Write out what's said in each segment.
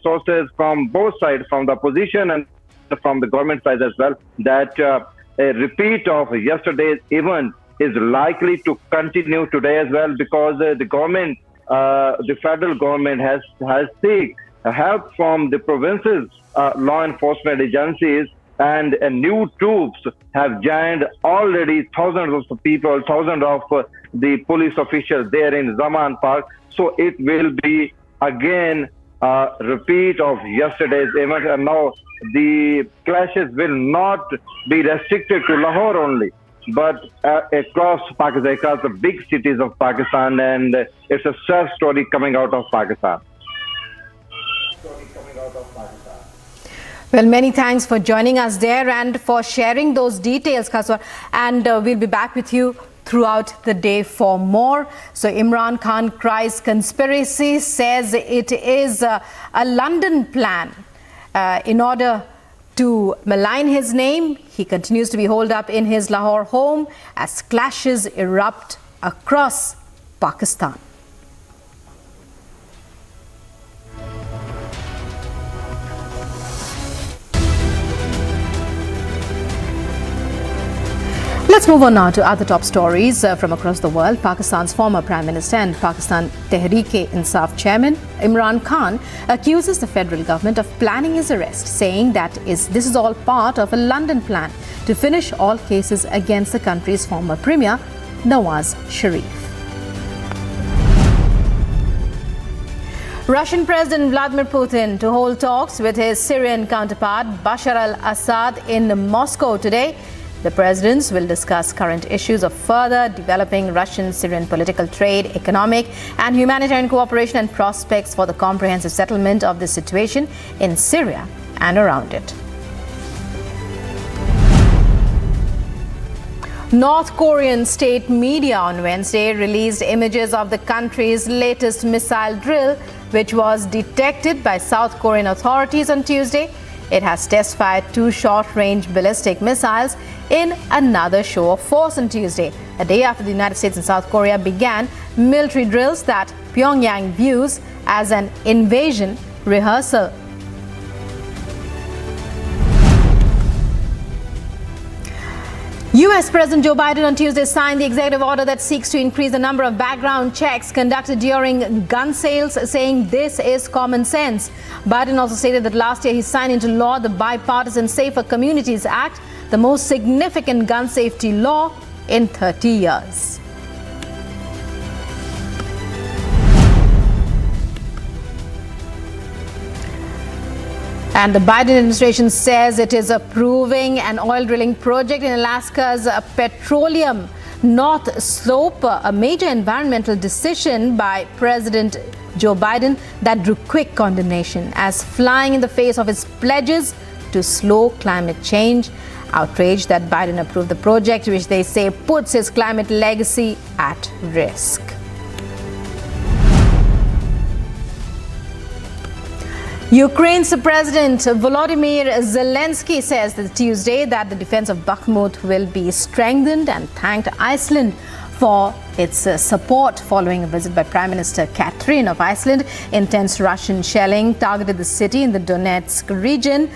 sources from both sides, from the opposition and from the government side as well, that a repeat of yesterday's event is likely to continue today as well, because the government, the federal government has seek help from the provinces' law enforcement agencies, and new troops have joined already thousands of people, thousands of the police officials there in Zaman Park. So it will be again a repeat of yesterday's event, and now the clashes will not be restricted to Lahore only, but across Pakistan, across the big cities of Pakistan, and it's a sad story coming out of Pakistan. Well, many thanks for joining us there and for sharing those details, Khaswar. And we'll be back with you throughout the day for more. So Imran Khan cries conspiracy, says it is a London plan in order to malign his name. He continues to be holed up in his Lahore home as clashes erupt across Pakistan. Let's move on now to other top stories from across the world. Pakistan's former Prime Minister and Pakistan Tehreek-e-Insaf chairman Imran Khan accuses the federal government of planning his arrest, saying that this is all part of a London plan to finish all cases against the country's former premier Nawaz Sharif. Russian President Vladimir Putin to hold talks with his Syrian counterpart Bashar al-Assad in Moscow today. The presidents will discuss current issues of further developing Russian-Syrian political trade, economic and humanitarian cooperation, and prospects for the comprehensive settlement of the situation in Syria and around it. North Korean state media on Wednesday released images of the country's latest missile drill, which was detected by South Korean authorities on Tuesday. It has test-fired 2 short-range ballistic missiles in another show of force on Tuesday, a day after the United States and South Korea began military drills that Pyongyang views as an invasion rehearsal. U.S. President Joe Biden on Tuesday signed the executive order that seeks to increase the number of background checks conducted during gun sales, saying this is common sense. Biden also stated that last year he signed into law the Bipartisan Safer Communities Act, the most significant gun safety law in 30 years. And the Biden administration says it is approving an oil drilling project in Alaska's Petroleum North Slope, a major environmental decision by President Joe Biden that drew quick condemnation as flying in the face of his pledges to slow climate change. Outrage that Biden approved the project, which they say puts his climate legacy at risk. Ukraine's President Volodymyr Zelensky says this Tuesday that the defense of Bakhmut will be strengthened and thanked Iceland for its support following a visit by Prime Minister Catherine of Iceland. Intense Russian shelling targeted the city in the Donetsk region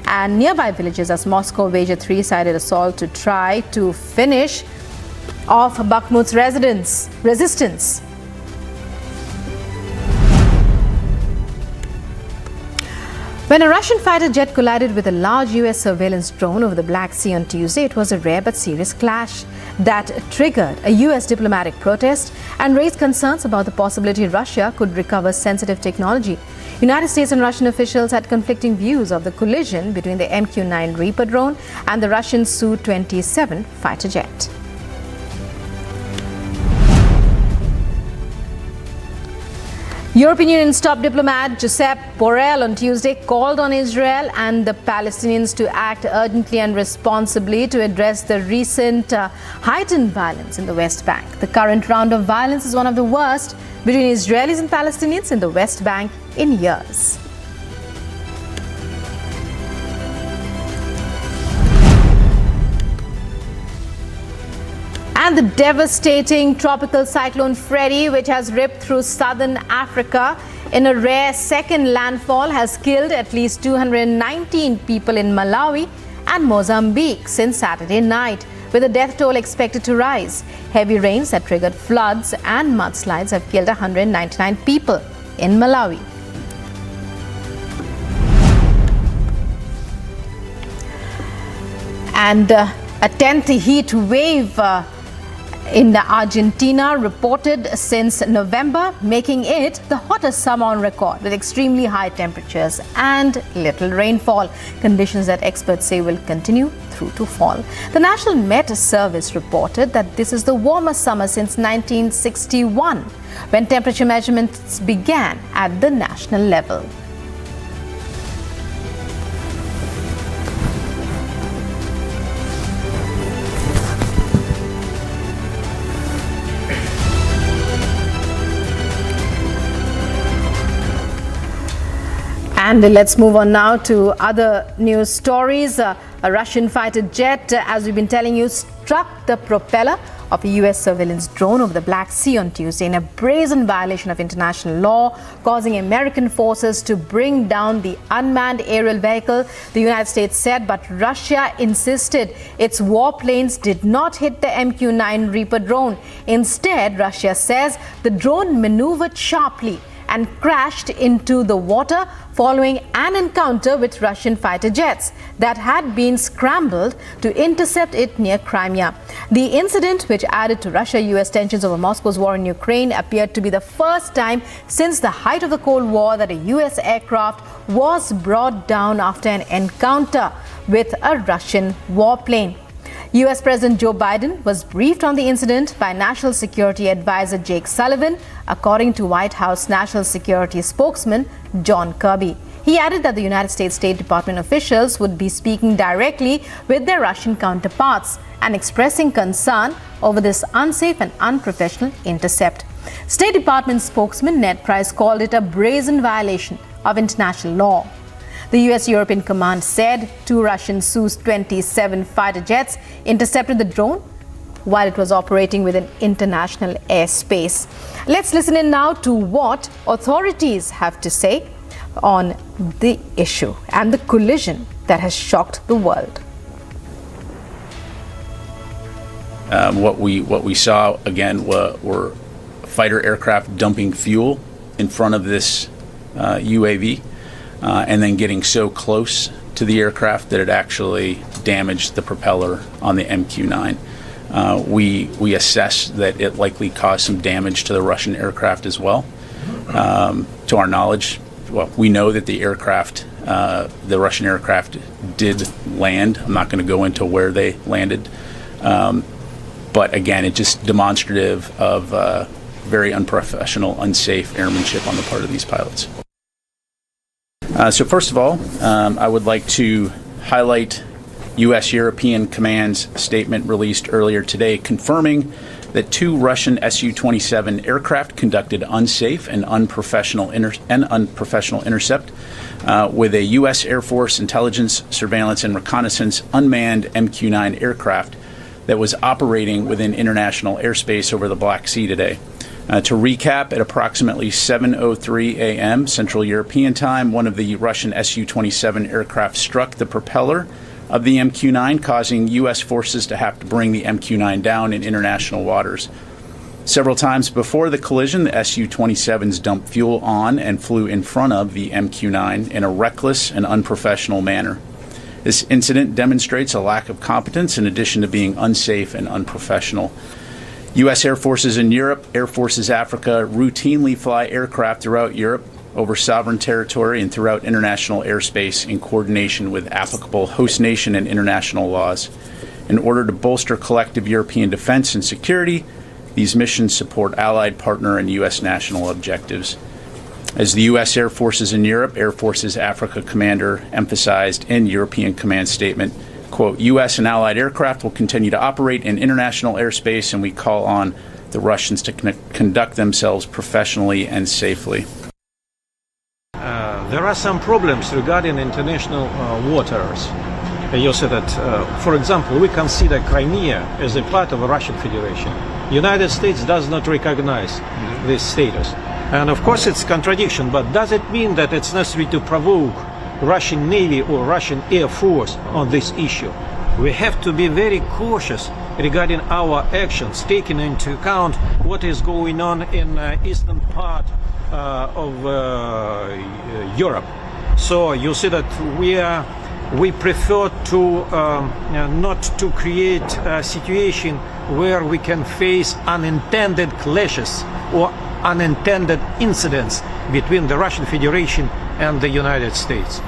and nearby villages as Moscow waged a 3-sided assault to try to finish off Bakhmut's resistance. When a Russian fighter jet collided with a large U.S. surveillance drone over the Black Sea on Tuesday, it was a rare but serious clash that triggered a U.S. diplomatic protest and raised concerns about the possibility Russia could recover sensitive technology. United States and Russian officials had conflicting views of the collision between the MQ-9 Reaper drone and the Russian Su-27 fighter jet. European Union's top diplomat Josep Borrell on Tuesday called on Israel and the Palestinians to act urgently and responsibly to address the recent heightened violence in the West Bank. The current round of violence is one of the worst between Israelis and Palestinians in the West Bank in years. And the devastating tropical cyclone Freddy, which has ripped through southern Africa, in a rare second landfall has killed at least 219 people in Malawi and Mozambique since Saturday night, with the death toll expected to rise. Heavy rains that triggered floods and mudslides have killed 199 people in Malawi. And a 10th heat wave in Argentina reported since November, making it the hottest summer on record, with extremely high temperatures and little rainfall, conditions that experts say will continue through to fall. The National Met Service reported that this is the warmest summer since 1961, when temperature measurements began at the national level. And let's move on now to other news stories. A Russian fighter jet, as we've been telling you, struck the propeller of a U.S. surveillance drone over the Black Sea on Tuesday in a brazen violation of international law, causing American forces to bring down the unmanned aerial vehicle, the United States said, but Russia insisted its warplanes did not hit the MQ-9 Reaper drone. Instead, Russia says the drone maneuvered sharply and crashed into the water following an encounter with Russian fighter jets that had been scrambled to intercept it near Crimea. The incident, which added to Russia-US tensions over Moscow's war in Ukraine, appeared to be the first time since the height of the Cold War that a US aircraft was brought down after an encounter with a Russian warplane. US President Joe Biden was briefed on the incident by National Security Advisor Jake Sullivan, according to White House National Security spokesman John Kirby. He added that the United States State Department officials would be speaking directly with their Russian counterparts and expressing concern over this unsafe and unprofessional intercept. State Department spokesman Ned Price called it a brazen violation of international law. The U.S. European Command said 2 Russian Su-27 fighter jets intercepted the drone while it was operating within international airspace. Let's listen in now to what authorities have to say on the issue and the collision that has shocked the world. What we saw again were fighter aircraft dumping fuel in front of this UAV. And then getting so close to the aircraft that it actually damaged the propeller on the MQ-9. We assess that it likely caused some damage to the Russian aircraft as well. To our knowledge, well, we know that the Russian aircraft did land. I'm not going to go into where they landed. But again, it's just demonstrative of very unprofessional, unsafe airmanship on the part of these pilots. So first of all, I would like to highlight U.S. European Command's statement released earlier today confirming that 2 Russian Su-27 aircraft conducted unsafe and unprofessional intercept with a U.S. Air Force intelligence, surveillance, and reconnaissance unmanned MQ-9 aircraft that was operating within international airspace over the Black Sea today. To recap, at approximately 7:03 a.m. Central European Time, one of the Russian Su-27 aircraft struck the propeller of the MQ-9, causing U.S. forces to have to bring the MQ-9 down in international waters. Several times before the collision, the Su-27s dumped fuel on and flew in front of the MQ-9 in a reckless and unprofessional manner. This incident demonstrates a lack of competence in addition to being unsafe and unprofessional. U.S. Air Forces in Europe, Air Forces Africa routinely fly aircraft throughout Europe over sovereign territory and throughout international airspace in coordination with applicable host nation and international laws. In order to bolster collective European defense and security, these missions support allied, partner, and U.S. national objectives. As the U.S. Air Forces in Europe, Air Forces Africa commander emphasized in European Command statement, quote, U.S. and allied aircraft will continue to operate in international airspace, and we call on the Russians to conduct themselves professionally and safely. There are some problems regarding international waters. You said that, for example, we consider Crimea as a part of the Russian Federation. United States does not recognize this status. And of course it's a contradiction, but does it mean that it's necessary to provoke Russian Navy or Russian Air Force on this issue? We have to be very cautious regarding our actions, taking into account what is going on in eastern part of Europe. So you see that we prefer to not to create a situation where we can face unintended clashes or unintended incidents between the Russian Federation and the United States.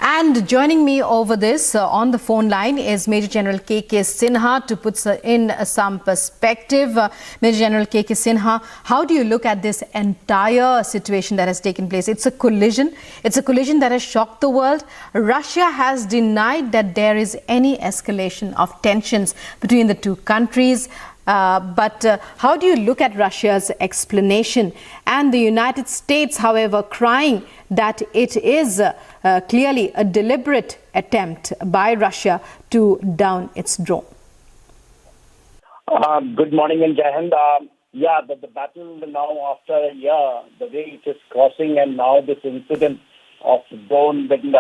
And joining me over this on the phone line is Major General K.K. Sinha to put in some perspective. Major General K.K. Sinha, how do you look at this entire situation that has taken place? It's a collision. It's a collision that has shocked the world. Russia has denied that there is any escalation of tensions between the two countries. But how do you look at Russia's explanation and the United States, however, crying that it is clearly a deliberate attempt by Russia to down its drone? Good morning and Jai Hind. Yeah, but the battle now after a year, the way it is crossing, and now this incident of drone being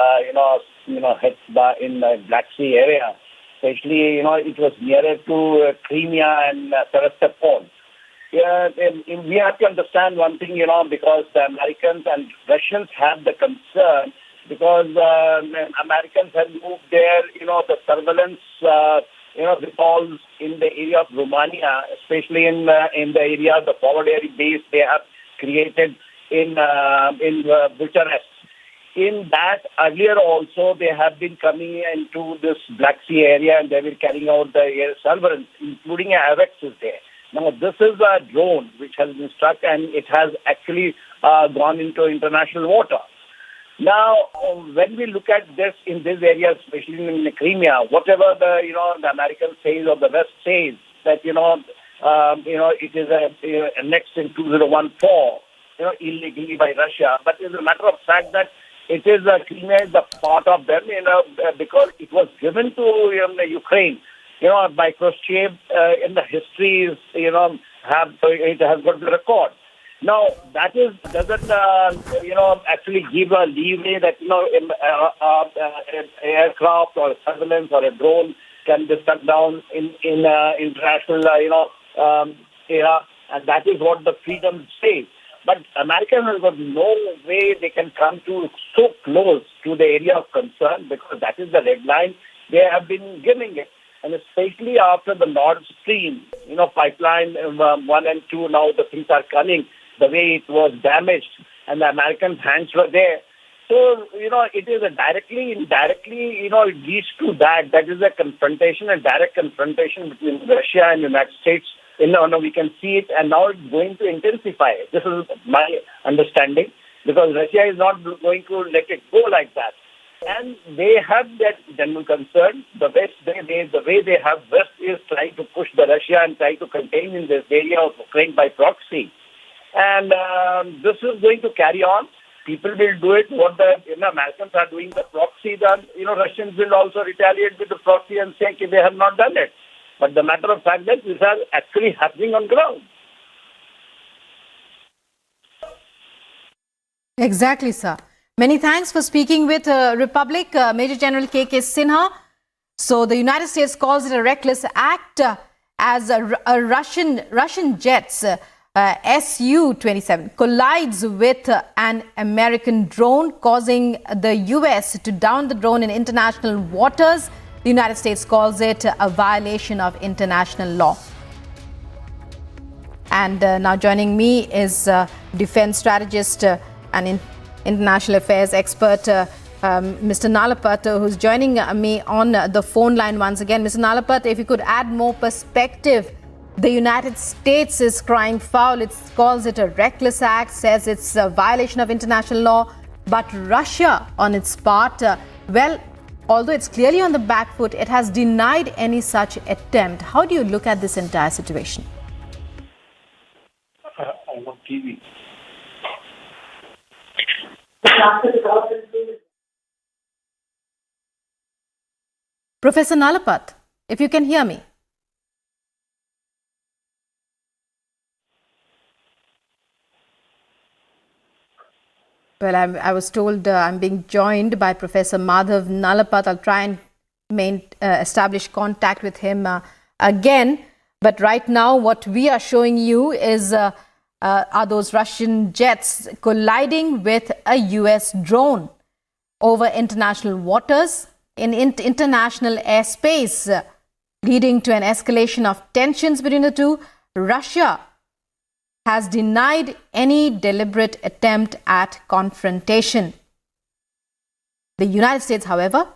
hit in the Black Sea area. Especially, it was nearer to Crimea and Sevastopol. Yeah, we have to understand one thing, because the Americans and Russians have the concern because Americans have moved there, the surveillance, revolves in the area of Romania, especially in the area, the forward area base they have created in Bucharest. In that, earlier also, they have been coming into this Black Sea area and they were carrying out the air surveillance, including AWACS is there. Now, this is a drone which has been struck and it has actually gone into international water. Now, when we look at this in this area, especially in the Crimea, whatever the Americans say or the West says that, it is annexed in 2014, illegally by Russia. But it's a matter of fact that it is Crimea is a part of them, because it was given to Ukraine, by Khrushchev. In the histories, it has got the record. Now that doesn't actually give a leeway that aircraft or surveillance or a drone can be struck down in international era, and that is what the freedom says. But Americans have got no way they can come so close to the area of concern because that is the red line they have been giving it. And especially after the Nord Stream, pipeline 1 and 2, now the things are coming, the way it was damaged and the Americans' hands were there. So, it is directly, indirectly, it leads to that. That is a confrontation, a direct confrontation between Russia and the United States. We can see it, and now it's going to intensify. This is my understanding, because Russia is not going to let it go like that. And they have that general concern. The West, the way they have West is trying to push the Russia and try to contain in this area of Ukraine by proxy. And this is going to carry on. People will do it. What the Americans are doing, the proxy, then Russians will also retaliate with the proxy and say they have not done it. But the matter of fact that this is actually happening on ground. Exactly, sir. Many thanks for speaking with Republic, Major General K.K. Sinha. So the United States calls it a reckless act as a Russian jets Su-27 collides with an American drone, causing the U.S. to down the drone in international waters. The United States calls it a violation of international law. And now joining me is defense strategist and international affairs expert, Mr. Nalapat, who's joining me on the phone line once again. Mr. Nalapat, if you could add more perspective. The United States is crying foul. It calls it a reckless act, says it's a violation of international law. But Russia, on its part, although it's clearly on the back foot, it has denied any such attempt. How do you look at this entire situation? I'm on TV. Professor Nalapat, if you can hear me. Well, I was told I'm being joined by Professor Madhav Nalapat. I'll try and establish contact with him again. But right now, what we are showing you is are those Russian jets colliding with a U.S. drone over international waters in international airspace, leading to an escalation of tensions between the two. Russia has denied any deliberate attempt at confrontation. The United States, however,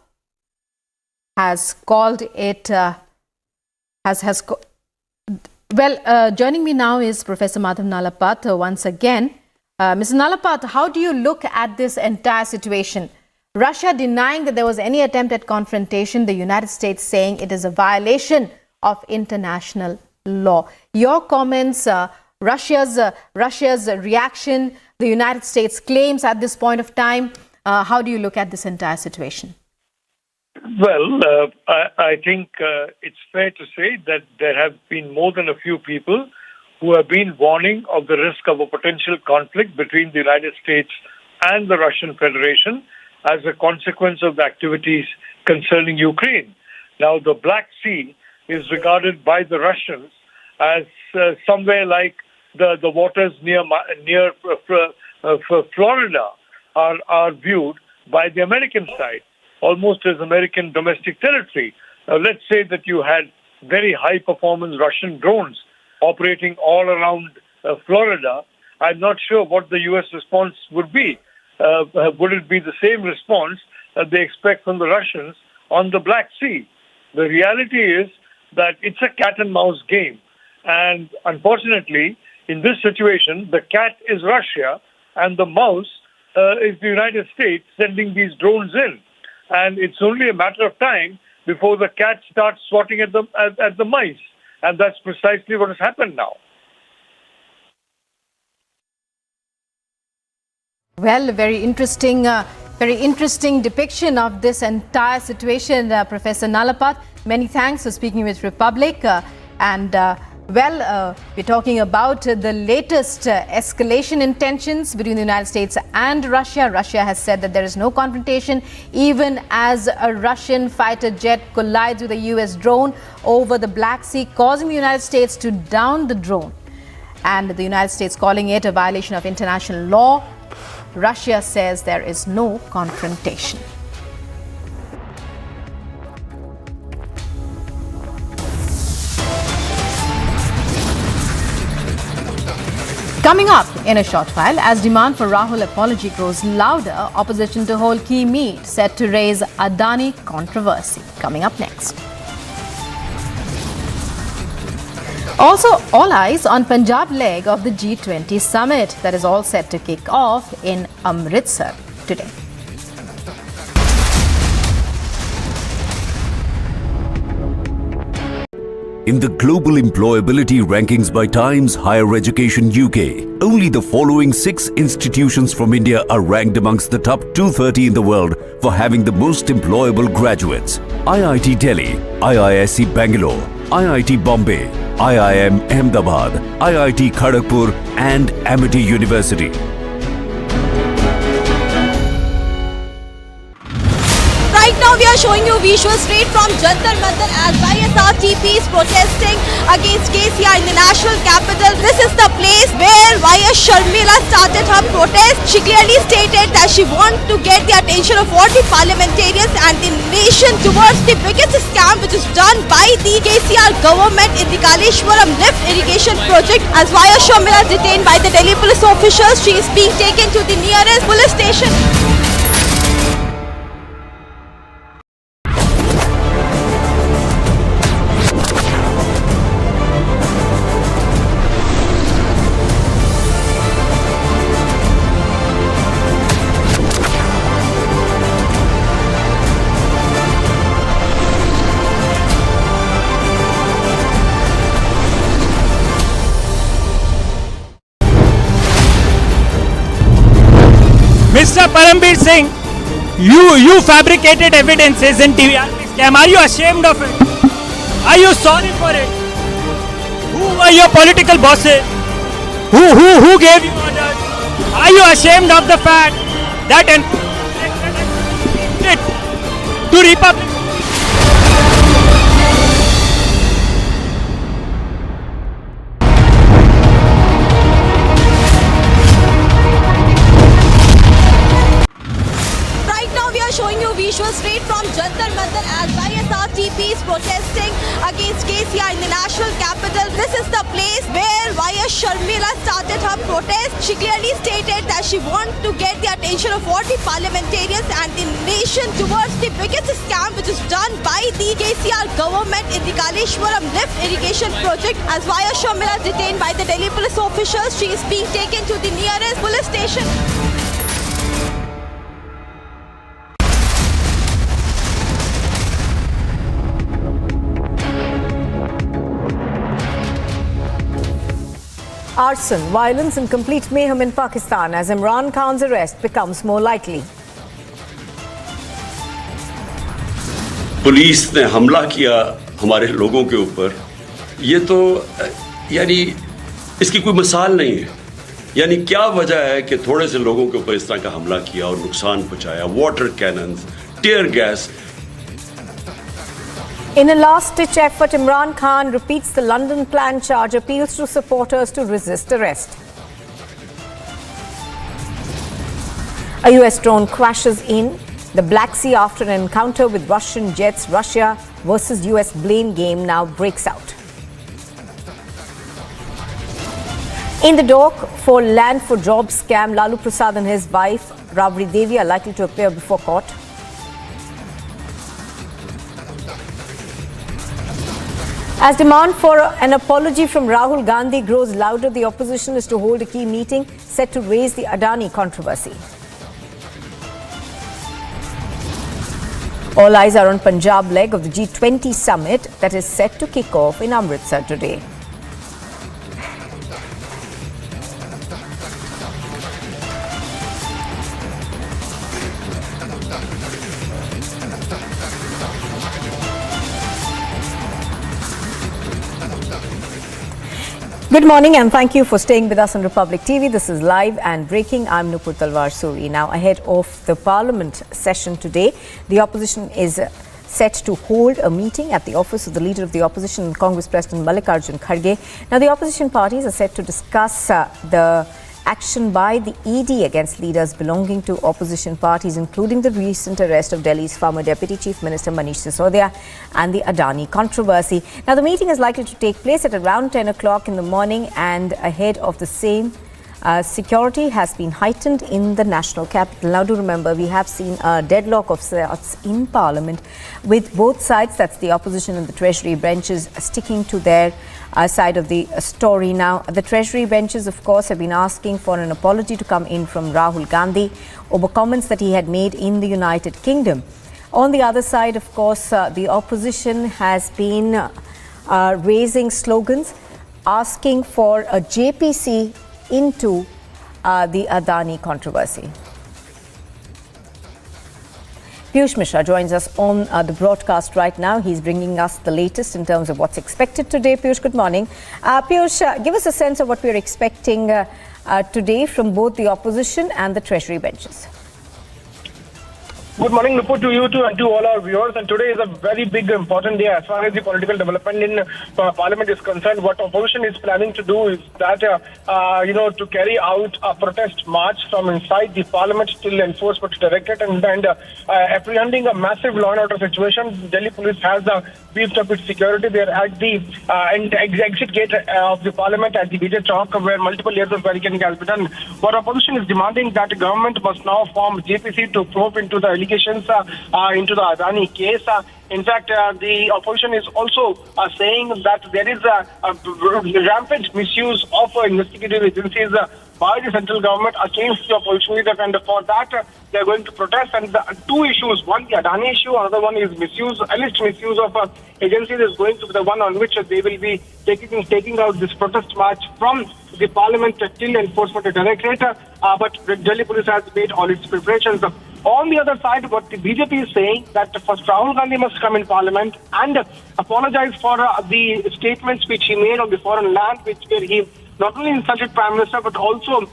has called it, joining me now is Professor Madhav Nalapat once again. Mr. Nalapat, how do you look at this entire situation? Russia denying that there was any attempt at confrontation, the United States saying it is a violation of international law. Your comments, Russia's reaction, the United States claims at this point of time. How do you look at this entire situation? Well, I think it's fair to say that there have been more than a few people who have been warning of the risk of a potential conflict between the United States and the Russian Federation as a consequence of the activities concerning Ukraine. Now, the Black Sea is regarded by the Russians as somewhere like the waters near Florida are viewed by the American side, almost as American domestic territory. Now, let's say that you had very high-performance Russian drones operating all around Florida. I'm not sure what the U.S. response would be. Would it be the same response that they expect from the Russians on the Black Sea? The reality is that it's a cat and mouse game. And unfortunately, in this situation, the cat is Russia and the mouse is the United States sending these drones in. And it's only a matter of time before the cat starts swatting at the mice. And that's precisely what has happened now. Well, very interesting depiction of this entire situation, Professor Nalapat. Many thanks for speaking with Republic. We're talking about the latest escalation in tensions between the United States and Russia. Russia has said that there is no confrontation, even as a Russian fighter jet collides with a U.S. drone over the Black Sea, causing the United States to down the drone. And the United States calling it a violation of international law. Russia says there is no confrontation. Coming up in a short while, as demand for Rahul apology grows louder, opposition to hold key meet set to raise Adani controversy. Coming up next. Also, all eyes on Punjab leg of the G20 summit that is all set to kick off in Amritsar today. In the global employability rankings by Times Higher Education UK, only the following 6 institutions from India are ranked amongst the top 230 in the world for having the most employable graduates. IIT Delhi, IISc Bangalore, IIT Bombay, IIM Ahmedabad, IIT Kharagpur and Amity University. Right now we are showing you visuals straight from Jantar Mantar as YSRTP is protesting against KCR in the national capital. This is the place where YS Sharmila started her protest. She clearly stated that she wants to get the attention of all the parliamentarians and the nation towards the biggest scam which is done by the KCR government in the Kaleshwaram lift irrigation project. As YS Sharmila is detained by the Delhi police officials, she is being taken to the nearest police station. Mr. Parambir Singh, you fabricated evidences in TVRP scam. Are you ashamed of it? Are you sorry for it? Who were your political bosses? Who gave you orders? Are you ashamed of the fact that it to Republic. Right now we are showing you visuals straight from Jantar Mantar as YSRTP is protesting against KCR in the national capital. This is the place where YS Sharmila started her protest. She clearly stated that she wants to get the attention of all the parliamentarians and the nation towards the biggest scam which is done by the KCR government in the Kaleshwaram lift irrigation project. As YS Sharmila is detained by the Delhi police officials, she is being taken to the nearest police station. Arson, violence and complete mayhem in Pakistan as Imran Khan's arrest becomes more likely. Police ने हमला किया हमारे लोगों के ऊपर, ये तो यानी इसकी कोई मिसाल नहीं है। यानी क्या वजह है कि थोड़े से लोगों के ऊपर इस तरह का हमला किया और नुकसान पहुंचाया, water cannons, tear gas. In a last-ditch effort, Imran Khan repeats the London plan charge, appeals to supporters to resist arrest. A US drone crashes in the Black Sea after an encounter with Russian jets. Russia versus US blame game now breaks out. In the dock for land for jobs scam, Lalu Prasad and his wife Rabri Devi are likely to appear before court. As demand for an apology from Rahul Gandhi grows louder, the opposition is to hold a key meeting set to raise the Adani controversy. All eyes are on Punjab leg of the G20 summit that is set to kick off in Amritsar today. Good morning and thank you for staying with us on Republic TV. This is live and breaking. I'm Nupur Talwar Suri. Now ahead of the Parliament session today, the opposition is set to hold a meeting at the office of the Leader of the Opposition, Congress President Mallikarjun Kharge. Now the opposition parties are set to discuss the action by the ED against leaders belonging to opposition parties, including the recent arrest of Delhi's former Deputy Chief Minister Manish Sisodia and the Adani controversy. Now, the meeting is likely to take place at around 10 o'clock in the morning, and ahead of the same, security has been heightened in the national capital. Now, do remember, we have seen a deadlock of sorts in Parliament with both sides, that's the opposition and the Treasury benches, sticking to their side of the story. Now, the Treasury benches, of course, have been asking for an apology to come in from Rahul Gandhi over comments that he had made in the United Kingdom. On the other side, of course, the opposition has been raising slogans asking for a JPC into the Adani controversy. Piyush Mishra joins us on the broadcast right now. He's bringing us the latest in terms of what's expected today. Piyush, good morning. Piyush, give us a sense of what we're expecting today from both the opposition and the Treasury benches. Good morning, Nupur, to you too and to all our viewers. And today is a very big, important day as far as the political development in Parliament is concerned. What opposition is planning to do is that, to carry out a protest march from inside the Parliament till Enforcement Directorate and apprehending a massive law and order situation. Delhi police has beefed up its security. They are at the exit gate of the Parliament at the BJ Chowk, where multiple layers of barricading has been done. What opposition is demanding that the government must now form JPC to probe into the allegations into the Adani case. In fact, the opposition is also saying that there is a rampant misuse of investigative agencies by the central government against the opposition leaders, and for that they are going to protest. And the two issues, one the Adani issue, another one is misuse, alleged misuse of agencies, is going to be the one on which they will be taking out this protest march from the Parliament till Enforcement Directorate. But Delhi police has made all its preparations. On the other side, what the BJP is saying, that first Rahul Gandhi must come in Parliament and apologize for the statements which he made on the foreign land, where he not only insulted Prime Minister but also,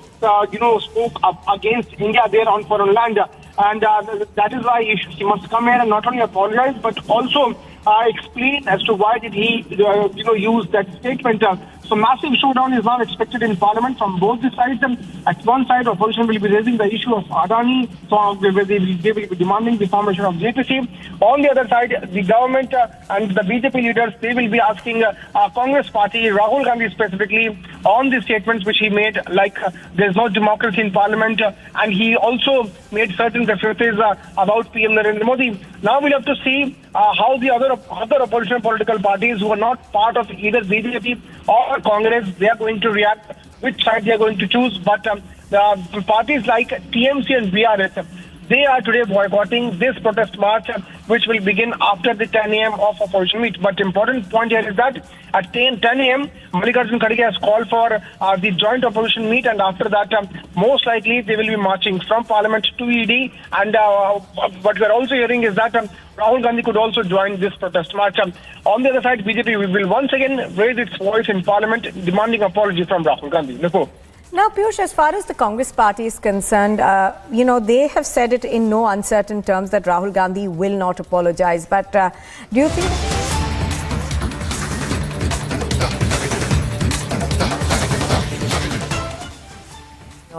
spoke up against India there on foreign land. And that is why he must come here and not only apologize but also explain as to why did he, use that statement. So massive showdown is now expected in Parliament from both the sides. At one side, opposition will be raising the issue of Adani, so they will be demanding the formation of JPC. On the other side, the government and the BJP leaders, they will be asking Congress party, Rahul Gandhi specifically, on the statements which he made, like there's no democracy in Parliament, and he also made certain references about PM Narendra Modi. Now we'll have to see how the other opposition political parties who are not part of either BJP or Congress, they are going to react, which side they are going to choose. But the parties like TMC and BRS, they are today boycotting this protest march, which will begin after the 10 a.m. of opposition meet. But important point here is that at 10 a.m., Mallikarjun Kharge has called for the joint opposition meet, and after that, most likely they will be marching from Parliament to ED. And what we are also hearing is that Rahul Gandhi could also join this protest march. On the other side, BJP will once again raise its voice in Parliament, demanding apology from Rahul Gandhi. Nipur. Now, Piyush, as far as the Congress party is concerned, they have said it in no uncertain terms that Rahul Gandhi will not apologize. But do you think...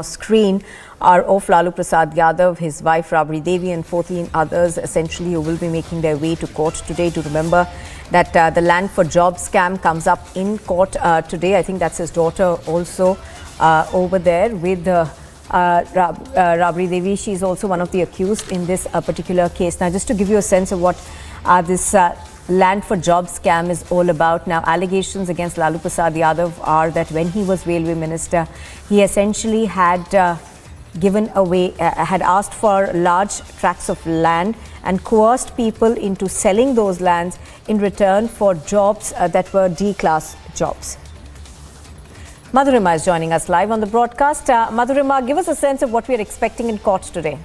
screen are of Lalu Prasad Yadav, his wife Rabri Devi and 14 others essentially who will be making their way to court today to remember that the land for job scam comes up in court today. I think that's his daughter also over there with Rabri Devi. She's also one of the accused in this particular case. Now, just to give you a sense of what this land for job scam is all about. Now, allegations against Lalu Prasad Yadav are that when he was railway minister, he essentially had had asked for large tracts of land and coerced people into selling those lands in return for jobs that were D-class jobs. Madhurima is joining us live on the broadcast. Madhurima, give us a sense of what we are expecting in court today.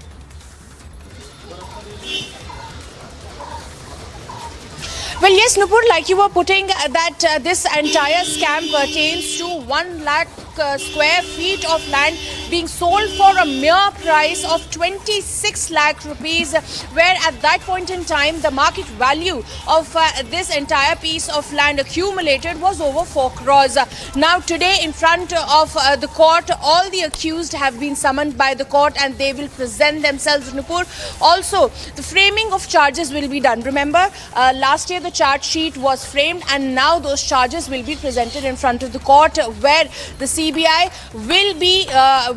Well, yes, Nupur, like you were putting that this entire scam pertains to 1 lakh square feet of land being sold for a mere price of 26 lakh rupees, where at that point in time the market value of this entire piece of land accumulated was over 4 crores. Now today in front of the court, all the accused have been summoned by the court and they will present themselves, Nupur. Also, the framing of charges will be done. Remember, last year the charge sheet was framed and now those charges will be presented in front of the court, where the CBI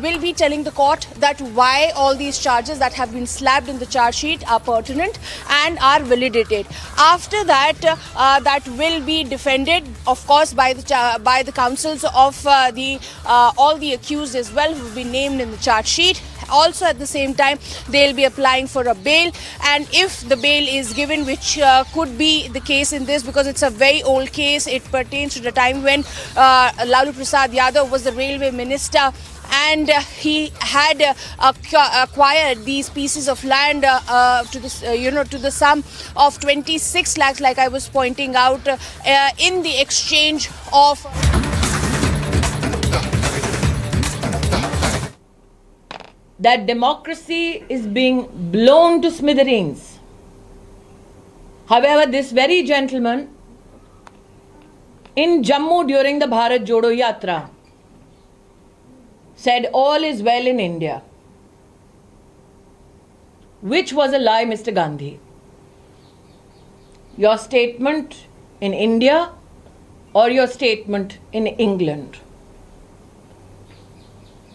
will be telling the court that why all these charges that have been slapped in the charge sheet are pertinent and are validated. After that, that will be defended, of course, by the counsels of all the accused as well, who have been named in the charge sheet. Also, at the same time, they'll be applying for a bail, and if the bail is given, which could be the case in this, because it's a very old case, it pertains to the time when Lalu Prasad Yadav was the railway minister, and he had acquired these pieces of land to the sum of 26 lakhs, like I was pointing out, in the exchange of. That democracy is being blown to smithereens. However, this very gentleman in Jammu during the Bharat Jodo Yatra said all is well in India, which was a lie, Mr. Gandhi. Your statement in India or your statement in England?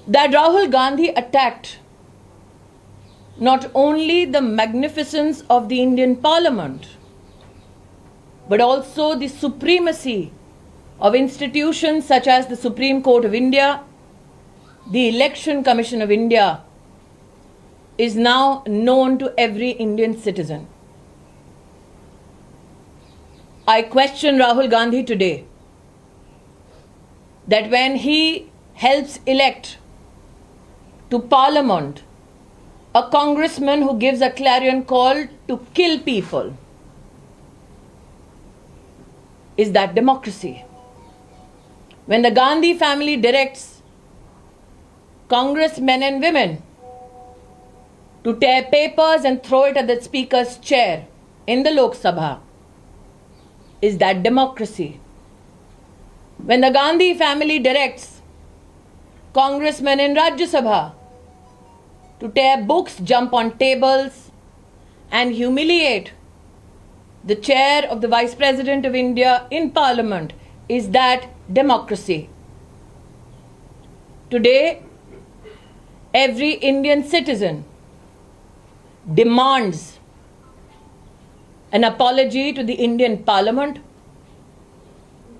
That Rahul Gandhi attacked not only the magnificence of the Indian Parliament, but also the supremacy of institutions such as the Supreme Court of India, the Election Commission of India, is now known to every Indian citizen. I question Rahul Gandhi today that when he helps elect to Parliament a congressman who gives a clarion call to kill people, is that democracy? when the Gandhi family directs congressmen and women to tear papers and throw it at the speaker's chair in the Lok Sabha, is that democracy? When the Gandhi family directs congressmen in Rajya Sabha to tear books, jump on tables and humiliate the chair of the Vice President of India in Parliament, is that democracy? Today, every Indian citizen demands an apology to the Indian Parliament,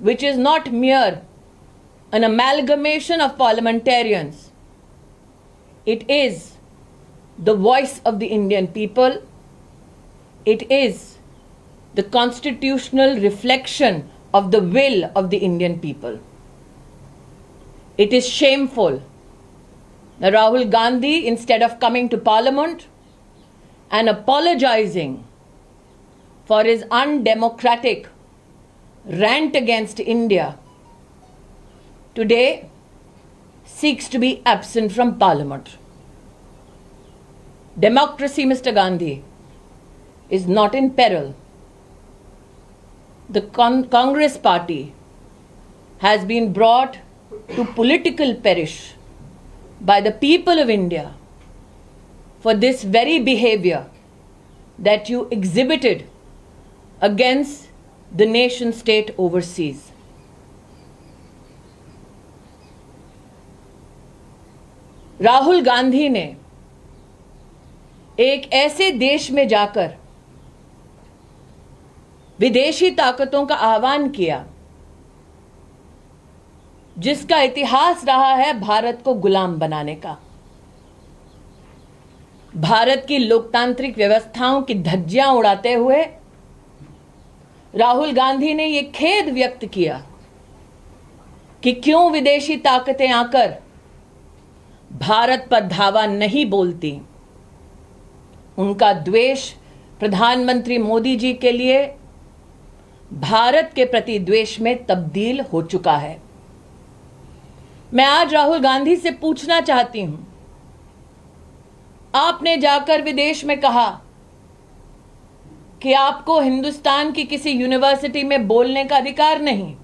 which is not mere an amalgamation of parliamentarians. It is the voice of the Indian people. It is the constitutional reflection of the will of the Indian people. It is shameful that Rahul Gandhi, instead of coming to Parliament and apologizing for his undemocratic rant against India, today seeks to be absent from Parliament. Democracy, Mr. Gandhi, is not in peril. The Congress party has been brought to political perish by the people of India for this very behavior that you exhibited against the nation state overseas. Rahul Gandhi ने एक ऐसे देश में जाकर विदेशी ताकतों का आह्वान किया जिसका इतिहास रहा है भारत को गुलाम बनाने का। भारत की लोकतांत्रिक व्यवस्थाओं की धज्जियां उड़ाते हुए राहुल गांधी ने यह खेद व्यक्त किया कि क्यों विदेशी ताकतें आकर भारत पर धावा नहीं बोलती। उनका द्वेष प्रधानमंत्री मोदी जी के लिए भारत के प्रति द्वेष में तब्दील हो चुका है। मैं आज राहुल गांधी से पूछना चाहती हूं, आपने जाकर विदेश में कहा कि आपको हिंदुस्तान की किसी यूनिवर्सिटी में बोलने का अधिकार नहीं,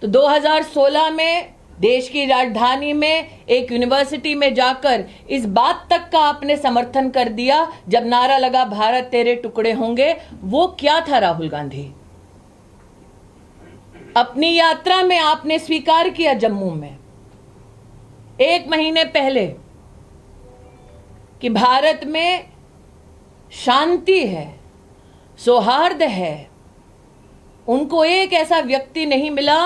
तो 2016 में देश की राजधानी में एक यूनिवर्सिटी में जाकर इस बात तक का आपने समर्थन कर दिया जब नारा लगा भारत तेरे टुकड़े होंगे। वो क्या था राहुल गांधी? अपनी यात्रा में आपने स्वीकार किया जम्मू में 1 महीने पहले कि भारत में शांति है, सौहार्द है। उनको एक ऐसा व्यक्ति नहीं मिला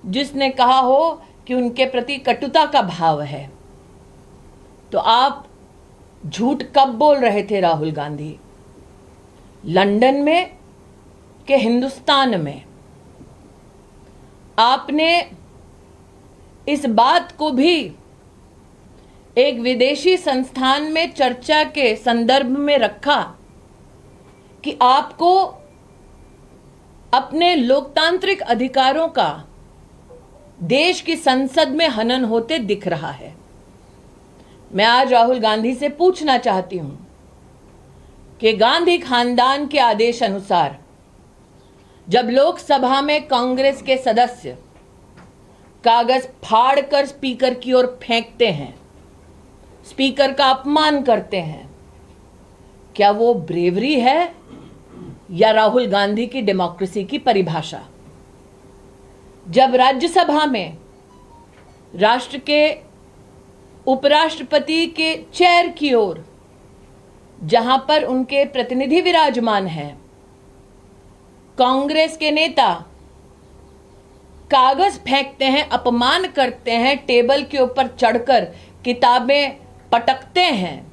जिसने कहा हो कि उनके प्रति कटुता का भाव है। तो आप झूठ कब बोल रहे थे राहुल गांधी? लंदन में कि हिंदुस्तान में? आपने इस बात को भी एक विदेशी संस्थान में चर्चा के संदर्भ में रखा कि आपको अपने लोकतांत्रिक अधिकारों का देश की संसद में हनन होते दिख रहा है। मैं आज राहुल गांधी से पूछना चाहती हूं कि गांधी खानदान के आदेश अनुसार जब लोकसभा में कांग्रेस के सदस्य कागज फाड़कर स्पीकर की ओर फेंकते हैं, स्पीकर का अपमान करते हैं, क्या वो ब्रेवरी है या राहुल गांधी की डेमोक्रेसी की परिभाषा? जब राज्यसभा में राष्ट्र के उपराष्ट्रपति के चेयर की ओर, जहां पर उनके प्रतिनिधि विराजमान हैं, कांग्रेस के नेता कागज फेंकते हैं, अपमान करते हैं, टेबल के ऊपर चढ़कर किताबें पटकते हैं,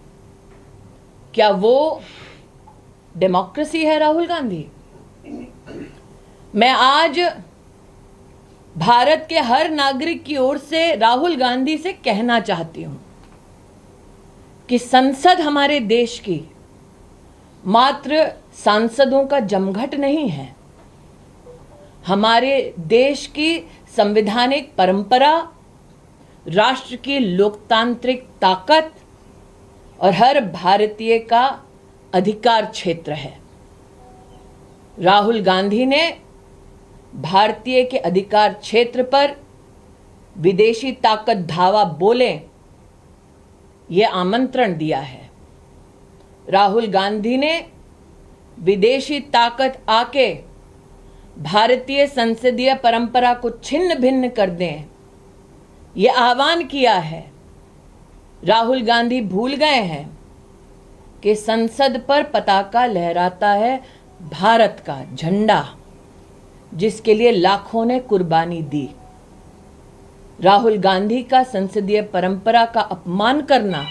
क्या वो डेमोक्रेसी है राहुल गांधी? मैं आज भारत के हर नागरिक की ओर से राहुल गांधी से कहना चाहती हूं कि संसद हमारे देश की मात्र सांसदों का जमघट नहीं है। हमारे देश की संवैधानिक परंपरा, राष्ट्र की लोकतांत्रिक ताकत और हर भारतीय का अधिकार क्षेत्र है। राहुल गांधी ने भारतीय के अधिकार क्षेत्र पर विदेशी ताकत धावा बोले ये आमंत्रण दिया है। राहुल गांधी ने विदेशी ताकत आके भारतीय संसदीय परंपरा को छिन्न भिन्न कर दें ये आह्वान किया है। राहुल गांधी भूल गए हैं कि संसद पर पताका लहराता है भारत का झंडा, जिसके लिए लाखों ने कुर्बानी दी। राहुल गांधी का संसदीय परंपरा का अपमान करना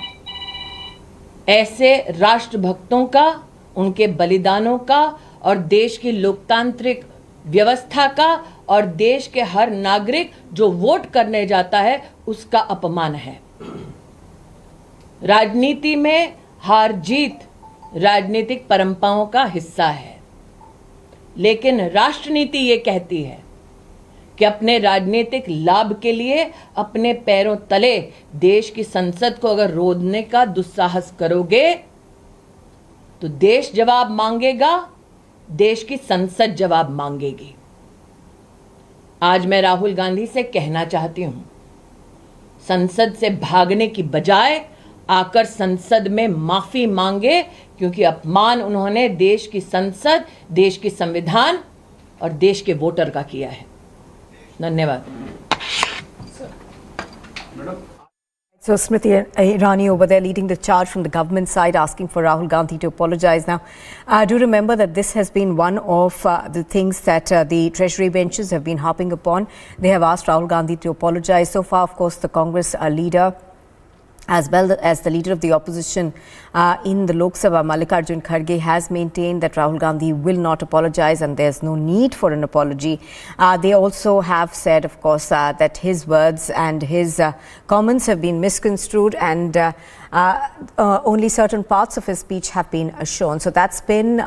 ऐसे राष्ट्रभक्तों का, उनके बलिदानों का और देश की लोकतांत्रिक व्यवस्था का और देश के हर नागरिक जो वोट करने जाता है उसका अपमान है। राजनीति में हार जीत राजनीतिक परंपराओं का हिस्सा है, लेकिन राष्ट्रनीति ये कहती है कि अपने राजनीतिक लाभ के लिए अपने पैरों तले देश की संसद को अगर रोधने का दुस्साहस करोगे तो देश जवाब मांगेगा, देश की संसद जवाब मांगेगी। आज मैं राहुल गांधी से कहना चाहती हूं, संसद से भागने की बजाय आकर संसद में माफी मांगे, क्योंकि अपमान उन्होंने देश की संसद, देश की संविधान और देश के वोटर का किया है। धन्यवाद। So Smriti Irani over there leading the charge from the government side, asking for Rahul Gandhi to apologize. Now, do remember that this has been one of the things that the Treasury benches have been harping upon. They have asked Rahul Gandhi to apologize. So far, of course, the Congress leader, as well as the leader of the opposition in the Lok Sabha, Mallikarjun Kharge, has maintained that Rahul Gandhi will not apologize and there's no need for an apology. They also have said, of course, that his words and his comments have been misconstrued and only certain parts of his speech have been shown. So that's been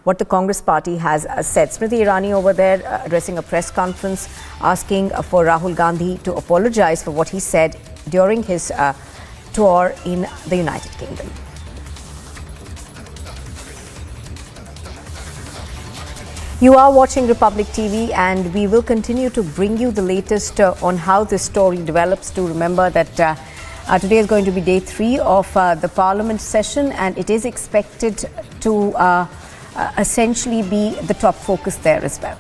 what the Congress party has said. Smriti Irani over there addressing a press conference asking for Rahul Gandhi to apologize for what he said during his tour in the United Kingdom. You are watching Republic TV and we will continue to bring you the latest on how this story develops. Do remember that today is going to be day 3 of the Parliament session and it is expected to essentially be the top focus there as well.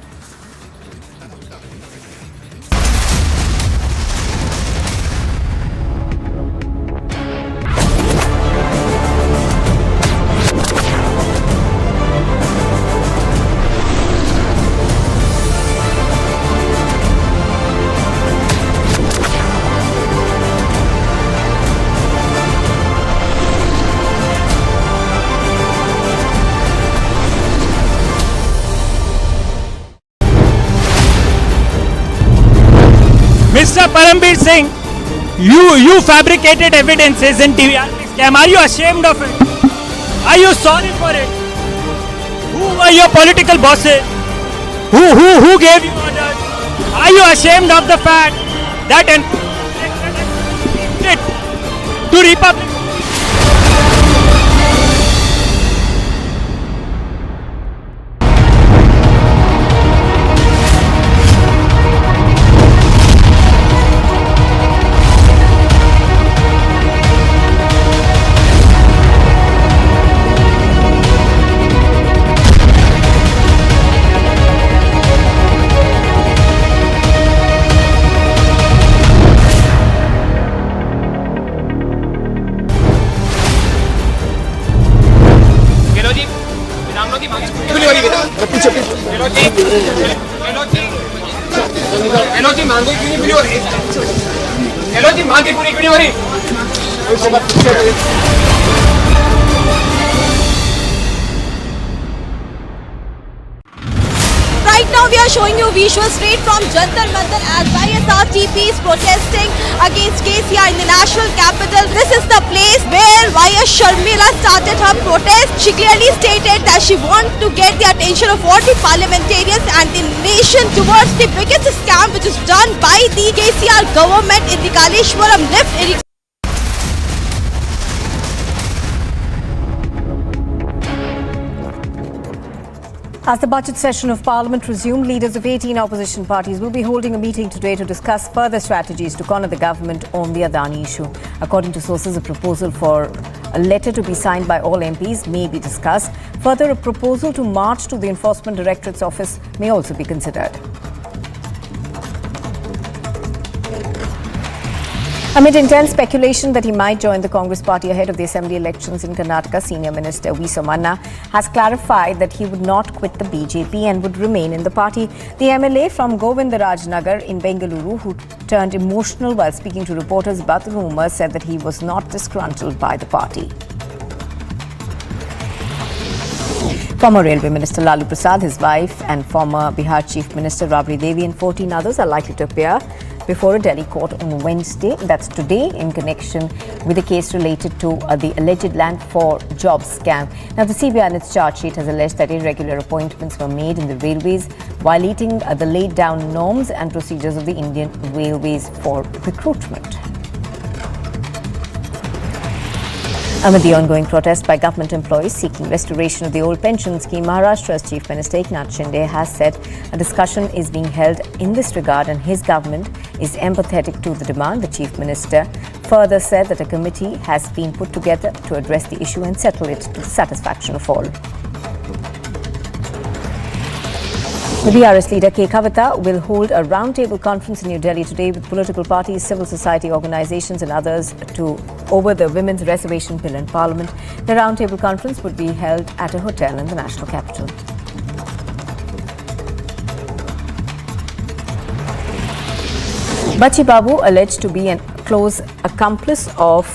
Mr. Parambir Singh, you fabricated evidences in TVRP scam. Are you ashamed of it? Are you sorry for it? Who were your political bosses? Who gave you orders? Are you ashamed of the fact that to Republic? Right now we are showing you visuals straight from Jantar Mantar as YSRTP is protesting against KCR in the national capital. This is the place where YS Sharmila started her protest. She clearly stated that she wants to get the attention of all the parliamentarians and the nation towards the biggest scam which is done by the KCR government in the Kaleshwaram lift irrigation. As the budget session of Parliament resumed, leaders of 18 opposition parties will be holding a meeting today to discuss further strategies to corner the government on the Adani issue. According to sources, a proposal for a letter to be signed by all MPs may be discussed. Further, a proposal to march to the Enforcement Directorate's office may also be considered. Amid intense speculation that he might join the Congress party ahead of the assembly elections in Karnataka, Senior Minister V. Somana has clarified that he would not quit the BJP and would remain in the party. The MLA from Govindarajnagar in Bengaluru, who turned emotional while speaking to reporters about the rumours, said that he was not disgruntled by the party. Former Railway Minister Lalu Prasad, his wife and former Bihar Chief Minister Rabri Devi and 14 others are likely to appear before a Delhi court on Wednesday, that's today, in connection with a case related to the alleged land for jobs scam. Now, the CBI in its charge sheet has alleged that irregular appointments were made in the railways, violating the laid down norms and procedures of the Indian Railways for recruitment. Amid the ongoing protest by government employees seeking restoration of the old pension scheme, Maharashtra's Chief Minister Eknath Shinde has said a discussion is being held in this regard and his government is empathetic to the demand. The Chief Minister further said that a committee has been put together to address the issue and settle it to the satisfaction of all. The BRS leader K. Kavitha will hold a roundtable conference in New Delhi today with political parties, civil society organizations and others over the Women's Reservation Bill in Parliament. The roundtable conference would be held at a hotel in the national capital. Bachi Babu, alleged to be a close accomplice of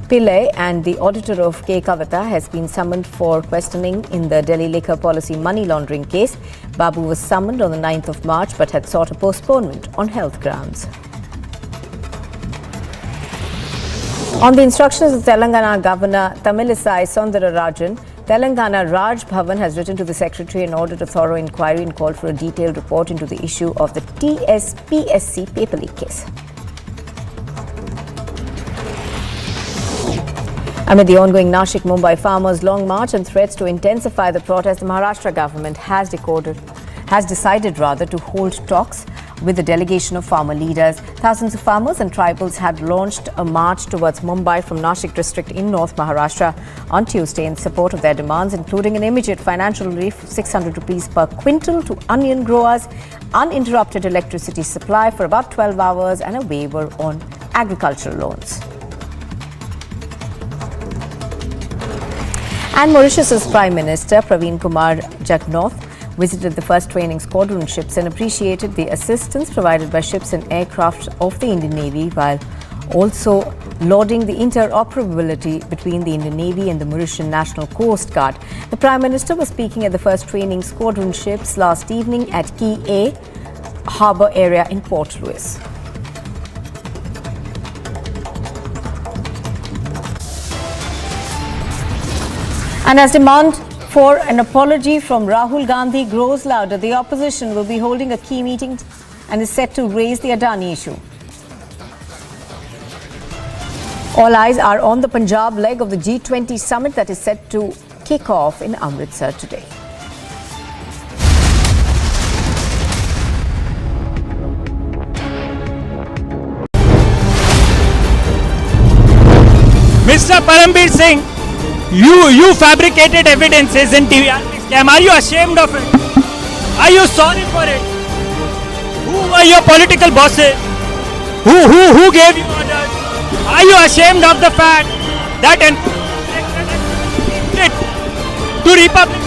Pillai and the auditor of K. Kavitha, has been summoned for questioning in the Delhi liquor policy money laundering case. Babu was summoned on the 9th of March but had sought a postponement on health grounds. On the instructions of Telangana Governor Tamilisai Soundararajan, Telangana Raj Bhavan has written to the Secretary and ordered a thorough inquiry and called for a detailed report into the issue of the TSPSC paper leak case. Amid the ongoing Nashik-Mumbai farmers' long march and threats to intensify the protest, the Maharashtra government has decided to hold talks with the delegation of farmer leaders. Thousands of farmers and tribals had launched a march towards Mumbai from Nashik district in North Maharashtra on Tuesday in support of their demands, including an immediate financial relief of 600 rupees per quintal to onion growers, uninterrupted electricity supply for about 12 hours and a waiver on agricultural loans. And Mauritius's Prime Minister Praveen Kumar Jagnauth visited the first training squadron ships and appreciated the assistance provided by ships and aircraft of the Indian Navy, while also lauding the interoperability between the Indian Navy and the Mauritian National Coast Guard. The Prime Minister was speaking at the first training squadron ships last evening at Key A Harbour area in Port Louis. And as demand for an apology from Rahul Gandhi grows louder, the opposition will be holding a key meeting and is set to raise the Adani issue. All eyes are on the Punjab leg of the G20 summit that is set to kick off in Amritsar today. Mr. Parambir Singh, you fabricated evidences in TVRP scam. Are you ashamed of it? Are you sorry for it? Who were your political bosses? Who gave you orders? Are you ashamed of the fact that to Republic?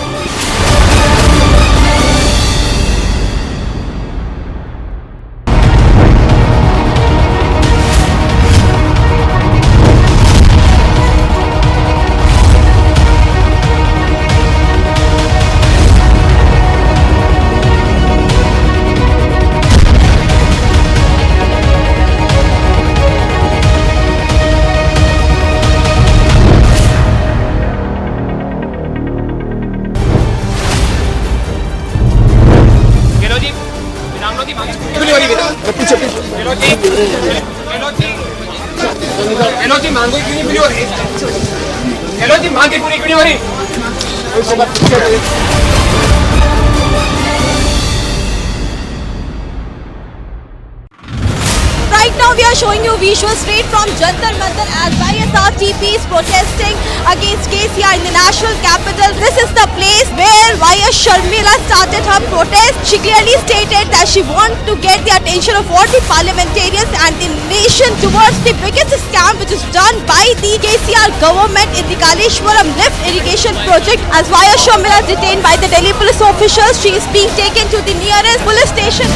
जी मांगो क्यों नहीं पूरी हो रही? Hello जी मांगे पूरी क्यों नहीं हो रही? Right now we are showing you visuals straight from Jantar Mantar as YSRTP is protesting against KCR in the national capital. This is the place where YS Sharmila started her protest. She clearly stated that she wants to get the attention of all the parliamentarians and the nation towards the biggest scam which is done by the KCR government in the Kaleshwaram lift irrigation project. As YS Sharmila is detained by the Delhi police officials, she is being taken to the nearest police station.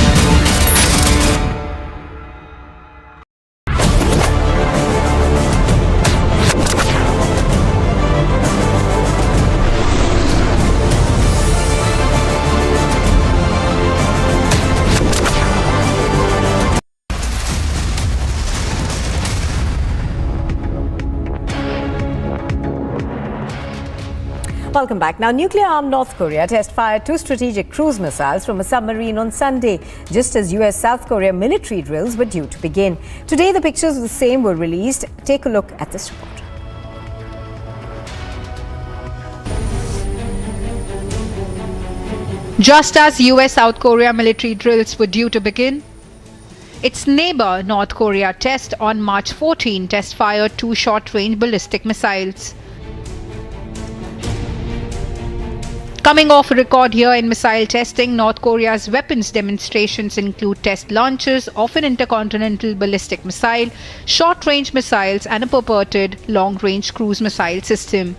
Welcome back. Now, nuclear-armed North Korea test-fired 2 strategic cruise missiles from a submarine on Sunday, just as U.S.-South Korea military drills were due to begin. Today, the pictures of the same were released. Take a look at this report. Just as US-South Korea military drills were due to begin, its neighbor North Korea test on March 14 test-fired 2 short-range ballistic missiles. Coming off a record year in missile testing, North Korea's weapons demonstrations include test launches of an intercontinental ballistic missile, short-range missiles and a purported long-range cruise missile system.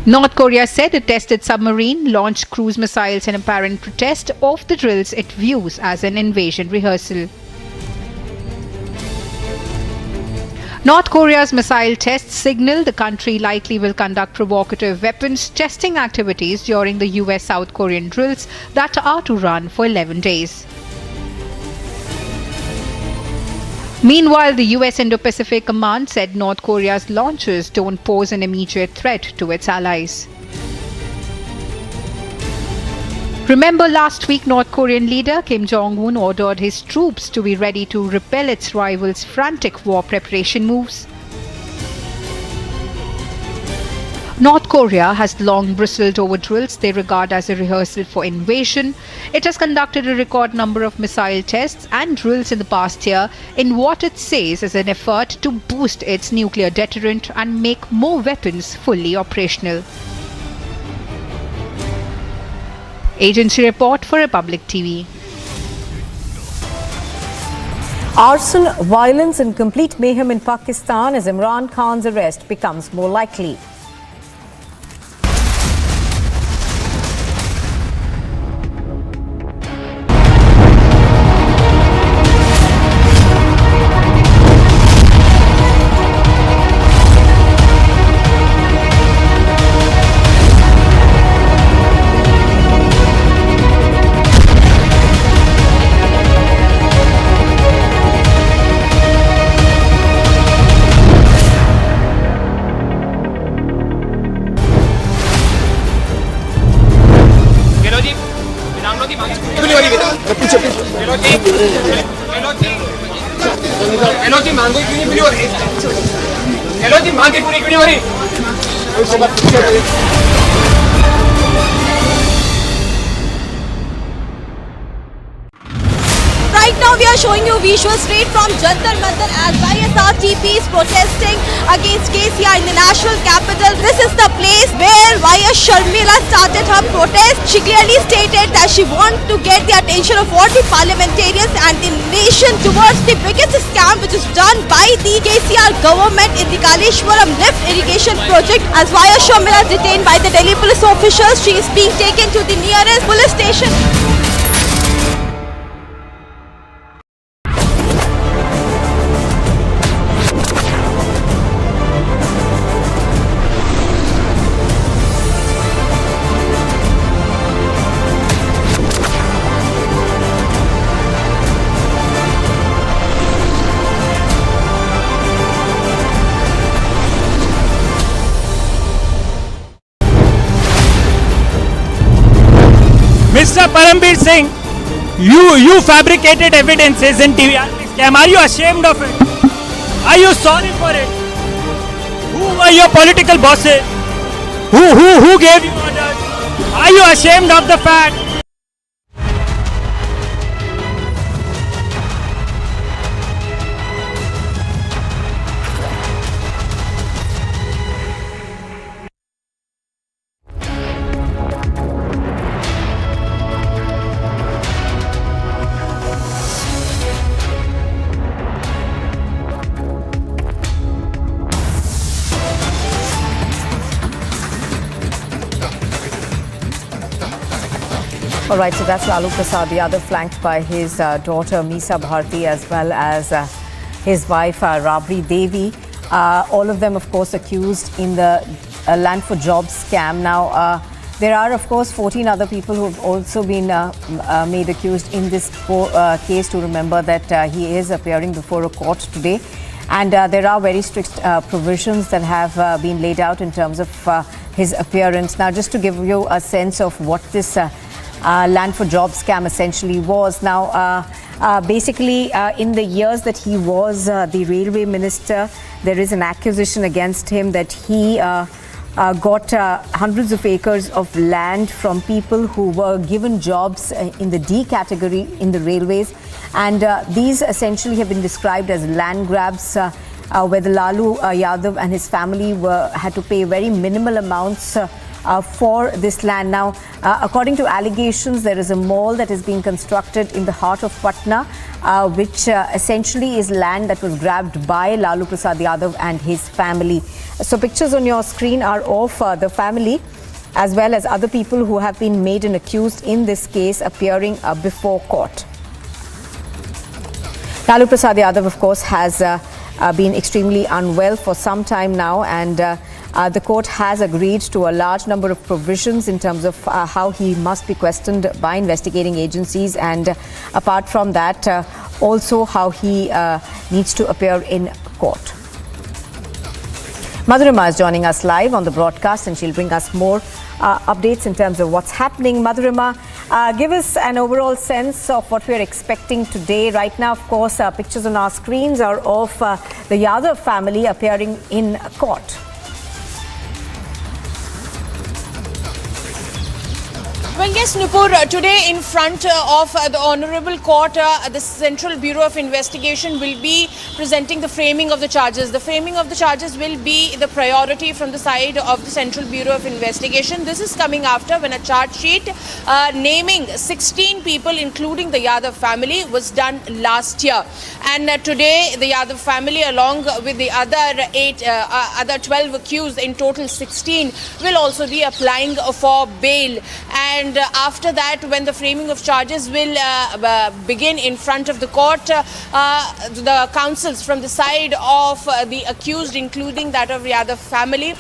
North Korea said it tested submarine, launched cruise missiles in apparent protest of the drills it views as an invasion rehearsal. North Korea's missile tests signal the country likely will conduct provocative weapons testing activities during the US-South Korean drills that are to run for 11 days. Meanwhile, the US Indo-Pacific Command said North Korea's launches don't pose an immediate threat to its allies. Remember, last week North Korean leader Kim Jong-un ordered his troops to be ready to repel its rivals' frantic war preparation moves. North Korea has long bristled over drills they regard as a rehearsal for invasion. It has conducted a record number of missile tests and drills in the past year in what it says is an effort to boost its nuclear deterrent and make more weapons fully operational. Agency report for Republic TV. Arson, violence and complete mayhem in Pakistan as Imran Khan's arrest becomes more likely. Hello जी मांगो क्यों नहीं पूरी हो रही? Hello जी मांगे पूरी क्यों नहीं हो रही? Right now we are showing you visuals straight from Jantar Mantar as YSRTP is protesting against KCR in the national capital. This is the place where YS Sharmila started her protest. She clearly stated that she wants to get the attention of all the parliamentarians and the nation towards the biggest scam which is done by the KCR government in the Kaleshwaram lift irrigation project. As YS Sharmila is detained by the Delhi police officials, she is being taken to the nearest police station. Mr. Parambir Singh, you fabricated evidences in TVR scam? Are you ashamed of it? Are you sorry for it? Who were your political bosses? Who gave you orders? Are you ashamed of the fact? All right, so that's Lalu Prasad Yadav, flanked by his daughter Meesa Bharti, as well as his wife Rabri Devi. All of them, of course, accused in the land for jobs scam. Now, there are, of course, 14 other people who have also been made accused in this case. To remember that he is appearing before a court today. And there are very strict provisions that have been laid out in terms of his appearance. Now, just to give you a sense of what this land for jobs scam essentially was. Now, basically, in the years that he was the railway minister, there is an accusation against him that he got hundreds of acres of land from people who were given jobs in the D category in the railways. And these essentially have been described as land grabs, where the Lalu Yadav and his family had to pay very minimal amounts for this land. Now, according to allegations, there is a mall that is being constructed in the heart of Patna, which essentially is land that was grabbed by Lalu Prasad Yadav and his family. So pictures on your screen are of the family as well as other people who have been made and accused in this case appearing before court. Lalu Prasad Yadav, of course, has been extremely unwell for some time now, and the court has agreed to a large number of provisions in terms of how he must be questioned by investigating agencies, and apart from that, also how he needs to appear in court. Madhurima is joining us live on the broadcast, and she'll bring us more updates in terms of what's happening. Madhurima, give us an overall sense of what we're expecting today. Right now, of course, pictures on our screens are of the Yadav family appearing in court. Well, yes, Nupur, today in front of the Honorable Court, the Central Bureau of Investigation will be presenting the framing of the charges. The framing of the charges will be the priority from the side of the Central Bureau of Investigation. This is coming after when a charge sheet naming 16 people, including the Yadav family, was done last year. And today, the Yadav family, along with the other 12 accused, in total 16, will also be applying for bail. And after that, when the framing of charges will begin in front of the court, the counsels from the side of the accused, including that of Yadav family,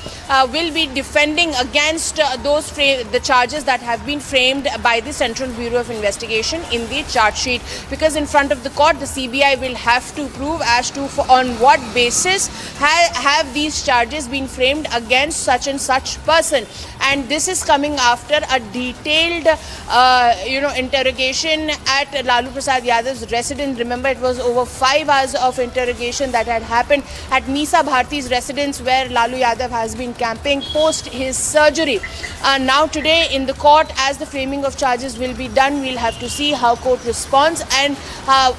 will be defending against the charges that have been framed by the Central Bureau of Investigation in the charge sheet. Because in front of the court, the CBI will have to prove as to on what basis have these charges been framed against such and such person. And this is coming after a detailed interrogation at Lalu Prasad Yadav's residence. Remember, it was over 5 hours of interrogation that had happened at Meesa Bharti's residence, where Lalu Yadav has been camping post his surgery. Now today in the court, as the framing of charges will be done, we'll have to see how court responds and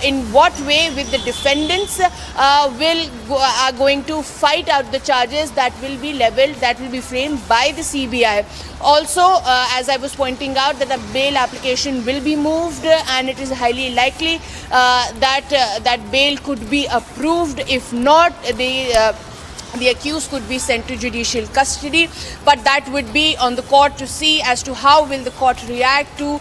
in what way with the defendants are going to fight out the charges that will be levelled, that will be framed by the CBI. Also, as I was pointing out, that a bail application will be moved, and it is highly likely that bail could be approved. If not, the accused could be sent to judicial custody, but that would be on the court to see as to how will the court react to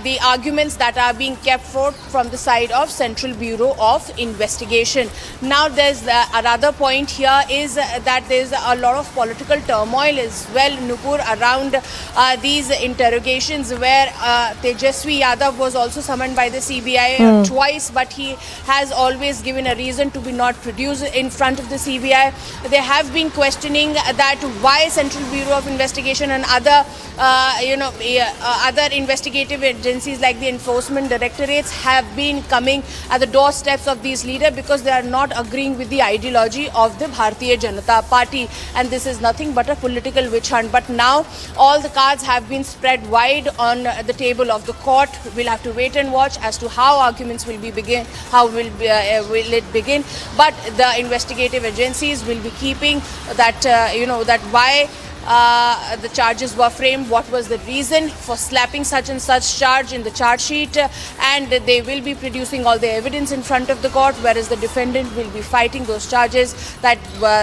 the arguments that are being kept forth from the side of Central Bureau of Investigation. Now, there's another point here is that there's a lot of political turmoil as well, Nupur, around these interrogations, where Tejasvi Yadav was also summoned by the CBI twice, but he has always given a reason to be not produced in front of the CBI. They have been questioning that why Central Bureau of Investigation and other other investigative agencies like the enforcement directorates have been coming at the doorsteps of these leaders because they are not agreeing with the ideology of the Bharatiya Janata Party, and this is nothing but a political witch hunt. But now all the cards have been spread wide on the table of the court. We'll have to wait and watch as to how arguments will begin, will it begin. But the investigative agencies will be keeping that that why the charges were framed, what was the reason for slapping such and such charge in the charge sheet, and they will be producing all the evidence in front of the court, whereas the defendant will be fighting those charges, that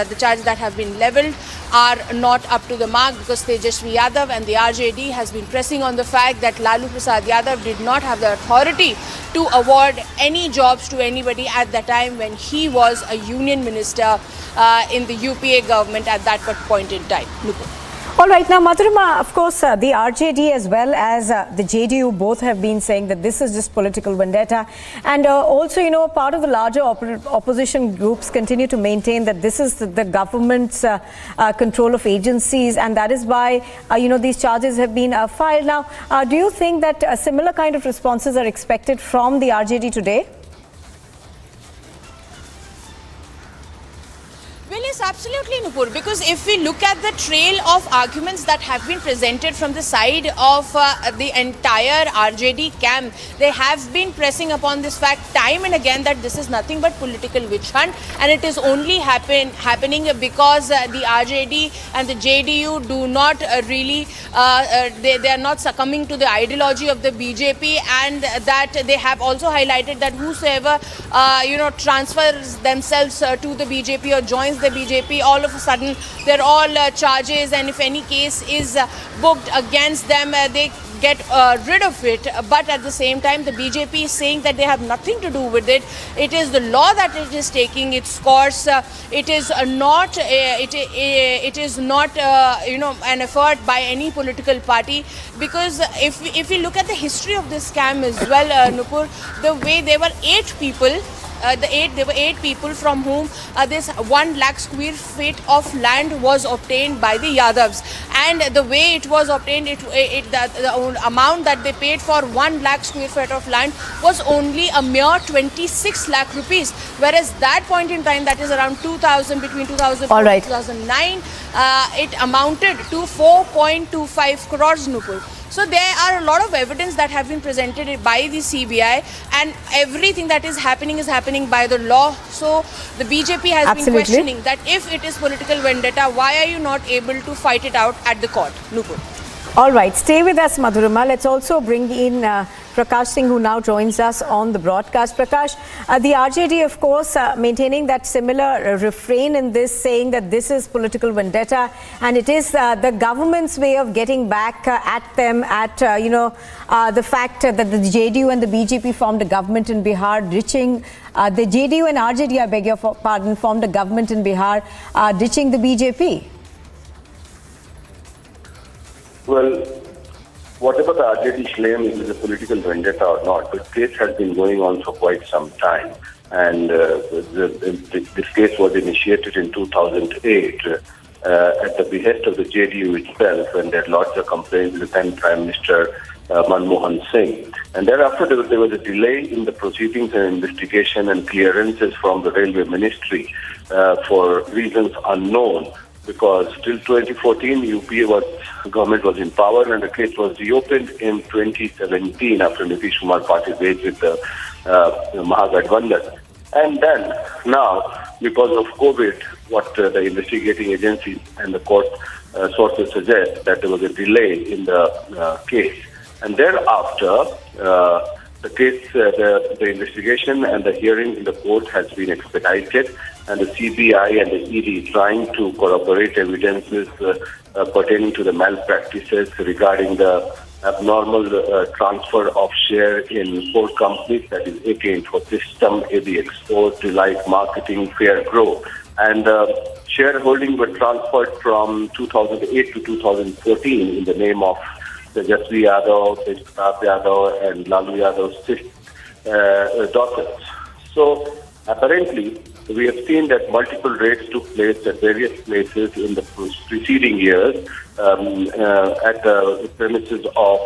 the charges that have been levelled are not up to the mark, because Tejasvi Yadav and the RJD has been pressing on the fact that Lalu Prasad Yadav did not have the authority to award any jobs to anybody at the time when he was a union minister in the UPA government at that point in time. All right, now Madhurima, of course, the RJD as well as the JDU both have been saying that this is just political vendetta, and also, part of the larger opposition groups continue to maintain that this is the government's control of agencies, and that is why, these charges have been filed. Now, do you think that similar kind of responses are expected from the RJD today? Well, yes, absolutely, Nupur, because if we look at the trail of arguments that have been presented from the side of the entire RJD camp, they have been pressing upon this fact time and again that this is nothing but political witch hunt, and it is only happening because the RJD and the JDU do not really, they are not succumbing to the ideology of the BJP, and that they have also highlighted that whosoever, transfers themselves to the BJP or joins the BJP, all of a sudden they're all charges, and if any case is booked against them, they get rid of it. But at the same time, the BJP is saying that they have nothing to do with it. It is the law that it is taking its course. It is not an effort by any political party, because if we look at the history of this scam as well, Nupur, the way there were 8 people. There were 8 people from whom this 1 lakh square feet of land was obtained by the Yadavs, and the way it was obtained, the amount that they paid for 1 lakh square feet of land was only a mere 26 lakh rupees, whereas that point in time, that is around 2000, between 2004 and 2009, it amounted to 4.25 crores, Nupur. So there are a lot of evidence that have been presented by the CBI, and everything that is happening by the law. So the BJP has been questioning that if it is political vendetta, why are you not able to fight it out at the court? Nupur. All right, stay with us, Madhurima. Let's also bring in Prakash Singh, who now joins us on the broadcast. Prakash, the RJD, of course, maintaining that similar refrain in this, saying that this is political vendetta, and it is the government's way of getting back at them, at the fact that the JDU and the BJP formed a government in Bihar, ditching the JDU and RJD, I beg your pardon, formed a government in Bihar, ditching the BJP. Well, whatever the RJD claim is a political vendetta or not, the case has been going on for quite some time. And this case was initiated in 2008 at the behest of the JDU itself, when they had lodged a complaint with the then Prime Minister Manmohan Singh. And thereafter, there was a delay in the proceedings and investigation and clearances from the Railway Ministry for reasons unknown, because till 2014, government was in power, and the case was reopened in 2017 after Nitish Kumar party waged with the Mahagathbandhan. And then now, because of COVID, what the investigating agencies and the court sources suggest, that there was a delay in the case. And thereafter, the case, the investigation and the hearing in the court has been expedited, and the CBI and the ED trying to corroborate evidences pertaining to the malpractices regarding the abnormal transfer of share in 4 companies, that is AK Info System, AB Export, Delight Marketing, Fair Grow. And shareholding were transferred from 2008 to 2014 in the name of Tejasvi Yadav, Prasad Yadav, and Lalu Yadav's daughters. So apparently, we have seen that multiple raids took place at various places in the preceding years at the premises of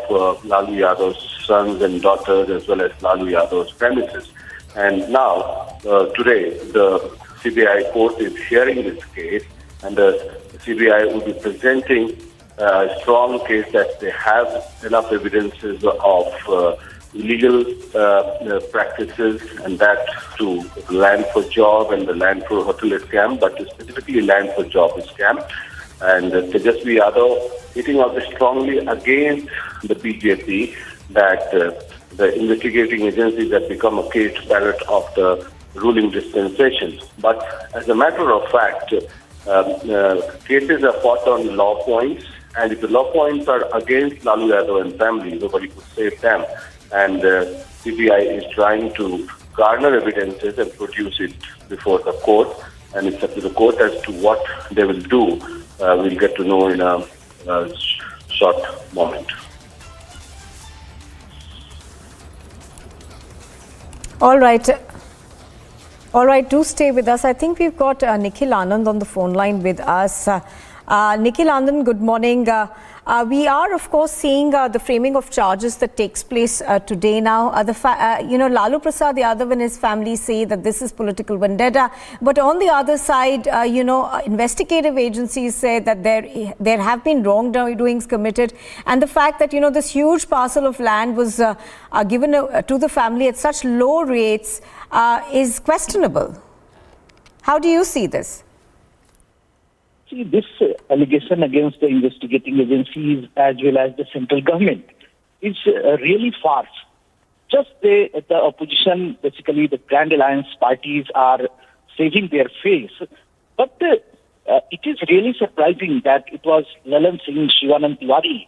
Lalu Yadav's sons and daughters, as well as Lalu Yadav's premises. And now, today, the CBI court is hearing this case, and the CBI will be presenting a strong case that they have enough evidences of illegal practices, and that to land for job and the land for hotel scam, but specifically land for job scam. And Tejasvi Yadav hitting out strongly against the BJP that the investigating agencies have become a caged parrot of the ruling dispensation. But as a matter of fact, cases are fought on law points, and if the law points are against Lalu Yadav and family, nobody could save them. And CBI is trying to garner evidences and produce it before the court, and it's up to the court as to what they will do. We'll get to know in a short moment. All right. All right, do stay with us. I think we've got Nikhil Anand on the phone line with us. Nikhil Anand, good morning. We are, of course, seeing the framing of charges that takes place today now. Lalu Prasad Yadav and his family say that this is political vendetta. But on the other side, investigative agencies say that there have been wrongdoings committed. And the fact that, this huge parcel of land was given to the family at such low rates is questionable. How do you see this? See, this allegation against the investigating agencies as well as the central government is really farce. Just the opposition, basically the Grand Alliance parties, are saving their face. But it is really surprising that it was Lalan Singh, Shivanand Tiwari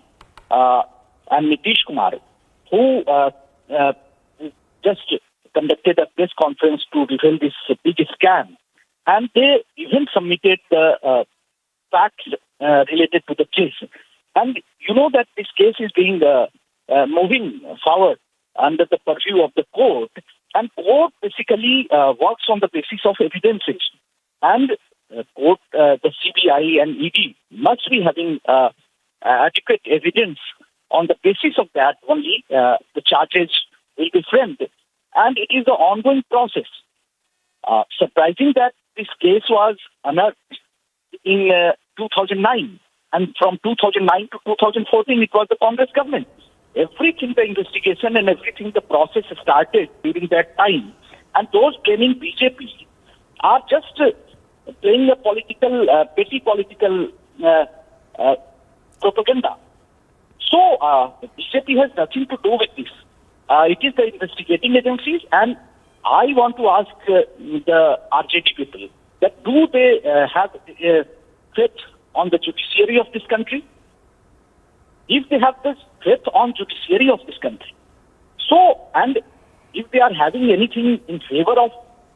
and Nitish Kumar who just conducted a press conference to reveal this big scam. And they even submitted the facts related to the case. And you know that this case is being moving forward under the purview of the court. And court basically works on the basis of evidences. And court, the CBI and ED must be having adequate evidence. On the basis of that only the charges will be framed. And it is the ongoing process. Surprising that this case was unearthed in 2009, and from 2009 to 2014 it was the Congress government. Everything, the investigation and everything, the process started during that time, and those blaming BJP are just playing a political, petty political propaganda. So BJP has nothing to do with this. It is the investigating agencies, and I want to ask the RJD people that do they have faith on the judiciary of this country? If they have this faith on judiciary of this country, so, and if they are having anything in favor of,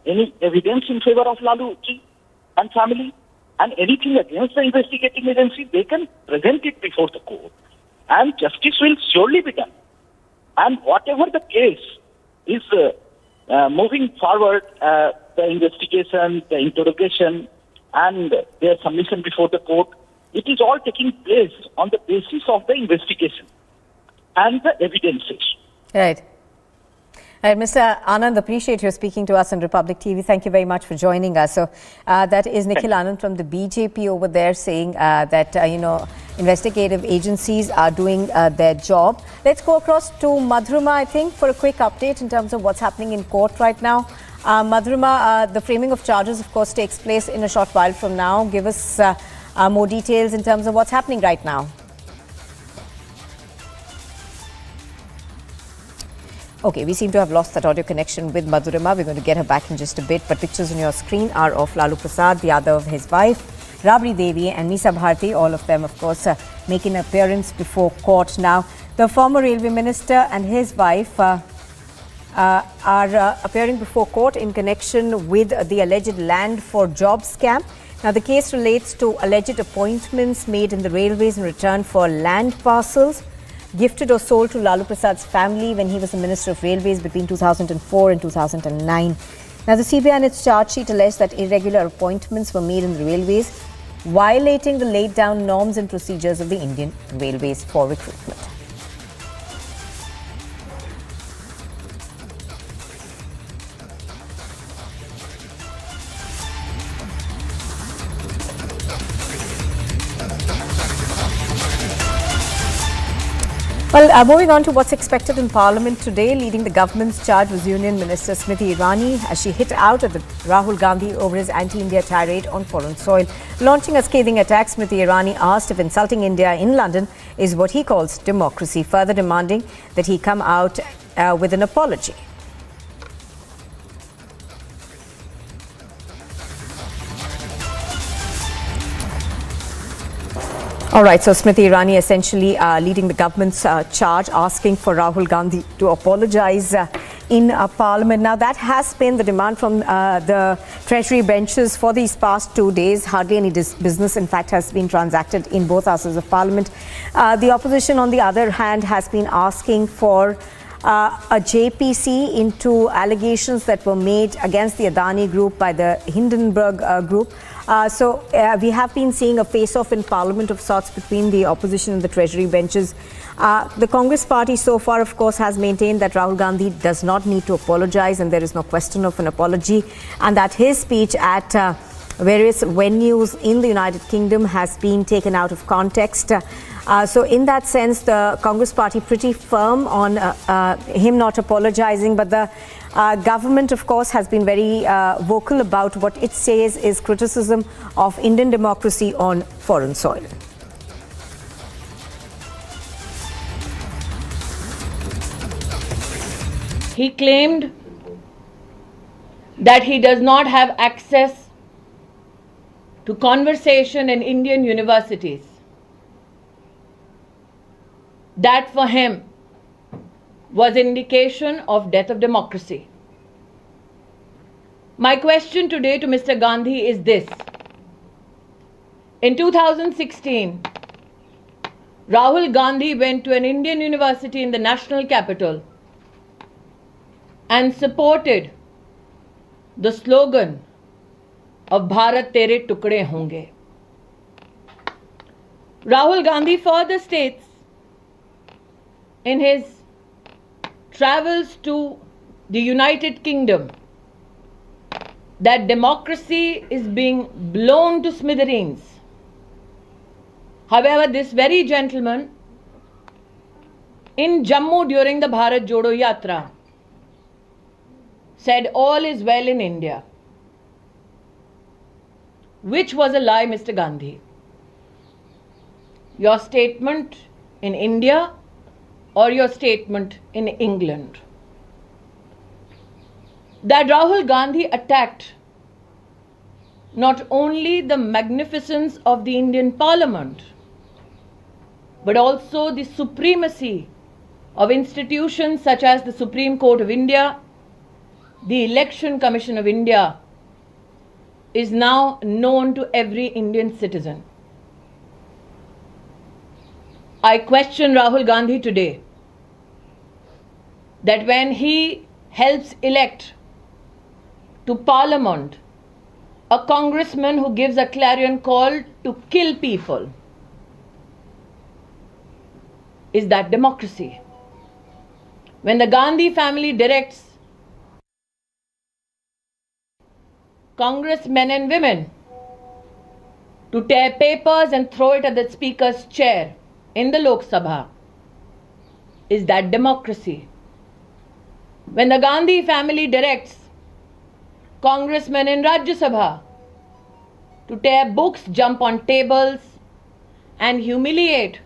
any evidence in favor of Lalu ji and family, and anything against the investigating agency, they can present it before the court, and justice will surely be done. And whatever the case is moving forward, the investigation, the interrogation, and their submission before the court, it is all taking place on the basis of the investigation and the evidences. Right. Mr. Anand, appreciate your speaking to us on Republic TV. Thank you very much for joining us. So that is Nikhil Anand from the BJP over there saying that, investigative agencies are doing their job. Let's go across to Madhurima, I think, for a quick update in terms of what's happening in court right now. Madhurima, the framing of charges, of course, takes place in a short while from now. Give us more details in terms of what's happening right now. Okay, we seem to have lost that audio connection with Madhurima. We're going to get her back in just a bit. But pictures on your screen are of Lalu Prasad Yadav, his wife, Rabri Devi and Misa Bharti, all of them, of course, making an appearance before court. Now, the former railway minister and his wife are appearing before court in connection with the alleged land for job scam. Now, the case relates to alleged appointments made in the railways in return for land parcels gifted or sold to Lalu Prasad's family when he was the Minister of Railways between 2004 and 2009. Now, the CBI in its charge sheet alleged that irregular appointments were made in the railways, violating the laid down norms and procedures of the Indian Railways for recruitment. Well, moving on to what's expected in Parliament today, leading the government's charge was Union Minister Smriti Irani as she hit out at Rahul Gandhi over his anti-India tirade on foreign soil. Launching a scathing attack, Smriti Irani asked if insulting India in London is what he calls democracy, further demanding that he come out with an apology. All right, so Smriti Irani essentially leading the government's charge, asking for Rahul Gandhi to apologize in Parliament. Now, that has been the demand from the Treasury benches for these past 2 days. Hardly any business, in fact, has been transacted in both houses of Parliament. The opposition, on the other hand, has been asking for a JPC into allegations that were made against the Adani group by the Hindenburg group. So we have been seeing a face-off in Parliament of sorts between the opposition and the Treasury benches. The Congress party so far, of course, has maintained that Rahul Gandhi does not need to apologize and there is no question of an apology, and that his speech at various venues in the United Kingdom has been taken out of context. So in that sense, the Congress party pretty firm on him not apologizing, but the government, of course, has been very vocal about what it says is criticism of Indian democracy on foreign soil. He claimed that he does not have access to conversation in Indian universities. That for him was indication of death of democracy. My question today to Mr. Gandhi is this. In 2016, Rahul Gandhi went to an Indian university in the national capital and supported the slogan of Bharat Tere Tukde Honge. Rahul Gandhi further states in his travels to the United Kingdom that democracy is being blown to smithereens. However, this very gentleman in Jammu during the Bharat Jodo Yatra said all is well in India, which was a lie, Mr. Gandhi. Your statement in India or your statement in England? That Rahul Gandhi attacked not only the magnificence of the Indian Parliament, but also the supremacy of institutions such as the Supreme Court of India, the Election Commission of India, is now known to every Indian citizen. I question Rahul Gandhi today that when he helps elect to Parliament a congressman who gives a clarion call to kill people, is that democracy? When the Gandhi family directs congressmen and women to tear papers and throw it at the speaker's chair in the Lok Sabha, is that democracy? When the Gandhi family directs congressmen in Rajya Sabha to tear books, jump on tables and humiliate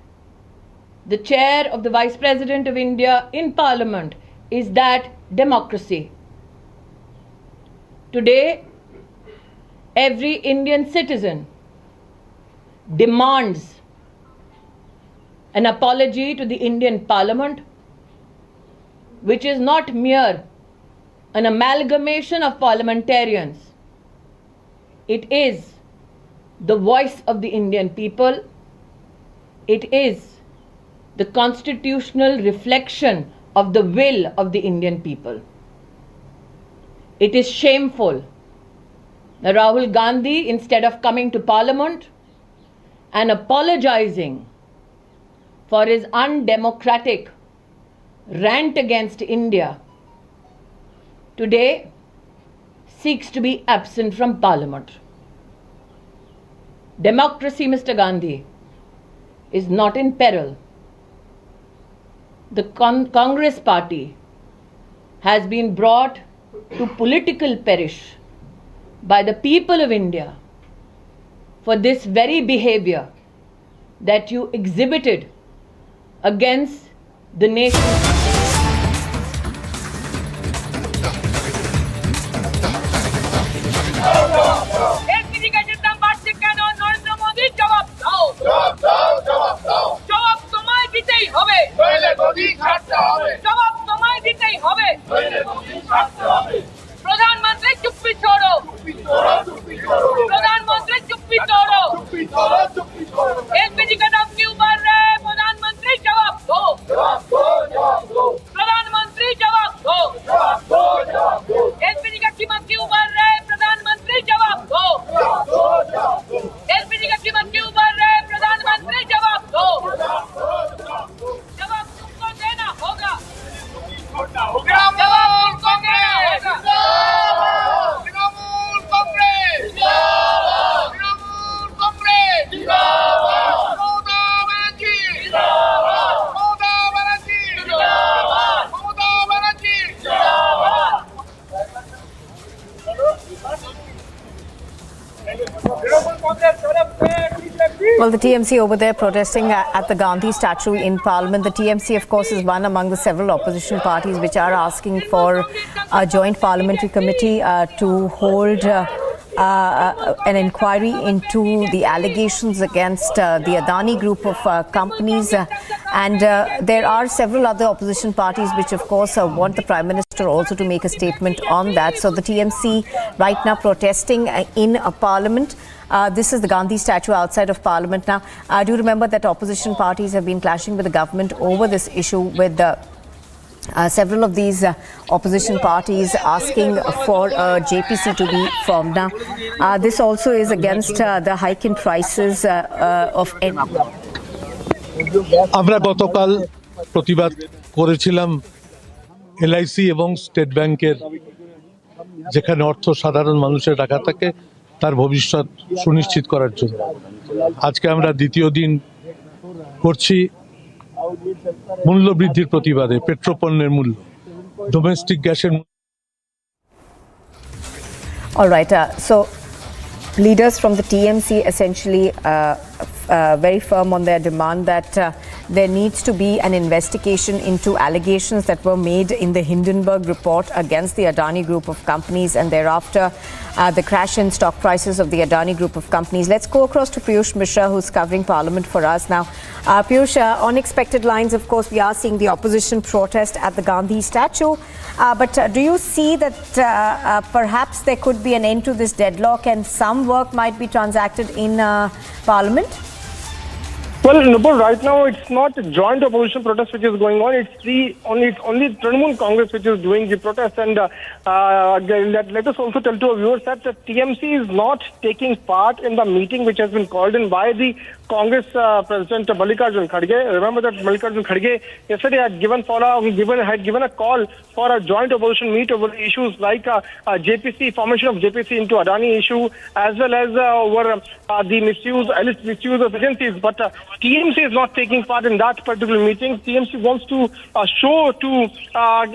the chair of the Vice President of India in Parliament, is that democracy? Today, every Indian citizen demands an apology to the Indian Parliament, which is not mere an amalgamation of parliamentarians. It is the voice of the Indian people. It is the constitutional reflection of the will of the Indian people. It is shameful that Rahul Gandhi, instead of coming to Parliament and apologizing for his undemocratic rant against India, today seeks to be absent from Parliament. Democracy, Mr. Gandhi, is not in peril. The Congress party has been brought to political perish by the people of India for this very behavior that you exhibited against the nation. प्रधानमंत्री चुप्पी छोड़ो प्रधानमंत्री चुप्पी छोड़ो LPG का दाम क्यों बढ़ रहा है प्रधानमंत्री जवाब दो प्रधानमंत्री जवाब दो एलपीजी का कीमत क्यों बढ़ रहा है प्रधानमंत्री जवाब दो एलपीजी का कीमत क्यों बढ़ रहा है प्रधानमंत्री जवाब दो जवाब तुमको देना होगा जवाब तुमको देना होगा Well, the TMC over there protesting at the Gandhi statue in Parliament. The TMC, of course, is one among the several opposition parties which are asking for a joint parliamentary committee to hold an inquiry into the allegations against the Adani group of companies. And there are several other opposition parties which, of course, want the Prime Minister also to make a statement on that. So the TMC right now protesting in Parliament. This is the Gandhi statue outside of Parliament. Now, I do remember that opposition parties have been clashing with the government over this issue, with several of these opposition parties asking for JPC to be formed. Now, this also is against the hike in prices of energy. আমরা গতকাল প্রতিবাদ করেছিলাম LIC এবং state ব্যাংকের যেখানে অর্থ সাধারণ মানুষের রাখা থাকে তার ভবিষ্যৎ সুনিশ্চিত করার জন্য। আজকে আমরা দ্বিতীয় দিন করছি মূল্য বৃদ্ধির প্রতিবাদে, পেট্রোপণ্যের মূল্য, ডোমেস্টিক গ্যাসের। All right, so leaders from the TMC essentially very firm on their demand that there needs to be an investigation into allegations that were made in the Hindenburg report against the Adani group of companies, and thereafter the crash in stock prices of the Adani group of companies. Let's go across to Piyush Mishra, who's covering Parliament for us now. Piyush, on expected lines, of course, we are seeing the opposition protest at the Gandhi statue. But do you see that perhaps there could be an end to this deadlock and some work might be transacted in Parliament? Well, Nupur, right now it's not a joint opposition protest which is going on. It's only Trinamool Congress which is doing the protest. And let us also tell to our viewers that the TMC is not taking part in the meeting which has been called in by the Congress President Mallikarjun Kharge. Remember that Mallikarjun Kharge yesterday had given a call for a joint opposition meet over issues like JPC, formation of JPC into Adani issue, as well as over the alleged misuse of agencies. But TMC is not taking part in that particular meeting. TMC wants to show to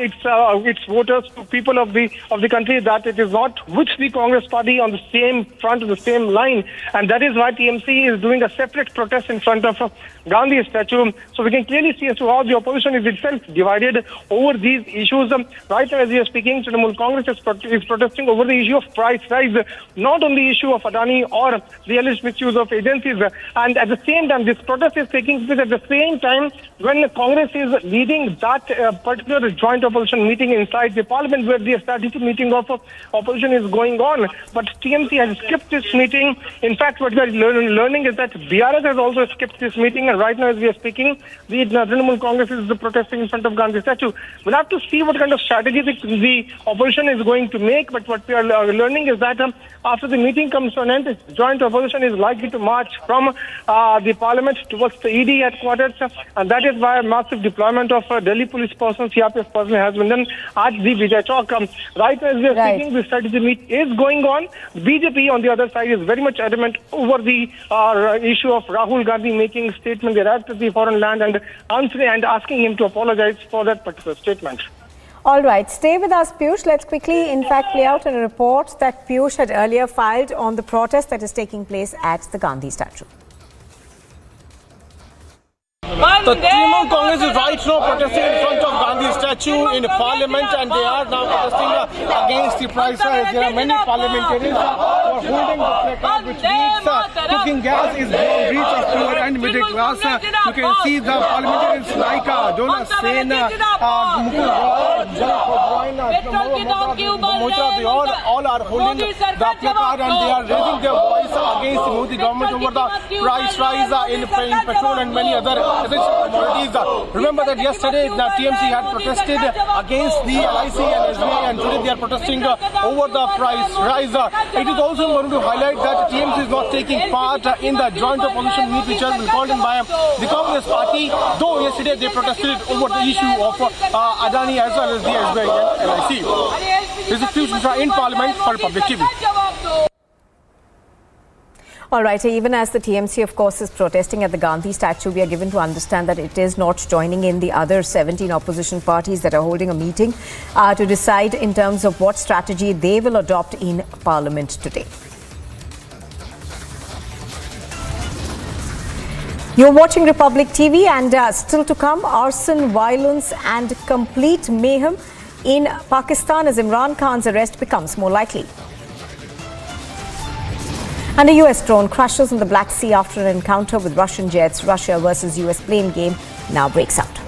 its voters, to people of the country, that it is not with the Congress party on the same front, on the same line, and that is why TMC is doing a separate protest in front of Gandhi statue. So we can clearly see as to how the opposition is itself divided over these issues. Right now, as we are speaking, Trinamool Congress is protesting over the issue of price rise, not on the issue of Adani or the alleged misuse of agencies. And at the same time, this protest is taking place at the same time when Congress is leading that particular joint opposition meeting inside the parliament where the strategic meeting of opposition is going on. But TMC has skipped this meeting. In fact, what we are learning is that BRS has also skipped this meeting, and right now as we are speaking, the Trinamool Congress is protesting in front of Gandhi statue. We'll have to see what kind of strategy the opposition is going to make, but what we are learning is that after the meeting comes to an end, joint opposition is likely to march from the parliament towards the ED headquarters, and that is why a massive deployment of Delhi police personnel, CRPF personnel has been done at the Vijay Chowk. Right now as we are speaking, the strategy meet is going on. BJP on the other side is very much adamant over the issue of Rahul Gandhi making a statement there at the foreign land and answering and asking him to apologize for that particular statement. All right, stay with us, Piyush. Let's quickly, in fact, play out a report that Piyush had earlier filed on the protest that is taking place at the Gandhi statue. The Trinamool Congress is right now protesting in front of Gandhi statue in Parliament, and they are now protesting against the price rise. There are many parliamentarians who are holding the placard which reads cooking gas is beyond reach of poor and middle class. You can see the parliamentarians like Jonas Sen, Mukul they all are holding the placard, and they are raising their voice against the Modi government over the price rise in petrol and many other essential commodities. Remember that yesterday the TMC had protested against the LIC and SBI, and today they are protesting over the price rise. It is also important to highlight that TMC is not taking part in the joint opposition meet which has been called in by the Congress party, though yesterday they protested over the issue of Adani as well as the SBI and LIC. This is Piyush in Parliament for Public TV. All right, even as the TMC, of course, is protesting at the Gandhi statue, we are given to understand that it is not joining in the other 17 opposition parties that are holding a meeting to decide in terms of what strategy they will adopt in Parliament today. You're watching Republic TV, and still to come, arson, violence and complete mayhem in Pakistan as Imran Khan's arrest becomes more likely. And a U.S. drone crashes in the Black Sea after an encounter with Russian jets. Russia versus U.S. blame game now breaks out.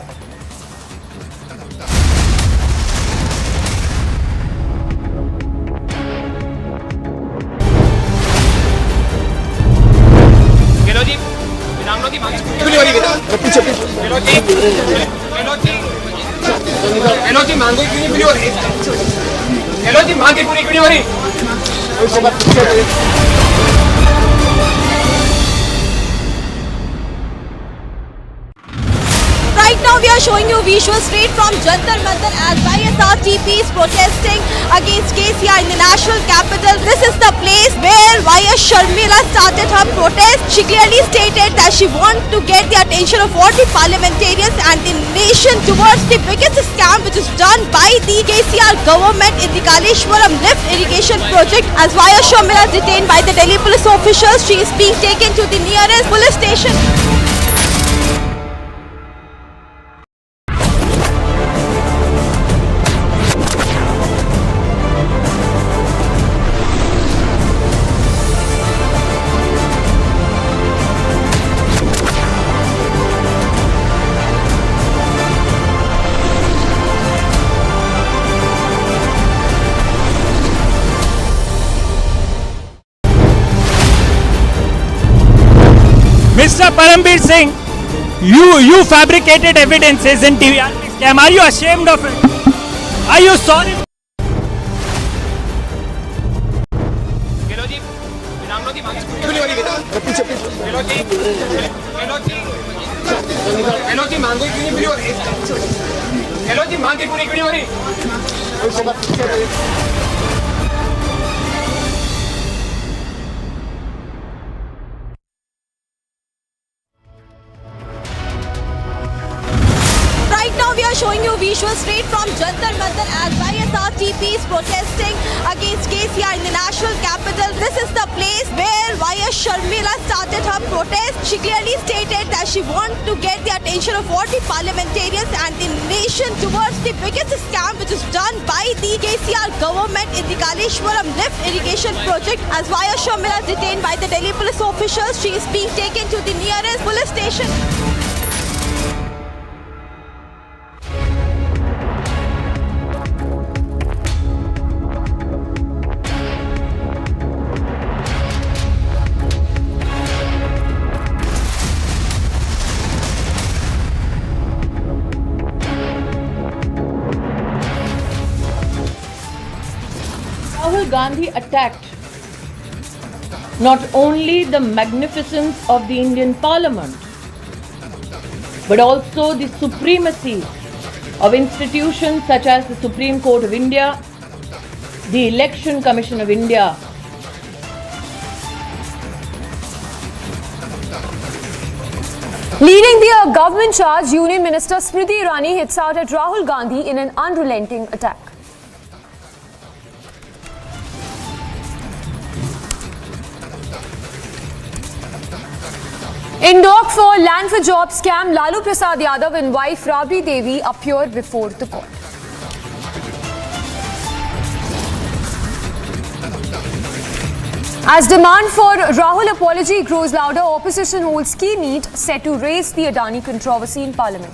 Right now we are showing you visuals straight from Jantar Mantar as YSRTP is protesting against KCR in the national capital. This is the place where YS Sharmila started her protest. She clearly stated that she wants to get the attention of all the parliamentarians and the nation towards the biggest scam which is done by the KCR government in the Kaleshwaram lift irrigation project. As YS Sharmila is detained by the Delhi police officials, she is being taken to the nearest police station. Mr. Parambir Singh, you fabricated evidences in TVRP scam. Are you ashamed of it? Are you sorry? Right now we are showing you visuals straight from Jantar Mantar as YSRTP is protesting against KCR in the national capital. This is the place where YS Sharmila started her protest. She clearly stated that she wants to get the attention of all the parliamentarians and the nation towards the biggest scam which is done by the KCR government in the Kaleshwaram lift irrigation project. As YS Sharmila is detained by the Delhi police officials, she is being taken to the nearest police devastation. Rahul Gandhi attacked not only the magnificence of the Indian Parliament, but also the supremacy of institutions such as the Supreme Court of India, the Election Commission of India, Leading the government charge, Union Minister Smriti Irani hits out at Rahul Gandhi in an unrelenting attack. In dock for land for job scam, Lalu Prasad Yadav and wife Rabri Devi appear before the court. As demand for Rahul apology grows louder, opposition holds key meet set to raise the Adani controversy in Parliament.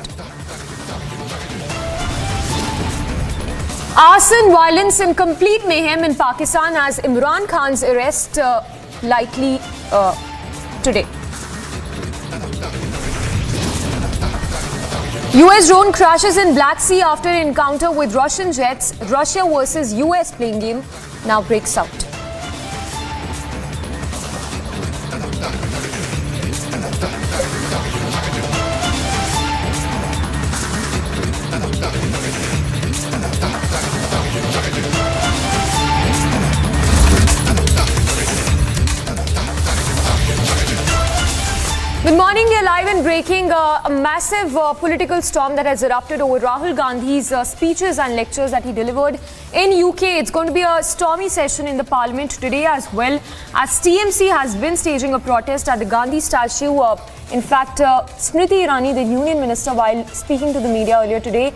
Arson, violence and complete mayhem in Pakistan as Imran Khan's arrest likely today. U.S. drone crashes in Black Sea after encounter with Russian jets. Russia versus U.S. playing game now breaks out. Good morning, we are live and breaking. A massive political storm that has erupted over Rahul Gandhi's speeches and lectures that he delivered in UK. It's going to be a stormy session in the Parliament today as well, as TMC has been staging a protest at the Gandhi statue. In fact, Smriti Irani, the Union Minister, while speaking to the media earlier today,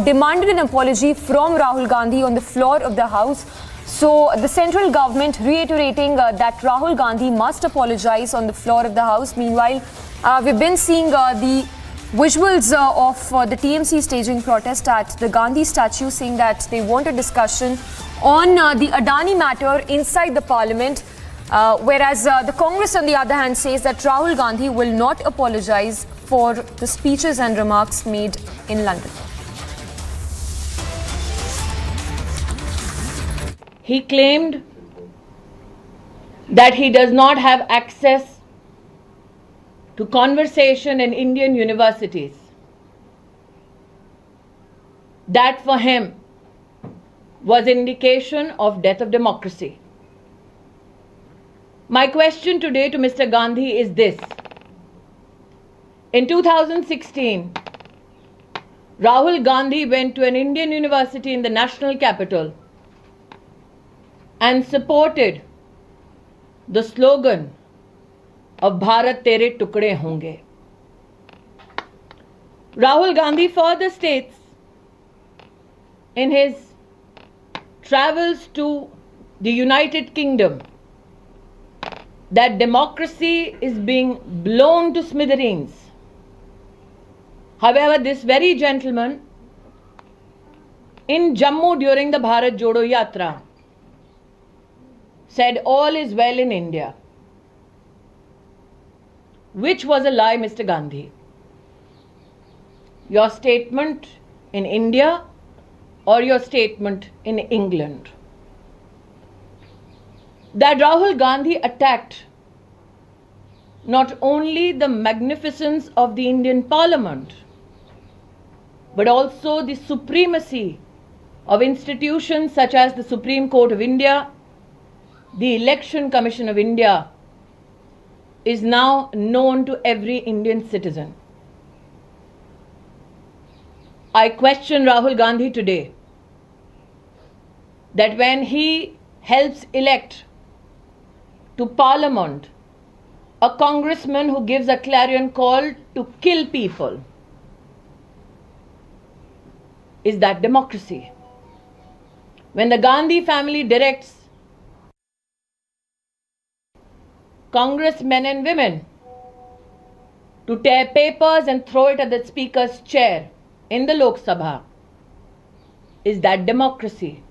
demanded an apology from Rahul Gandhi on the floor of the House. So the central government reiterating that Rahul Gandhi must apologize on the floor of the House. Meanwhile, we've been seeing the visuals of the TMC staging protest at the Gandhi statue, saying that they want a discussion on the Adani matter inside the Parliament, whereas the Congress on the other hand says that Rahul Gandhi will not apologize for the speeches and remarks made in London. He claimed that he does not have access to conversation in Indian universities. That for him was indication of death of democracy. My question today to Mr. Gandhi is this. In 2016, Rahul Gandhi went to an Indian university in the national capital and supported the slogan of Bharat Tere Tukde Honge. Rahul Gandhi further states in his travels to the United Kingdom that democracy is being blown to smithereens. However, this very gentleman in Jammu during the Bharat Jodo Yatra said all is well in India. Which was a lie, Mr. Gandhi? Your statement in India or your statement in England? That Rahul Gandhi attacked not only the magnificence of the Indian Parliament, but also the supremacy of institutions such as the Supreme Court of India, the Election Commission of India, is now known to every Indian citizen. I question Rahul Gandhi today that when he helps elect to Parliament a congressman who gives a clarion call to kill people, is that democracy? When the Gandhi family directs congressmen and women to tear papers and throw it at the speaker's chair in the Lok Sabha. Is that democracy?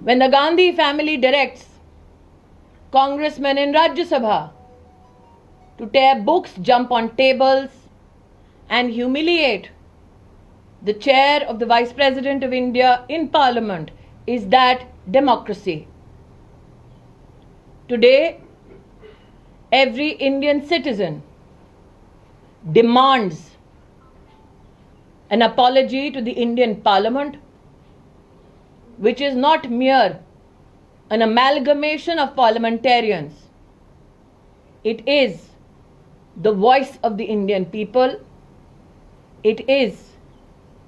When the Gandhi family directs congressmen in Rajya Sabha to tear books, jump on tables and humiliate the chair of the Vice President of India in Parliament, is that democracy? Today, every Indian citizen demands an apology to the Indian Parliament, which is not mere an amalgamation of parliamentarians. It is the voice of the Indian people. It is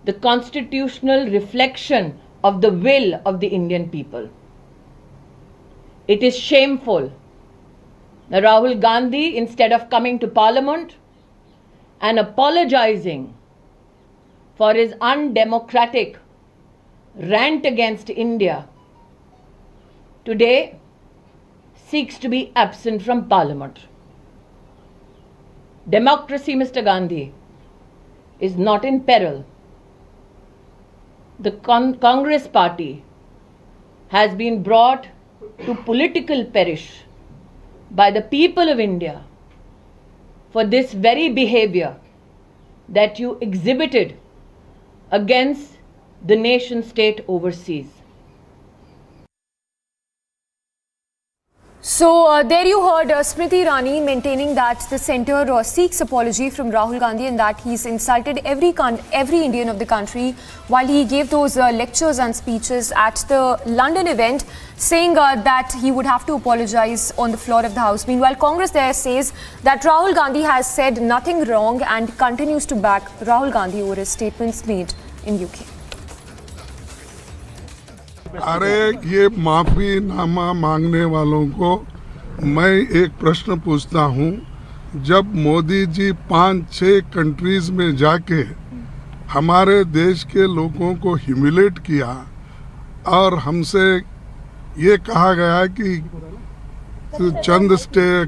the constitutional reflection of the will of the Indian people. It is shameful that Rahul Gandhi, instead of coming to Parliament and apologizing for his undemocratic rant against India, today seeks to be absent from Parliament. Democracy, Mr. Gandhi, is not in peril. The Congress party has been brought to political perish by the people of India for this very behavior that you exhibited against the nation state overseas. So there you heard Smriti Irani maintaining that the centre seeks apology from Rahul Gandhi and that he's insulted every Indian of the country while he gave those lectures and speeches at the London event, saying that he would have to apologize on the floor of the House. Meanwhile, Congress there says that Rahul Gandhi has said nothing wrong and continues to back Rahul Gandhi over his statements made in UK. अरे ये माफीनामा मांगने वालों को मैं एक प्रश्न पूछता हूँ, जब मोदी जी 5-6 कंट्रीज में जाके हमारे देश के लोगों को ह्यूमिलेट किया और हमसे ये कहा गया कि चंद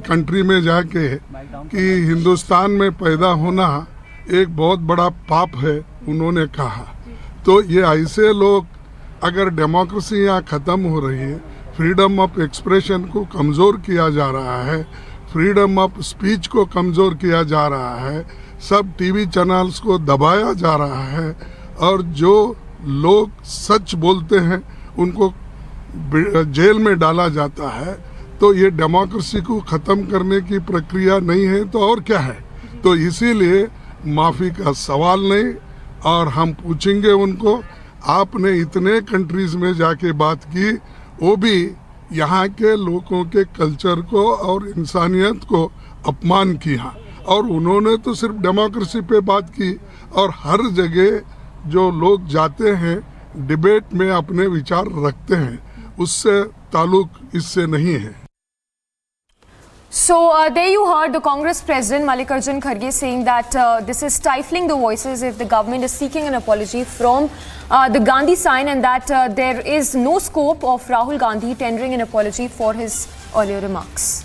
कंट्री में जाके कि हिंदुस्तान में पैदा होना एक बहुत बड़ा पाप है, उन्होंने कहा। तो ये ऐसे लोग, अगर डेमोक्रेसी यहाँ ख़त्म हो रही है, फ्रीडम ऑफ एक्सप्रेशन को कमज़ोर किया जा रहा है, फ्रीडम ऑफ स्पीच को कमज़ोर किया जा रहा है, सब टीवी चैनल्स को दबाया जा रहा है और जो लोग सच बोलते हैं उनको जेल में डाला जाता है, तो ये डेमोक्रेसी को ख़त्म करने की प्रक्रिया नहीं है तो और क्या है। तो इसीलिए माफ़ी का सवाल नहीं, और हम पूछेंगे उनको, आपने इतने कंट्रीज में जाके बात की, वो भी यहाँ के लोगों के कल्चर को और इंसानियत को अपमान किया, और उन्होंने तो सिर्फ डेमोक्रेसी पे बात की, और हर जगह जो लोग जाते हैं डिबेट में अपने विचार रखते हैं, उससे ताल्लुक इससे नहीं है। So there you heard the Congress President Mallikarjun Kharge saying that this is stifling the voices if the government is seeking an apology from the Gandhi sign, and that there is no scope of Rahul Gandhi tendering an apology for his earlier remarks.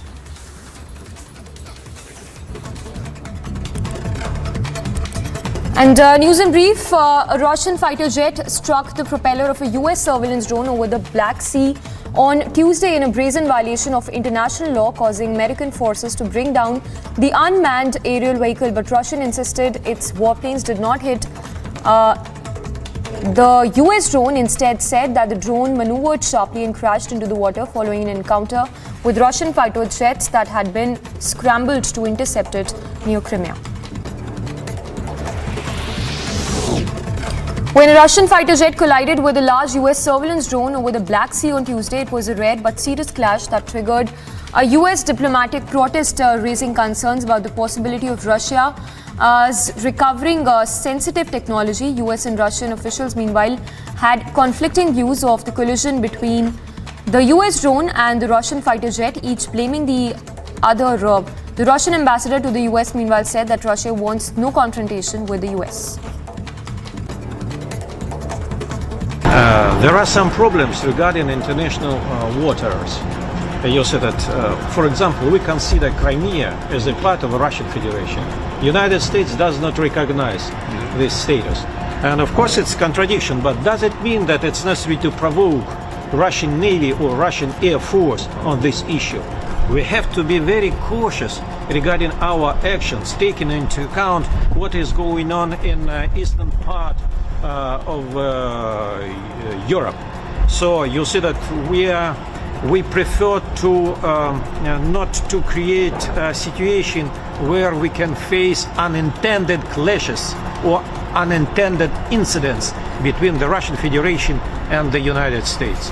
And news in brief, a Russian fighter jet struck the propeller of a US surveillance drone over the Black Sea on Tuesday in a brazen violation of international law, causing American forces to bring down the unmanned aerial vehicle. But Russia insisted its warplanes did not hit the US drone, instead said that the drone maneuvered sharply and crashed into the water following an encounter with Russian fighter jets that had been scrambled to intercept it near Crimea. When a Russian fighter jet collided with a large US surveillance drone over the Black Sea on Tuesday, it was a rare but serious clash that triggered a US diplomatic protest, raising concerns about the possibility of Russia recovering sensitive technology. US and Russian officials, meanwhile, had conflicting views of the collision between the US drone and the Russian fighter jet, each blaming the other. The Russian ambassador to the US, meanwhile, said that Russia wants no confrontation with the US. There are some problems regarding international waters. You see that, for example, we consider Crimea as a part of the Russian Federation. United States does not recognize this status. And of course it's contradiction, but does it mean that it's necessary to provoke Russian Navy or Russian Air Force on this issue? We have to be very cautious regarding our actions, taking into account what is going on in eastern part of Europe. So you see that we prefer to not to create a situation where we can face unintended clashes or unintended incidents between the Russian Federation and the United States.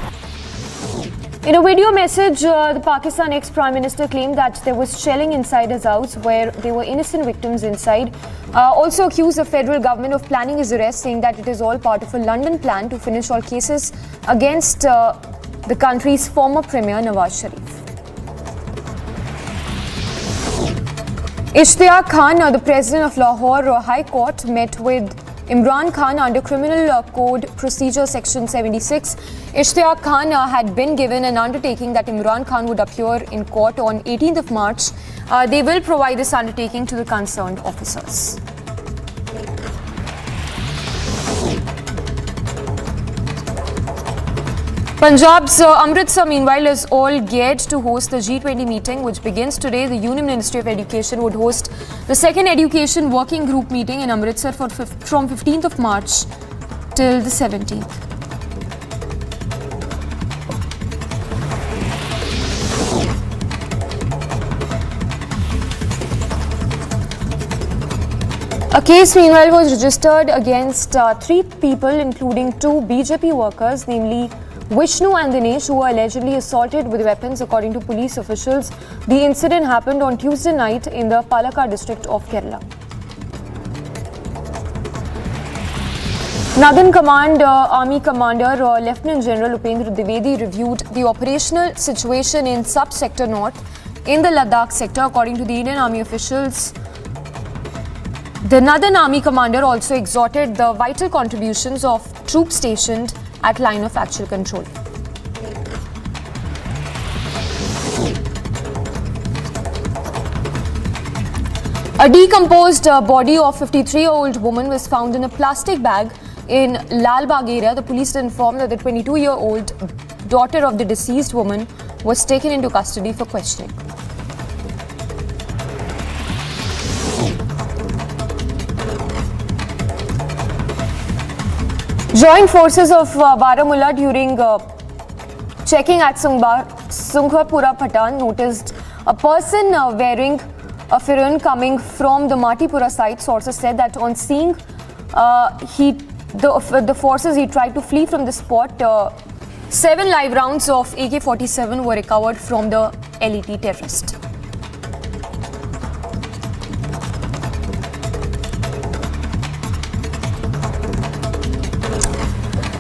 In a video message, the Pakistan ex-Prime Minister claimed that there was shelling inside his house where there were innocent victims inside. Also accused the federal government of planning his arrest, saying that it is all part of a London plan to finish all cases against the country's former Premier Nawaz Sharif. Ishtiaq Khan, the President of Lahore High Court, met with Imran Khan under Criminal Code Procedure Section 76. Ishtiaq Khan had been given an undertaking that Imran Khan would appear in court on 18th of March. They will provide this undertaking to the concerned officers. Punjab's Amritsar, meanwhile, is all geared to host the G20 meeting, which begins today. The Union Ministry of Education would host the second Education Working Group meeting in Amritsar from 15th of March till the 17th. A case, meanwhile, was registered against 3 people, including 2 BJP workers, namely Vishnu and Dinesh, who were allegedly assaulted with weapons, according to police officials. The incident happened on Tuesday night in the Palakkad district of Kerala. Northern Command Army Commander Lieutenant General Upendra Dwivedi reviewed the operational situation in Sub-Sector North in the Ladakh sector. According to the Indian Army officials, the Northern Army Commander also exhorted the vital contributions of troops stationed at line of actual control. A decomposed body of 53-year-old woman was found in a plastic bag in Lal Bagh area. The police informed that the 22-year-old daughter of the deceased woman was taken into custody for questioning. Joint forces of Baramulla during checking at Sunghapura Patan noticed a person wearing a Firun coming from the Matipura side. Sources said that on seeing the forces, he tried to flee from the spot. 7 live rounds of AK-47 were recovered from the LET terrorist.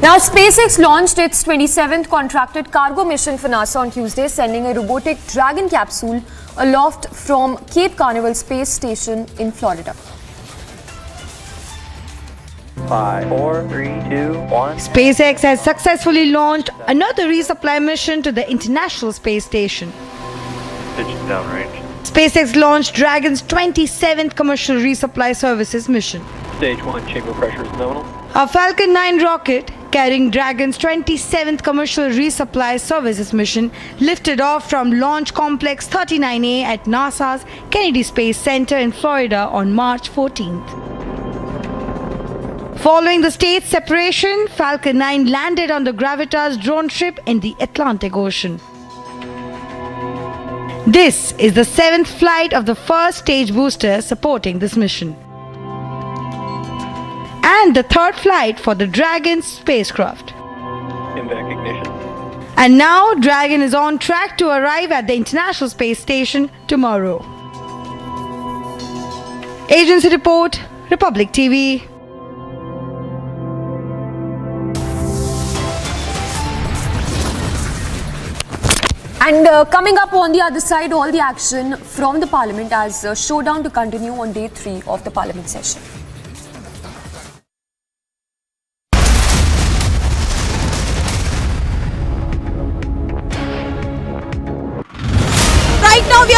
Now, SpaceX launched its 27th contracted cargo mission for NASA on Tuesday, sending a robotic Dragon capsule aloft from Cape Canaveral Space Station in Florida. 5, 4, 3, 2, 1. SpaceX has successfully launched another resupply mission to the International Space Station. Pitch downrange. SpaceX launched Dragon's 27th commercial resupply services mission. Stage 1 chamber pressure is nominal. A Falcon 9 rocket carrying Dragon's 27th commercial resupply services mission lifted off from Launch Complex 39A at NASA's Kennedy Space Center in Florida on March 14th. Following the state's separation, Falcon 9 landed on the Gravitas drone ship in the Atlantic Ocean. This is the 7th flight of the first stage booster supporting this mission, and the 3rd flight for the Dragon spacecraft. Impact ignition. And now Dragon is on track to arrive at the International Space Station tomorrow. Agency report, Republic TV. And coming up on the other side, all the action from the Parliament as showdown to continue on day 3 of the Parliament session.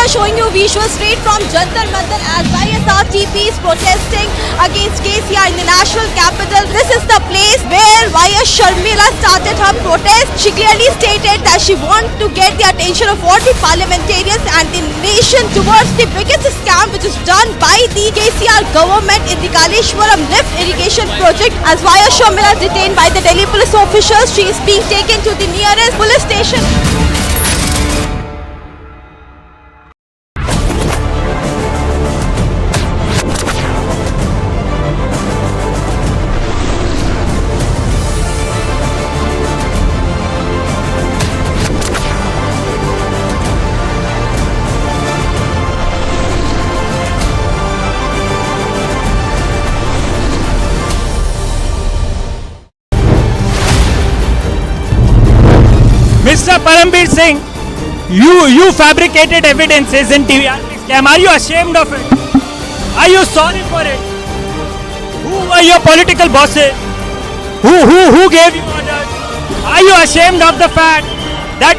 are showing you visuals straight from Jantar Mantar as YSRTP is protesting against KCR in the national capital. This is the place where YS Sharmila started her protest. She clearly stated that she wants to get the attention of all the parliamentarians and the nation towards the biggest scam which is done by the KCR government in the Kaleshwaram lift irrigation project. As YS Sharmila is detained by the Delhi police officials, she is being taken to the nearest police station. Mr. Parambir Singh, you fabricated evidences in TVRP scam. Are you ashamed of it? Are you sorry for it? Who were your political bosses? Who gave you orders? Are you ashamed of the fact that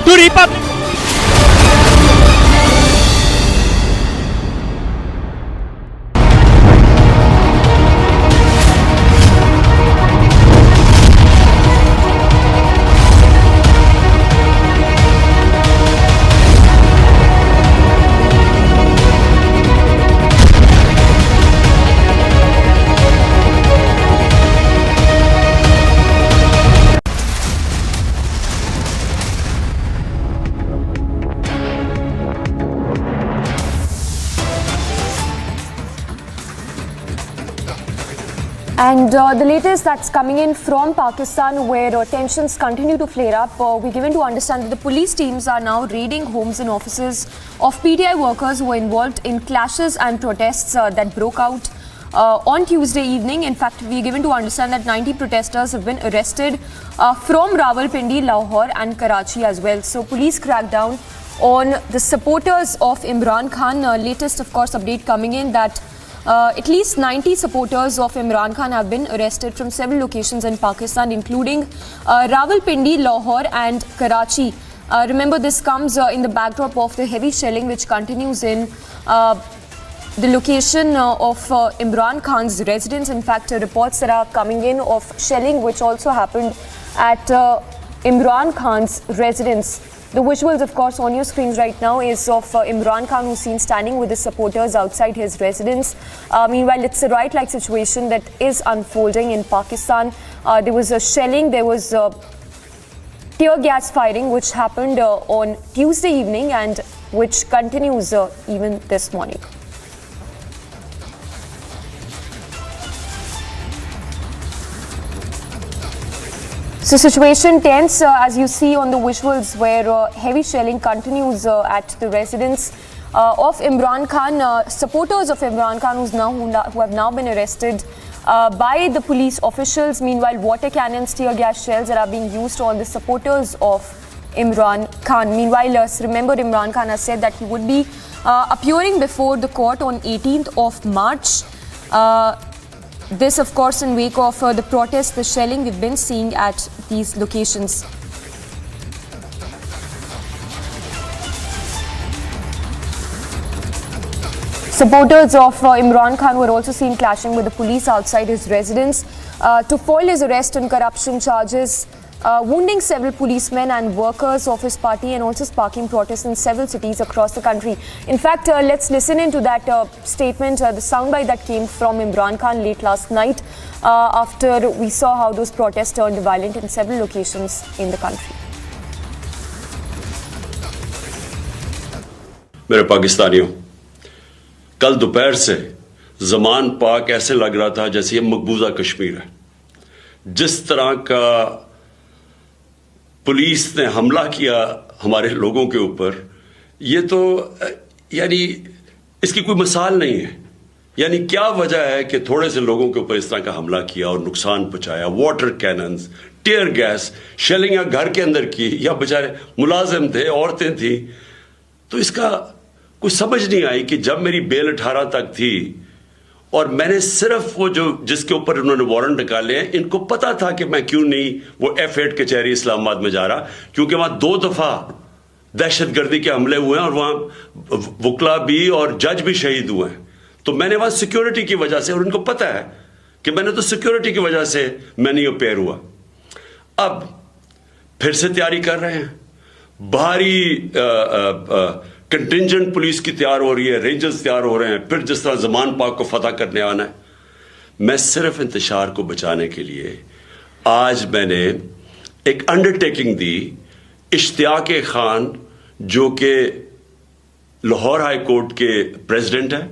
to Republic? And the latest that's coming in from Pakistan, where tensions continue to flare up, we're given to understand that the police teams are now raiding homes and offices of PTI workers who were involved in clashes and protests that broke out on Tuesday evening. In fact, we're given to understand that 90 protesters have been arrested from Rawalpindi, Lahore and Karachi as well. So police crackdown on the supporters of Imran Khan. Latest, of course, update coming in that at least 90 supporters of Imran Khan have been arrested from several locations in Pakistan, including Rawalpindi, Lahore and Karachi. Remember, this comes in the backdrop of the heavy shelling which continues in the location of Imran Khan's residence. In fact, reports that are coming in of shelling which also happened at Imran Khan's residence. The visuals, of course, on your screens right now is of Imran Khan, who's seen standing with his supporters outside his residence. Meanwhile, it's a riot-like situation that is unfolding in Pakistan. There was a shelling, there was tear gas firing which happened on Tuesday evening and which continues even this morning. So situation tense as you see on the visuals, where heavy shelling continues at the residence of Imran Khan. Supporters of Imran Khan who have now been arrested by the police officials. Meanwhile, water cannons, tear gas shells that are being used on the supporters of Imran Khan. Meanwhile, remember, Imran Khan has said that he would be appearing before the court on 18th of March. This, of course, in wake of the protests, the shelling we've been seeing at these locations. Supporters of Imran Khan were also seen clashing with the police outside his residence to foil his arrest on corruption charges, wounding several policemen and workers of his party, and also sparking protests in several cities across the country. In fact, let's listen into that statement, the soundbite that came from Imran Khan late last night after we saw how those protests turned violent in several locations in the country. मेरे पाकिस्तानियों, कल दोपहर से ज़मान पाक ऐसे लग रहा था जैसे ये मकबूजा कश्मीर है। जिस तरह का पुलिस ने हमला किया हमारे लोगों के ऊपर, ये तो यानी इसकी कोई मिसाल नहीं है। यानी क्या वजह है कि थोड़े से लोगों के ऊपर इस तरह का हमला किया और नुकसान पहुंचाया। Water cannons, tear gas, shelling या घर के अंदर की, या बेचारे मुलाजिम थे, औरतें थी। तो इसका कुछ समझ नहीं आई कि जब मेरी बेल 18 तक थी और मैंने सिर्फ वो जो जिसके ऊपर उन्होंने वारंट निकाले हैं, इनको पता था कि मैं क्यों नहीं वो F8 कचहरी इस्लामाबाद में जा रहा, क्योंकि वहां 2 दफा दहशतगर्दी के हमले हुए हैं और वहां वकला भी और जज भी शहीद हुए हैं। तो मैंने वहां सिक्योरिटी की वजह से, और उनको पता है कि मैंने तो सिक्योरिटी की वजह से मैं नहीं अपेयर हुआ। अब फिर से तैयारी कर रहे हैं, भारी कंटिंजेंट पुलिस की तैयार हो रही है, रेंजर्स तैयार हो रहे हैं, फिर जिस तरह जमान पाक को फतह करने आना है। मैं सिर्फ इंतशार को बचाने के लिए आज मैंने एक अंडरटेकिंग दी। इश्तियाक खान जो कि लाहौर हाई कोर्ट के प्रेसिडेंट हैं,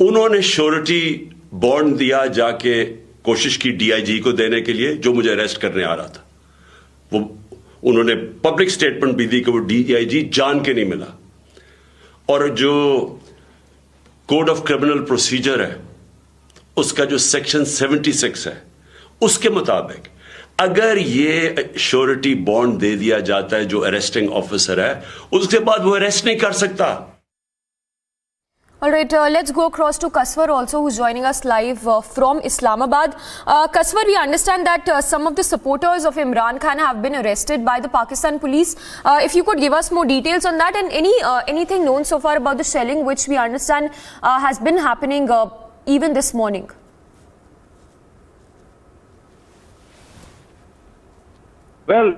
उन्होंने श्योरिटी बॉन्ड दिया, जाके कोशिश की डीआईजी को देने के लिए जो मुझे अरेस्ट करने आ रहा था। वो उन्होंने पब्लिक स्टेटमेंट भी दी कि वो डीआईजी जान के नहीं मिला। और जो कोड ऑफ क्रिमिनल प्रोसीजर है उसका जो सेक्शन 76 है उसके मुताबिक अगर ये श्योरिटी बॉन्ड दे दिया जाता है जो अरेस्टिंग ऑफिसर है, उसके बाद वो अरेस्ट नहीं कर सकता। All right, let's go across to Kaswar also, who's joining us live from Islamabad. Kaswar, we understand that some of the supporters of Imran Khan have been arrested by the Pakistan police. If you could give us more details on that, and anything known so far about the shelling, which we understand has been happening even this morning. Well,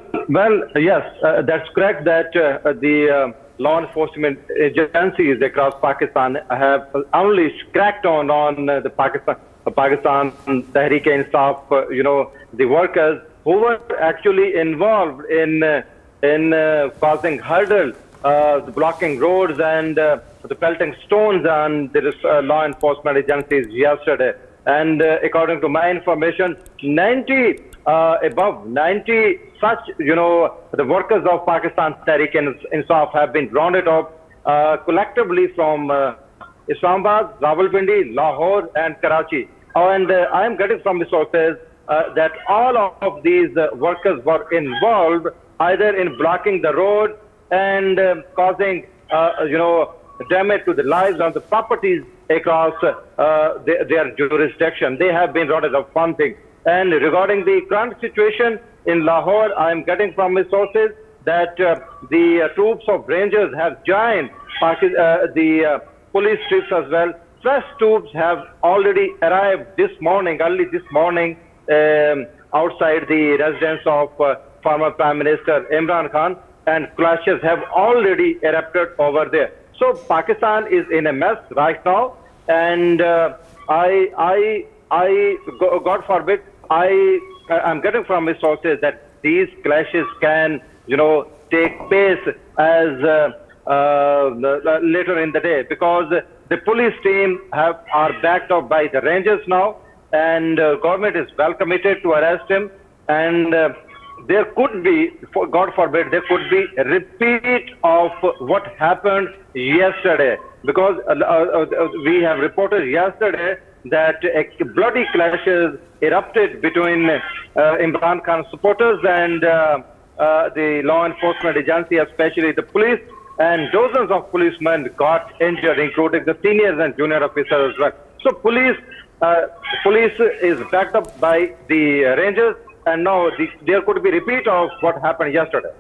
yes, that's correct that the law enforcement agencies across Pakistan have unleashed crackdown on the Pakistan Tehreek-e-Insaf, the workers who were actually involved in causing hurdle, blocking roads and the pelting stones on the law enforcement agencies yesterday. And according to my information, above 90 such, the workers of Pakistan Tehreek-e-Insaf have been rounded up collectively from Islamabad, Rawalpindi, Lahore and Karachi. And I am getting from the sources that all of these workers were involved either in blocking the road and causing, damage to the lives of the properties across their jurisdiction. They have been rounded up, one thing. And regarding the current situation in Lahore, I am getting from my sources that the troops of Rangers have joined the police troops as well. Fresh troops have already arrived early this morning, outside the residence of former Prime Minister Imran Khan, and clashes have already erupted over there. So Pakistan is in a mess right now, and God forbid, I'm getting from my sources that these clashes can, take place as later in the day, because the police team are backed up by the Rangers now, and government is well committed to arrest him, and there could be, God forbid, there could be a repeat of what happened yesterday, because we have reported yesterday that bloody clashes erupted between Imran Khan supporters and the law enforcement agency, especially the police, and dozens of policemen got injured, including the seniors and junior officers as well. So police is backed up by the Rangers, and now there could be repeat of what happened yesterday.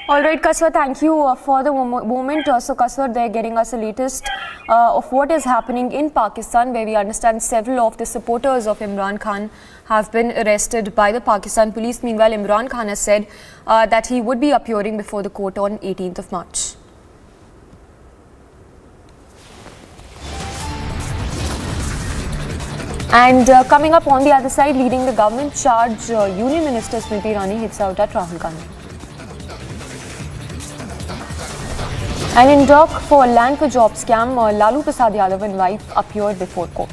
All right, Kaswar, thank you for the moment. So, Kaswar, they're getting us the latest of what is happening in Pakistan, where we understand several of the supporters of Imran Khan have been arrested by the Pakistan police. Meanwhile, Imran Khan has said that he would be appearing before the court on 18th of March. And coming up on the other side, leading the government charge, Union Minister Smriti Irani hits out at Rahul Gandhi. And in dock for land for job scam, Lalu Prasad Yadav and wife appeared before court.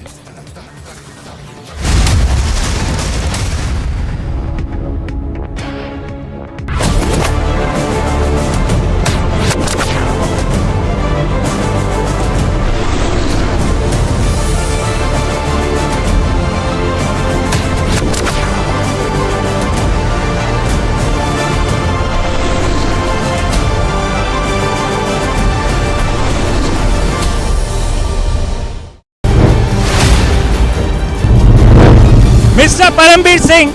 Mr. Parambir Singh,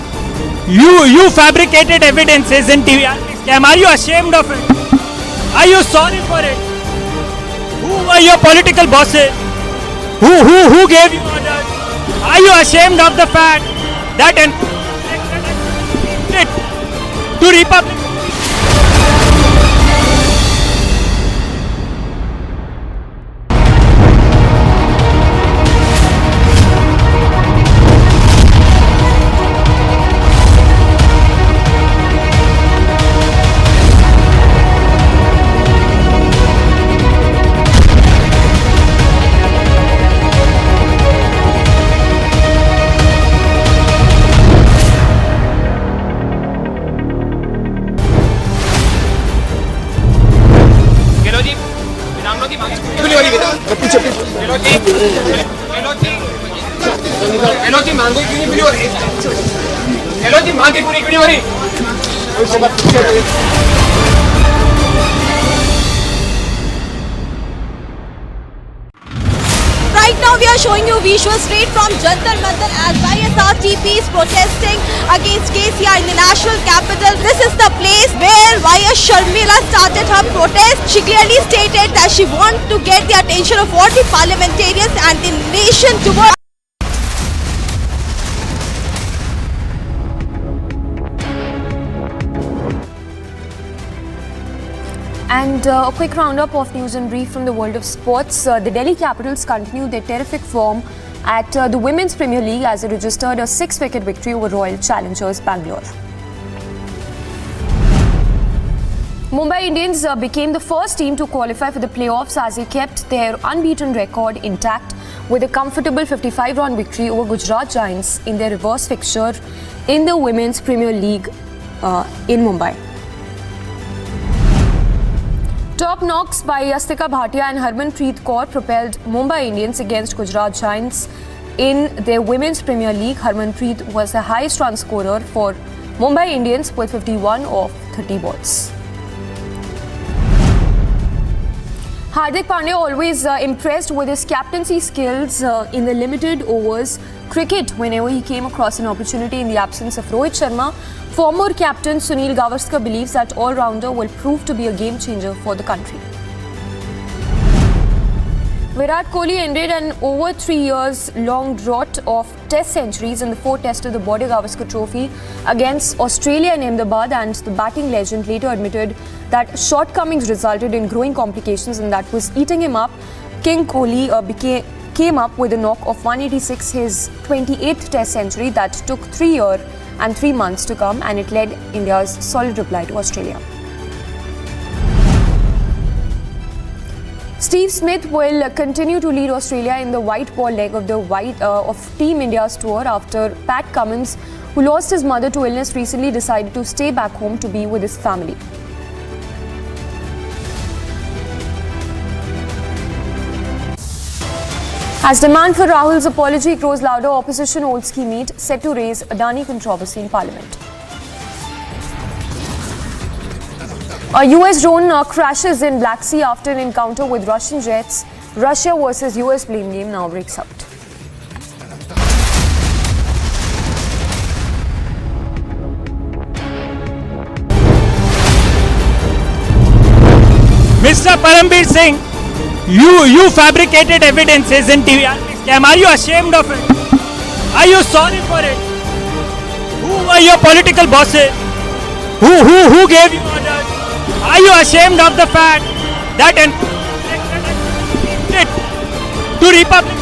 you fabricated evidences in TVRP scam. Are you ashamed of it? Are you sorry for it? Who were your political bosses? Who gave you orders? Are you ashamed of the fact that to Republic? Right now we are showing you visuals straight from Jantar Mantar as YSRTP is protesting against KCR in the national capital. This is the place where YS Sharmila started her protest. She clearly stated that she wants to get the attention of all the parliamentarians and the nation towards And a quick roundup of news and brief from the world of sports. The Delhi Capitals continue their terrific form at the Women's Premier League as they registered a 6-wicket victory over Royal Challengers Bangalore. Mumbai Indians became the first team to qualify for the playoffs as they kept their unbeaten record intact with a comfortable 55-run victory over Gujarat Giants in their reverse fixture in the Women's Premier League in Mumbai. Top knocks by Yastika Bhatia and Harmanpreet Kaur propelled Mumbai Indians against Gujarat Giants in their Women's Premier League. Harmanpreet was the highest run scorer for Mumbai Indians with 51 of 30 balls. Hardik Pandya always impressed with his captaincy skills in the limited overs cricket whenever he came across an opportunity in the absence of Rohit Sharma. Former captain Sunil Gavaskar believes that all-rounder will prove to be a game-changer for the country. Virat Kohli ended an over 3 years long drought of test centuries in the 4th test of the Border Gavaskar Trophy against Australia in Ahmedabad, and the batting legend later admitted that shortcomings resulted in growing complications and that was eating him up. King Kohli came up with a knock of 186, his 28th test century that took 3 years and 3 months to come, and it led India's solid reply to Australia. Steve Smith will continue to lead Australia in the white ball leg of the Team India's tour after Pat Cummins, who lost his mother to illness recently, decided to stay back home to be with his family. As demand for Rahul's apology grows louder, opposition Olski meet set to raise Adani controversy in Parliament. A U.S. drone crashes in Black Sea after an encounter with Russian jets. Russia versus U.S. blame game now breaks out. Mr. Parambir Singh, you fabricated evidences in TVRP scam. Are you ashamed of it? Are you sorry for it? Who were your political bosses? Who gave you orders? Are you ashamed of the fact that to Republic?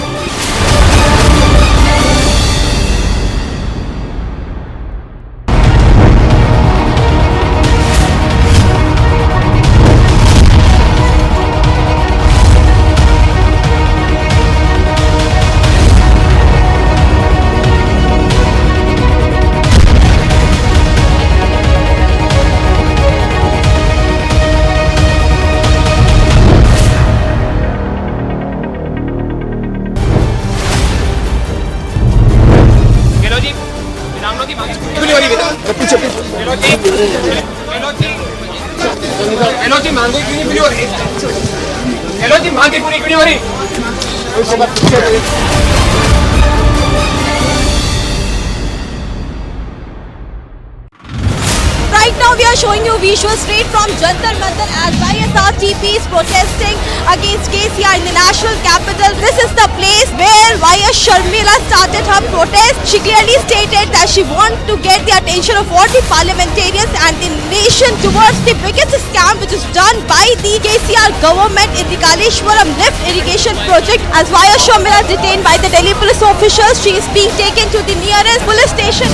Right now now we are showing you visuals straight from Jantar Mantar as YSRTP is protesting against KCR in the national capital. This is the place where YS Sharmila started her protest. She clearly stated that she wants to get the attention of all the parliamentarians and the nation towards the biggest scam which is done by the KCR government in the Kaleshwaram lift irrigation project. As YS Sharmila is detained by the Delhi police officials, she is being taken to the nearest police station.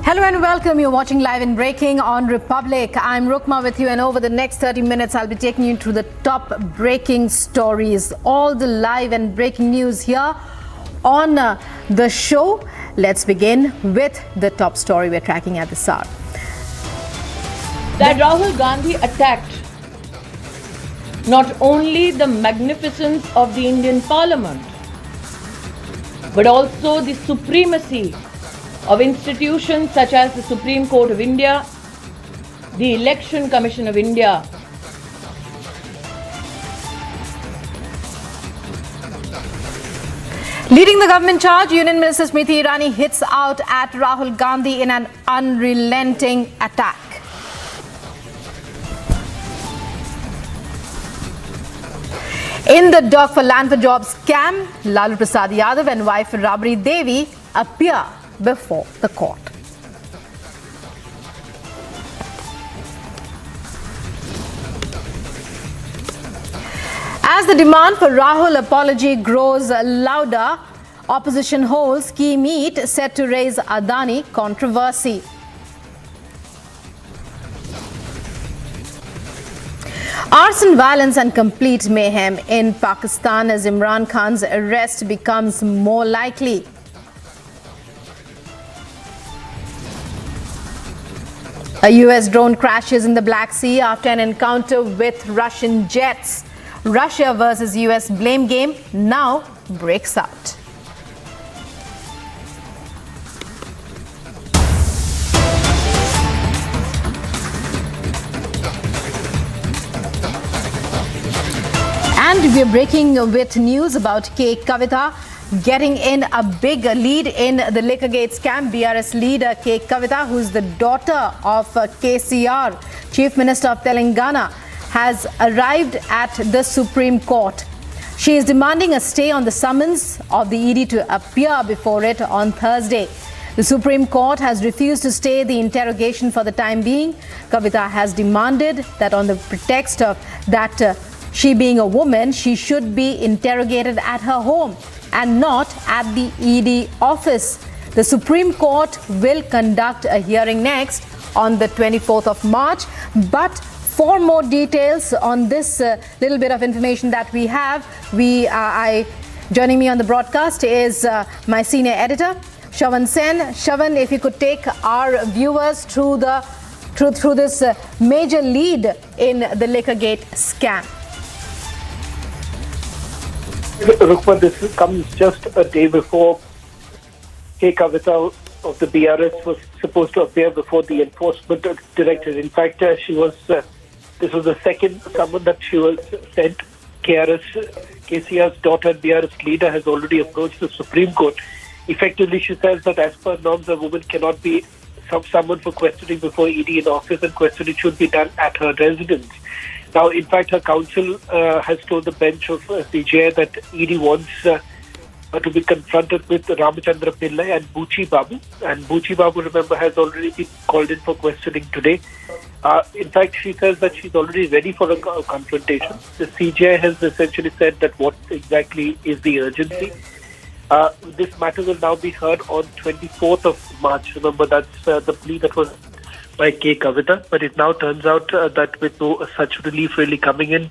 Hello and welcome. You're watching Live and Breaking on Republic. I'm Rukma with you, and over the next 30 minutes I'll be taking you through the top breaking stories, all the live and breaking news here on the show. Let's begin with the top story we're tracking at this hour. That Rahul Gandhi attacked not only the magnificence of the Indian Parliament, but also the supremacy of institutions such as the Supreme Court of India, the Election Commission of India, leading the government charge, Union Minister Smriti Irani hits out at Rahul Gandhi in an unrelenting attack. In the Dog for Land for Jobs scam, Lalu Prasad Yadav and wife Rabri Devi appear before the court. As the demand for Rahul apology grows louder, opposition holds key meet set to raise Adani controversy. Arson, violence and complete mayhem in Pakistan as Imran Khan's arrest becomes more likely. A U.S. drone crashes in the Black Sea after an encounter with Russian jets. Russia versus U.S. blame game now breaks out. And we're breaking with news about Kavitha getting in a big lead in the Liquorgate scam. BRS leader Kavitha, who's the daughter of KCR, Chief Minister of Telangana, has arrived at the Supreme Court. She is demanding a stay on the summons of the ED to appear before it on Thursday. The Supreme Court has refused to stay the interrogation for the time being. Kavitha has demanded that on the pretext of that she being a woman, she should be interrogated at her home and not at the ED office. The Supreme Court will conduct a hearing next on the 24th of March. But for more details on this little bit of information that we have, joining me on the broadcast is my senior editor, Shavan Sen. Shavan, if you could take our viewers through this major lead in the Liquorgate scam. Rukma, this comes just a day before Kavitha of the BRS was supposed to appear before the enforcement director. In fact, this was the second summon that she was sent. KCR's daughter, BRS leader, has already approached the Supreme Court. Effectively, she says that as per norms, a woman cannot be summoned for questioning before ED in office, and questioning should be done at her residence. Now, in fact, her counsel has told the bench of CJI that ED wants to be confronted with Ramachandra Pillai and Buchi Babu. And Buchi Babu, remember, has already been called in for questioning today. In fact, she says that she's already ready for a confrontation. The CJI has essentially said that what exactly is the urgency. This matter will now be heard on 24th of March. Remember, that's the plea that was by K. Kavitha. But it now turns out that with no such relief really coming in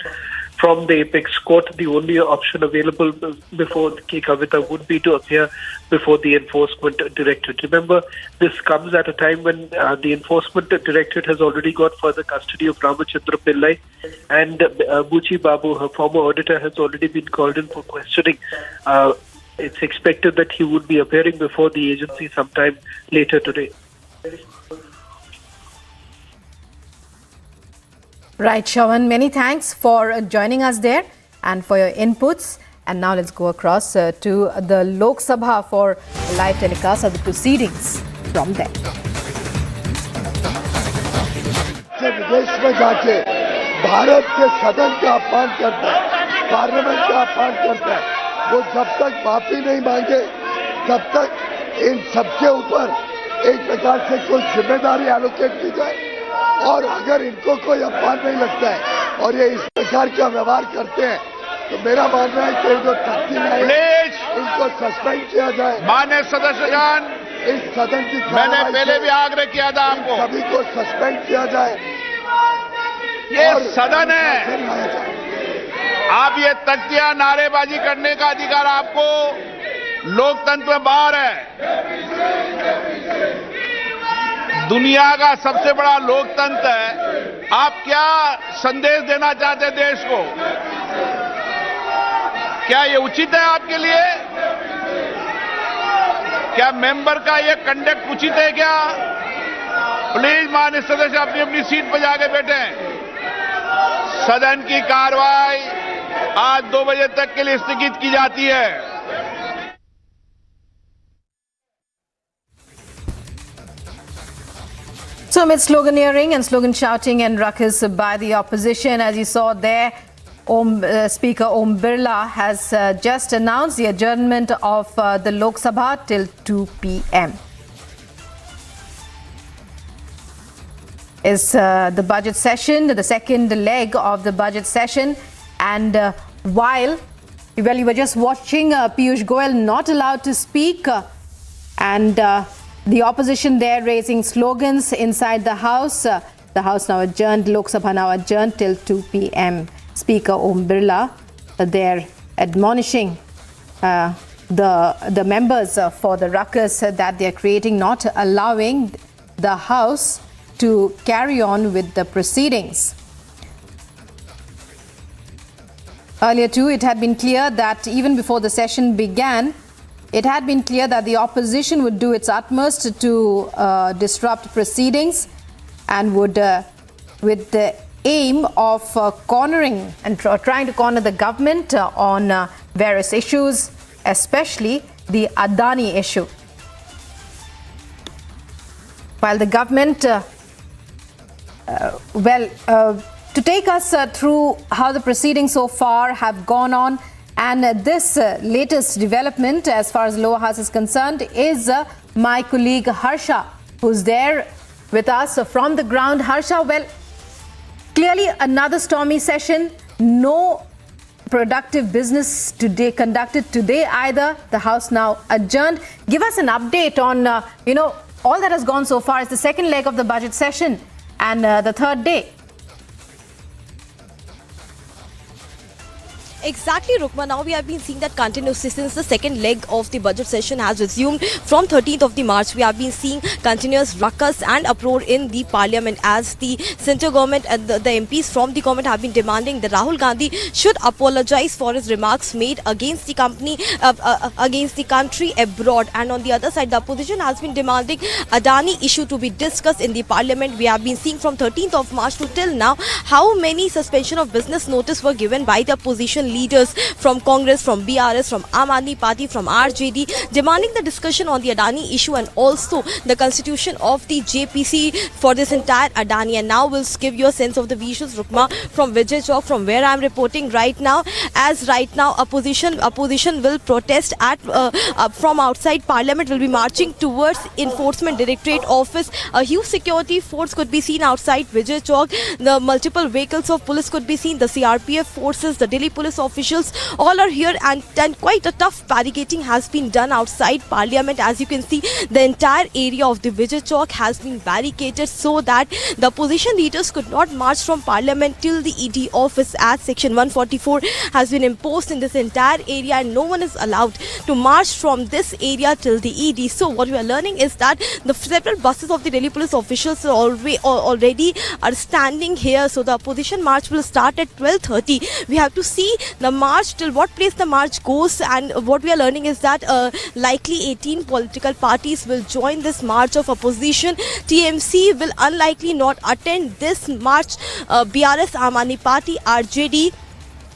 from the apex court, the only option available before K. Kavitha would be to appear before the Enforcement Directorate. Remember, this comes at a time when the Enforcement Directorate has already got further custody of Ramachandra Pillai, and Buchi Babu, her former auditor, has already been called in for questioning. It's expected that he would be appearing before the agency sometime later today. Right, Shawan, many thanks for joining us there and for your inputs. And now let's go across to the Lok Sabha for a live telecast of the proceedings from there. विदेश में जाके भारत के सदन का अपमान करता है, parliament का अपमान करता है, वो जब तक माफी नहीं मांगे तब तक इन सबके ऊपर एक प्रकार से कोई जिम्मेदारी एलोकेट की जाए। और अगर इनको कोई अपमान नहीं लगता है और ये इस प्रकार का व्यवहार करते हैं तो मेरा मानना है कि जो तख्ती है इनको सस्पेंड किया जाए। माननीय सदस्यगण, इस सदन की मैंने पहले भी आग्रह किया था आपको, सभी को सस्पेंड किया जाए। ये सदन है, आप ये तख्तियां नारेबाजी करने का अधिकार आपको लोकतंत्र में बाहर है। दुनिया का सबसे बड़ा लोकतंत्र है। आप क्या संदेश देना चाहते हैं देश को? क्या ये उचित है आपके लिए? क्या मेंबर का ये कंडक्ट उचित है क्या? प्लीज माननीय सदस्य अपनी अपनी सीट पर जाके बैठे। सदन की कार्रवाई आज 2 बजे तक के लिए स्थगित की जाती है। So amid sloganeering and slogan shouting and ruckus by the opposition, as you saw there, Speaker Om Birla has just announced the adjournment of the Lok Sabha till 2 p.m. Is the budget session, the second leg of the budget session, and while you were just watching Piyush Goyal not allowed to speak, and the opposition there raising slogans inside the House now adjourned, Lok Sabha now adjourned till 2 p.m. Speaker Om Birla there admonishing the members for the ruckus that they are creating, not allowing the House to carry on with the proceedings. Earlier too, it had been clear that even before the session began, it had been clear that the opposition would do its utmost to disrupt proceedings and would, with the aim of cornering and trying to corner the government on various issues, especially the Adani issue. While the government, to take us through how the proceedings so far have gone on, and this latest development as far as lower house is concerned is my colleague Harsha, who's there with us from the ground. Harsha, well, clearly another stormy session, no productive business today conducted today either. The House now adjourned. Give us an update on, all that has gone so far. It's the second leg of the budget session and the third day. Exactly, Rukma. Now we have been seeing that continuously since the second leg of the budget session has resumed from 13th of the March. We have been seeing continuous ruckus and uproar in the parliament as the central government and the MPs from the government have been demanding that Rahul Gandhi should apologize for his remarks made against the company, against the country abroad. And on the other side, the opposition has been demanding Adani issue to be discussed in the parliament. We have been seeing from 13th of March to till now how many suspension of business notice were given by the opposition leaders from Congress, from BRS, from Aam Aadmi Party, from RJD, demanding the discussion on the Adani issue and also the constitution of the JPC for this entire Adani. And now we'll give you a sense of the visuals, Rukma, from Vijay Chowk, from where I'm reporting right now. As right now opposition will protest at from outside Parliament, will be marching towards Enforcement Directorate office. A huge security force could be seen outside Vijay Chowk. The multiple vehicles of police could be seen. The CRPF forces, the Delhi police officials, all are here, and quite a tough barricading has been done outside Parliament. As you can see, the entire area of the Vijay Chowk has been barricaded so that the opposition leaders could not march from Parliament till the ED office, as Section 144 has been imposed in this entire area, and no one is allowed to march from this area till the ED. So what we are learning is that the several buses of the Delhi police officials are already are standing here. So the opposition march will start at 12:30. We have to see the march till what place the march goes, and what we are learning is that likely 18 political parties will join this march of opposition. TMC will unlikely not attend this march. BRS, Aam Aadmi Party, RJD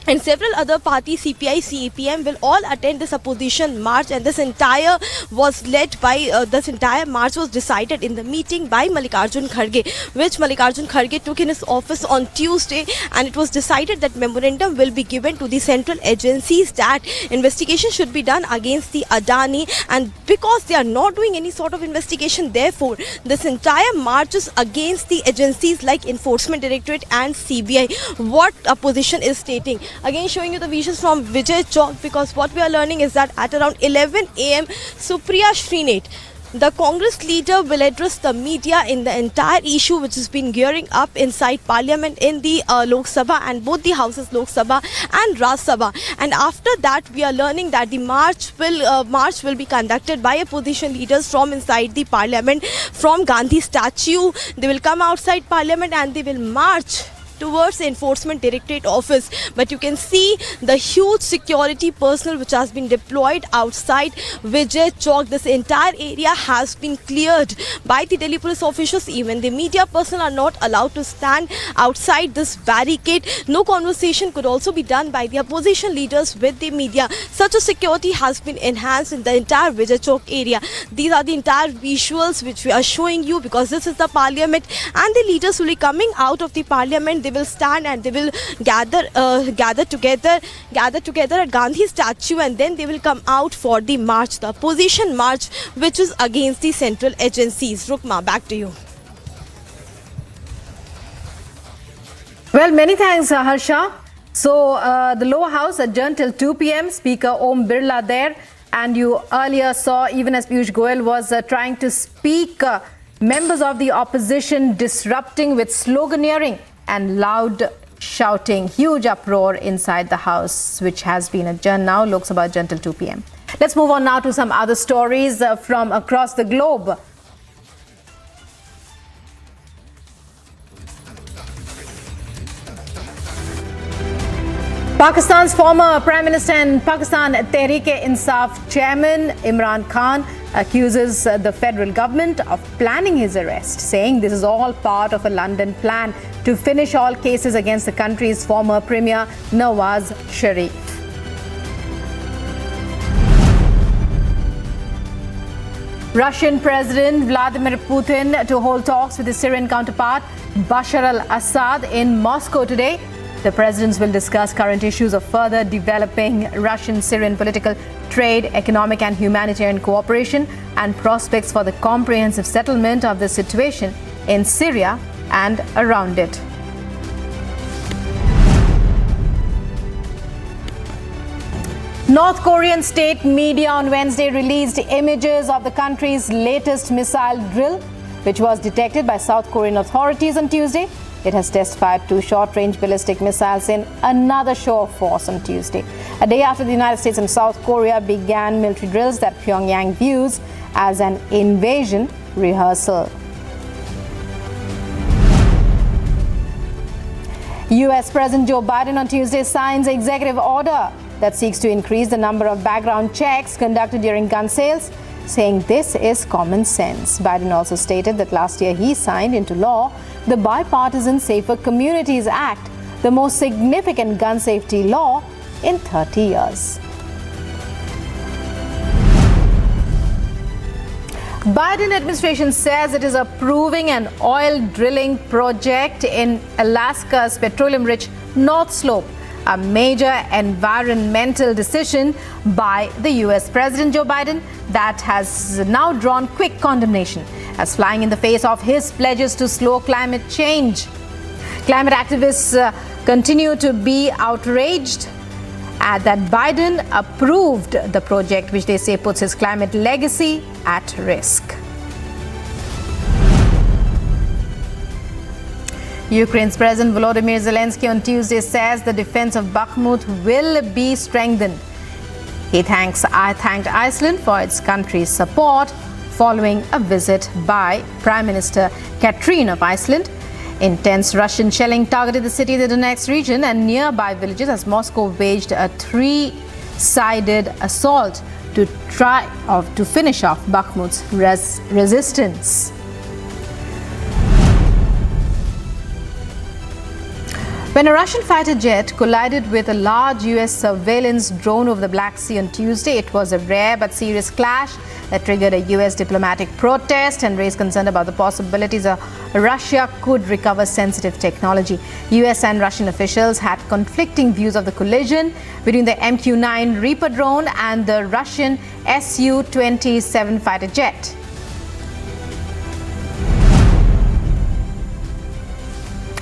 and several other parties, CPI, CPM, will all attend this opposition march, and this entire was led by this entire march was decided in the meeting by Mallikarjun Kharge, which Mallikarjun Kharge took in his office on Tuesday, and it was decided that memorandum will be given to the central agencies that investigation should be done against the Adani, and because they are not doing any sort of investigation, therefore this entire march is against the agencies like Enforcement Directorate and CBI. What opposition is stating? Again, showing you the visuals from Vijay Chowk, because what we are learning is that at around 11 a.m. Supriya Srinath, the Congress leader, will address the media in the entire issue which has been gearing up inside Parliament in the Lok Sabha and both the houses, Lok Sabha and Raj Sabha. And after that, we are learning that the march will be conducted by opposition leaders from inside the Parliament, from Gandhi statue. They will come outside Parliament and they will march towards Enforcement Directorate office. But you can see the huge security personnel which has been deployed outside Vijay Chowk. This entire area has been cleared by the Delhi police officials. Even the media personnel are not allowed to stand outside this barricade. No conversation could also be done by the opposition leaders with the media. Such a security has been enhanced in the entire Vijay Chowk area. These are the entire visuals which we are showing you, because this is the Parliament, and the leaders will be coming out of the Parliament. They will stand and they will gather together at Gandhi statue, and then they will come out for the march, the opposition march, which is against the central agencies. Rukma, back to you. Well, many thanks, Harsha. So the lower house adjourned till 2 p.m. Speaker Om Birla there, and you earlier saw, even as Piyush Goyal was trying to speak, members of the opposition disrupting with sloganeering and loud shouting. Huge uproar inside the house, which has been adjourned now. Lok Sabha adjourned till 2 p.m. Let's move on now to some other stories from across the globe. Pakistan's former Prime Minister and Pakistan Tehreek-e-Insaf chairman Imran Khan accuses the federal government of planning his arrest, saying this is all part of a London plan to finish all cases against the country's former Premier Nawaz Sharif. Russian President Vladimir Putin to hold talks with his Syrian counterpart Bashar al-Assad in Moscow today. The presidents will discuss current issues of further developing Russian-Syrian political, trade, economic and humanitarian cooperation, and prospects for the comprehensive settlement of the situation in Syria and around it. North Korean state media on Wednesday released images of the country's latest missile drill, which was detected by South Korean authorities on Tuesday. It has testified to short-range ballistic missiles in another show of force on Tuesday, a day after the United States and South Korea began military drills that Pyongyang views as an invasion rehearsal. U.S. President Joe Biden on Tuesday signs an executive order that seeks to increase the number of background checks conducted during gun sales, saying this is common sense. Biden also stated that last year he signed into law the Bipartisan Safer Communities Act, the most significant gun safety law in 30 years. Biden administration says it is approving an oil drilling project in Alaska's petroleum-rich North Slope, a major environmental decision by the U.S. President Joe Biden that has now drawn quick condemnation as flying in the face of his pledges to slow climate change. Climate activists continue to be outraged that Biden approved the project, which they say puts his climate legacy at risk. Ukraine's President Volodymyr Zelensky on Tuesday says the defense of Bakhmut will be strengthened. He thanked Iceland for its country's support following a visit by Prime Minister Katrin of Iceland. Intense Russian shelling targeted the city of the Donetsk region and nearby villages as Moscow waged a three-sided assault to finish off Bakhmut's resistance. When a Russian fighter jet collided with a large U.S. surveillance drone over the Black Sea on Tuesday, it was a rare but serious clash that triggered a U.S. diplomatic protest and raised concern about the possibilities Russia could recover sensitive technology. U.S. and Russian officials had conflicting views of the collision between the MQ-9 Reaper drone and the Russian Su-27 fighter jet.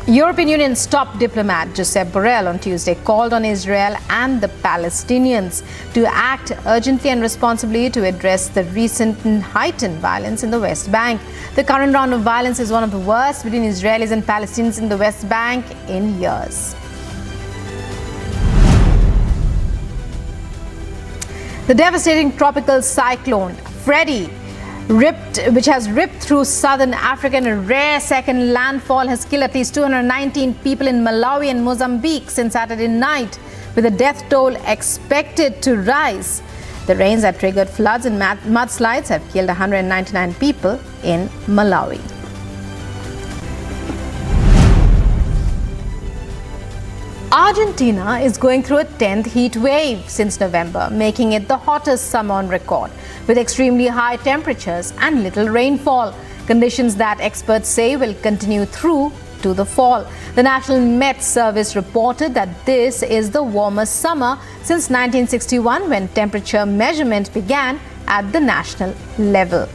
European Union's top diplomat Josep Borrell on Tuesday called on Israel and the Palestinians to act urgently and responsibly to address the recent heightened violence in the West Bank. The current round of violence is one of the worst between Israelis and Palestinians in the West Bank in years. The devastating tropical cyclone Freddy, which has ripped through southern Africa in a rare second landfall, has killed at least 219 people in Malawi and Mozambique since Saturday night, with the death toll expected to rise. The rains that triggered floods and mudslides have killed 199 people in Malawi. Argentina is going through a 10th heat wave since November, making it the hottest summer on record, with extremely high temperatures and little rainfall, conditions that experts say will continue through to the fall. The National Met Service reported that this is the warmest summer since 1961, when temperature measurement began at the national level.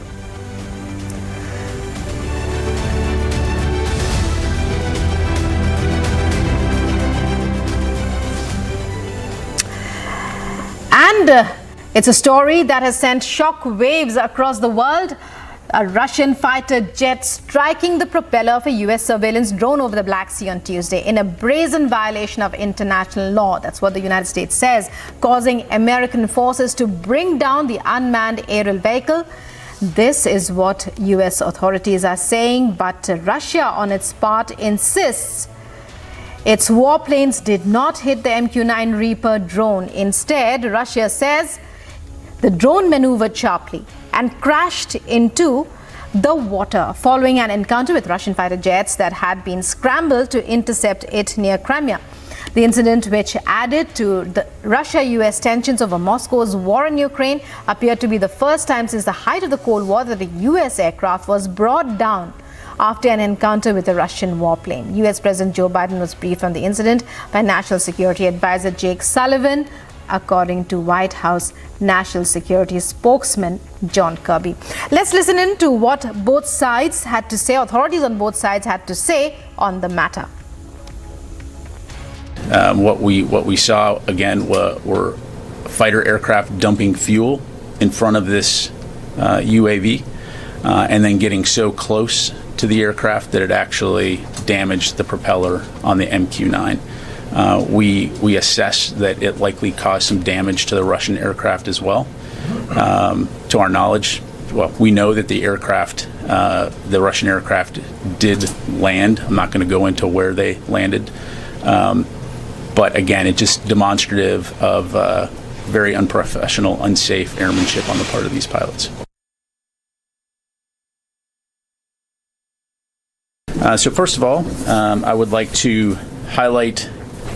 And it's a story that has sent shock waves across the world. A Russian fighter jet striking the propeller of a U.S. surveillance drone over the Black Sea on Tuesday in a brazen violation of international law. That's what the United States says, causing American forces to bring down the unmanned aerial vehicle. This is what U.S. authorities are saying, but Russia on its part insists its warplanes did not hit the MQ-9 Reaper drone. Instead, Russia says the drone maneuvered sharply and crashed into the water following an encounter with Russian fighter jets that had been scrambled to intercept it near Crimea. The incident, which added to the Russia-US tensions over Moscow's war in Ukraine, appeared to be the first time since the height of the Cold War that a US aircraft was brought down after an encounter with a Russian warplane. US President Joe Biden was briefed on the incident by National Security Advisor Jake Sullivan, according to White House National Security spokesman John Kirby. Let's listen in to what both sides had to say, authorities on both sides had to say on the matter. What we saw again were fighter aircraft dumping fuel in front of this UAV, and then getting so close to the aircraft that it actually damaged the propeller on the MQ-9. We assess that it likely caused some damage to the Russian aircraft as well. To our knowledge, well, we know that the aircraft, the Russian aircraft, did land. I'm not going to go into where they landed, but again, it's just demonstrative of very unprofessional, unsafe airmanship on the part of these pilots. So first of all, I would like to highlight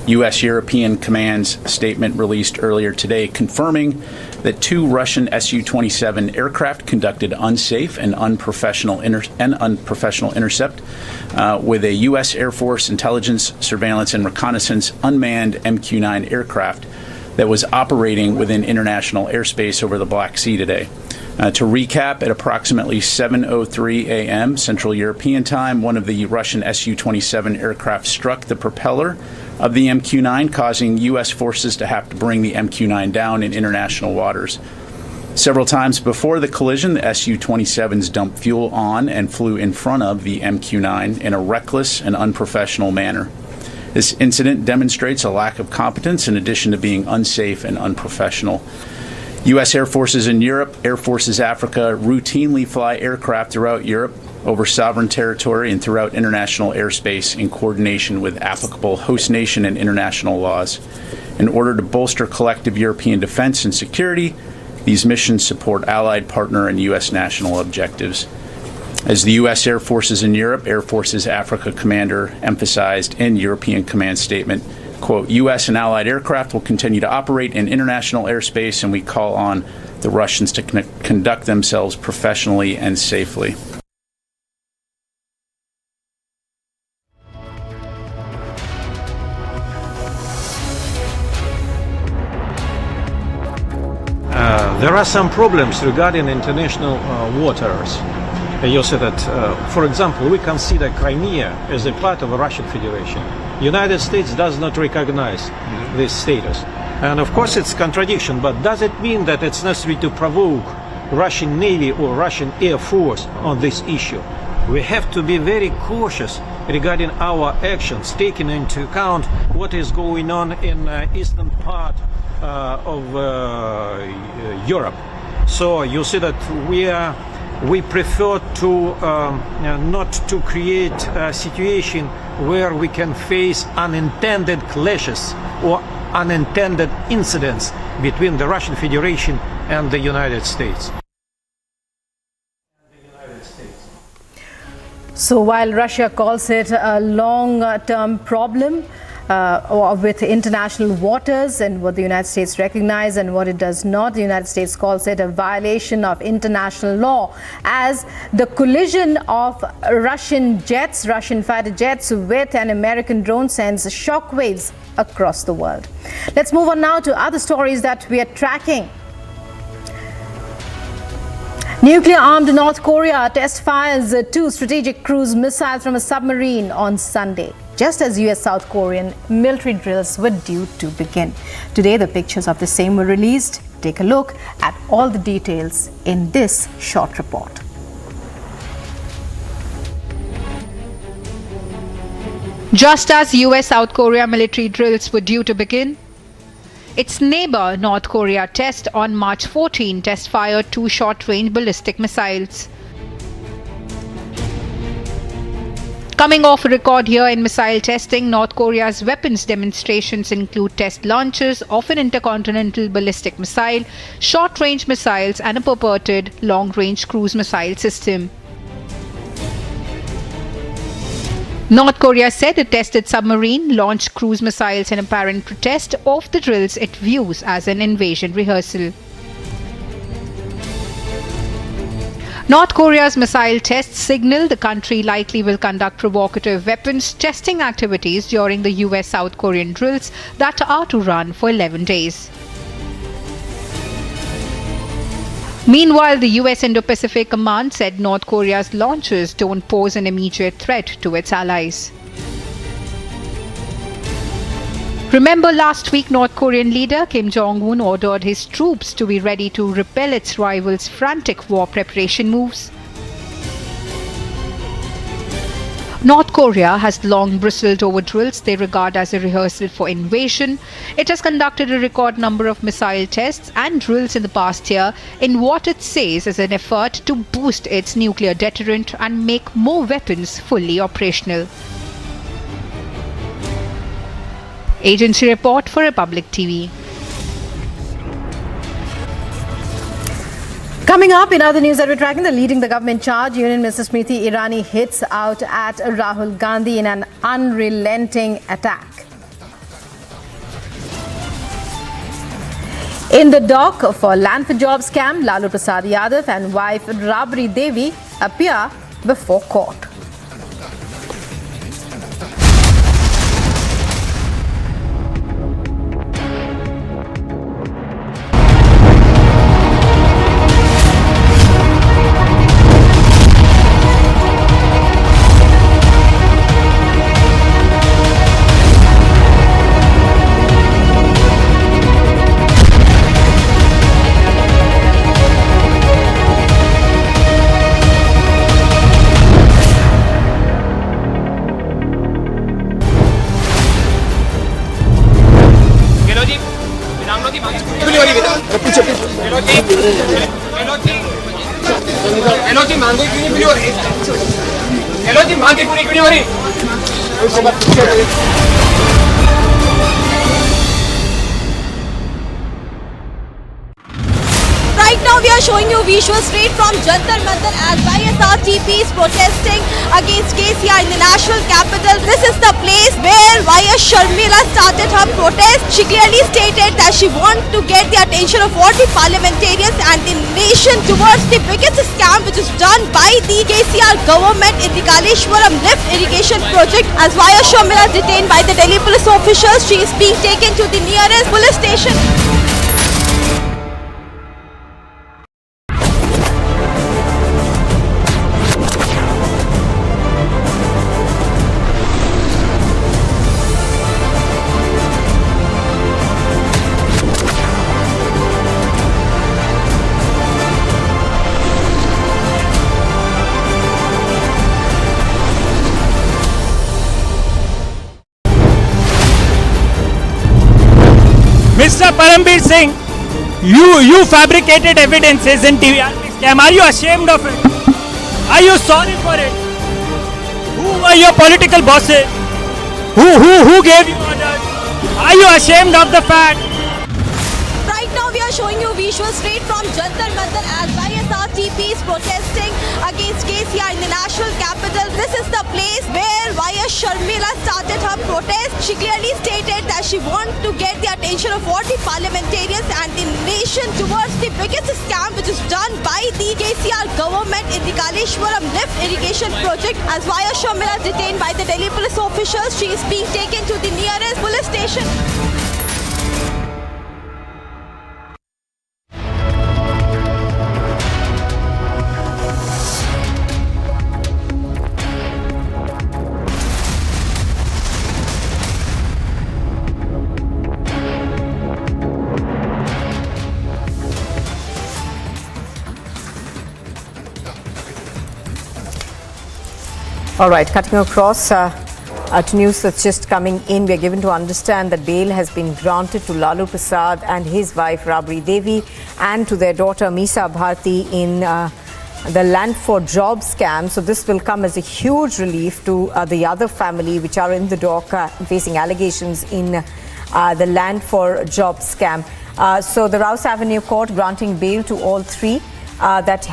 U.S. European Command's statement released earlier today confirming that 2 Russian Su-27 aircraft conducted unsafe and unprofessional intercept with a U.S. Air Force intelligence, surveillance, and reconnaissance unmanned MQ-9 aircraft that was operating within international airspace over the Black Sea today. To recap, at approximately 7:03 a.m. Central European Time, one of the Russian Su-27 aircraft struck the propeller of the MQ-9, causing U.S. forces to have to bring the MQ-9 down in international waters. Several times before the collision, the Su-27s dumped fuel on and flew in front of the MQ-9 in a reckless and unprofessional manner. This incident demonstrates a lack of competence in addition to being unsafe and unprofessional. U.S. Air Forces in Europe, Air Forces Africa routinely fly aircraft throughout Europe over sovereign territory and throughout international airspace in coordination with applicable host nation and international laws. In order to bolster collective European defense and security, these missions support allied, partner, and U.S. national objectives. As the U.S. Air Forces in Europe, Air Forces Africa commander emphasized in European Command statement, quote, U.S. and allied aircraft will continue to operate in international airspace, and we call on the Russians to conduct themselves professionally and safely. There are some problems regarding international waters. You see that, for example, we consider Crimea as a part of the Russian Federation. The United States does not recognize this status. And of course it's contradiction, but does it mean that it's necessary to provoke Russian Navy or Russian Air Force on this issue? We have to be very cautious regarding our actions, taking into account what is going on in eastern part of Europe. So you see that we prefer to not to create a situation where we can face unintended clashes or unintended incidents between the Russian Federation and the United States. So while Russia calls it a long-term problem with international waters and what the United States recognizes and what it does not, the United States calls it a violation of international law as the collision of Russian fighter jets with an American drone sends shockwaves across the world. Let's move on now to other stories that we are tracking. Nuclear-armed North Korea test fires 2 strategic cruise missiles from a submarine on Sunday, just as U.S. South Korean military drills were due to begin. Today, the pictures of the same were released. Take a look at all the details in this short report. Just as U.S. South Korea military drills were due to begin, its neighbor North Korea test on March 14 test-fired 2 short-range ballistic missiles. Coming off a record year in missile testing, North Korea's weapons demonstrations include test launches of an intercontinental ballistic missile, short-range missiles, and a purported long-range cruise missile system. North Korea said it tested submarine, launched cruise missiles in apparent protest of the drills it views as an invasion rehearsal. North Korea's missile tests signal the country likely will conduct provocative weapons testing activities during the U.S.-South Korean drills that are to run for 11 days. Meanwhile, the U.S. Indo-Pacific Command said North Korea's launches don't pose an immediate threat to its allies. Remember, last week North Korean leader Kim Jong-un ordered his troops to be ready to repel its rivals' frantic war preparation moves. North Korea has long bristled over drills they regard as a rehearsal for invasion. It has conducted a record number of missile tests and drills in the past year in what it says is an effort to boost its nuclear deterrent and make more weapons fully operational. Agency report for Republic TV. Coming up in other news that we're tracking, the leading the government charge, Union Minister Smriti Irani hits out at Rahul Gandhi in an unrelenting attack. In the dock for land for job scam, Lalu Prasad Yadav and wife Rabri Devi appear before court. Right now we are showing you visuals straight from Jantar Mantar as YSRTP is protesting against KCR in the national capital. This is the place where YS Sharmila started her protest. She clearly stated that she wants to get the attention of all the parliamentarians and the nation towards the biggest scam which is done by the KCR government in the Kaleshwaram lift irrigation project. As YS Sharmila is detained by the Delhi police officials, she is being taken to the nearest police station. Mr. Parambir Singh, you fabricated evidences in TVRP scam. Are you ashamed of it? Are you sorry for it? Who were your political bosses? Who gave you orders? Are you ashamed of the fact? Right now we are showing you visuals straight from Jantar Mantar as YSRTP is protesting against KCR in the national capital. This is the place where YS Sharmila started her protest. She clearly stated that she wants to get the attention of all the parliamentarians and the nation towards the biggest scam which is done by the KCR government in the Kaleshwaram lift irrigation project. As YS Sharmila is detained by the Delhi police officials, she is being taken to the nearest police station. All right, cutting across to news that's just coming in, we are given to understand that bail has been granted to Lalu Prasad and his wife Rabri Devi and to their daughter Misa Bharti in the land for job scam. So this will come as a huge relief to the other family which are in the dock facing allegations in the land for job scam. So the Rouse Avenue Court granting bail to all three that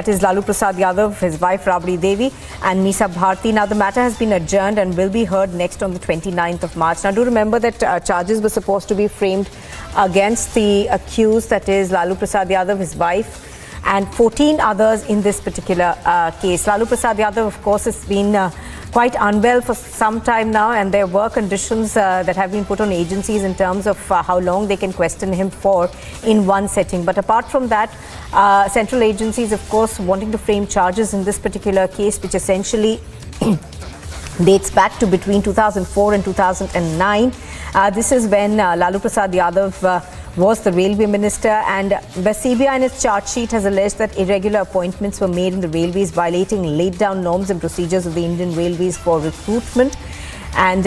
is Lalu Prasad Yadav, his wife Rabri Devi and Misa Bharti. Now the matter has been adjourned and will be heard next on the 29th of March. Now do remember that charges were supposed to be framed against the accused, that is Lalu Prasad Yadav, his wife, and 14 others in this particular case. Lalu Prasad Yadav, of course, has been quite unwell for some time now, and there were conditions that have been put on agencies in terms of how long they can question him for in one setting. But apart from that, central agencies, of course, wanting to frame charges in this particular case, which essentially dates back to between 2004 and 2009. This is when Lalu Prasad Yadav was the railway minister, and the CBI in its charge sheet has alleged that irregular appointments were made in the railways, violating laid down norms and procedures of the Indian Railways for recruitment. And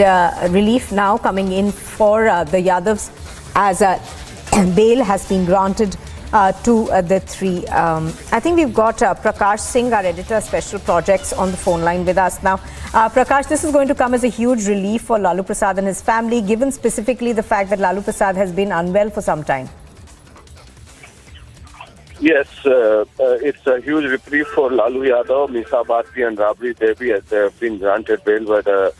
relief now coming in for the Yadavs as bail has been granted to the three. I think we've got Prakash Singh, our editor, Special Projects, on the phone line with us now. Prakash, this is going to come as a huge relief for Lalu Prasad and his family, given specifically the fact that Lalu Prasad has been unwell for some time. Yes, it's a huge reprieve for Lalu Yadav, Misa Bharti and Rabri Devi as they have been granted bail by the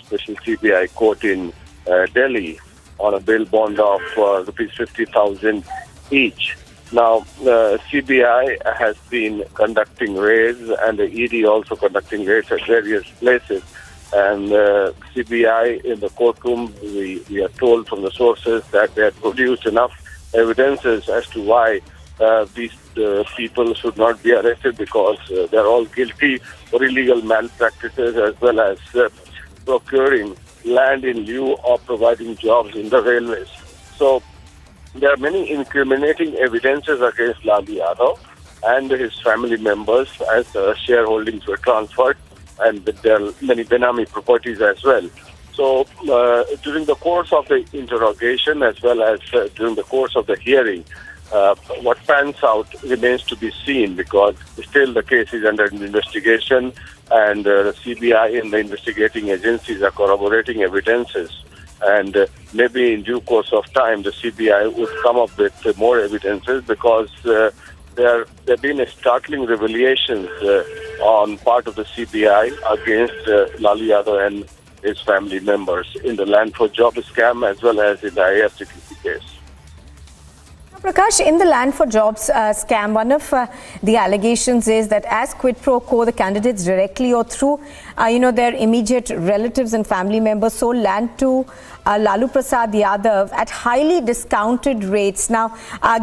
special CBI court in Delhi. on a bail bond of rupees 50,000 each. Now, CBI has been conducting raids and the ED also conducting raids at various places. And CBI in the courtroom, we are told from the sources that they had produced enough evidences as to why these people should not be arrested because they're all guilty for illegal malpractices as well as procuring land in lieu of providing jobs in the railways. So there are many incriminating evidences against Lalu Yadav and his family members as shareholdings were transferred, and there are many Benami properties as well. So during the course of the interrogation as well as during the course of the hearing, what pans out remains to be seen because still the case is under investigation and the CBI and the investigating agencies are corroborating evidences. And maybe in due course of time, the CBI would come up with more evidences because there have been startling revelations on part of the CBI against Lalu Yadav and his family members in the land for job scam as well as in the YSRTP case. Prakash, in the land for jobs scam, one of the allegations is that as quid pro quo, the candidates directly or through, their immediate relatives and family members sold land to Lalu Prasad Yadav at highly discounted rates. Now,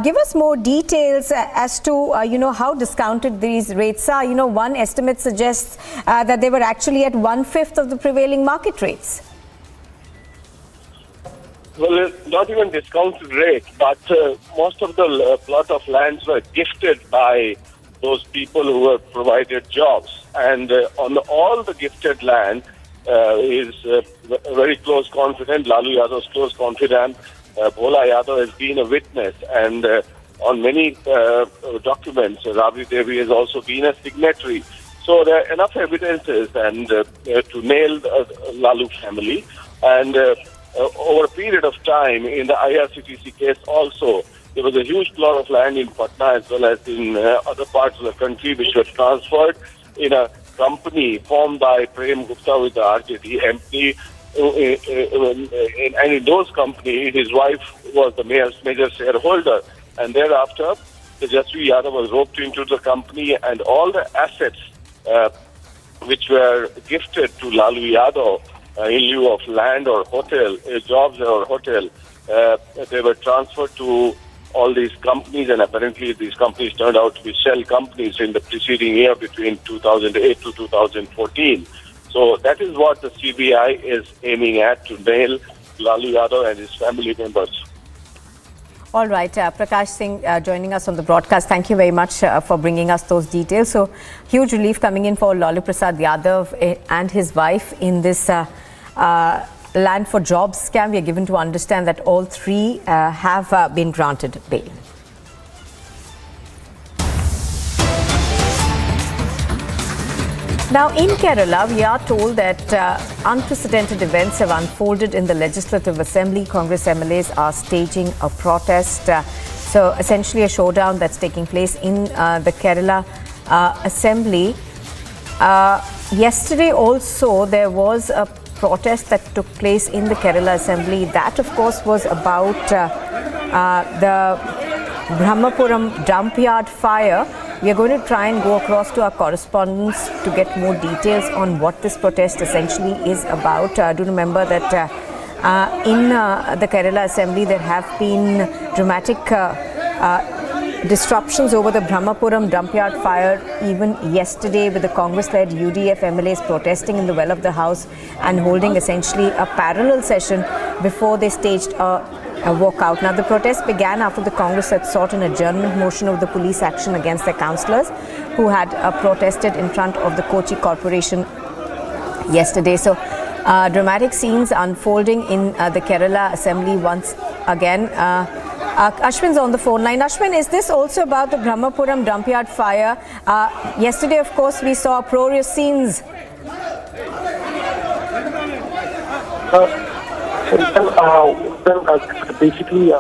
give us more details as to, how discounted these rates are. One estimate suggests that they were actually at 1/5 of the prevailing market rates. Well, not even discounted rate, but most of the plot of lands were gifted by those people who were provided jobs. And on all the gifted land is very close confidant. Lalu Yadav's close confidant. Bhola Yadav has been a witness. And on many documents, Rabri Devi has also been a signatory. So there are enough evidences and to nail the Lalu family. And over a period of time in the IRCTC case also, there was a huge plot of land in Patna as well as in other parts of the country which were transferred in a company formed by Prem Gupta with the RJD MP. And in those companies, his wife was the major shareholder. And thereafter, the Jasvi Yadav was roped into the company and all the assets which were gifted to Lalu Yadav in lieu of land or hotel, jobs or hotel, they were transferred to all these companies, and apparently these companies turned out to be shell companies in the preceding year between 2008 to 2014. So that is what the CBI is aiming at, to nail Lalu Yadav and his family members. All right, Prakash Singh joining us on the broadcast. Thank you very much for bringing us those details. So, huge relief coming in for Lalu Prasad Yadav and his wife in this land for jobs scam. We are given to understand that all three have been granted bail. Now, in Kerala, we are told that unprecedented events have unfolded in the Legislative Assembly. Congress MLAs are staging a protest. So, essentially a showdown that's taking place in the Kerala Assembly. Yesterday also, there was a protest that took place in the Kerala Assembly. That, of course, was about the Brahmapuram dumpyard fire. We are going to try and go across to our correspondents to get more details on what this protest essentially is about. Do remember that in the Kerala Assembly there have been dramatic disruptions over the Brahmapuram dumpyard fire even yesterday, with the Congress-led UDF MLAs protesting in the well of the House and holding essentially a parallel session before they staged a walkout. Now, the protest began after the Congress had sought an adjournment motion of the police action against their councillors who had protested in front of the Kochi Corporation yesterday. So, dramatic scenes unfolding in the Kerala Assembly once again. Ashwin's on the phone line. Ashwin, is this also about the Brahmapuram dumpyard fire? Yesterday, of course, we saw uproarious scenes. Basically,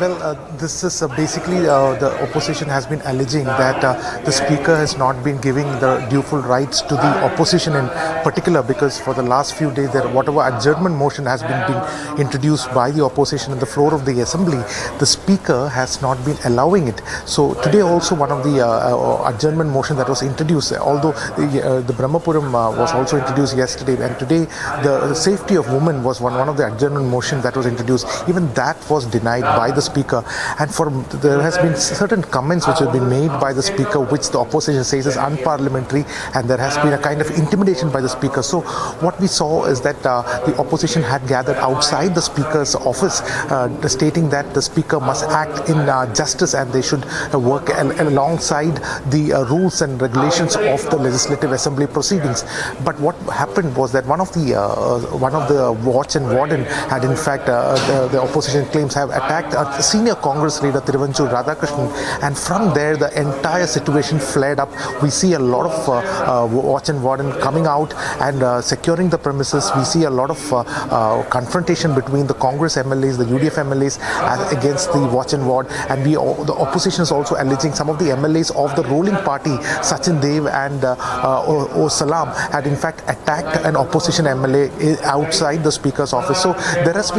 This is basically the opposition has been alleging that the speaker has not been giving the due rights to the opposition in particular, because for the last few days, whatever adjournment motion has been introduced by the opposition on the floor of the assembly, the speaker has not been allowing it. So today also one of the adjournment motion that was introduced, although the Brahmapuram was also introduced yesterday, and today the safety of women was one of the adjournment motion that was introduced. Even that was denied by the speaker, and there has been certain comments which have been made by the speaker which the opposition says is unparliamentary, and there has been a kind of intimidation by the speaker. So what we saw is that the opposition had gathered outside the speaker's office stating that the speaker must act in justice and they should work alongside the rules and regulations of the legislative assembly proceedings. But what happened was that one of the watch and warden had in fact the opposition claims have attacked a senior Congress leader Thiruvanchur Radhakrishnan, and from there the entire situation flared up. We see a lot of watch and warden coming out and securing the premises. We see a lot of confrontation between the Congress MLAs, the UDF MLAs against the watch and ward, and the opposition is also alleging some of the MLAs of the ruling party, Sachin Dev and O Salam, had in fact attacked an opposition MLA outside the speaker's office. So there has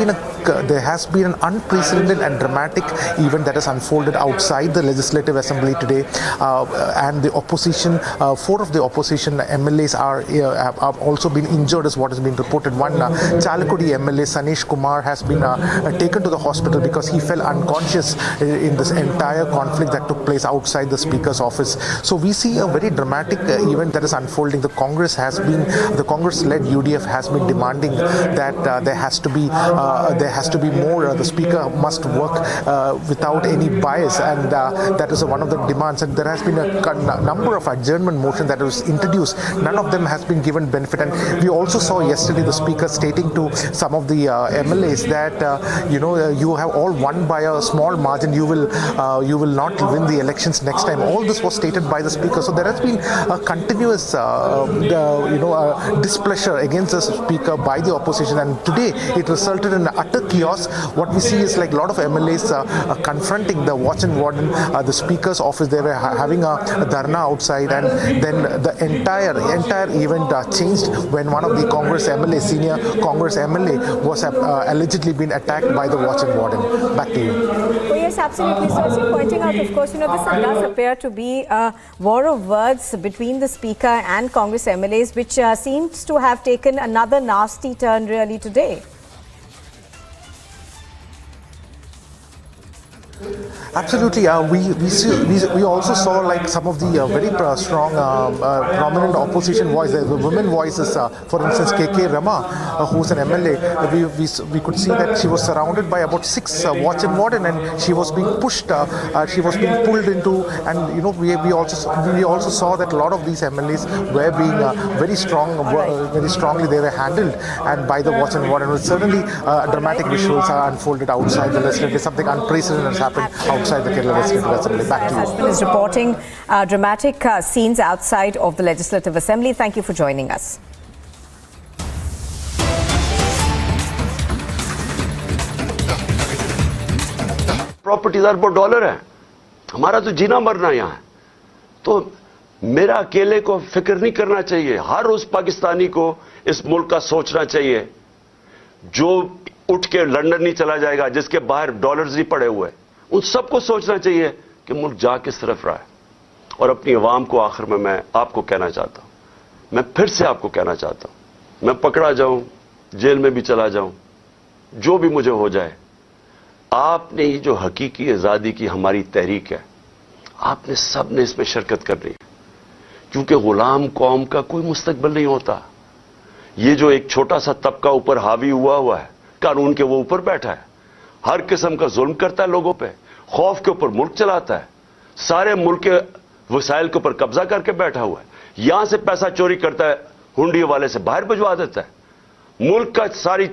been an unprecedented and dramatic event that has unfolded outside the legislative assembly today, and the opposition, 4 of the opposition MLAs have also been injured, is what has been reported. One Chalakudi MLA, Sanesh Kumar, has been taken to the hospital because he fell unconscious in this entire conflict that took place outside the speaker's office. So we see a very dramatic event that is unfolding. The Congress-led UDF has been demanding that there has to be more. The speaker must work without any bias, and that is one of the demands. And there has been a number of adjournment motions that was introduced. None of them has been given benefit. And we also saw yesterday the speaker stating to some of the MLAs that you have all won by a small margin. You will not win the elections next time. All this was stated by the speaker. So there has been a continuous displeasure against the speaker by the opposition, and today it resulted in utter chaos. What we see is like a lot of MLAs confronting the watch and warden, the speaker's office. They were having a dharna outside, and then the entire event changed when one of the Congress MLA, senior Congress MLA, was allegedly been attacked by the watch and warden. Back to you. Oh, yes, absolutely. So as you're pointing out, of course, this does appear to be a war of words between the speaker and Congress MLAs, which seems to have taken another nasty turn really today. Absolutely. We also saw like some of the very strong prominent opposition voices, the women voices. For instance, KK Rama, who's an MLA, we could see that she was surrounded by about 6 watch and warden, and she was being pushed. She was being pulled into, and we also saw that a lot of these MLAs were being very strongly they were handled and by the watch and warden. Certainly, dramatic visuals are unfolded outside the legislature. Something unprecedented has happened outside the Kerala Legislative Assembly. Back to you. Husband is reporting dramatic scenes outside of the Legislative Assembly. Thank you for joining us. Properties अरबों dollar है, हमारा तो जीना मरना यहाँ है। तो मेरा अकेले को फिक्र नहीं करना चाहिए, हर उस पाकिस्तानी को इस मुल्क का सोचना चाहिए जो उठ के लंदन नहीं चला जाएगा, जिसके बाहर डॉलर्स ही पड़े हुए, उन सबको सोचना चाहिए कि मुल्क जा किस तरफ रहा है। और अपनी आवाम को आखिर में मैं आपको कहना चाहता हूं, मैं फिर से आपको कहना चाहता हूं, मैं पकड़ा जाऊं, जेल में भी चला जाऊं, जो भी मुझे हो जाए, आपने ये जो हकीकी आज़ादी की हमारी तहरीक है, आपने सब ने इसमें शिरकत करनी है, क्योंकि गुलाम कौम का कोई मुस्तकबिल नहीं होता। ये जो एक छोटा सा तबका ऊपर हावी हुआ है, कानून के वो ऊपर बैठा है, हर किस्म का जुल्म करता है लोगों पे, खौफ के ऊपर मुल्क चलाता है, सारे मुल्क के वसाइल के ऊपर कब्जा करके बैठा हुआ है, यहां से पैसा चोरी करता है, हुंडी वाले से बाहर भिजवा देता है। मुल्क का सारी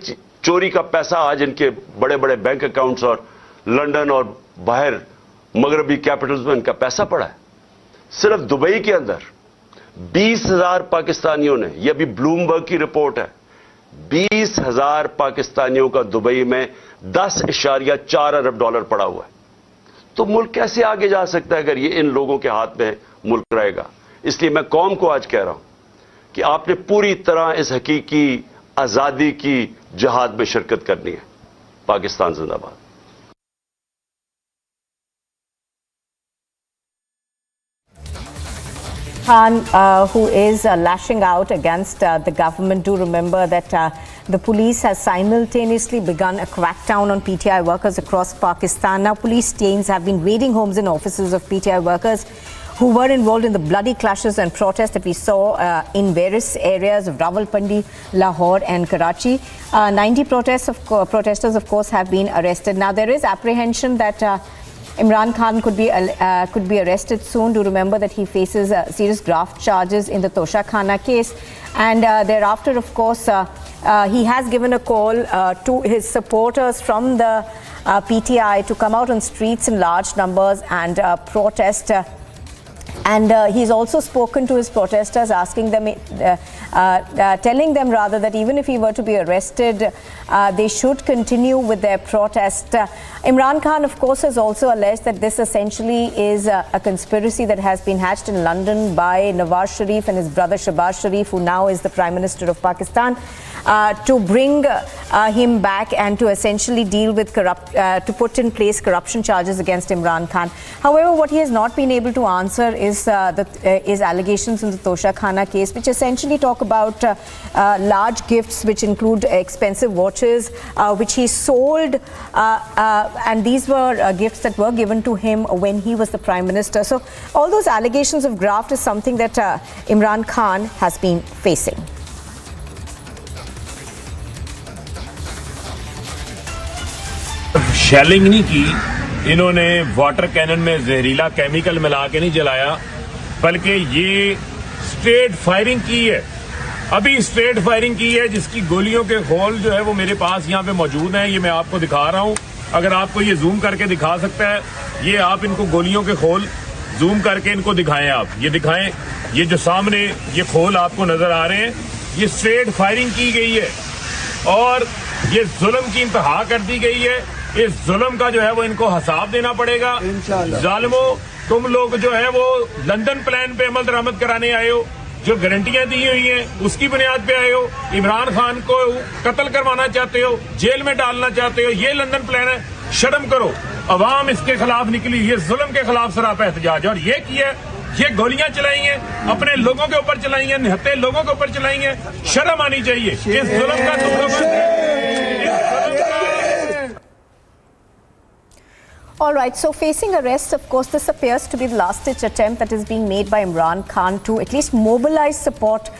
चोरी का पैसा आज इनके बड़े बड़े बैंक अकाउंट्स और लंदन और बाहर मगरबी कैपिटल्स में इनका पैसा पड़ा है। सिर्फ दुबई के अंदर 20,000 पाकिस्तानियों ने, यह भी ब्लूमबर्ग की रिपोर्ट है, 20,000 पाकिस्तानियों का दुबई में $10.4 अरब पड़ा हुआ है। तो मुल्क कैसे आगे जा सकता है अगर ये इन लोगों के हाथ में मुल्क रहेगा? इसलिए मैं कौम को आज कह रहा हूं कि आपने पूरी तरह इस हकीकी आजादी की जहाद में शिरकत करनी है। पाकिस्तान जिंदाबाद। Khan, who is lashing out against the government. Do remember that the police has simultaneously begun a crackdown on PTI workers across Pakistan. Now, police teams have been raiding homes and offices of PTI workers who were involved in the bloody clashes and protests that we saw in various areas of Rawalpindi, Lahore and Karachi. 90 protesters, of course, have been arrested. Now, there is apprehension that Imran Khan could be arrested soon. Do remember that he faces serious graft charges in the Toshakhana case, and thereafter, of course, he has given a call to his supporters from the PTI to come out on streets in large numbers and protest. And he's also spoken to his protesters, asking them, telling them rather that even if he were to be arrested, they should continue with their protest. Imran Khan, of course, has also alleged that this essentially is a conspiracy that has been hatched in London by Nawaz Sharif and his brother Shahbaz Sharif, who now is the Prime Minister of Pakistan, to bring him back and to essentially deal with to put in place corruption charges against Imran Khan. However, what he has not been able to answer is allegations in the Toshakhana case, which essentially talk about large gifts, which include expensive watches, which he sold, and these were gifts that were given to him when he was the Prime Minister. So all those allegations of graft is something that Imran Khan has been facing. Shelling नहीं की, इन्होंने water cannon में जहरीला chemical मिला के नहीं जलाया, बल्कि ये स्ट्रेट फायरिंग की है। अभी स्ट्रेट फायरिंग की है, जिसकी गोलियों के खोल जो है वो मेरे पास यहाँ पे मौजूद हैं। ये मैं आपको दिखा रहा हूँ, अगर आपको ये जूम करके दिखा सकता है, ये आप इनको गोलियों के खोल जूम करके इनको दिखाएं। आप ये दिखाएं, ये जो सामने ये खोल आपको नजर आ रहे हैं, ये स्ट्रेट फायरिंग की गई है और ये जुल्म की इंतहा कर दी गई है। इस जुल्म का जो है वो इनको हिसाब देना पड़ेगा। जालिमो, तुम लोग जो है वो लंदन प्लान पे अमल दरामद कराने आए हो, जो गारंटियां दी हुई हैं उसकी बुनियाद पे आए हो। इमरान खान को कत्ल करवाना चाहते हो, जेल में डालना चाहते हो, ये लंदन प्लान है। शर्म करो, अवाम इसके खिलाफ निकली, ये जुल्म के खिलाफ सरापा एहतजाज है और ये किया, ये गोलियां चलाई हैं, अपने लोगों के ऊपर चलाई हैं, निहत्ते लोगों के ऊपर चलाई हैं। शर्म आनी चाहिए। इस जुल्म का All right, so facing arrest, of course, this appears to be the last-ditch attempt that is being made by Imran Khan to at least mobilize support,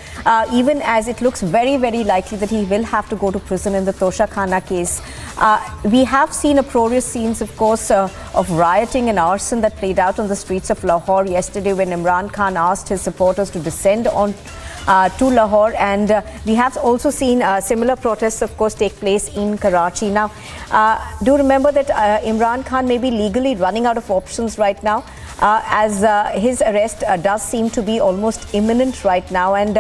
even as it looks very, very likely that he will have to go to prison in the Toshakhana case. We have seen uproarious scenes, of course, of rioting and arson that played out on the streets of Lahore yesterday when Imran Khan asked his supporters to descend on to Lahore, and we have also seen similar protests, of course, take place in Karachi. Now, do remember that Imran Khan may be legally running out of options right now, as his arrest does seem to be almost imminent right now. And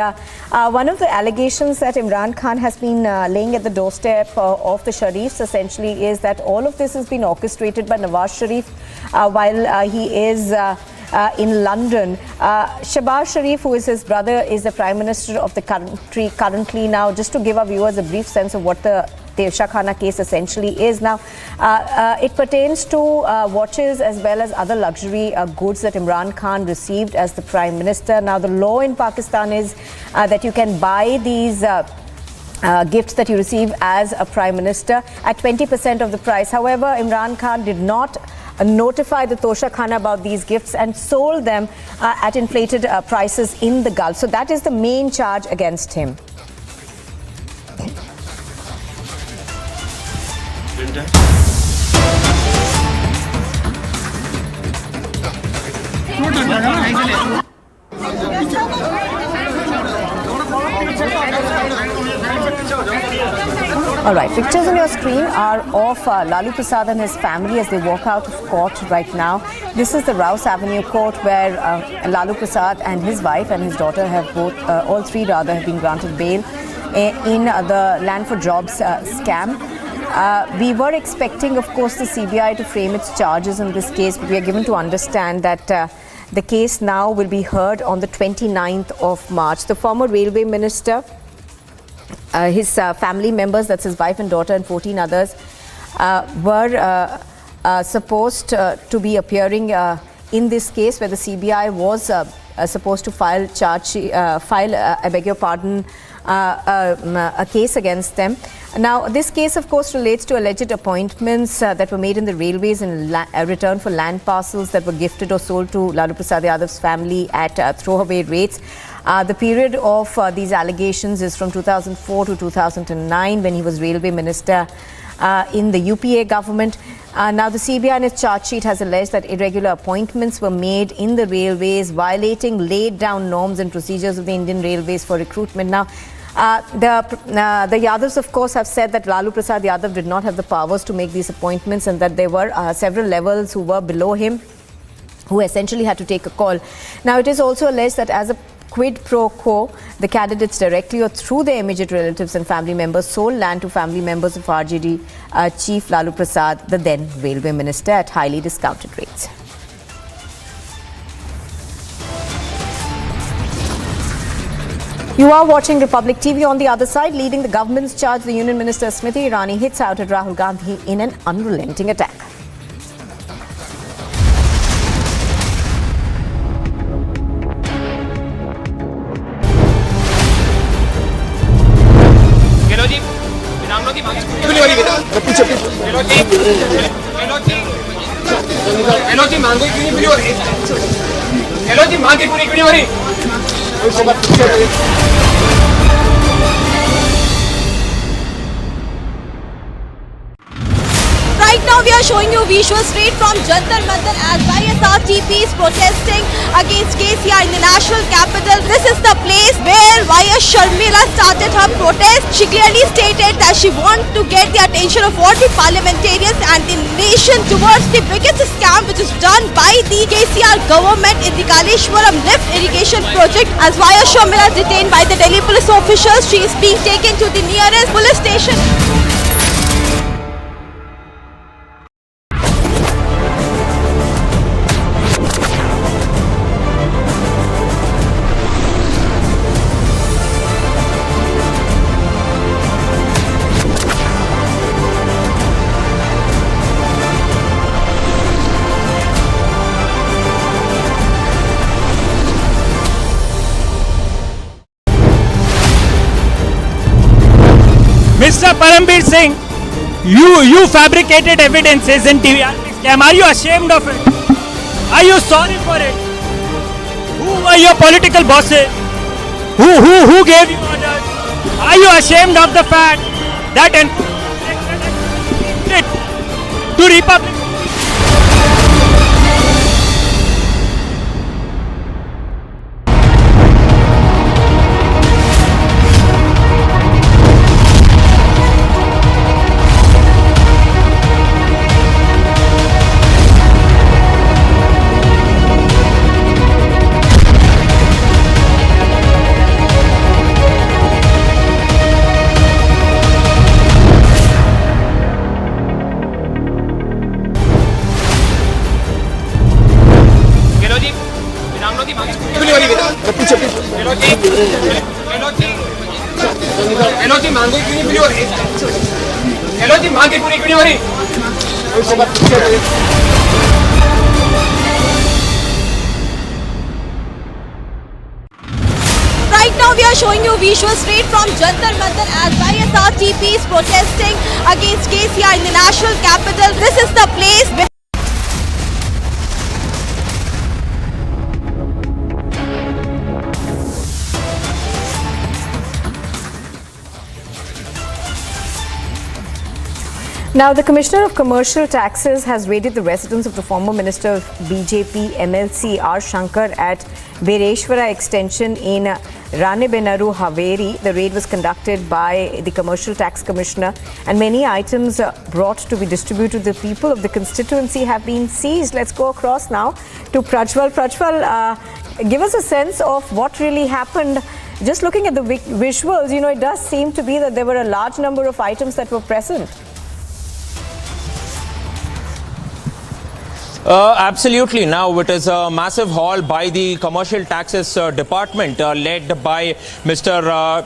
one of the allegations that Imran Khan has been laying at the doorstep of the Sharifs essentially is that all of this has been orchestrated by Nawaz Sharif while he is in London. Shahbaz Sharif, who is his brother, is the Prime Minister of the country currently. Now, just to give our viewers a brief sense of what the Toshakhana case essentially is. Now, it pertains to watches as well as other luxury goods that Imran Khan received as the Prime Minister. Now, the law in Pakistan is that you can buy these gifts that you receive as a Prime Minister at 20% of the price. However, Imran Khan did not notify the Toshakhana about these gifts and sold them at inflated prices in the Gulf. So that is the main charge against him. All right, pictures on your screen are of Lalu Prasad and his family as they walk out of court right now. This is the Rouse Avenue court where Lalu Prasad and his wife and his daughter have both, all three rather, have been granted bail. in the Land for Jobs scam. We were expecting, of course, the CBI to frame its charges in this case, but we are given to understand that the case now will be heard on the 29th of March. The former railway minister, his family members, that's his wife and daughter and 14 others, were supposed to be appearing in this case, where the CBI was supposed to file a case against them. Now, this case, of course, relates to alleged appointments that were made in the railways in return for land parcels that were gifted or sold to Lalu Prasad Yadav's family at throwaway rates. The period of these allegations is from 2004 to 2009, when he was railway minister in the UPA government. Now, the CBI in its charge sheet has alleged that irregular appointments were made in the railways, violating laid down norms and procedures of the Indian Railways for recruitment. Now, the Yadavs, of course, have said that Lalu Prasad Yadav did not have the powers to make these appointments, and that there were several levels who were below him who essentially had to take a call. Now, it is also alleged that as a quid pro quo, the candidates directly or through their immediate relatives and family members sold land to family members of RJD Chief Lalu Prasad, the then railway minister, at highly discounted rates. You are watching Republic TV. On the other side, leading the government's charge, the Union Minister Smriti Irani hits out at Rahul Gandhi in an unrelenting attack. Right now we are showing you visuals straight from Jantar Mantar as YSRTP is protesting against KCR in the national capital. This is the place where YSRTP started her protest. She clearly stated that she wants to get the attention of all the parliamentarians and the nation towards the biggest scam which is done by the KCR government in the Kaleshwaram lift irrigation project. As YSRTP is detained by the Delhi police officials, she is being taken to the nearest police station. Mr. Parambir Singh, you fabricated evidences in TVRP scam. Are you ashamed of it? Are you sorry for it? Who were your political bosses? Who gave you orders? Are you ashamed of the fact that to Republic? Right now we are showing you visuals straight from Jantar Mantar as YSRTP is protesting against KCR in the national capital. This is the place where Now, the Commissioner of Commercial Taxes has raided the residence of the former Minister of BJP MLC R. Shankar at Bereshwara Extension in Ranebenaru, Haveri. The raid was conducted by the Commercial Tax Commissioner, and many items brought to be distributed to the people of the constituency have been seized. Let's go across now to Prajwal. Prajwal, give us a sense of what really happened Just looking at the visuals, you know, it does seem to be that there were a large number of items that were present. Absolutely. Now, it is a massive haul by the Commercial Taxes Department led by Mr.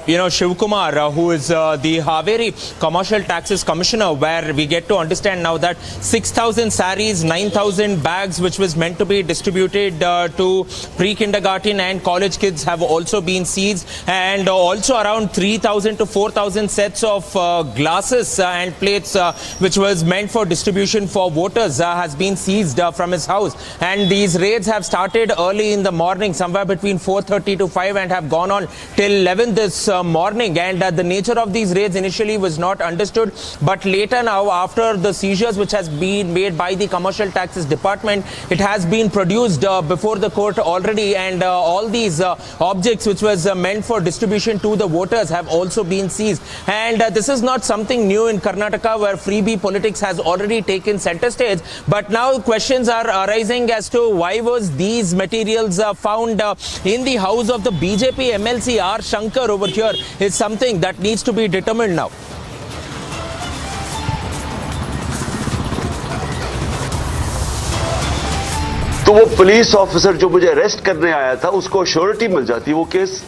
Shivkumar, who is the Haveri Commercial Taxes Commissioner, where we get to understand now that 6,000 saris, 9,000 bags, which was meant to be distributed to pre-kindergarten and college kids, have also been seized, and also around 3,000 to 4,000 sets of glasses and plates, which was meant for distribution for voters, has been seized from his house. And these raids have started early in the morning, somewhere between 4:30 to 5, and have gone on till 11 this morning. And the nature of these raids initially was not understood, but later now, after the seizures which has been made by the Commercial Taxes Department, it has been produced before the court already, and all these objects which was meant for distribution to the voters have also been seized. And this is not something new in Karnataka, where freebie politics has already taken center stage, but now questions are arising as to why was these materials found in the house of the BJP MLC R. Shankar over here is something that needs to be determined now. तो वो police officer जो मुझे arrest करने आया था, उसको surety मिल जाती, वो केस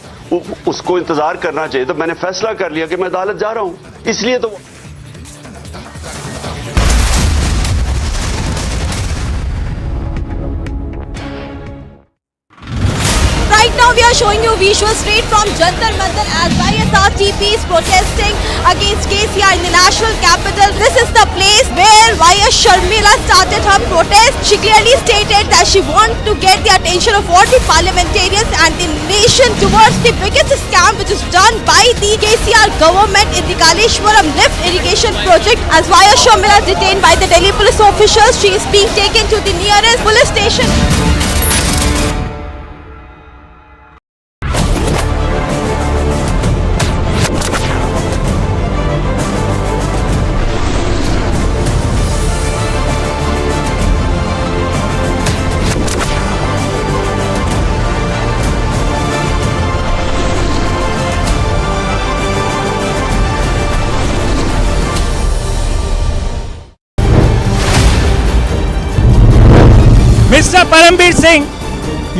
उसको इंतजार करना चाहिए। तो मैंने फैसला कर लिया कि मैं अदालत जा रहा हूं, इसलिए तो Right now we are showing you visuals straight from Jantar Mantar as YSRTP is protesting against KCR in the national capital. This is the place where YS Sharmila started her protest. She clearly stated that she wants to get the attention of all the parliamentarians and the nation towards the biggest scam which is done by the KCR government in the Kaleshwaram lift irrigation project. As YS Sharmila is detained by the Delhi police officials, she is being taken to the nearest police station. Mr. Parambir Singh,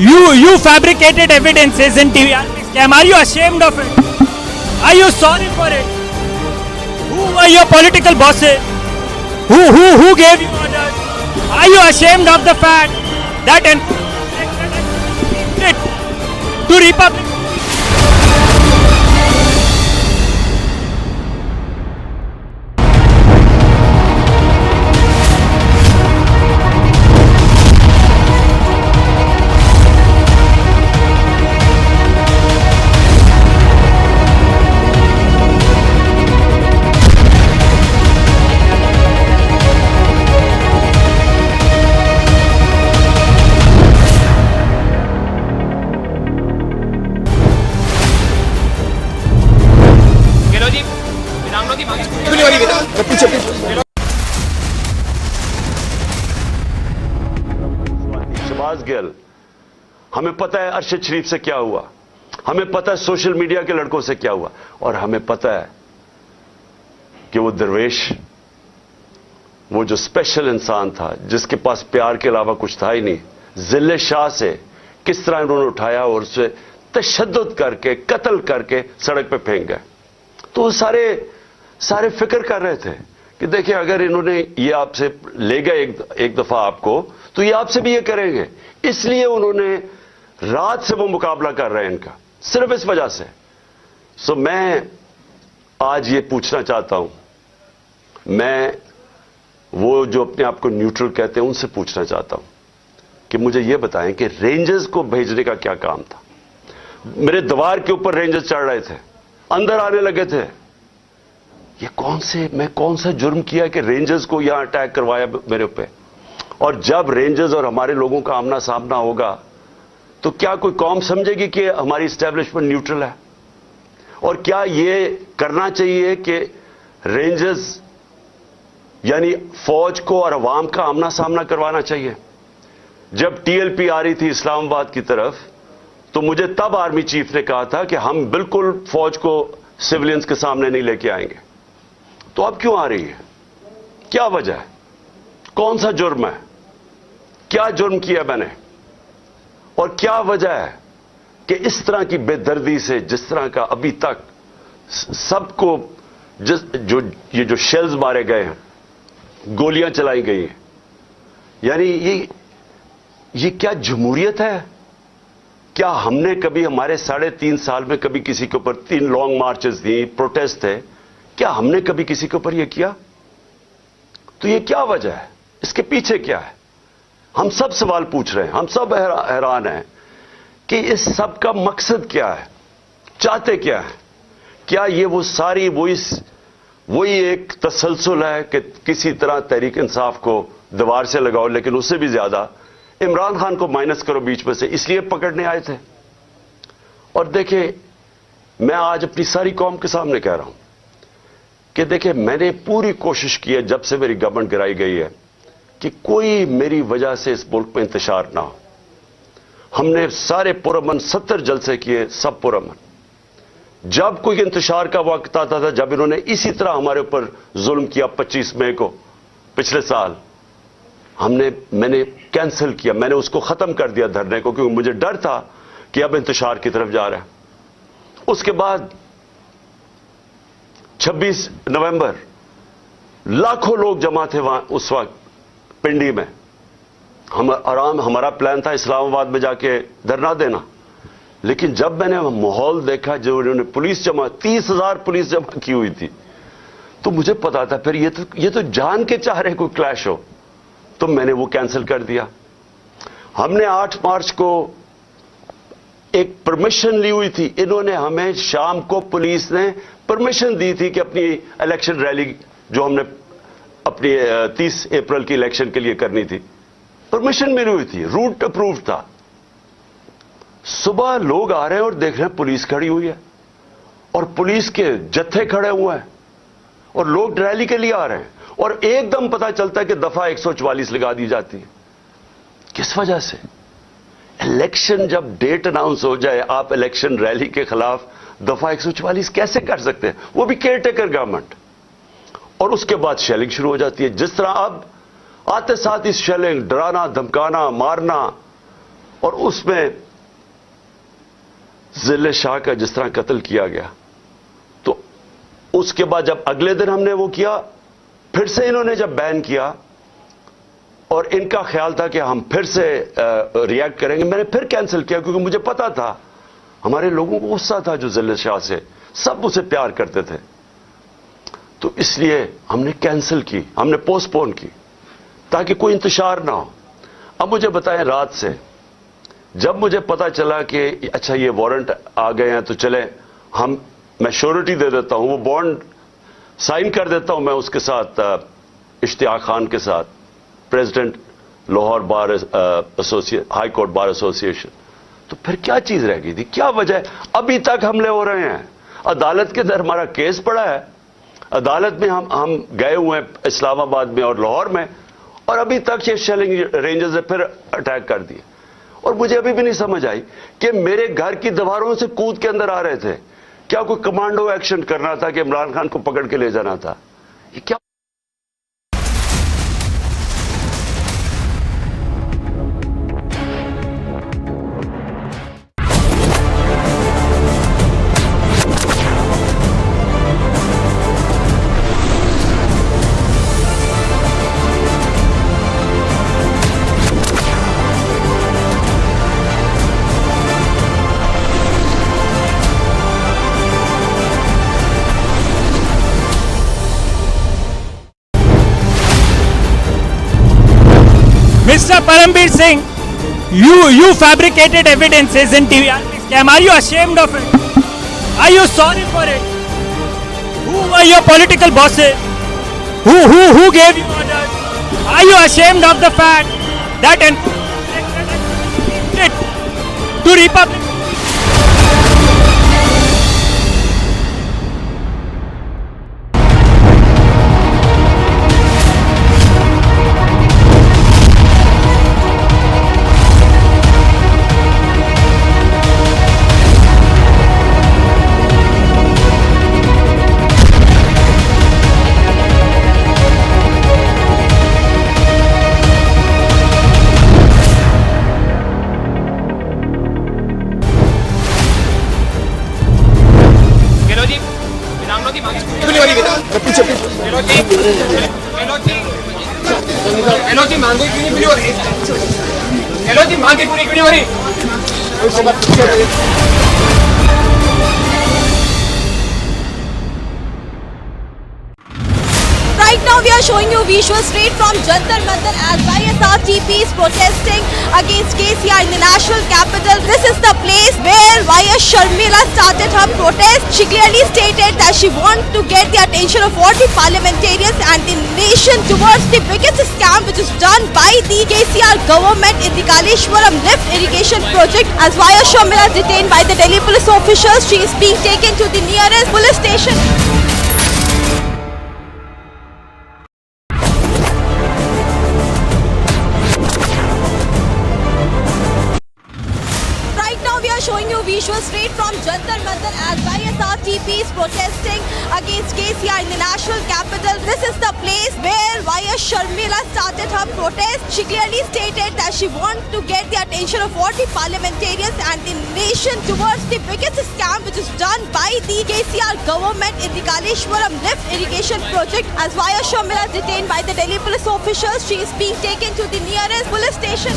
you fabricated evidences in TVRP scam. Are you ashamed of it? Are you sorry for it? Who were your political bosses? Who gave you orders? Are you ashamed of the fact that to Republic? हमें पता है अरशद शरीफ से क्या हुआ, हमें पता है social media के लड़कों से क्या हुआ, और हमें पता है कि वो दरवेश, वो जो स्पेशल इंसान था जिसके पास प्यार के अलावा कुछ था ही नहीं, जिले शाह से किस तरह उन्होंने उठाया और उसे तशद्दुद करके कत्ल करके सड़क पे फेंक गए। तो वो सारे फिक्र कर रहे थे कि देखिए अगर इन्होंने ये आपसे ले गए एक दफा आपको, तो ये आपसे भी ये करेंगे। इसलिए उन्होंने रात से वो मुकाबला कर रहे हैं इनका, सिर्फ इस वजह से। सो मैं आज ये पूछना चाहता हूं, मैं वो जो अपने आप को न्यूट्रल कहते हैं उनसे पूछना चाहता हूं कि मुझे ये बताएं कि रेंजर्स को भेजने का क्या काम था। मेरे दीवार के ऊपर रेंजर्स चढ़ रहे थे, अंदर आने लगे थे। ये मैं कौन सा जुर्म किया कि रेंजर्स को यहां अटैक करवाया मेरे ऊपर? और जब रेंजर्स और हमारे लोगों का आमना सामना होगा तो क्या कोई कौम समझेगी कि हमारी एस्टेब्लिशमेंट न्यूट्रल है? और क्या ये करना चाहिए कि रेंजर्स यानी फौज को और अवाम का आमना सामना करवाना चाहिए? जब टीएलपी आ रही थी इस्लामाबाद की तरफ तो मुझे तब आर्मी चीफ ने कहा था कि हम बिल्कुल फौज को सिविलियंस के सामने नहीं लेके आएंगे। तो अब क्यों आ रही है? क्या वजह है? कौन सा जुर्म है? क्या जुर्म किया मैंने? और क्या वजह है कि इस तरह की बेदर्दी से, जिस तरह का अभी तक सबको जो शेल्स मारे गए हैं, गोलियां चलाई गई हैं, यानी ये क्या जमहूरियत है? क्या हमने कभी हमारे 3.5 साल में कभी किसी के ऊपर 3 लॉन्ग मार्चेस थी, प्रोटेस्ट थे, क्या हमने कभी किसी के ऊपर यह किया? तो ये क्या वजह है? इसके पीछे क्या है? हम सब सवाल पूछ रहे हैं, हम सब हैरान हैं कि इस सब का मकसद क्या है, चाहते क्या है? क्या ये वो सारी वही एक तसलसल है कि किसी तरह तहरीक इंसाफ को दीवार से लगाओ, लेकिन उससे भी ज्यादा इमरान खान को माइनस करो बीच में से, इसलिए पकड़ने आए थे? और देखें, मैं आज अपनी सारी कौम के सामने कह रहा हूं कि देखें, मैंने पूरी कोशिश की है जब से मेरी गवर्नमेंट गिराई गई है कि कोई मेरी वजह से इस मुल्क में इंतशार ना हो। हमने सारे पुरअमन 70 जलसे किए, सब पुरअमन। जब कोई इंतशार का वक्त आता था, जब इन्होंने इसी तरह हमारे ऊपर जुल्म किया 25 मई को पिछले साल, मैंने कैंसिल किया, मैंने उसको खत्म कर दिया धरने को, क्योंकि मुझे डर था कि अब इंतशार की तरफ जा रहा है। उसके बाद 26 नवंबर लाखों लोग जमा थे वहां उस वक्त पिंडी में। हमारा प्लान था इस्लामाबाद में जाके धरना देना, लेकिन जब मैंने माहौल देखा, जो उन्होंने 30,000 पुलिस जमा की हुई थी, तो मुझे पता था फिर ये तो जान के चाह रहे कोई क्लैश हो, तो मैंने वो कैंसिल कर दिया। हमने 8 मार्च को एक परमिशन ली हुई थी, इन्होंने हमें शाम को पुलिस ने परमिशन दी थी कि अपनी इलेक्शन रैली जो हमने अपनी 30 अप्रैल की इलेक्शन के लिए करनी थी, परमिशन मिली हुई थी, रूट अप्रूव था। सुबह लोग आ रहे हैं और देख रहे हैं पुलिस खड़ी हुई है और पुलिस के जत्थे खड़े हुए हैं और लोग रैली के लिए आ रहे हैं, और एकदम पता चलता है कि दफा 144 लगा दी जाती है। किस वजह से? इलेक्शन जब डेट अनाउंस हो जाए, आप इलेक्शन रैली के खिलाफ दफा 144 कैसे कर सकते हैं? वो भी केयरटेकर गवर्नमेंट। और उसके बाद शेलिंग शुरू हो जाती है, जिस तरह अब आते साथ इस शेलिंग, डराना, धमकाना, मारना, और उसमें जिले शाह का जिस तरह कत्ल किया गया। तो उसके बाद जब अगले दिन हमने वो किया, फिर से इन्होंने जब बैन किया और इनका ख्याल था कि हम फिर से रिएक्ट करेंगे, मैंने फिर कैंसिल किया, क्योंकि मुझे पता था हमारे लोगों को गुस्सा था जो जिले शाह से, सब उसे प्यार करते थे। तो इसलिए हमने कैंसिल की, हमने पोस्टपोन की, ताकि कोई इंतशार ना हो। अब मुझे बताएं, रात से जब मुझे पता चला कि अच्छा ये वारंट आ गए हैं, तो चले मैं श्योरिटी दे देता हूं, वो बॉन्ड साइन कर देता हूं मैं उसके साथ, इश्तियाक खान के साथ, प्रेसिडेंट लाहौर बार हाई कोर्ट बार एसोसिएशन। तो फिर क्या चीज रह गई थी? क्या वजह? अभी तक हमले हो रहे हैं, अदालत के अंदर हमारा केस पड़ा है, अदालत में हम गए हुए हैं इस्लामाबाद में और लाहौर में, और अभी तक ये शेलिंग रेंजर्स ने फिर अटैक कर दिए। और मुझे अभी भी नहीं समझ आई कि मेरे घर की दीवारों से कूद के अंदर आ रहे थे। क्या कोई कमांडो एक्शन करना था कि इमरान खान को पकड़ के ले जाना था? ये क्या? Mr. Parambir Singh, you fabricated evidences in TVRP scam. Are you ashamed of it? Are you sorry for it? Who were your political bosses? Who gave you orders? Are you ashamed of the fact that to Republic? Right now we are showing you visuals straight from Jantar Mantar as YSRTP is protesting against KCR in the national capital. This is the place where YS Sharmila started her protest. She clearly stated that she wants to get the attention of all the parliamentarians and the nation towards the biggest scam which is done by the KCR government in the Kaleshwaram lift irrigation project. As YS Sharmila is detained by the Delhi police officials, she is being taken to the nearest police station. Showing you visuals straight from Jantar Mantar as YSRTP is protesting against KCR in the national capital. This is the place where YS Sharmila started her protest. She clearly stated that she wants to get the attention of all the parliamentarians and the nation towards the biggest scam which is done by the KCR government in the Kaleshwaram lift irrigation project. As YS Sharmila is detained by the Delhi police officials, she is being taken to the nearest police station.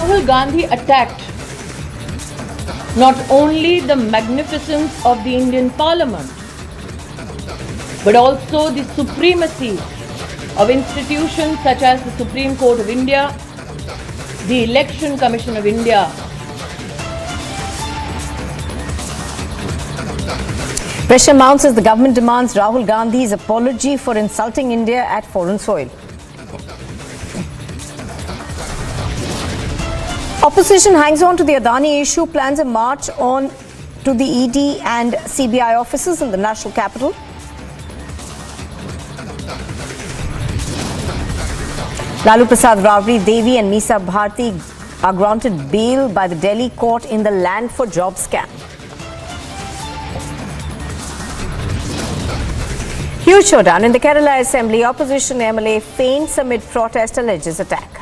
Rahul Gandhi attacked not only the magnificence of the Indian Parliament, but also the supremacy of institutions such as the Supreme Court of India, the Election Commission of India. Pressure mounts as the government demands Rahul Gandhi's apology for insulting India at foreign soil. Opposition hangs on to the Adani issue, plans a march on to the ED and CBI offices in the national capital. Lalu Prasad Yadav, Devi and Misa Bharti are granted bail by the Delhi court in the land for job scam. Huge showdown in the Kerala Assembly. Opposition MLA faints amid protest, alleges attack.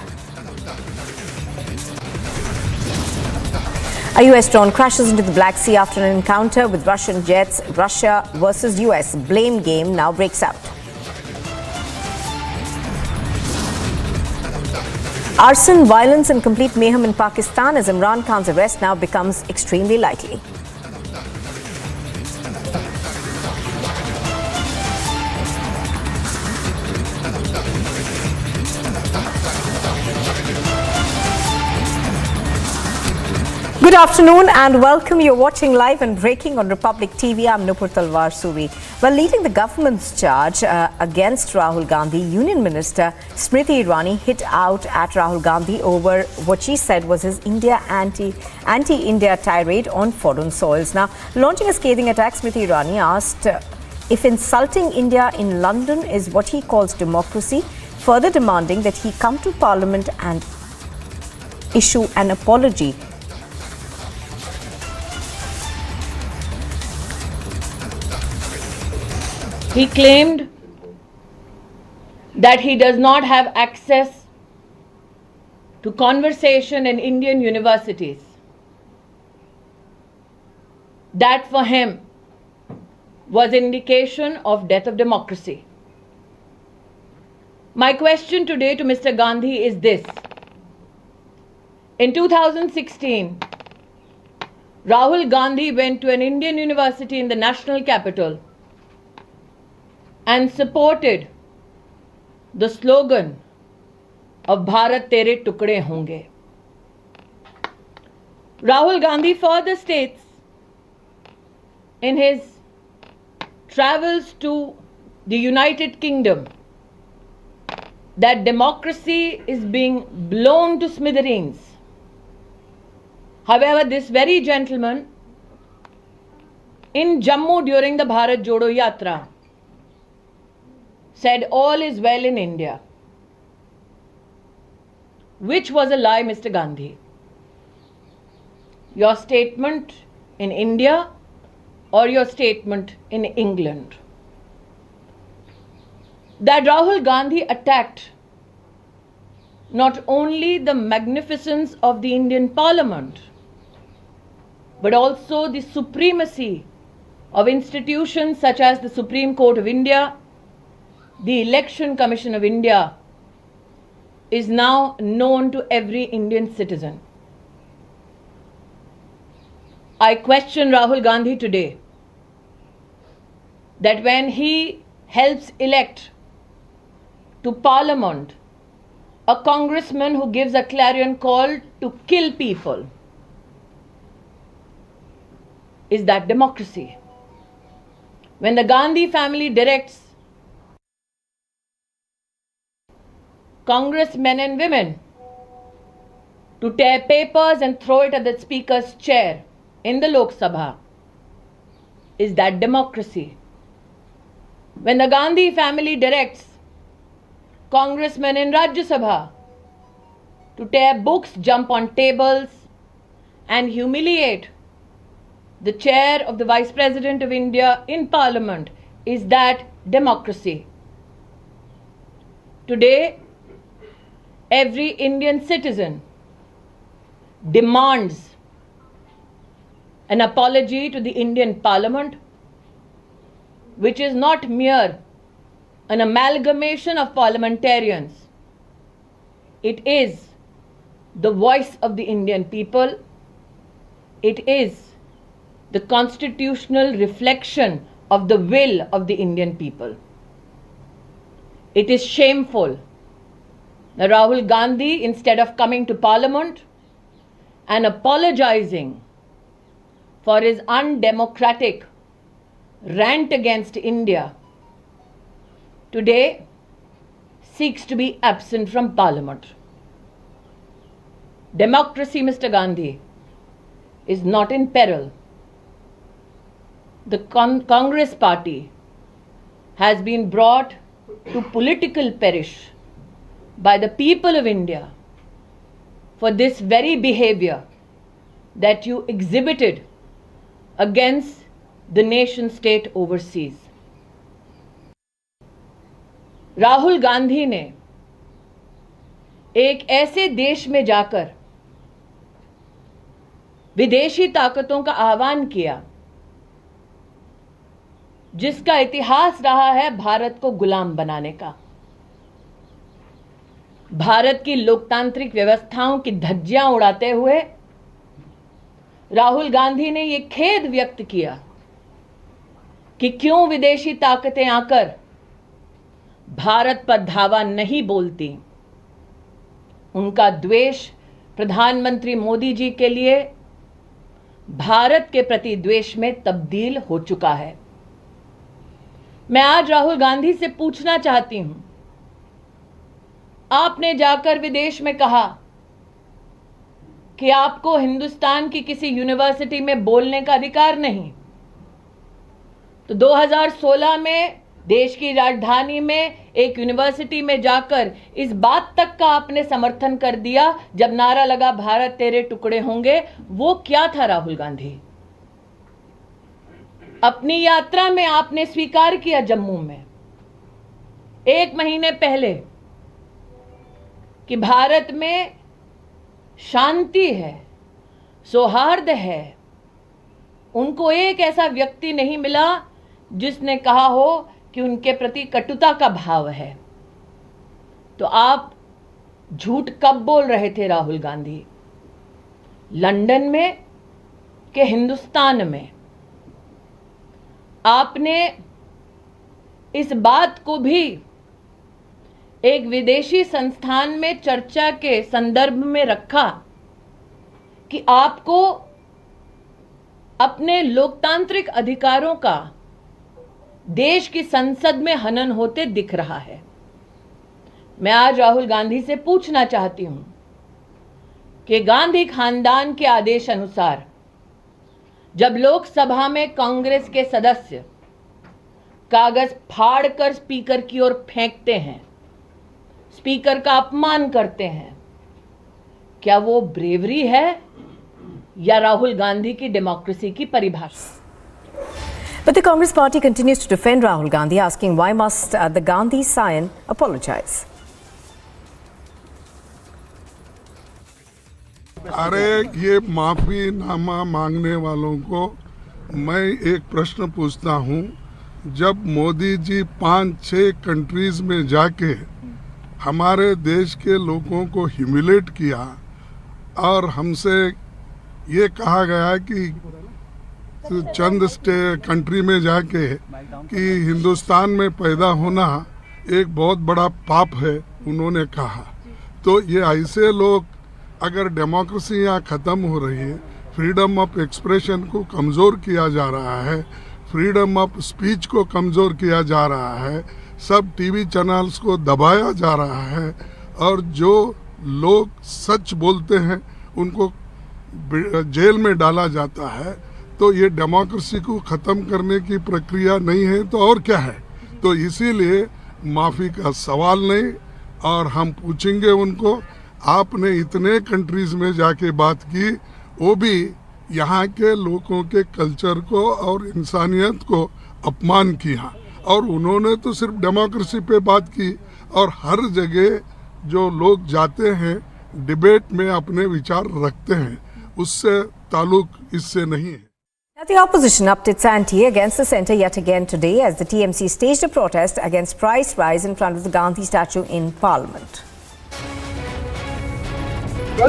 A US drone crashes into the Black Sea after an encounter with Russian jets. Russia versus US blame game now breaks out. Arson, violence and complete mayhem in Pakistan as Imran Khan's arrest now becomes extremely likely. Good afternoon and welcome. You're watching live and breaking on Republic TV. I'm Nupur Talwar Suri. Well, leading the government's charge against Rahul Gandhi, Union Minister Smriti Irani hit out at Rahul Gandhi over what she said was his anti-India tirade on foreign soils. Now, launching a scathing attack, Smriti Irani asked if insulting India in London is what he calls democracy, further demanding that he come to Parliament and issue an apology. He claimed that he does not have access to conversation in Indian universities. That for him was indication of death of democracy. My question today to Mr. Gandhi is this. In 2016, Rahul Gandhi went to an Indian university in the national capital and supported the slogan of Bharat Tere Tukde Honge. Rahul Gandhi further states in his travels to the United Kingdom that democracy is being blown to smithereens. However, this very gentleman in Jammu during the Bharat Jodo Yatra said all is well in India, which was a lie, Mr. Gandhi. Your statement in India or your statement in England? That Rahul Gandhi attacked not only the magnificence of the Indian Parliament, but also the supremacy of institutions such as the Supreme Court of India, the Election Commission of India, is now known to every Indian citizen. I question Rahul Gandhi today that when he helps elect to Parliament a congressman who gives a clarion call to kill people, is that democracy? When the Gandhi family directs congressmen and women to tear papers and throw it at the speaker's chair in the Lok Sabha, is that democracy? When the Gandhi family directs congressmen in Rajya Sabha to tear books, jump on tables and humiliate the chair of the Vice President of India in Parliament, is that democracy? Today, every Indian citizen demands an apology to the Indian Parliament, which is not mere an amalgamation of parliamentarians. It is the voice of the Indian people. It is the constitutional reflection of the will of the Indian people. It is shameful that Rahul Gandhi, instead of coming to Parliament and apologizing for his undemocratic rant against India, today seeks to be absent from Parliament. Democracy, Mr. Gandhi, is not in peril. The Congress party has been brought to political perish by the people of India for this very behavior that you exhibited against the nation state overseas. Rahul Gandhi ने एक ऐसे देश में जाकर विदेशी ताकतों का आह्वान किया जिसका इतिहास रहा है भारत को गुलाम बनाने का। भारत की लोकतांत्रिक व्यवस्थाओं की धज्जियां उड़ाते हुए राहुल गांधी ने यह खेद व्यक्त किया कि क्यों विदेशी ताकतें आकर भारत पर धावा नहीं बोलती। उनका द्वेष प्रधानमंत्री मोदी जी के लिए भारत के प्रति द्वेष में तब्दील हो चुका है। मैं आज राहुल गांधी से पूछना चाहती हूं, आपने जाकर विदेश में कहा कि आपको हिंदुस्तान की किसी यूनिवर्सिटी में बोलने का अधिकार नहीं, तो 2016 में देश की राजधानी में एक यूनिवर्सिटी में जाकर इस बात तक का आपने समर्थन कर दिया जब नारा लगा भारत तेरे टुकड़े होंगे। वो क्या था राहुल गांधी? अपनी यात्रा में आपने स्वीकार किया जम्मू में 1 महीने पहले कि भारत में शांति है, सौहार्द है। उनको एक ऐसा व्यक्ति नहीं मिला जिसने कहा हो कि उनके प्रति कटुता का भाव है। तो आप झूठ कब बोल रहे थे राहुल गांधी? लंदन में कि हिंदुस्तान में? आपने इस बात को भी एक विदेशी संस्थान में चर्चा के संदर्भ में रखा कि आपको अपने लोकतांत्रिक अधिकारों का देश की संसद में हनन होते दिख रहा है। मैं आज राहुल गांधी से पूछना चाहती हूं कि गांधी खानदान के आदेश अनुसार जब लोकसभा में कांग्रेस के सदस्य कागज फाड़कर स्पीकर की ओर फेंकते हैं, स्पीकर का अपमान करते हैं, क्या वो ब्रेवरी है या राहुल गांधी की डेमोक्रेसी की परिभाषा? But the Congress party continues to defend Rahul Gandhi, asking why must the Gandhi scion apologize? अरे ये माफी नामा मांगने वालों को मैं एक प्रश्न पूछता हूँ, जब मोदी जी 5-6 कंट्रीज में जाके हमारे देश के लोगों को ह्यूमिलेट किया और हमसे ये कहा गया कि चंद कंट्री में जाके कि हिंदुस्तान में पैदा होना एक बहुत बड़ा पाप है, उन्होंने कहा, तो ये ऐसे लोग अगर डेमोक्रेसी यहाँ ख़त्म हो रही है, फ्रीडम ऑफ एक्सप्रेशन को कमज़ोर किया जा रहा है, फ्रीडम ऑफ स्पीच को कमज़ोर किया जा रहा है, सब टीवी चैनल्स को दबाया जा रहा है और जो लोग सच बोलते हैं उनको जेल में डाला जाता है, तो ये डेमोक्रेसी को ख़त्म करने की प्रक्रिया नहीं है तो और क्या है? तो इसीलिए माफ़ी का सवाल नहीं, और हम पूछेंगे उनको, आपने इतने कंट्रीज में जाके बात की, वो भी यहाँ के लोगों के कल्चर को और इंसानियत को अपमान किया, और उन्होंने तो सिर्फ डेमोक्रेसी पे बात की, और हर जगह जो लोग जाते हैं डिबेट में अपने विचार रखते हैं, उससे ताल्लुक इससे नहीं है। Now, the opposition upped its ante against the centre yet again today as the TMC staged a protest against price rise in front of the Gandhi statue in Parliament. The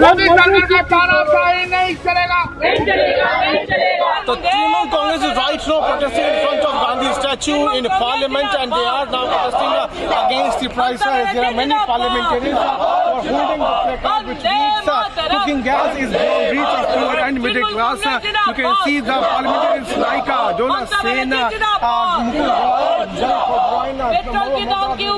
Trinamool Congress is right now protesting in front of Gandhi statue in Parliament, and they are now protesting against the price rise. There are many parliamentarians who are holding the placard which reads cooking gas is beyond reach of poor and middle class. You can see the parliamentarians like Jonas Sen, Mukul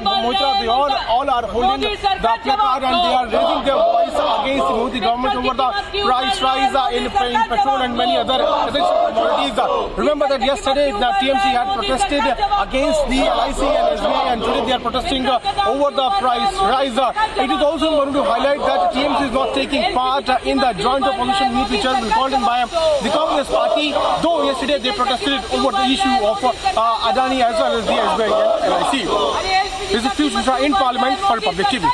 Roy, all are holding the placard and they are raising their voice against the Modi government over the price rise in petrol and many other essential commodities. Remember that yesterday the TMC had protested against the LIC and SBI, and today they are protesting over the price rise. It is also important to highlight that TMC is not taking part in the joint opposition meet which has been called in by the Congress party, though yesterday they protested over the issue of Adani as well as the SBI and LIC. This is Piyush Mishra in Parliament for Public TV.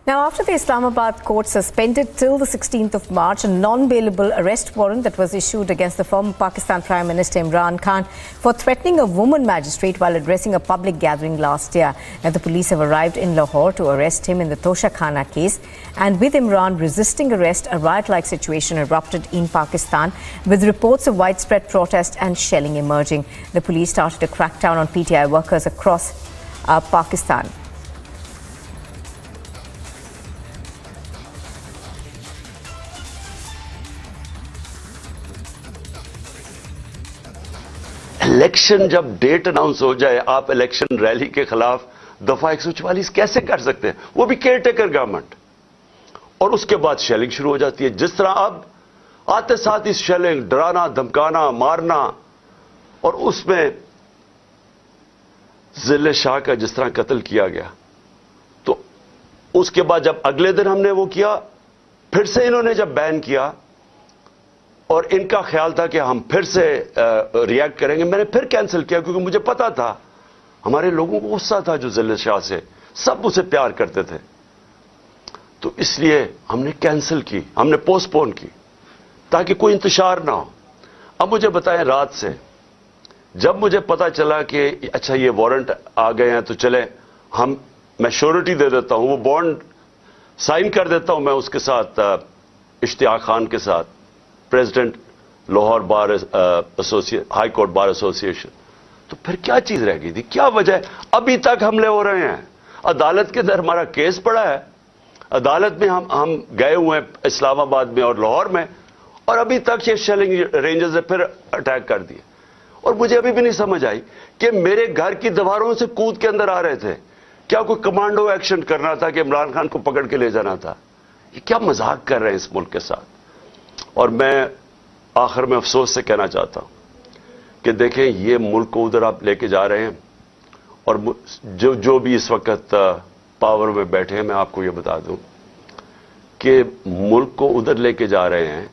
Now, after the Islamabad court suspended till the 16th of March a non-bailable arrest warrant that was issued against the former Pakistan Prime Minister Imran Khan for threatening a woman magistrate while addressing a public gathering last year. Now, the police have arrived in Lahore to arrest him in the Toshakhana case. And with Imran resisting arrest, a riot-like situation erupted in Pakistan with reports of widespread protest and shelling emerging. The police started a crackdown on PTI workers across Pakistan. Election जब date announce हो जाए, आप election rally के खिलाफ दफा 144 कैसे कर सकते हैं, वो भी केयरटेकर गवर्नमेंट? और उसके बाद शेलिंग शुरू हो जाती है। जिस तरह अब आते साथ ही शेलिंग, डराना, धमकाना, मारना, और उसमें जिले शाह का जिस तरह कत्ल किया गया, तो उसके बाद जब अगले दिन हमने वो किया, फिर से इन्होंने जब बैन किया और इनका ख्याल था कि हम फिर से रिएक्ट करेंगे, मैंने फिर कैंसिल किया क्योंकि मुझे पता था हमारे लोगों को गुस्सा था जो जिले शाह से, सब उसे प्यार करते थे, तो इसलिए हमने कैंसिल की, हमने पोस्टपोन की ताकि कोई इंतशार ना हो। अब मुझे बताएं, रात से जब मुझे पता चला कि अच्छा ये वारंट आ गए हैं तो चले मैं श्योरिटी दे देता हूं, वो बॉन्ड साइन कर देता हूं मैं उसके साथ, इश्तियाक खान के साथ, प्रेसिडेंट लाहौर बार हाई कोर्ट बार एसोसिएशन, तो फिर क्या चीज रह गई थी? क्या वजह? अभी तक हमले हो रहे हैं, अदालत के अंदर हमारा केस पड़ा है, अदालत में हम गए हुए हैं इस्लामाबाद में और लाहौर में, और अभी तक ये शेलिंग रेंजर्स ने फिर अटैक कर दिए। और मुझे अभी भी नहीं समझ आई कि मेरे घर की दीवारों से कूद के अंदर आ रहे थे। क्या कोई कमांडो एक्शन करना था कि इमरान खान को पकड़ के ले जाना था? ये क्या मजाक कर रहे हैं इस मुल्क के साथ। और मैं आखिर में अफसोस से कहना चाहता हूं कि देखें, ये मुल्क को उधर आप लेके जा रहे हैं, और जो भी इस वक्त पावर में बैठे हैं, मैं आपको ये बता दूं कि मुल्क को उधर लेके जा रहे हैं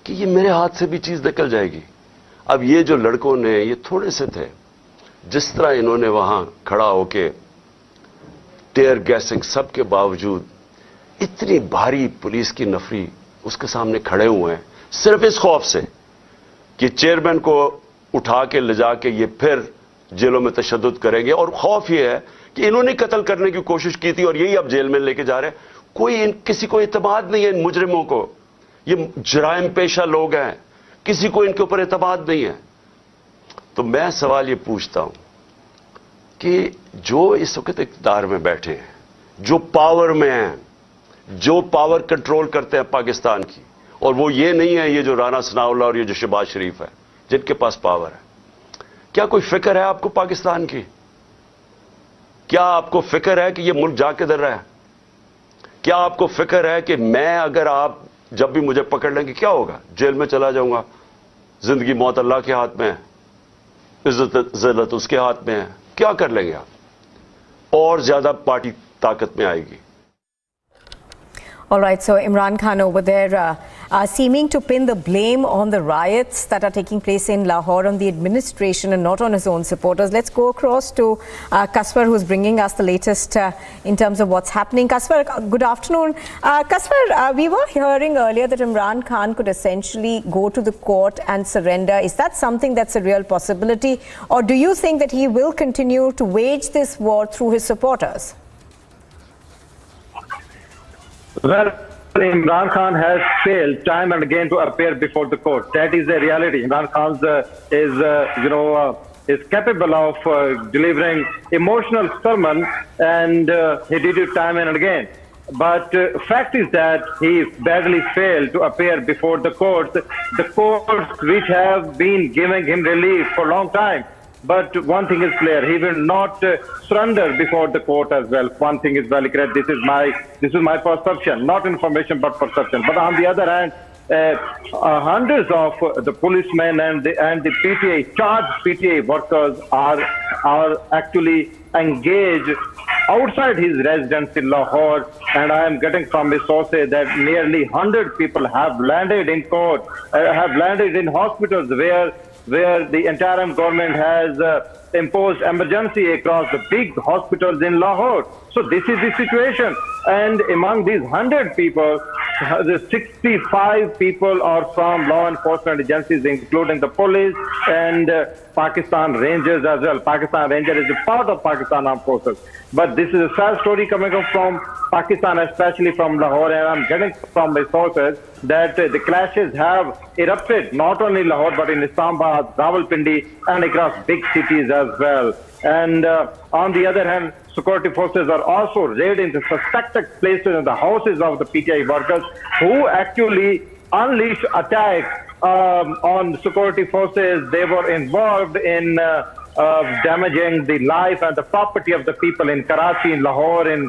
कि ये मेरे हाथ से भी चीज निकल जाएगी। अब ये जो लड़कों ने, ये थोड़े से थे, जिस तरह इन्होंने वहां खड़ा होके टेयर गैसिंग सब के बावजूद इतनी भारी पुलिस की नफरी उसके सामने खड़े हुए हैं, सिर्फ इस खौफ से कि चेयरमैन को उठा के ले जाके ये फिर जेलों में तशद्दुद करेंगे। और खौफ ये है कि इन्होंने कत्ल करने की कोशिश की थी और यही अब जेल में लेके जा रहे हैं। कोई किसी को एतमाद नहीं है इन मुजरिमों को। ये जराइम पेशा लोग हैं, किसी को इनके ऊपर एतमाद नहीं है। तो मैं सवाल ये पूछता हूं कि जो इस वक्त इक़्तिदार में बैठे हैं, जो पावर में हैं, जो पावर कंट्रोल करते हैं पाकिस्तान की, और वो ये नहीं है ये जो राना सनाउल्ला और ये जो शहबाज शरीफ है जिनके पास पावर है, क्या कोई फिक्र है आपको पाकिस्तान की? क्या आपको फिक्र है कि ये मुल्क जा किधर रहा है? क्या आपको फिक्र है कि मैं, अगर आप जब भी मुझे पकड़ लेंगे क्या होगा? जेल में चला जाऊंगा। जिंदगी मौत अल्लाह के हाथ में है, इज्जत जिल्लत उसके हाथ में है। क्या कर लेंगे आप? और ज्यादा पार्टी ताकत में आएगी। All right, so Imran Khan over there seeming to pin the blame on the riots that are taking place in Lahore on the administration and not on his own supporters. Let's go across to Kaswar, who's bringing us the latest in terms of what's happening. Kaswar, good afternoon. Kaswar, we were hearing earlier that Imran Khan could essentially go to the court and surrender. Is that something that's a real possibility? Or do you think that he will continue to wage this war through his supporters? Well, Imran Khan has failed time and again to appear before the court. That is the reality. Imran Khan is capable of delivering emotional sermon, and he did it time and again. But fact is that he badly failed to appear before the courts which have been giving him relief for a long time. But one thing is clear: he will not surrender before the court as well. One thing is very clear: this is my perception, not information but perception. But on the other hand, hundreds of the policemen and the PTA charged PTA workers are actually engaged outside his residence in Lahore, and I am getting from his sources that nearly 100 people have landed in court, have landed in hospitals where the interim government has imposed emergency across the big hospitals in Lahore. So this is the situation. And among these 100 people, the 65 people are from law enforcement agencies, including the police and Pakistan Rangers as well. Pakistan Ranger is a part of Pakistan Armed Forces. But this is a sad story coming up from Pakistan, especially from Lahore, and I'm getting from my sources that the clashes have erupted not only in Lahore but in Islamabad, Rawalpindi, and across big cities as well. And on the other hand, security forces are also raiding the suspected places in the houses of the PTI workers who actually unleashed attacks on security forces. They were involved in damaging the life and the property of the people in Karachi, in Lahore, in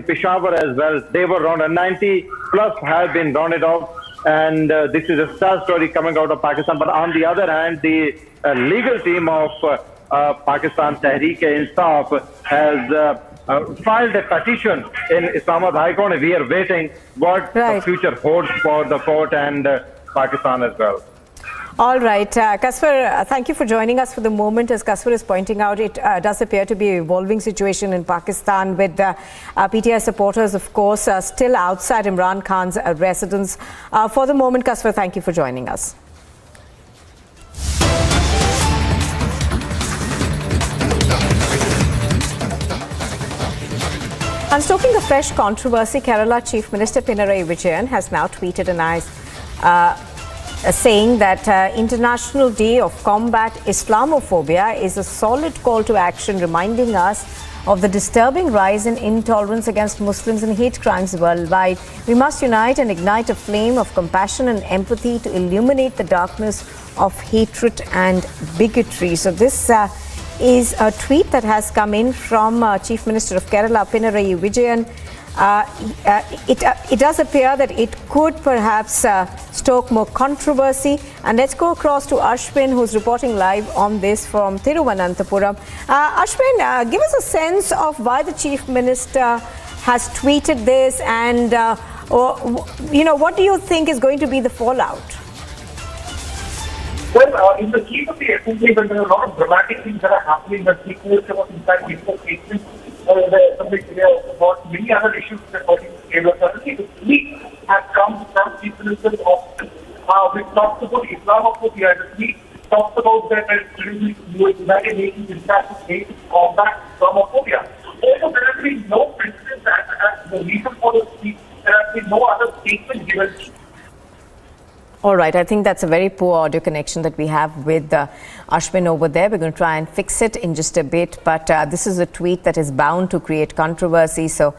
Peshawar as well. They were around 90 plus have been rounded off, and this is a sad story coming out of Pakistan. But on the other hand, the legal team of Pakistan Tehreek-e-Insaf has filed a petition in Islamabad High Court, and we are waiting what the future holds for the court and Pakistan as well. All right, Kaswar, thank you for joining us for the moment. As Kaswar is pointing out, it does appear to be an evolving situation in Pakistan with PTI supporters, of course, still outside Imran Khan's residence. For the moment, Kaswar, thank you for joining us. And stoking a fresh controversy, Kerala Chief Minister Pinarayi Vijayan has now tweeted saying that International Day of Combat Islamophobia is a solid call to action, reminding us of the disturbing rise in intolerance against Muslims and hate crimes worldwide. We must unite and ignite a flame of compassion and empathy to illuminate the darkness of hatred and bigotry. So this is a tweet that has come in from Chief Minister of Kerala, Pinarayi Vijayan. It does appear that it could perhaps stoke more controversy. And let's go across to Ashwin, who's reporting live on this from Thiruvananthapuram. Ashwin, give us a sense of why the Chief Minister has tweeted this, and what do you think is going to be the fallout? Well, in the case of the assembly, when there are a lot of dramatic things that are happening, the Chief Minister was in fact making a statement the assembly today about many other issues according to Kerala. Suddenly, the tweet has come from Chief Minister's office, which talks about Islamophobia. The tweet talks about that United Nations in fact is to combat Islamophobia. Also, there has been no precedent as the reason for the tweet. There has been no other statement given. All right, I think that's a very poor audio connection that we have with Ashwin over there. We're going to try and fix it in just a bit, but this is a tweet that is bound to create controversy. So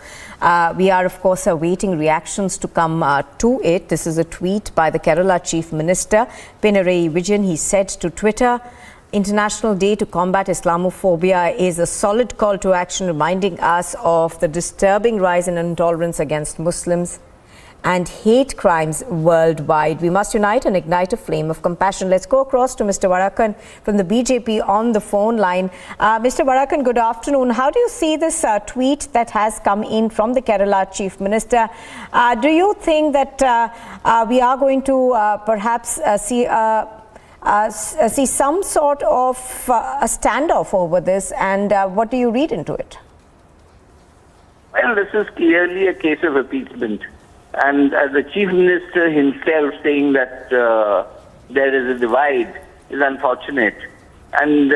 we are, of course, awaiting reactions to come to it. This is a tweet by the Kerala Chief Minister, Pinarayi Vijayan. He said to Twitter, International Day to Combat Islamophobia is a solid call to action, reminding us of the disturbing rise in intolerance against Muslims and hate crimes worldwide. We must unite and ignite a flame of compassion. Let's go across to Mr. Varakan from the BJP on the phone line. Mr. Varakan, good afternoon. How do you see this tweet that has come in from the Kerala Chief Minister? Do you think that we are going to perhaps see some sort of a standoff over this, and what do you read into it? Well, this is clearly a case of appeasement. And the Chief Minister himself saying that there is a divide is unfortunate. And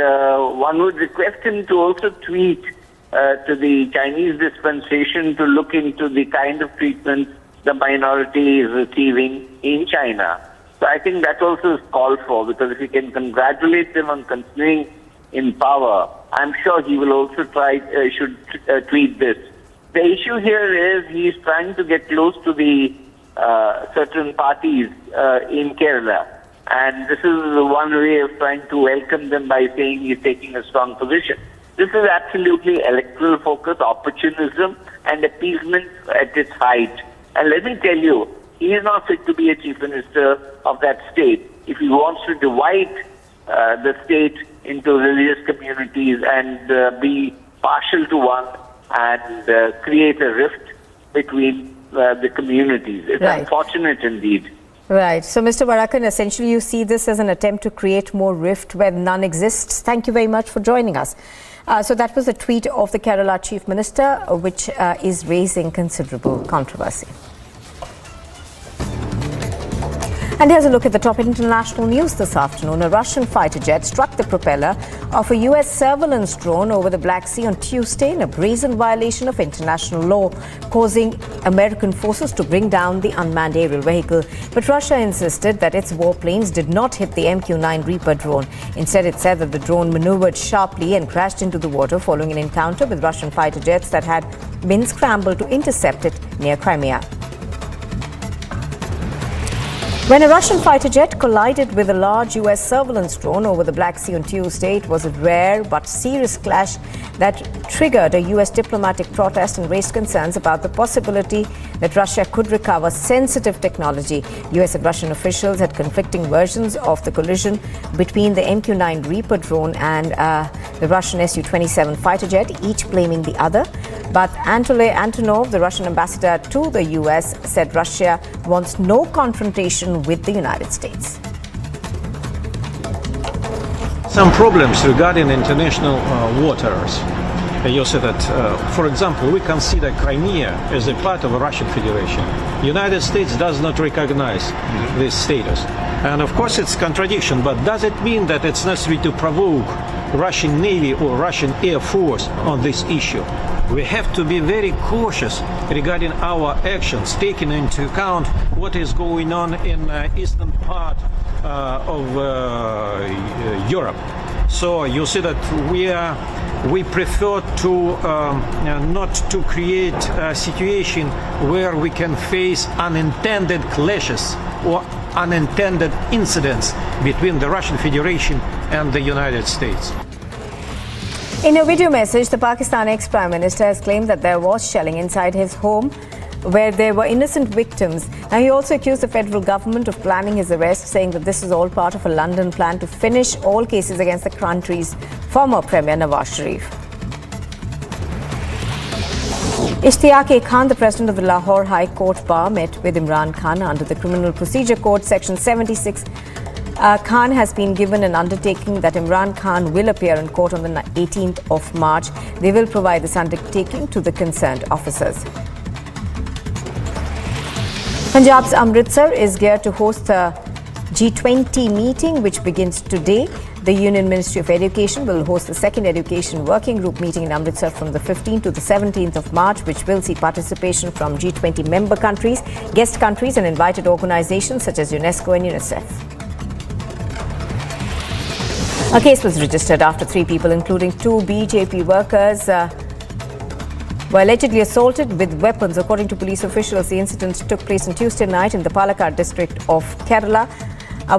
one would request him to also tweet to the Chinese dispensation to look into the kind of treatment the minority is receiving in China. So I think that also is called for, because if he can congratulate them on continuing in power, I'm sure he will also should tweet this. The issue here is he's trying to get close to the certain parties in Kerala. And this is one way of trying to welcome them by saying he's taking a strong position. This is absolutely electoral focus, opportunism, and appeasement at its height. And let me tell you, he is not fit to be a chief minister of that state. If he wants to divide the state into religious communities and be partial to one, and create a rift between the communities. It's unfortunate indeed. Right. So, Mr. Varakan, essentially you see this as an attempt to create more rift where none exists. Thank you very much for joining us. So that was a tweet of the Kerala Chief Minister, which is raising considerable controversy. And here's a look at the top international news this afternoon. A Russian fighter jet struck the propeller of a U.S. surveillance drone over the Black Sea on Tuesday in a brazen violation of international law, causing American forces to bring down the unmanned aerial vehicle. But Russia insisted that its warplanes did not hit the MQ-9 Reaper drone. Instead, it said that the drone maneuvered sharply and crashed into the water following an encounter with Russian fighter jets that had been scrambled to intercept it near Crimea. When a Russian fighter jet collided with a large U.S. surveillance drone over the Black Sea on Tuesday, it was a rare but serious clash that triggered a U.S. diplomatic protest and raised concerns about the possibility that Russia could recover sensitive technology. U.S. and Russian officials had conflicting versions of the collision between the MQ-9 Reaper drone and the Russian Su-27 fighter jet, each blaming the other. But Anatoly Antonov, the Russian ambassador to the U.S., said Russia wants no confrontation with the United States. Some problems regarding international waters. You said that, for example, we consider Crimea as a part of the Russian Federation. The United States does not recognize this status. And of course it's contradiction, but does it mean that it's necessary to provoke Russian Navy or Russian Air Force on this issue? We have to be very cautious regarding our actions, taking into account what is going on in eastern part of Europe. So you see that we prefer to not to create a situation where we can face unintended clashes or unintended incidents between the Russian Federation and the United States. In a video message, the Pakistan ex-Prime Minister has claimed that there was shelling inside his home where there were innocent victims. Now, he also accused the federal government of planning his arrest, saying that this is all part of a London plan to finish all cases against the country's former Premier Nawaz Sharif. Ishtiaq Khan, the president of the Lahore High Court Bar, met with Imran Khan under the Criminal Procedure Code, Section 76. Khan has been given an undertaking that Imran Khan will appear in court on the 18th of March. They will provide this undertaking to the concerned officers. Punjab's Amritsar is geared to host the G20 meeting, which begins today. The Union Ministry of Education will host the second Education Working Group meeting in Amritsar from the 15th to the 17th of March, which will see participation from G20 member countries, guest countries and invited organizations such as UNESCO and UNICEF. A case was registered after 3 people, including 2 BJP workers, were allegedly assaulted with weapons. According to police officials, the incident took place on Tuesday night in the Palakkad district of Kerala.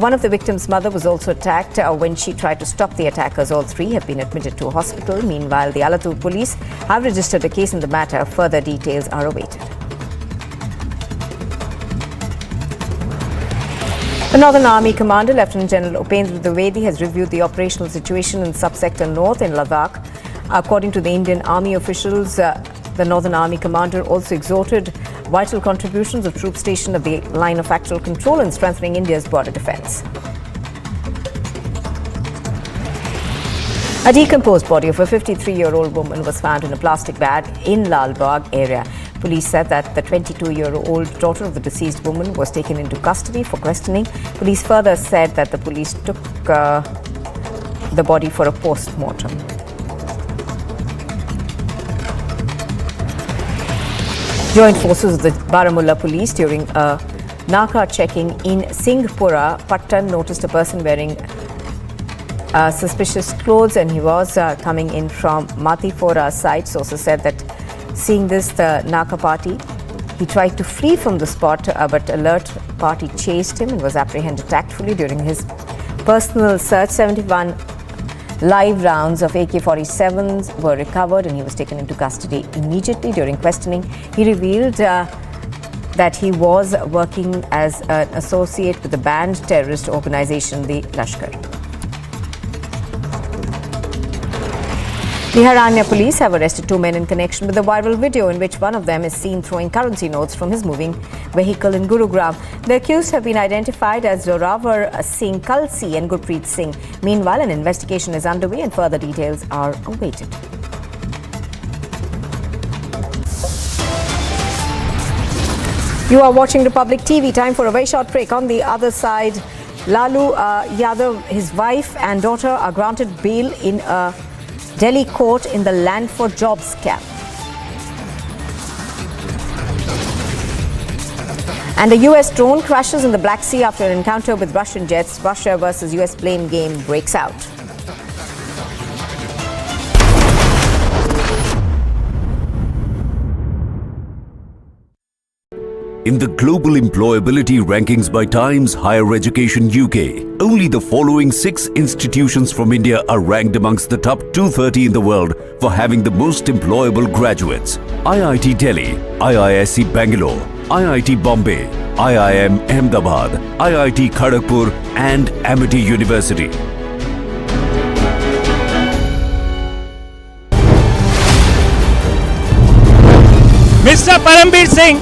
One of the victims' mother was also attacked when she tried to stop the attackers. All 3 have been admitted to a hospital. Meanwhile, the Alatur police have registered a case in the matter. Further details are awaited. The Northern Army Commander, Lieutenant General Upendra Dwivedi, has reviewed the operational situation in Subsector North in Ladakh. According to the Indian Army officials, the Northern Army Commander also exhorted vital contributions of troops stationed at the line of actual control in strengthening India's border defence. A decomposed body of a 53-year-old woman was found in a plastic bag in Lal Bagh area. Police said that the 22-year-old daughter of the deceased woman was taken into custody for questioning. Police further said that the police took the body for a post-mortem. Joint forces of the Baramulla police during a Naka checking in Singhpura, Pattan, noticed a person wearing suspicious clothes, and he was coming in from Mathifora side. Sources said that seeing this, the Naka party, he tried to flee from the spot, but alert party chased him and was apprehended tactfully. During his personal search, 71 live rounds of AK-47s were recovered and he was taken into custody immediately. During questioning, he revealed that he was working as an associate with the banned terrorist organization, the Lashkar. The Haryana police have arrested 2 men in connection with the viral video in which one of them is seen throwing currency notes from his moving vehicle in Gurugram. The accused have been identified as Zoravar Singh Kalsi and Gurpreet Singh. Meanwhile, an investigation is underway and further details are awaited. You are watching Republic TV. Time for a very short break. On the other side, Lalu Yadav, his wife and daughter are granted bail in a Delhi court in the Land for Jobs scam. And a U.S. drone crashes in the Black Sea after an encounter with Russian jets. Russia versus U.S. blame game breaks out. In the global employability rankings by Times Higher Education UK, only the following 6 institutions from India are ranked amongst the top 230 in the world for having the most employable graduates. IIT Delhi, IISc Bangalore, IIT Bombay, IIM Ahmedabad, IIT Kharagpur and Amity University. Mr. Parambir Singh,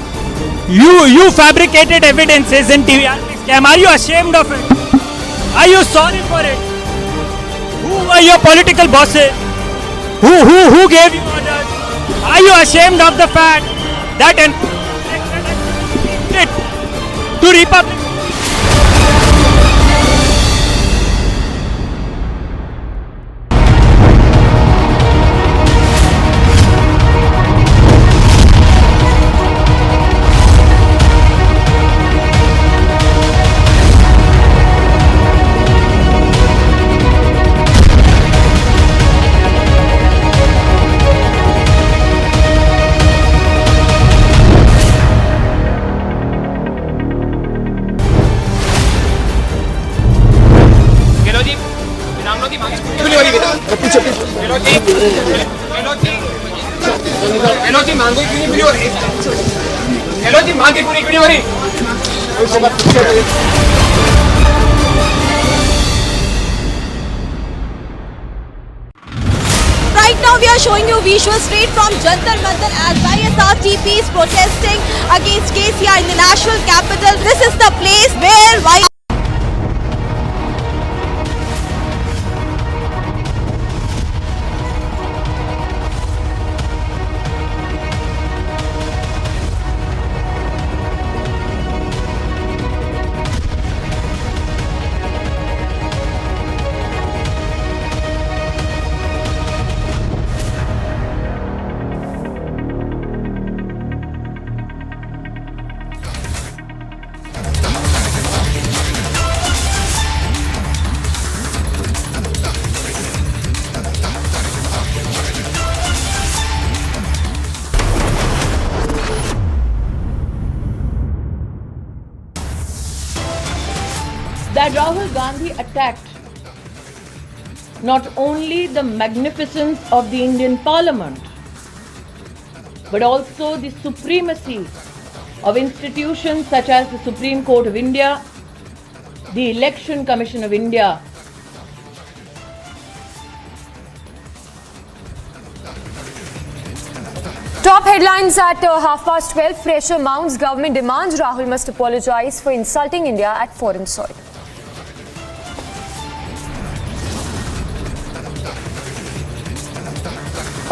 you fabricated evidences in TVRP scam. Are you ashamed of it? Are you sorry for it? Who were your political bosses? Who gave you orders? Are you ashamed of the fact that to Republic? Right now we are showing you visuals straight from Jantar Mantar as YSRTP is protesting against KCR in the national capital. This is the place where that Rahul Gandhi attacked not only the magnificence of the Indian Parliament, but also the supremacy of institutions such as the Supreme Court of India, the Election Commission of India, Top headlines at 12:30. Pressure mounts. Government demands Rahul must apologize for insulting India at foreign soil.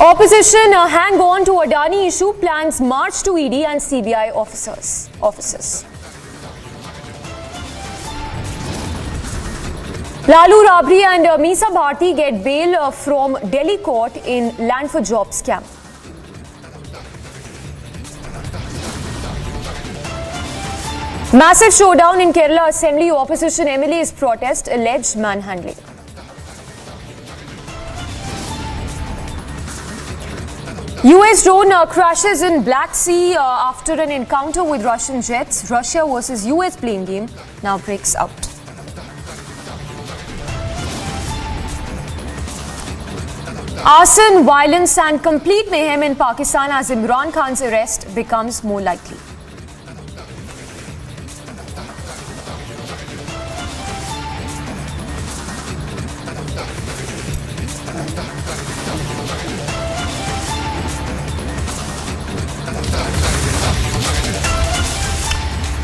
Opposition hang on to Adani issue. Plans march to ED and CBI offices. Lalu Rabri and Misa Bharti get bail from Delhi court in land for job scam. Massive showdown in Kerala Assembly. Opposition MLAs protest alleged manhandling. U.S. drone crashes in Black Sea after an encounter with Russian jets. Russia versus U.S. blame game now breaks out. Arson, violence and complete mayhem in Pakistan as Imran Khan's arrest becomes more likely.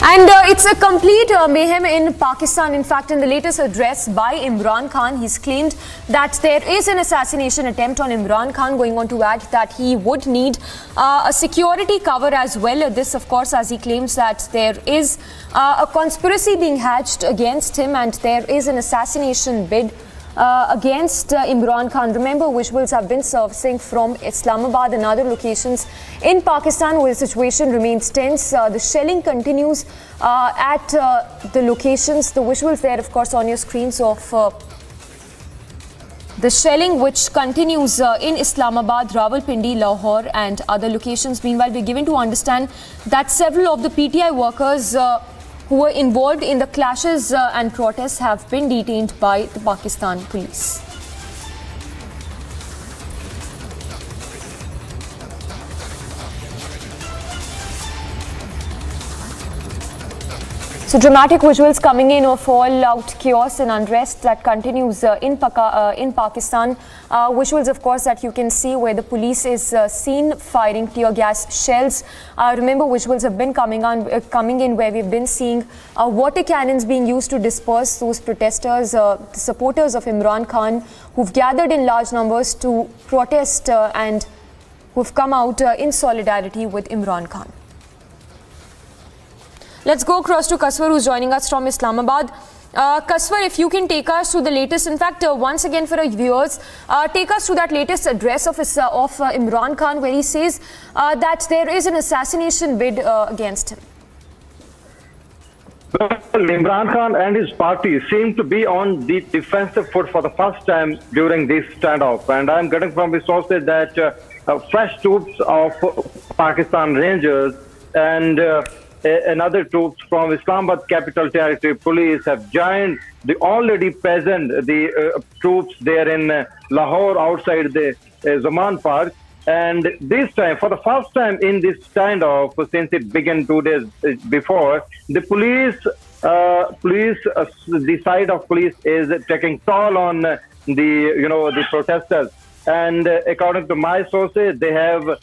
And it's a complete mayhem in Pakistan. In fact, in the latest address by Imran Khan, he's claimed that there is an assassination attempt on Imran Khan, going on to add that he would need a security cover as well. This, of course, as he claims that there is a conspiracy being hatched against him and there is an assassination bid against Imran Khan. Remember, visuals have been surfacing from Islamabad and other locations in Pakistan where the situation remains tense. The shelling continues at the locations. The visuals there, of course, on your screens of the shelling which continues in Islamabad, Rawalpindi, Lahore and other locations. Meanwhile, we're given to understand that several of the PTI workers who were involved in the clashes and protests have been detained by the Pakistan police. So dramatic visuals coming in of all-out chaos and unrest that continues in Pakistan. Visuals, of course, that you can see where the police is seen firing tear gas shells. Remember, visuals have been coming in where we've been seeing water cannons being used to disperse those protesters, the supporters of Imran Khan, who've gathered in large numbers to protest and who've come out in solidarity with Imran Khan. Let's go across to Kaswar, who's joining us from Islamabad. Kaswar, if you can take us through the latest, in fact, once again for our viewers, take us through that latest address of Imran Khan, where he says that there is an assassination bid against him. Well, Imran Khan and his party seem to be on the defensive foot for the first time during this standoff. And I'm getting from his sources that fresh troops of Pakistan Rangers and another troops from Islamabad Capital Territory Police have joined the already present troops there in Lahore outside the Zaman Park. And this time, for the first time in this standoff, since it began 2 days before, the the side of police is taking toll on the protesters. And according to my sources, the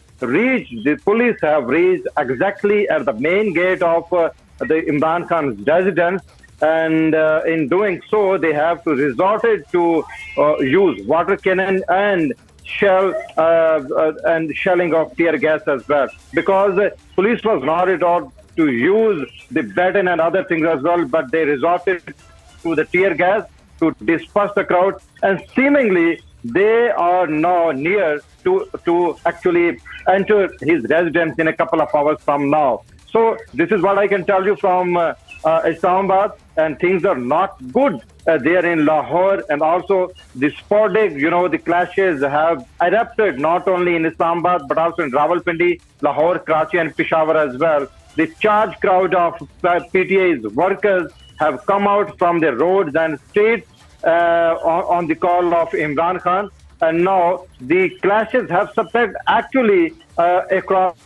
police have reached exactly at the main gate of the Imran Khan's residence. And in doing so, they have to resort to use water cannon and shelling of tear gas as well, because police was not at all to use the baton and other things as well, but they resorted to the tear gas to disperse the crowd, and seemingly they are now near to actually enter his residence in a couple of hours from now. So this is what I can tell you from Islamabad, and things are not good there in Lahore. And also the sporadic, the clashes have erupted not only in Islamabad but also in Rawalpindi, Lahore, Karachi and Peshawar as well. The charged crowd of PTI's workers have come out from the roads and streets on the call of Imran Khan. And now the clashes have spread actually across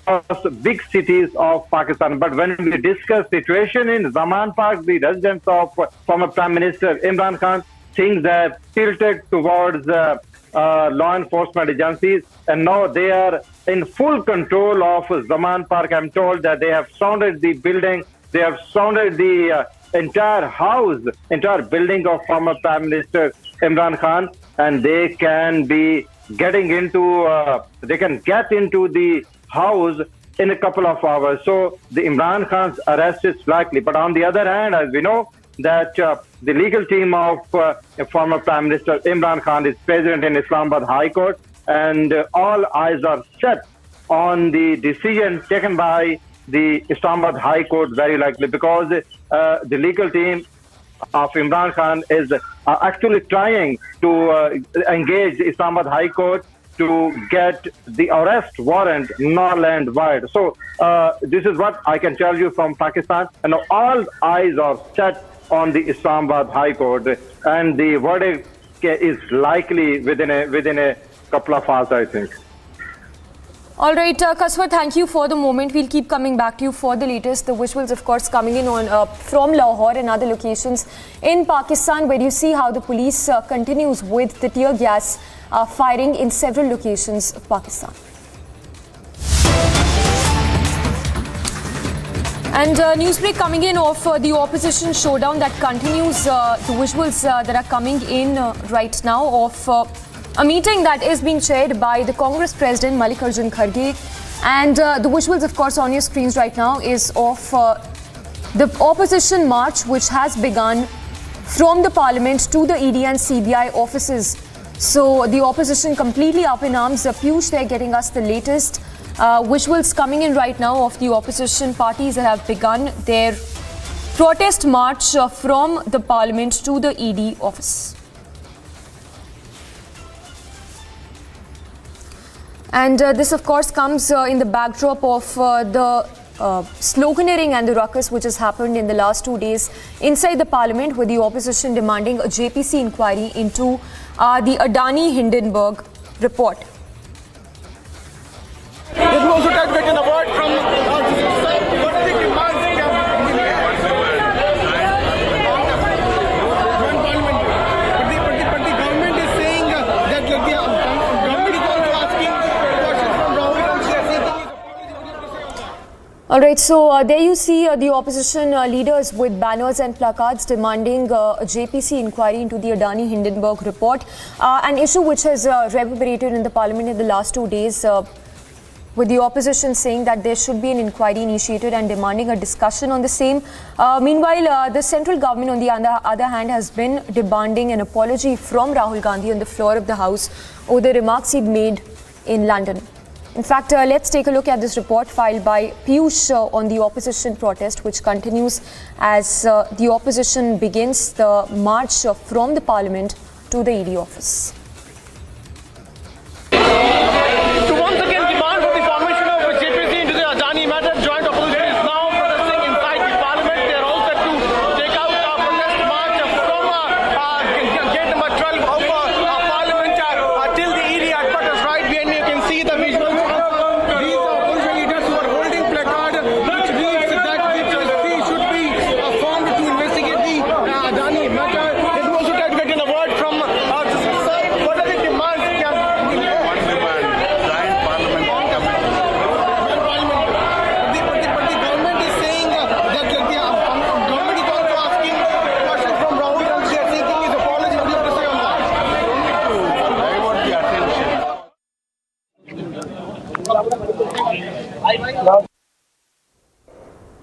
big cities of Pakistan. But when we discuss situation in Zaman Park, the residence of former Prime Minister Imran Khan, things have tilted towards law enforcement agencies, and now they are in full control of Zaman Park. I'm told that they have surrounded the building, they have surrounded the entire building of former Prime Minister Imran Khan, and they can be getting into, they can get into the house in a couple of hours. So the Imran Khan's arrest is likely. But on the other hand, as we know, that the legal team of former Prime Minister Imran Khan is present in Islamabad High Court, and all eyes are set on the decision taken by the Islamabad High Court, very likely, because the legal team of Imran Khan is actually trying to engage Islamabad High Court to get the arrest warrant null and void. So this is what I can tell you from Pakistan, and all eyes are set on the Islamabad High Court, and the verdict is likely within a couple of hours, I think. All right, Kaswar, thank you for the moment. We'll keep coming back to you for the latest. The visuals, of course, coming in from Lahore and other locations in Pakistan, where you see how the police continues with the tear gas firing in several locations of Pakistan. And newsbreak coming in of the opposition showdown that continues. The visuals that are coming in right now of a meeting that is being chaired by the Congress President Mallikarjun Kharge, and the visuals, of course, on your screens right now is of the opposition march which has begun from the Parliament to the ED and CBI offices. So the opposition completely up in arms. Piyush, they're getting us the latest visuals coming in right now of the opposition parties that have begun their protest march from the Parliament to the ED office. And this, of course, comes in the backdrop of the sloganeering and the ruckus which has happened in the last 2 days inside the Parliament, with the opposition demanding a JPC inquiry into the Adani Hindenburg report. They will also try to get an award from All right, so there you see the opposition leaders with banners and placards demanding a JPC inquiry into the Adani Hindenburg report, an issue which has reverberated in the Parliament in the last 2 days, with the opposition saying that there should be an inquiry initiated and demanding a discussion on the same. Meanwhile, the central government, on the other hand, has been demanding an apology from Rahul Gandhi on the floor of the House over the remarks he made in London. In fact, let's take a look at this report filed by Piyush on the opposition protest, which continues as the opposition begins the march from the Parliament to the ED office. To once again demand for the formation of a JPC into the Adani matter, joint opposition is now protesting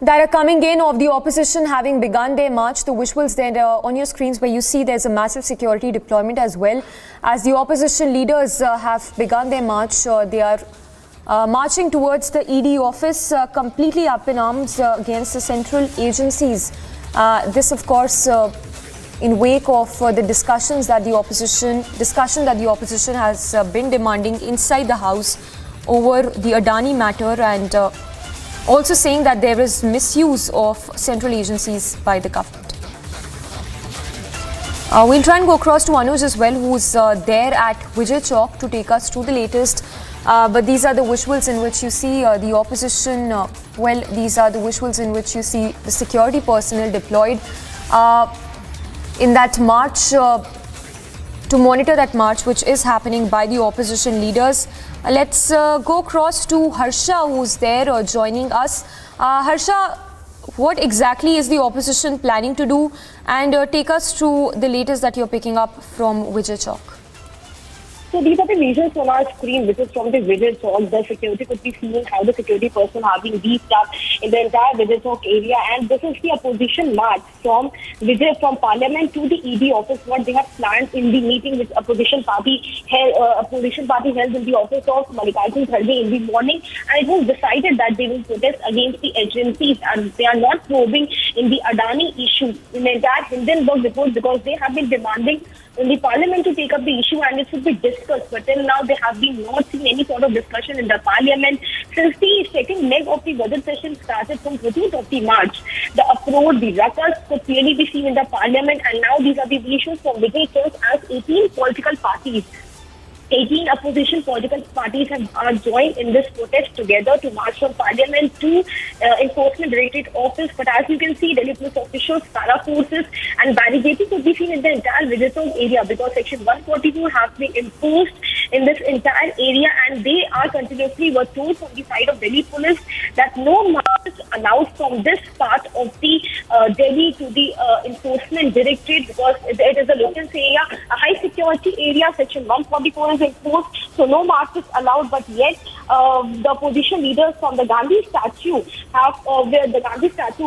that are coming in of the opposition having begun their march. The visuals there on your screens where you see there's a massive security deployment as well as the opposition leaders have begun their march. They are marching towards the ED office, completely up in arms against the central agencies. This, of course, in wake of the discussion that the opposition has been demanding inside the House over the Adani matter, and also saying that there is misuse of central agencies by the government. We'll try and go across to Anuj as well, who's there at Vijay Chowk to take us through the latest. But these are the visuals in which you see the opposition. These are the visuals in which you see the security personnel deployed in that march to monitor that march, which is happening by the opposition leaders. Let's go across to Harsha, who's there joining us. Harsha, what exactly is the opposition planning to do? And take us through the latest that you're picking up from Vijay Chowk. So these are the visuals on our screen, which is from the Vijay Chowk. The security could be seeing how the security personnel have been beefed up in the entire Vijay Chowk area. And this is the opposition march from Parliament to the ED office, what they have planned in the meeting which opposition party held in the office of Mallikarjun Kharge in the morning. And it was decided that they will protest against the agencies and they are not probing in the Adani issue in the entire Hindenburg report, because they have been demanding in the Parliament to take up the issue and it should be discussed. But till now, they have been not seen any sort of discussion in the Parliament. Since the second leg of the budget session started from 14th of the March, the uproar, the ruckus could clearly be seen in the Parliament. And now these are the issues from Vijay Chowk as 18 political parties. 18 opposition political parties are joined in this protest together to march from Parliament to Enforcement Directorate office. But as you can see, Delhi police officials, para forces and barricading could be seen in the entire Vijay Chowk area, because Section 142 has been imposed in this entire area, and they are continuously were told from the side of Delhi police that no march is allowed from this part of the Delhi to the Enforcement Directorate, because it is a local area, a high security area. Section 144 is enforced, so no march is allowed. But yet the opposition leaders from the Gandhi statue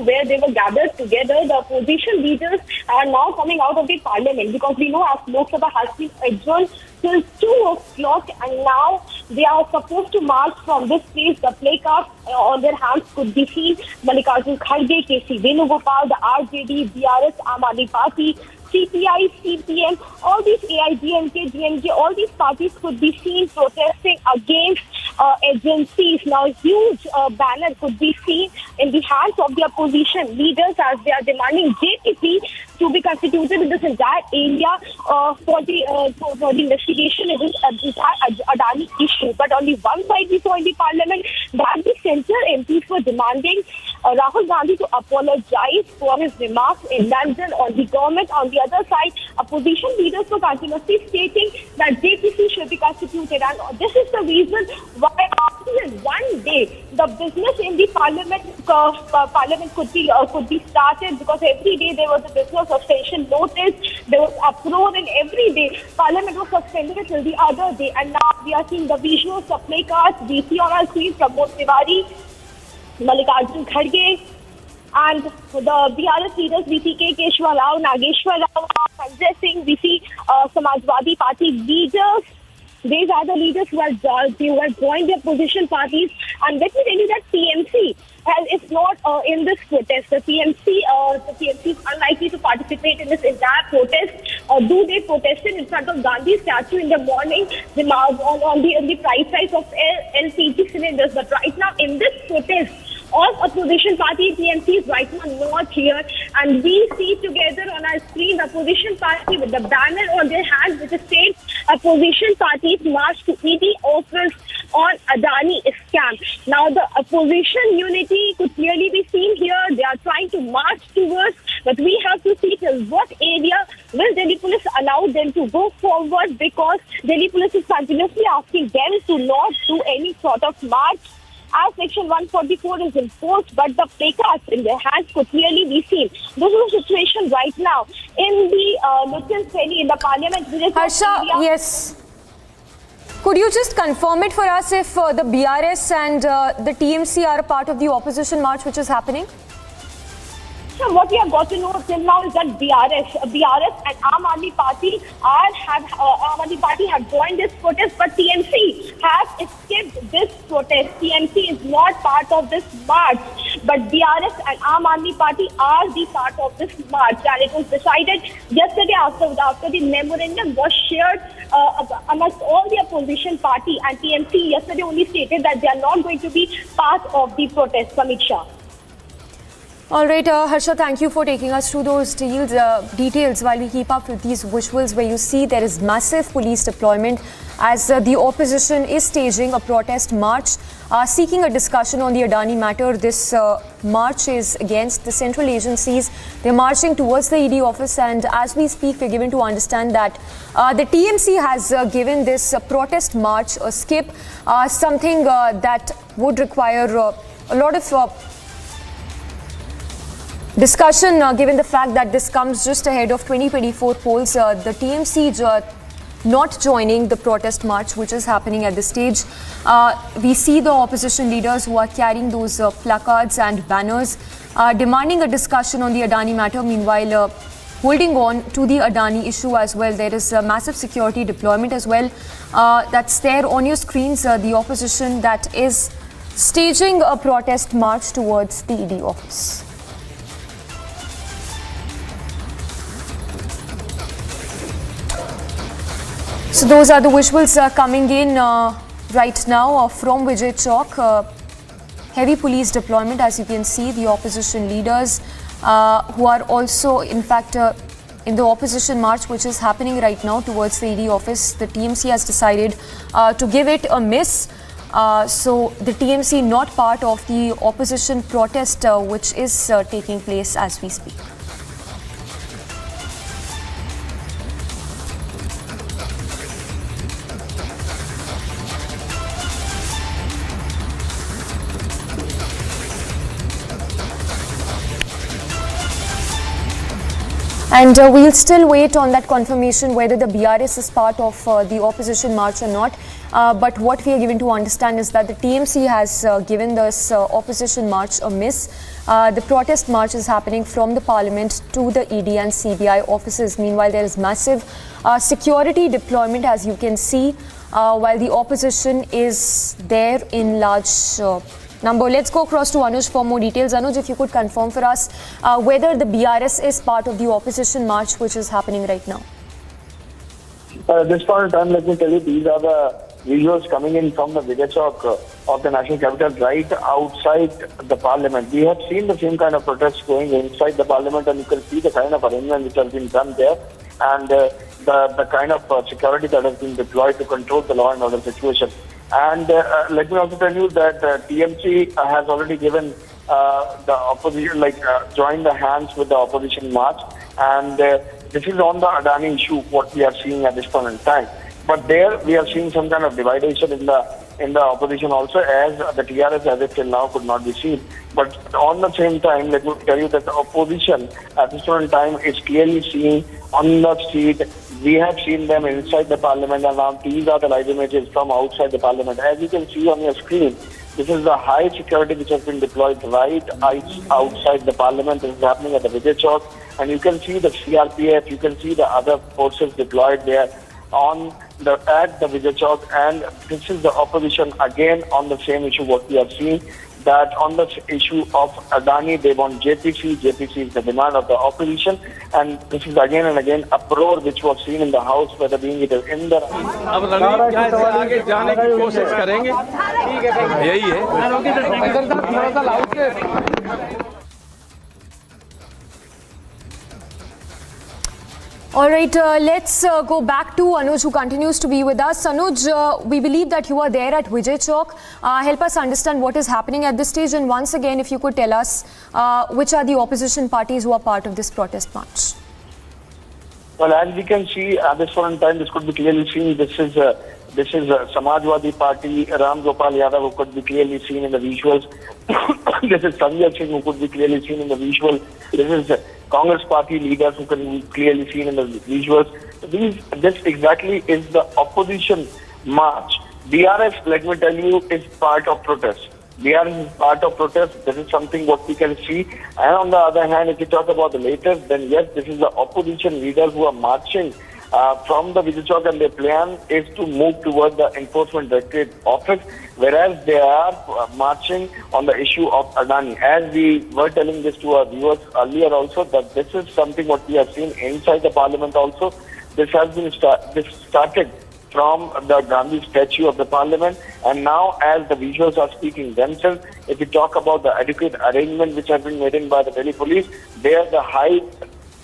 where they were gathered together, the opposition leaders are now coming out of the Parliament, because we know as Lok Sabha has been adjourned till 2 o'clock, and now they are supposed to march from this place. The placards on their hands could be seen. Mallikarjun Kharge, K.C. Venugopal, the RJD, BRS, Aam Aadmi Party, CPI, CPM, all these AIDMK, DMK, all these parties could be seen protesting against agencies. Now, a huge banner could be seen in the hands of the opposition leaders as they are demanding JTP to be constituted in this entire area for the investigation of this entire Adani issue. But only one side we saw in the Parliament that the central MPs were demanding Rahul Gandhi to apologize for his remarks in London on the government. On the other side, opposition leaders were continuously stating that JPC should be constituted, and this is the reason why after one day the business in the Parliament could be started, because every day there was a business suspension notice, there was uproar, and every day Parliament was suspended until the other day. And now we are seeing the visuals, the placards we see on our screen from Pramod Tiwari, Mallikarjun Kharge, and the BRS leaders, we see K. Keshwar Rao, Nageshwar Rao, Sanjay Singh, we see Samajwadi Party leaders. These are the leaders who have joined the opposition parties. And let me tell you that TMC is not in this protest. The TMC is unlikely to participate in this entire protest. Do they protested in front of Gandhi statue in the morning on the price rise of LPG cylinders. But right now in this protest, all opposition party TMCs right now not here, and we see together on our screen the opposition party with the banner on their hands which says opposition parties march to ED office on Adani scam. Now the opposition unity could clearly be seen here. They are trying to march towards, but we have to see till what area will Delhi police allow them to go forward, because Delhi police is continuously asking them to not do any sort of march as Section 144 is enforced, but the placards in their hands could clearly be seen. This is the situation right now in the in the Parliament. Harsha, yes. Could you just confirm it for us if the BRS and the TMC are a part of the opposition march which is happening? Now, what we have got to know till now is that BRS and Aam Aadmi Party have joined this protest, but TMC has escaped this protest. TMC is not part of this march, but BRS and Aam Aadmi Party are the part of this march, and it was decided yesterday after the memorandum was shared amongst all the opposition party, and TMC yesterday only stated that they are not going to be part of the protest. Samiksha. All right, Harsha, thank you for taking us through those details while we keep up with these visuals where you see there is massive police deployment as the opposition is staging a protest march seeking a discussion on the Adani matter. This march is against the central agencies. They're marching towards the ED office, and as we speak, we're given to understand that the TMC has given this protest march a skip, something that would require a lot of discussion, given the fact that this comes just ahead of 2024 polls. The TMC not joining the protest march which is happening at this stage. We see the opposition leaders who are carrying those placards and banners demanding a discussion on the Adani matter. Meanwhile, holding on to the Adani issue as well. There is a massive security deployment as well. That's there on your screens, the opposition that is staging a protest march towards the ED office. So those are the visuals coming in right now from Vijay Chowk. Heavy police deployment, as you can see, the opposition leaders who are also, in fact, in the opposition march which is happening right now towards the ED office. The TMC has decided to give it a miss. So the TMC not part of the opposition protest which is taking place as we speak. And we'll still wait on that confirmation whether the BRS is part of the opposition march or not. But what we are given to understand is that the TMC has given this opposition march a miss. The protest march is happening from the Parliament to the ED and CBI offices. Meanwhile, there is massive security deployment, as you can see, while the opposition is there in large number. Let's go across to Anuj for more details. Anuj, if you could confirm for us whether the BRS is part of the opposition march which is happening right now. This point in time, let me tell you, these are the visuals coming in from the Vijay Chowk of the national capital, right outside the Parliament. We have seen the same kind of protests going inside the Parliament, and you can see the kind of arrangement which has been done there, and the kind of security that has been deployed to control the law and order situation. And let me also tell you that TMC has already given the opposition, joined the hands with the opposition march. And this is on the Adani issue, what we are seeing at this point in time. But there we are seeing some kind of dividation in the opposition also, as the TRS as it till now could not be seen. But on the same time, let me tell you that the opposition at this point in time is clearly seen on the street. We have seen them inside the Parliament, and now these are the live images from outside the Parliament. As you can see on your screen, this is the high security which has been deployed right outside the Parliament. This is happening at the Vijay Chowk, and you can see the CRPF, you can see the other forces deployed there at the Vijay Chowk, and this is the opposition again on the same issue what we are seeing. That on the issue of Adani, they want JPC. JPC is the demand of the opposition, and this is again and again uproar which was seen in the House, whether being it in the. All right, let's go back to Anuj, who continues to be with us. Anuj, we believe that you are there at Vijay Chowk. Help us understand what is happening at this stage. And once again, if you could tell us which are the opposition parties who are part of this protest march. Well, as we can see at this point in time, this could be clearly seen. This is Samajwadi Party, Ram Gopal Yadav, who could be clearly seen in the visuals. This is Sanjay Singh, who could be clearly seen in the visual. This is Congress Party leaders who can be clearly seen in the visuals. This exactly is the opposition march. BRS, let me tell you, is part of protest. BRS is part of protest. This is something what we can see. And on the other hand, if you talk about the latest, then yes, this is the opposition leaders who are marching from the Vijay Chowk, and their plan is to move towards the Enforcement Directorate office, whereas they are marching on the issue of Adani. As we were telling this to our viewers earlier also, that this is something what we have seen inside the Parliament also. This has been started from the Gandhi statue of the Parliament, and now as the visuals are speaking themselves, if we talk about the adequate arrangement which has been made by the Delhi police, there the high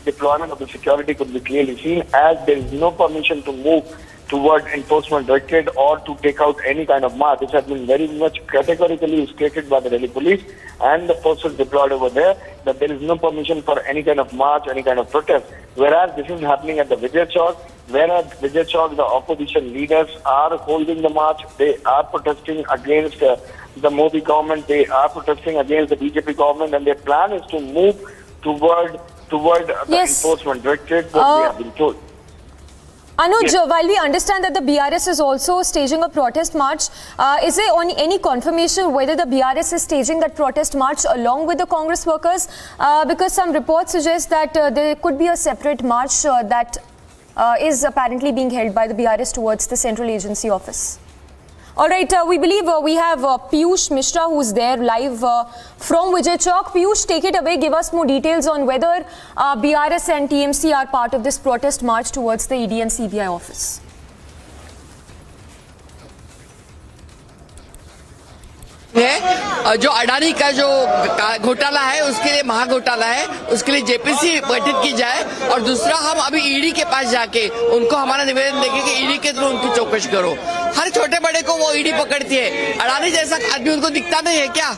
deployment of the security could be clearly seen, as there is no permission to move toward Enforcement Directorate or to take out any kind of march. This has been very much categorically stated by the Delhi police and the forces deployed over there, that there is no permission for any kind of march, any kind of protest. Whereas this is happening at the Vijay Chowk, where at Vijay Chowk the opposition leaders are holding the march. They are protesting against the Modi government. They are protesting against the BJP government, and their plan is to move toward the Enforcement Directorate, what we have been told. Anuj, while we understand that the BRS is also staging a protest march, is there any confirmation whether the BRS is staging that protest march along with the Congress workers? Because some reports suggest that there could be a separate march that is apparently being held by the BRS towards the Central Agency Office. All right, we believe we have Piyush Mishra who's there live from Vijay Chowk. Piyush, take it away. Give us more details on whether BRS and TMC are part of this protest march towards the ED and CBI office. है जो अडानी का जो घोटाला है उसके लिए महाघोटाला है, उसके लिए जेपीसी गठित की जाए, और दूसरा हम अभी ईडी के पास जाके उनको हमारा निवेदन देंगे कि ईडी के थ्रू उनकी चौकसी करो। हर छोटे बड़े को वो ईडी पकड़ती है, अडानी जैसा आदमी उनको दिखता नहीं है क्या?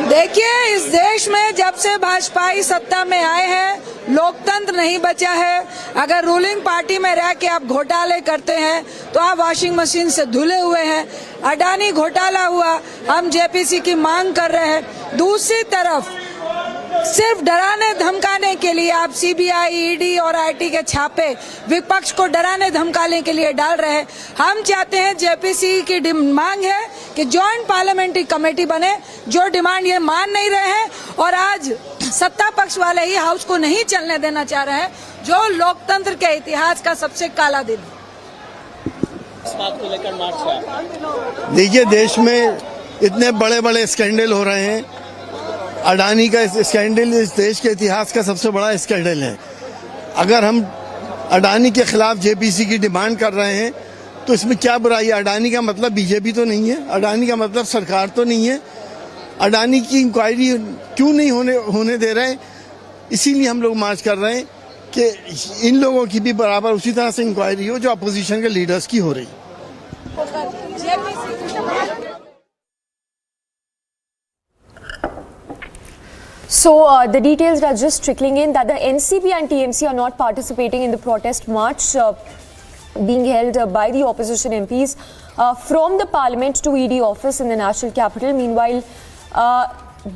देखिए, इस देश में जब से भाजपाई सत्ता में आए हैं लोकतंत्र नहीं बचा है। अगर रूलिंग पार्टी में रह के आप घोटाले करते हैं तो आप वॉशिंग मशीन से धुले हुए हैं। अडानी घोटाला हुआ, हम जेपीसी की मांग कर रहे हैं। दूसरी तरफ सिर्फ डराने धमकाने के लिए आप सीबीआई, ईडी और आईटी के छापे विपक्ष को डराने धमकाने के लिए डाल रहे हैं। हम चाहते हैं, जेपीसी की मांग है कि जॉइंट पार्लियामेंट्री कमेटी बने, जो डिमांड ये मान नहीं रहे हैं, और आज सत्ता पक्ष वाले ही हाउस को नहीं चलने देना चाह रहे हैं, जो लोकतंत्र के इतिहास का सबसे काला दिन। इस बात को लेकर मार्च देखिए, देश में इतने बड़े बड़े स्कैंडल हो रहे हैं। अडानी का स्कैंडल इस देश के इतिहास का सबसे बड़ा स्कैंडल है। अगर हम अडानी के खिलाफ जेपीसी की डिमांड कर रहे हैं तो इसमें क्या बुराई है? अडानी का मतलब बीजेपी तो नहीं है, अडानी का मतलब सरकार तो नहीं है। अडानी की इंक्वायरी क्यों नहीं होने दे रहे? इसीलिए हम लोग मार्च कर रहे हैं कि इन लोगों की भी बराबर उसी तरह से इंक्वायरी हो जो अपोजिशन के लीडर्स की हो रही। So the details are just trickling in that the NCP and TMC are not participating in the protest march being held by the opposition MPs from the Parliament to ED office in the national capital. Meanwhile,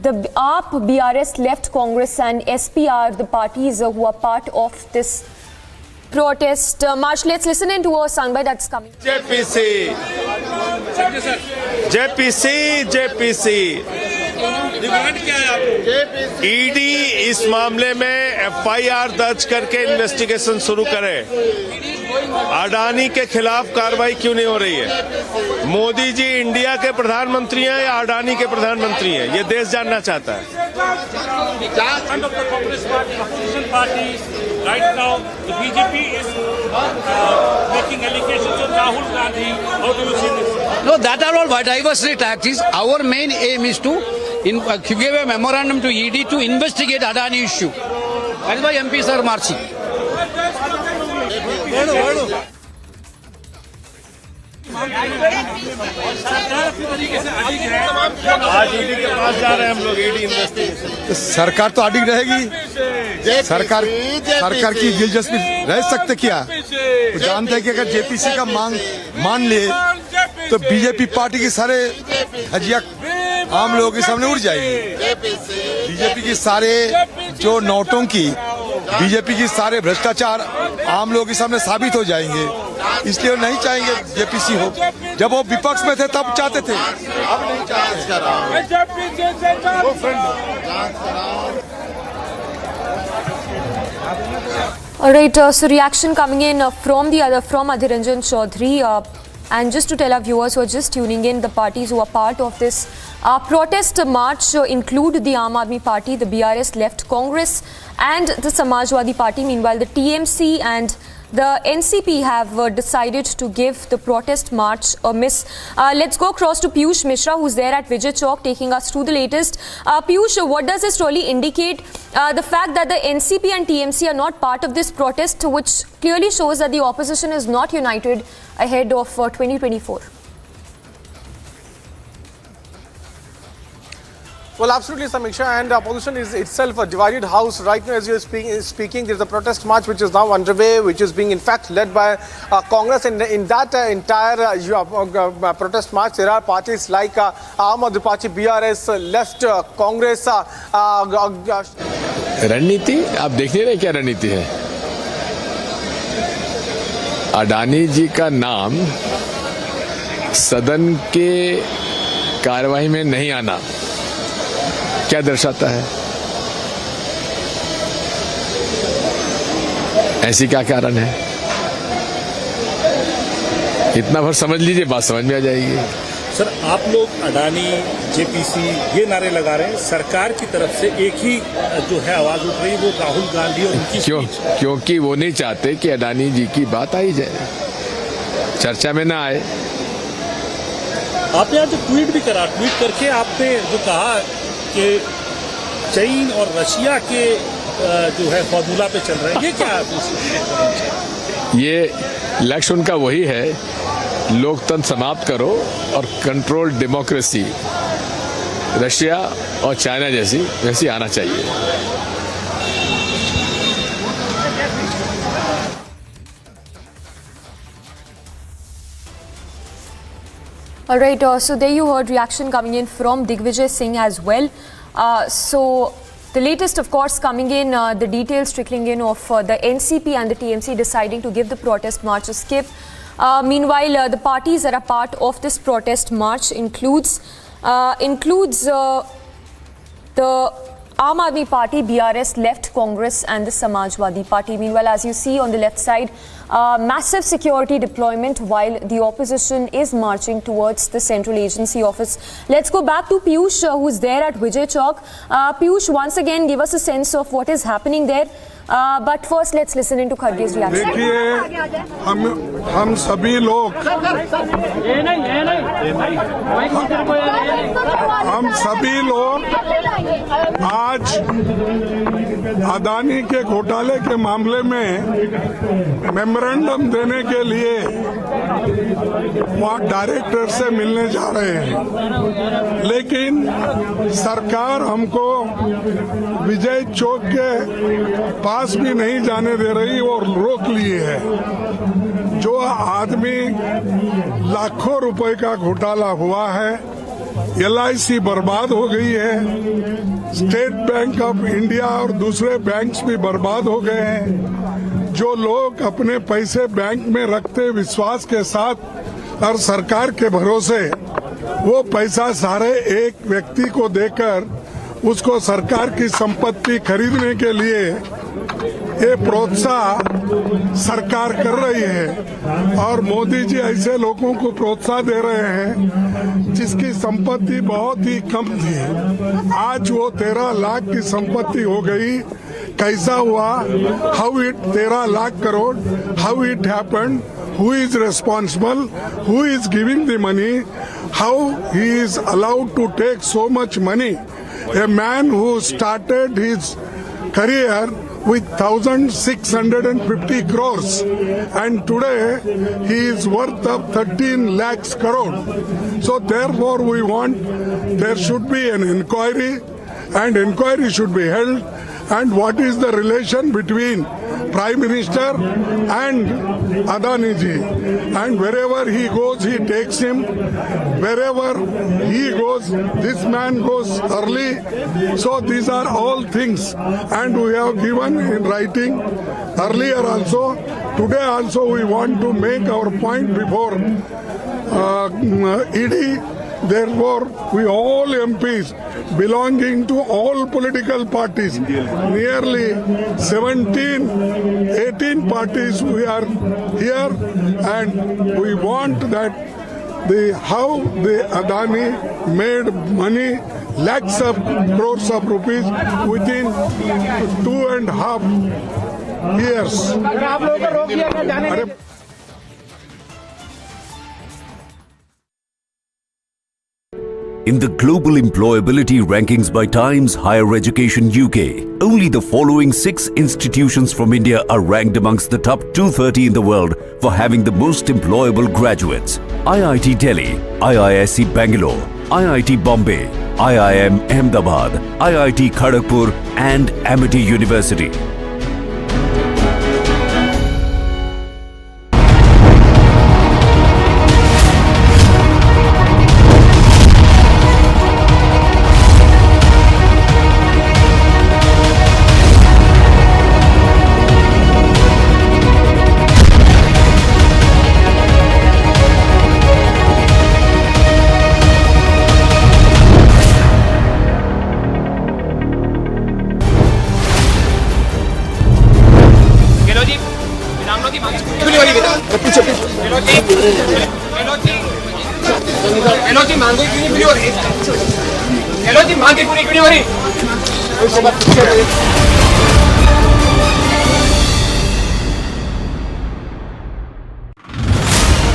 the AAP, BRS, Left, Congress and SP are the parties who are part of this protest march. Let's listen into a soundbite that's coming. JPC, JPC, JPC। Demand क्या है आपको? ED इस मामले में FIR दर्ज करके investigation शुरू करे। अडानी के खिलाफ कार्रवाई क्यों नहीं हो रही है? मोदी जी इंडिया के प्रधानमंत्री हैं या अडानी के प्रधानमंत्री हैं? ये देश जानना चाहता है। Right now, the BJP is making allegations on Rahul Gandhi. How do you see this? No, that are all diversionary tactics. Our main aim is to give a memorandum to ED to investigate Adani issue. That is why MPs are marching. आज ED के पास जा रहे हैं हम लोग, ED investigation. सरकार तो अडिग रहेगी। सरकार की दिलचस्पी रह सकते क्या? तो जानते हैं कि अगर जेपीसी का मांग मान लिए तो बीजेपी पार्टी की सारे हजिया आम लोगों के सामने उड़ जाएगी। बीजेपी की सारे जो नोटों की, बीजेपी की सारे भ्रष्टाचार आम लोगों के सामने साबित हो जाएंगे। इसलिए नहीं चाहेंगे जेपीसी हो। जब वो विपक्ष में थे तब चाहते थे, अब नहीं चाहते। All right, so reaction coming in from Adhiranjan Chaudhary. And just to tell our viewers who are just tuning in, the parties who are part of this protest march include the Aam Aadmi Party, the BRS Left Congress and the Samajwadi Party. Meanwhile, the TMC and the NCP have decided to give the protest march a miss. Let's go across to Piyush Mishra, who's there at Vijay Chowk, taking us through the latest. Piyush, what does this really indicate? The fact that the NCP and TMC are not part of this protest, which clearly shows that the opposition is not united ahead of 2024. Well, absolutely, Samiksha, and opposition is itself a divided house. Right now, as you're speaking, there's a protest march which is now underway, which is being in fact led by Congress. And in that entire protest march, there are parties like Aam Aadmi Party, BRS, Left, Congress. रणनीति आप देख नहीं रहे क्या रणनीति है? अडानी जी का नाम सदन के कार्यवाही में नहीं आना क्या दर्शाता है? ऐसी क्या कारण है? इतना भर समझ लीजिए, बात समझ में आ जाएगी। सर, आप लोग अडानी, जेपीसी ये नारे लगा रहे हैं, सरकार की तरफ से एक ही जो है आवाज उठ रही है वो राहुल गांधी और उनकी क्योंकि वो नहीं चाहते कि अडानी जी की बात आई जाए, चर्चा में ना आए। आपने आज ट्वीट भी करा, ट्वीट करके आपने जो कहा कि चीन और रशिया के जो है फॉर्मूला पे चल रहे हैं, ये क्या है? ये लक्ष्य उनका वही है, लोकतंत्र समाप्त करो और कंट्रोल डेमोक्रेसी रशिया और चाइना जैसी आना चाहिए। All right, so there you heard reaction coming in from Digvijay Singh as well. So the latest, of course, coming in, the details trickling in of the NCP and the TMC deciding to give the protest march a skip. Meanwhile, the parties that are part of this protest march includes the Aam Aadmi Party, BRS, Left, Congress and the Samajwadi Party. Meanwhile, as you see on the left side, massive security deployment while the opposition is marching towards the central agency office. Let's go back to Piyush, who's there at Vijay Chowk. Piyush, once again, give us a sense of what is happening there. But first, let's listen into Kharge's reaction. देखिए, हम सभी लोग आज अदानी के घोटाले के मामले में मेमोरेंडम देने के लिए वहाँ डायरेक्टर से मिलने जा रहे हैं, लेकिन सरकार हमको विजय चौक के पास भी नहीं जाने दे रही और रोक लिए है। जो आदमी लाखों रुपए का घोटाला हुआ है, LIC बर्बाद हो गई है, स्टेट बैंक ऑफ इंडिया और दूसरे बैंक्स भी बर्बाद हो गए हैं। जो लोग अपने पैसे बैंक में रखते विश्वास के साथ और सरकार के भरोसे, वो पैसा सारे एक व्यक्ति को देकर उसको सरकार की संपत्ति खरीदने के लिए ये प्रोत्साहन सरकार कर रही है और मोदी जी ऐसे लोगों को प्रोत्साहन दे रहे हैं जिसकी संपत्ति बहुत ही कम थी, आज वो 13 लाख की संपत्ति हो गई। कैसा हुआ? How it 13 lakh crore? How it happened? Who is responsible? Who is giving the money? How he is allowed to take so much money? A man who started his career with 1,650 crores and today he is worth of 13 lakhs crore. So therefore we want there should be an inquiry and inquiry should be held and what is the relation between Prime Minister and Adani ji. And wherever he goes, he takes him. Wherever he goes, this man goes early. So these are all things, and we have given in writing earlier also. Today also we want to make our point before ED. Therefore, we all MPs belonging to all political parties, nearly 18 parties we are here, and we want that how the Adani made money, lakhs of crores of rupees within 2.5 years. In the global employability rankings by Times Higher Education UK, only the following 6 institutions from India are ranked amongst the top 230 in the world for having the most employable graduates: IIT Delhi, IISc Bangalore, IIT Bombay, IIM Ahmedabad, IIT Kharagpur and Amity University.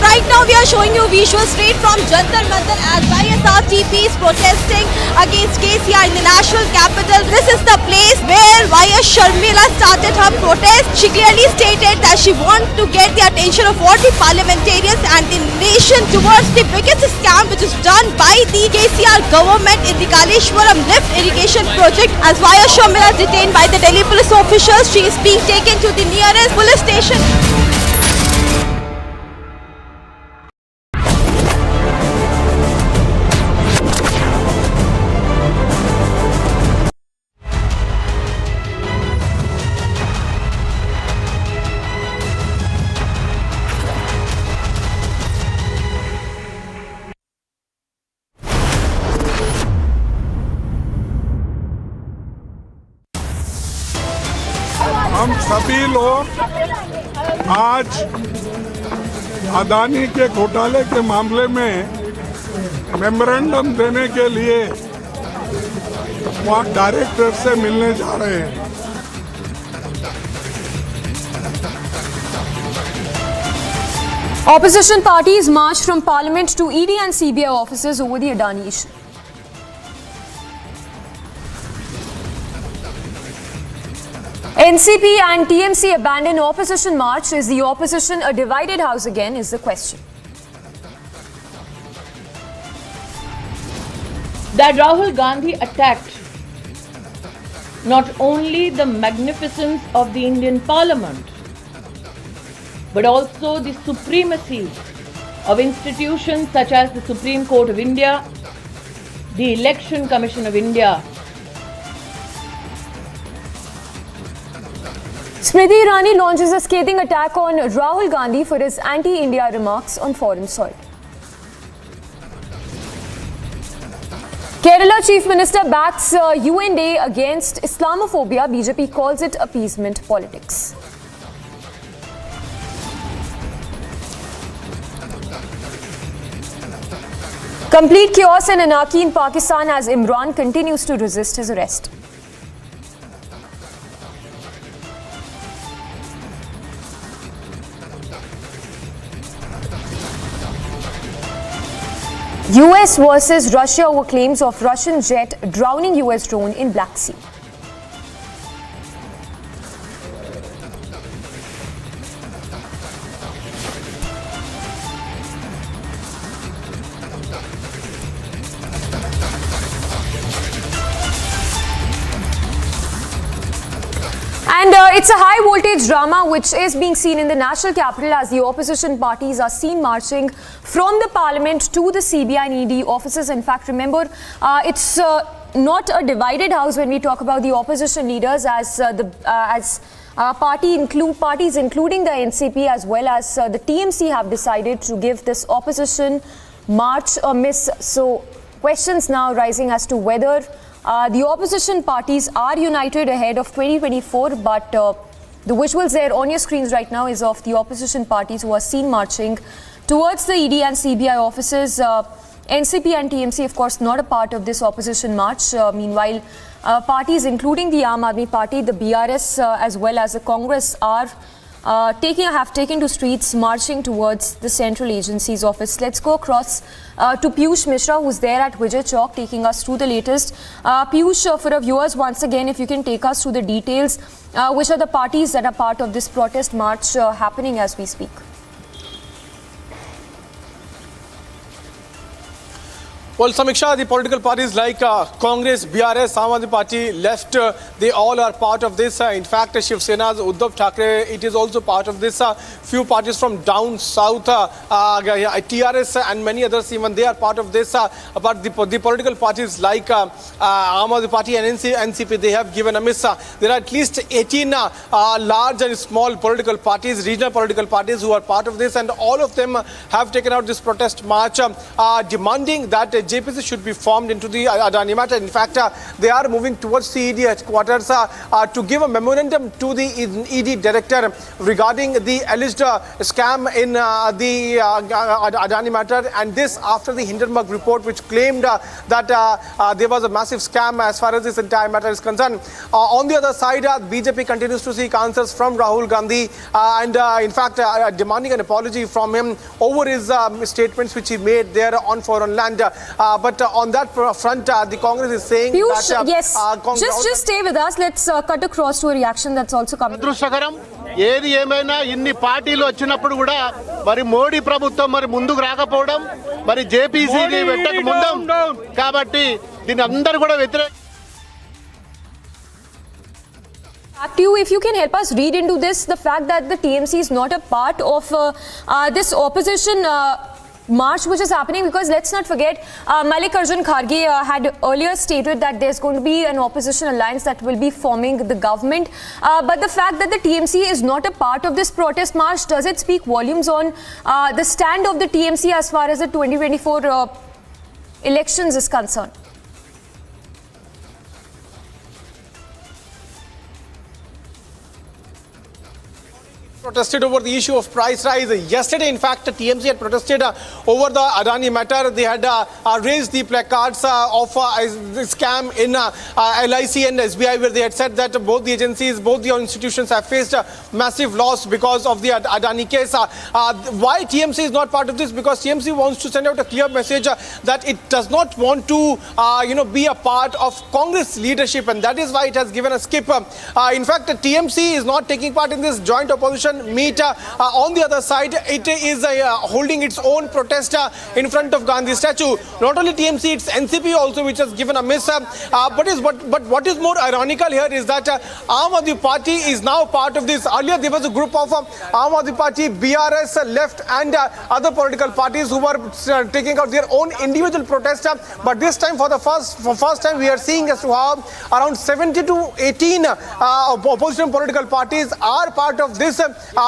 Right now we are showing you visuals straight from Jantar Mantar as YSRTP is protesting against KCR in the national capital. This is the place where YS Sharmila started her protest. She clearly stated that she wants to get the attention of all the parliamentarians and the nation towards the biggest scam which is done by the KCR government in the Kaleshwaram lift irrigation project. As YS Sharmila is detained by the Delhi police officials, she is being taken to the nearest police station. हम सभी लोग आज अदानी के घोटाले के मामले में memorandum देने के लिए वहाँ डायरेक्टर से मिलने जा रहे हैं। Opposition parties marched from Parliament to ED and CBI offices over the Adani issue. NCP and TMC abandon opposition march. Is the opposition a divided house again, is the question. That Rahul Gandhi attacked not only the magnificence of the Indian Parliament, but also the supremacy of institutions such as the Supreme Court of India, the Election Commission of India. Smriti Irani launches a scathing attack on Rahul Gandhi for his anti-India remarks on foreign soil. Kerala Chief Minister backs UN Day against Islamophobia. BJP calls it appeasement politics. Complete chaos and anarchy in Pakistan as Imran continues to resist his arrest. U.S. versus Russia over claims of Russian jet drowning U.S. drone in Black Sea. And it's a high voltage drama which is being seen in the national capital as the opposition parties are seen marching from the parliament to the CBI and ED offices. In fact, remember, it's not a divided house when we talk about the opposition leaders, as parties including the NCP as well as the TMC have decided to give this opposition march a miss. So questions now rising as to whether the opposition parties are united ahead of 2024, but the visuals there on your screens right now is of the opposition parties who are seen marching towards the ED and CBI offices. NCP and TMC, of course, not a part of this opposition march. Meanwhile, parties including the Aam Aadmi Party, the BRS as well as the Congress are have taken to streets marching towards the central agency's office. Let's go across to Piyush Mishra, who's there at Vijay Chowk, taking us through the latest. Piyush, for our viewers, once again, if you can take us through the details, which are the parties that are part of this protest march happening as we speak? Well, Samiksha, the political parties like Congress, BRS, Aam Aadmi Party, Left, they all are part of this. In fact, Shiv Sena's Uddhav Thackeray, it is also part of this. Few parties from down south, TRS and many others, even they are part of this. But the political parties like Aam Aadmi Party and NCP, they have given a miss. There are at least 18 large and small political parties, regional political parties who are part of this, and all of them have taken out this protest march demanding that JPC should be formed into the Adani matter. In fact, they are moving towards the ED headquarters to give a memorandum to the ED director regarding the alleged scam in the Adani matter, and this after the Hindenburg report, which claimed that there was a massive scam as far as this entire matter is concerned. On the other side, BJP continues to seek answers from Rahul Gandhi and in fact demanding an apology from him over his statements which he made there on foreign land. But on that front, the Congress is saying Piyush, that... yes, just stay with us. Let's cut across to a reaction that's also coming. ఏది ఏమైనా ఇన్ని పార్టీలు వచ్చినప్పుడు కూడా మరి మోడీ ప్రభుత్వం మరి ముందుకు రాకపోవడం మరి జేపీసీని పెట్టక ముందు కాబట్టి దీని అందరూ కూడా వ్యతిరేక. Back to you, if you can help us read into this the fact that the TMC is not a part of this opposition march which is happening, because let's not forget Mallikarjun Kharge had earlier stated that there's going to be an opposition alliance that will be forming the government, but the fact that the TMC is not a part of this protest march, does it speak volumes on the stand of the TMC as far as the 2024 elections is concerned? Protested over the issue of price rise. Yesterday, in fact, TMC had protested over the Adani matter. They had raised the placards of the scam in LIC and SBI, where they had said that both the agencies, both the institutions have faced massive loss because of the Adani case. Why TMC is not part of this? Because TMC wants to send out a clear message that it does not want to, be a part of Congress leadership, and that is why it has given a skip. In fact, TMC is not taking part in this joint opposition meet. On the other side, it is holding its own protest in front of Gandhi statue. Not only TMC, it's NCP also which has given a miss. But what is more ironical here is that Aam Aadmi Party is now part of this. Earlier there was a group of Aam Aadmi Party, BRS, Left and other political parties who were taking out their own individual protest. But this time, for first time, we are seeing as to how around 70 to 18 opposition political parties are part of this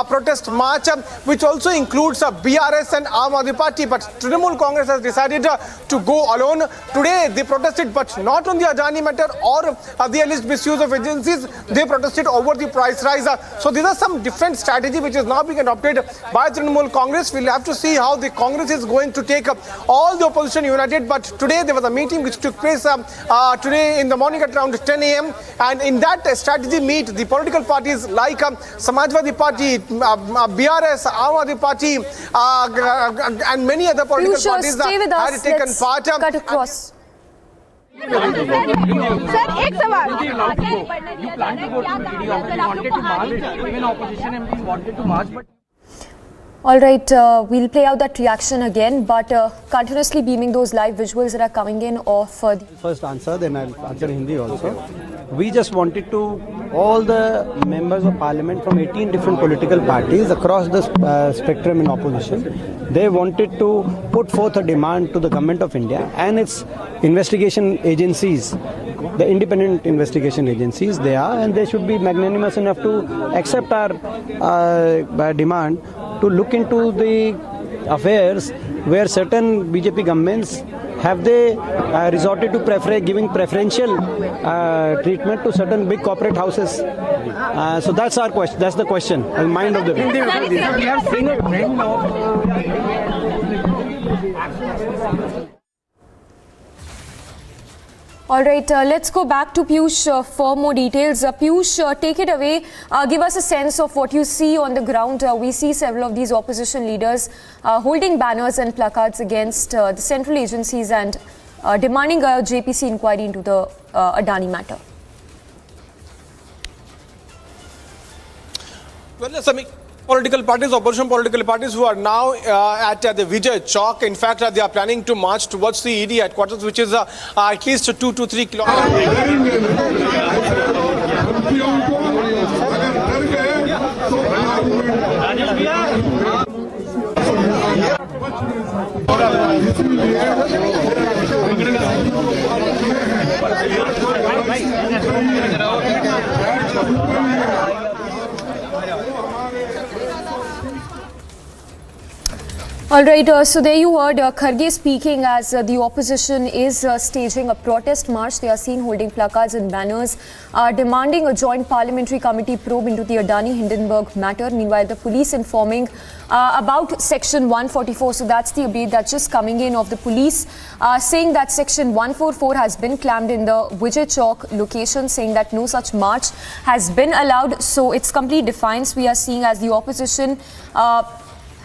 protest march, which also includes BRS and Aam Aadmi Party. But Trinamool Congress has decided to go alone. Today they protested, but not on the Adani matter or the alleged misuse of agencies. They protested over the price rise. So these are some different strategy which is now being adopted by Trinamool Congress. We'll have to see how the Congress is going to take all the opposition united. But today there was a meeting which took place today in the morning at around 10 a.m. and in that strategy meet, the political parties like Samajwadi Party, BRS, Aam Aadmi Party and many other political parties had taken part. Cut across. Sir एक सवाल All right, we'll play out that reaction again, but continuously beaming those live visuals that are coming in of... First answer, then I'll answer in Hindi also. We just wanted to, all the members of parliament from 18 different political parties across the spectrum in opposition, they wanted to put forth a demand to the government of India and its investigation agencies, the independent investigation agencies they are, and they should be magnanimous enough to accept our demand to look into the affairs where certain BJP governments have they resorted to giving preferential treatment to certain big corporate houses. So that's our question. That's the question. The mind of the bill. We have seen a trend of All right, let's go back to Piyush for more details. Piyush, take it away. Give us a sense of what you see on the ground. We see several of these opposition leaders holding banners and placards against the central agencies and demanding a JPC inquiry into the Adani matter. Well, political parties, opposition political parties who are now at the Vijay Chowk. In fact, they are planning to march towards the ED headquarters, which is at least 2 to 3 kilometers. All right, so there you heard Kharge speaking as the opposition is staging a protest march. They are seen holding placards and banners demanding a joint parliamentary committee probe into the Adani Hindenburg matter. Meanwhile, the police informing about Section 144. So that's the update that's just coming in of the police saying that Section 144 has been clamped in the Vijay Chowk location, saying that no such march has been allowed. So it's complete defiance we are seeing as the opposition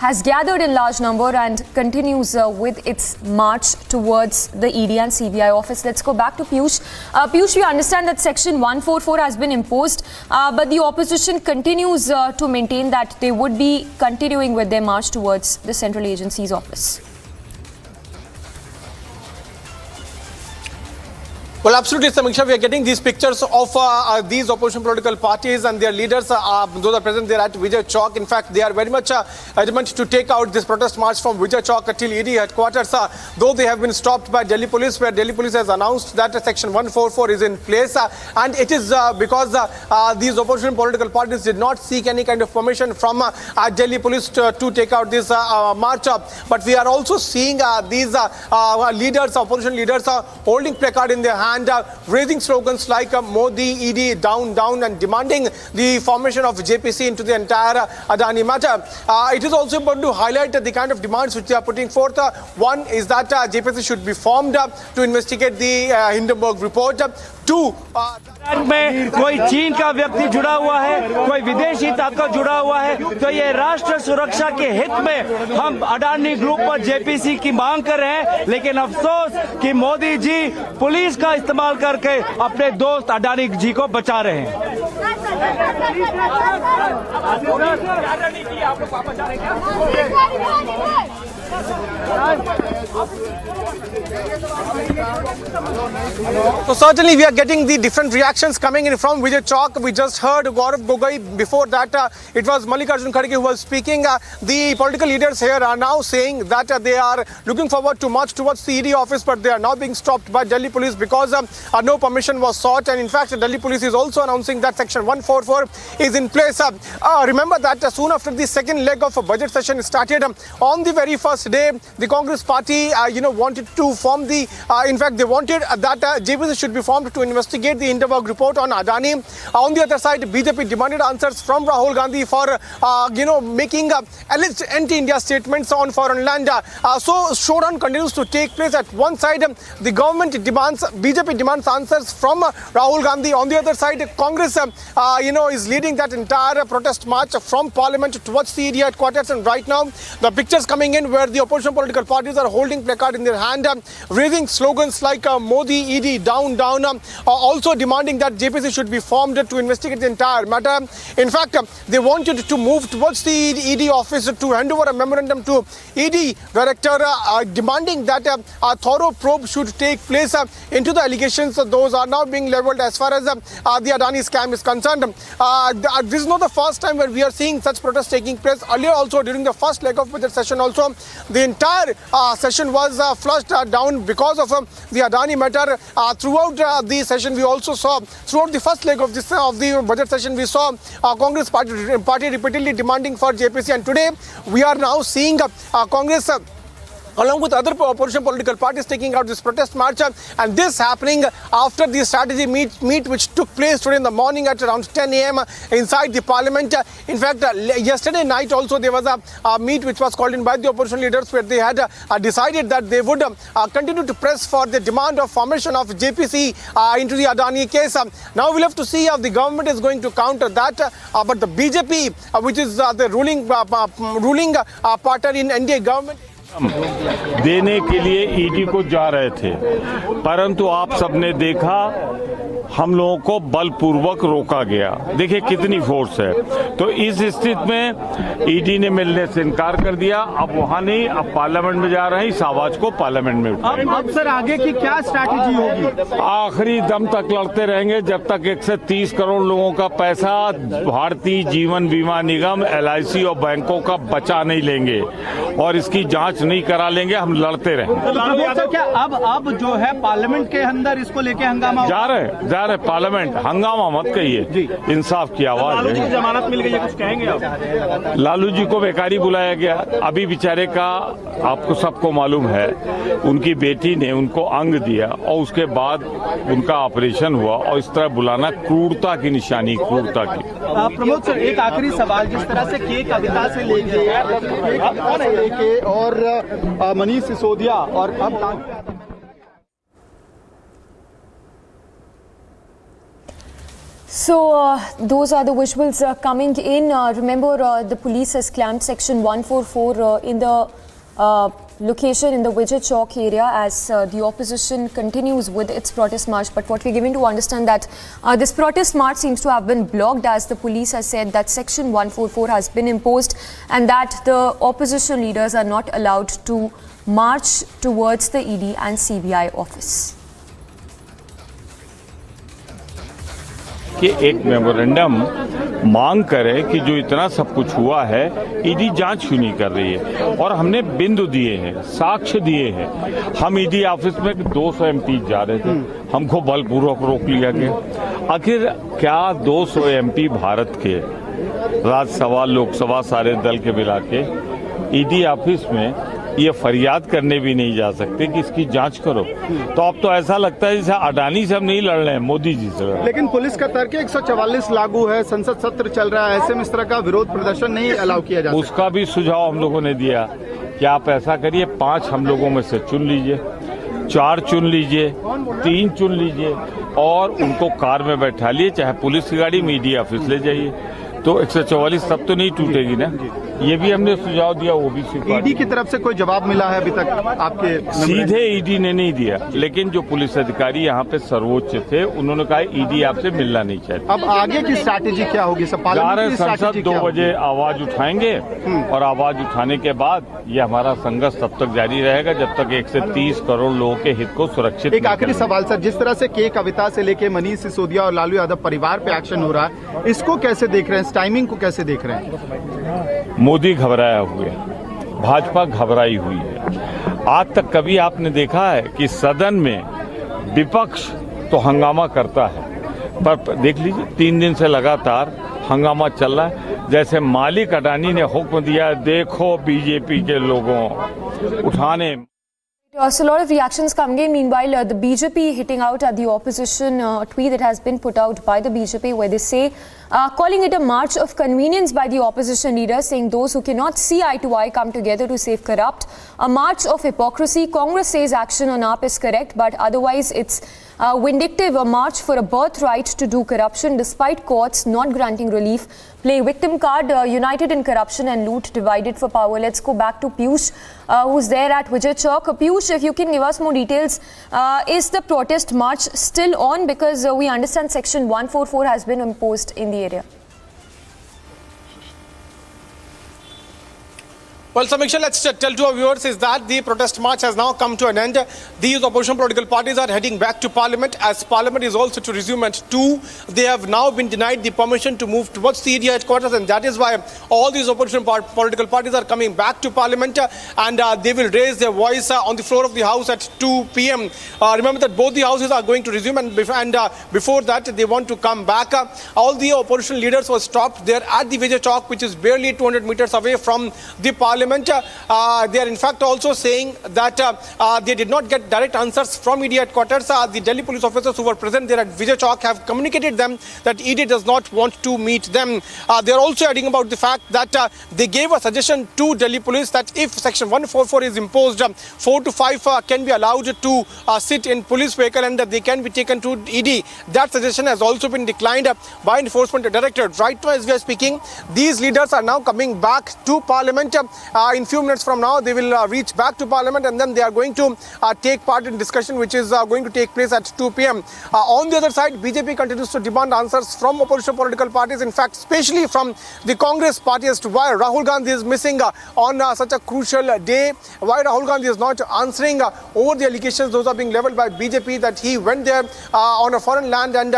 has gathered in large number and continues with its march towards the ED and CBI office. Let's go back to Piyush. Piyush, we understand that Section 144 has been imposed, but the opposition continues to maintain that they would be continuing with their march towards the central agency's office. Well, absolutely, Samiksha. We are getting these pictures of these opposition political parties and their leaders. Those are present there at Vijay Chowk. In fact, they are very much adamant to take out this protest march from Vijay Chowk till ED headquarters. Though they have been stopped by Delhi Police, where Delhi Police has announced that Section 144 is in place. And it is because these opposition political parties did not seek any kind of permission from Delhi Police to take out this march. But we are also seeing these leaders, opposition leaders, holding placard in their hand, raising slogans like Modi, ED, down, down, and demanding the formation of JPC into the entire Adani matter. It is also important to highlight the kind of demands which they are putting forth. One is that JPC should be formed to investigate the Hindenburg report. Two, में कोई चीन का व्यक्ति जुड़ा हुआ है, कोई विदेशी ताकत जुड़ा हुआ है, तो ये राष्ट्र सुरक्षा के हित में हम अडानी ग्रुप पर जेपीसी की मांग कर रहे हैं। लेकिन अफसोस कि मोदी जी पुलिस का इस्तेमाल करके अपने दोस्त अडानी जी को बचा रहे हैं। So certainly we are getting the different reactions coming in from Vijay Chowk. We just heard Gaurav Gogoi. Before that, it was Mallikarjun Kharge who was speaking. The political leaders here are now saying that they are looking forward to march towards the ED office, but they are now being stopped by Delhi Police because no permission was sought. And in fact, Delhi Police is also announcing that Section 144 is in place. Remember that soon after the second leg of a budget session started, on the very first day, the Congress party, wanted to form the, in fact, they wanted that JPC should be formed to investigate the Hindenburg report on Adani. On the other side, BJP demanded answers from Rahul Gandhi for, making alleged anti-India statements on foreign land. So showdown continues to take place. At one side, the government demands, BJP demands answers from Rahul Gandhi. On the other side, Congress, is leading that entire protest march from Parliament towards the ED headquarters. And right now, the pictures coming in where the opposition political parties are holding placard in their hand, raising slogans like Modi, ED, down, down, also demanding that JPC should be formed to investigate the entire matter. In fact, they wanted to move towards the ED office to hand over a memorandum to ED director, demanding that a thorough probe should take place into the allegations. Those are now being leveled as far as the Adani scam is concerned. This is not the first time where we are seeing such protests taking place. Earlier also, during the first leg of budget session also, the entire session was flushed down because of the Adani matter. Throughout the session, we also saw, throughout the first leg of the budget session, we saw Congress party repeatedly demanding for JPC, and today we are now seeing Congress along with other opposition political parties taking out this protest march, and this happening after the strategy meet which took place today in the morning at around 10 a.m. inside the parliament. In fact, yesterday night also there was a meet which was called in by the opposition leaders, where they had decided that they would continue to press for the demand of formation of JPC into the Adani case. Now we'll have to see how the government is going to counter that, but the BJP, which is the ruling partner in NDA government, देने के लिए ED को जा रहे थे, परंतु आप सबने देखा हम लोगों को बलपूर्वक रोका गया। देखिए कितनी फोर्स है। तो इस स्थिति में ईडी ने मिलने से इनकार कर दिया। अब वहां नहीं, अब पार्लियामेंट में जा रहे हैं, इस आवाज को पार्लियामेंट में उठाएंगे। अब सर आगे की क्या स्ट्रैटेजी होगी? आखिरी दम तक लड़ते रहेंगे जब तक 130 करोड़ लोगों का पैसा भारतीय जीवन बीमा निगम, LIC और बैंकों का बचा नहीं लेंगे और इसकी जांच नहीं करा लेंगे। हम लड़ते रहेंगे। सर क्या अब जो है पार्लियामेंट के अंदर इसको लेके हंगामा जा रहे पार्लियामेंट, हंगामा मत कहिए, इंसाफ की आवाज है। लालू जी की जमानत मिल गई है, कुछ कहेंगे आप? लालू जी को बेकारी बुलाया गया। अभी बेचारे का आपको सबको मालूम है, उनकी बेटी ने उनको अंग दिया और उसके बाद उनका ऑपरेशन हुआ, और इस तरह बुलाना क्रूरता की निशानी, क्रूरता की। प्रमोद सर, एक आखिरी सवाल, जिस तरह से के कविता से लेके और मनीष सिसोदिया और अब So those are the visuals coming in. Remember, the police has clamped section 144 in the location in the Vijay Chowk area as the opposition continues with its protest march. But what we're given to understand that this protest march seems to have been blocked, as the police has said that section 144 has been imposed and that the opposition leaders are not allowed to march towards the ED and CBI office. कि एक memorandum मांग करे कि जो इतना सब कुछ हुआ है, ईडी जांच क्यों नहीं कर रही है? और हमने बिंदु दिए हैं, साक्ष्य दिए हैं। हम ईडी ऑफिस में 200 MP जा रहे थे, हमको बलपूर्वक रोक लिया गया। आखिर क्या 200 MP भारत के राज्यसभा, लोकसभा, सारे दल के मिला के ईडी ऑफिस में ये फरियाद करने भी नहीं जा सकते कि इसकी जांच करो? तो अब तो ऐसा लगता है जैसे अडानी से हम नहीं लड़ रहे हैं, मोदी जी से। लेकिन पुलिस का तर्क है 144 लागू है, संसद सत्र चल रहा है, ऐसे में इस तरह का विरोध प्रदर्शन नहीं अलाउ किया जाता। उसका भी सुझाव हम लोगों ने दिया कि आप ऐसा करिए, 5 हम लोगों में से चुन लीजिए, 4 चुन लीजिए, 3 चुन लीजिए और उनको कार में बैठा लिए, चाहे पुलिस की गाड़ी में ईडी ऑफिस ले जाइए। तो 144 तब तो नहीं टूटेगी ना। ये भी हमने सुझाव दिया, वो भी स्वीकार। ईडी की तरफ से कोई जवाब मिला है अभी तक आपके? सीधे ईडी ने नहीं दिया, लेकिन जो पुलिस अधिकारी यहाँ पे सर्वोच्च थे, उन्होंने कहा ईडी आपसे मिलना नहीं चाहिए। अब आगे की स्ट्रैटेजी क्या होगी? संसद 2 बजे आवाज उठाएंगे और आवाज उठाने के बाद ये हमारा संघर्ष तब तक जारी रहेगा जब तक 130 करोड़ लोगों के हित को सुरक्षित। एक आखिरी सवाल सर, जिस तरह से के कविता से लेके मनीष सिसोदिया और लालू यादव परिवार पे एक्शन हो रहा है, इसको कैसे देख रहे हैं? टाइमिंग को कैसे देख रहे हैं? मोदी घबराया हुआ है, भाजपा घबराई हुई है। आज तक कभी आपने देखा है कि सदन में विपक्ष तो हंगामा करता है, पर देख लीजिए 3 दिन से लगातार हंगामा चल रहा है। जैसे मालिक अडानी ने हुक्म दिया, देखो बीजेपी के लोगों उठाने। So a lot of reactions coming in. Meanwhile, the BJP hitting out at the opposition tweet that has been put out by the BJP, where they say, calling it a march of convenience by the opposition leaders, saying those who cannot see eye to eye come together to save corrupt. A march of hypocrisy. Congress says action on AAP is correct, but otherwise it's vindictive. A march for a birthright to do corruption, despite courts not granting relief play victim card, united in corruption and loot, divided for power. Let's go back to Piyush, who's there at Vijay Chowk. Piyush, if you can give us more details, is the protest march still on? Because we understand Section 144 has been imposed in the area. Well, Samiksha, let's tell to our viewers is that the protest march has now come to an end. These opposition political parties are heading back to Parliament, as Parliament is also to resume at 2. They have now been denied the permission to move towards the ED headquarters, and that is why all these opposition political parties are coming back to Parliament, and they will raise their voice on the floor of the House at 2 p.m. Remember that both the houses are going to resume, and before that they want to come back. All the opposition leaders were stopped there at the Vijay Chowk, which is barely 200 meters away from the Parliament. They are in fact also saying that they did not get direct answers from ED headquarters. The Delhi police officers who were present there at Vijay Chowk have communicated them that ED does not want to meet them. They are also adding about the fact that they gave a suggestion to Delhi police that if Section 144 is imposed, 4 to 5 can be allowed to sit in police vehicle and they can be taken to ED. That suggestion has also been declined by Enforcement Directorate. Right now, as we are speaking, these leaders are now coming back to Parliament. In few minutes from now, they will reach back to Parliament, and then they are going to take part in discussion, which is going to take place at 2 p.m. On the other side, BJP continues to demand answers from opposition political parties, in fact, especially from the Congress party, as to why Rahul Gandhi is missing on such a crucial day, why Rahul Gandhi is not answering over the allegations those are being leveled by BJP that he went there on a foreign land and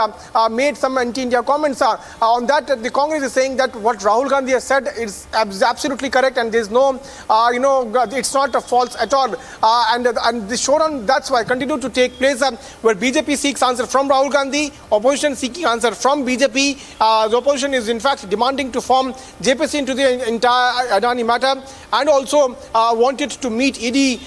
made some anti-India comments. On that, the Congress is saying that what Rahul Gandhi has said is absolutely correct, and there is no it's not a false at all, and the showdown, that's why, continue to take place where BJP seeks answer from Rahul Gandhi, opposition seeking answer from BJP. The opposition is in fact demanding to form JPC into the entire Adani matter, and also wanted to meet ED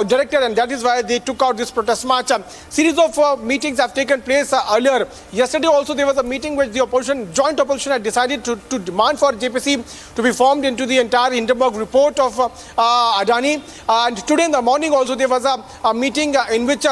director, and that is why they took out this protest march. Series of meetings have taken place earlier. Yesterday also there was a meeting which the opposition, joint opposition, had decided to demand for JPC to be formed into the entire Hindenburg report of Adani, and today in the morning also there was a meeting in which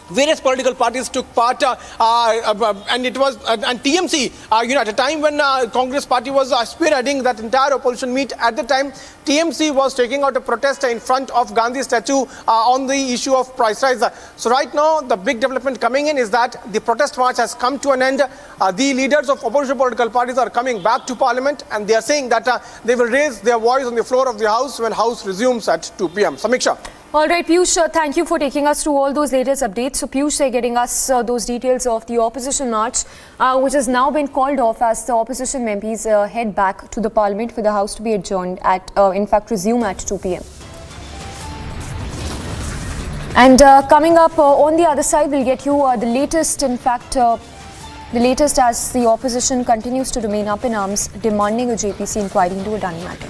various political parties took part, and it was and TMC, at a time when Congress party was spearheading that entire opposition meet. At the time, TMC was taking out a protest in front of Gandhi statue on the issue of price rise. So right now, the big development coming in is that the protest march has come to an end. The leaders of opposition political parties are coming back to Parliament, and they are saying that they will raise their voice on the floor of the House when House resumes at 2 p.m. Samiksha. All right, Piyush, thank you for taking us through all those latest updates. So Piyush, getting us those details of the opposition march, which has now been called off as the opposition MPs head back to the Parliament for the House to be adjourned at, in fact, resume at 2 p.m. And coming up on the other side, we'll get you the latest, in fact, the latest as the opposition continues to remain up in arms, demanding a JPC inquiry into Adani matter.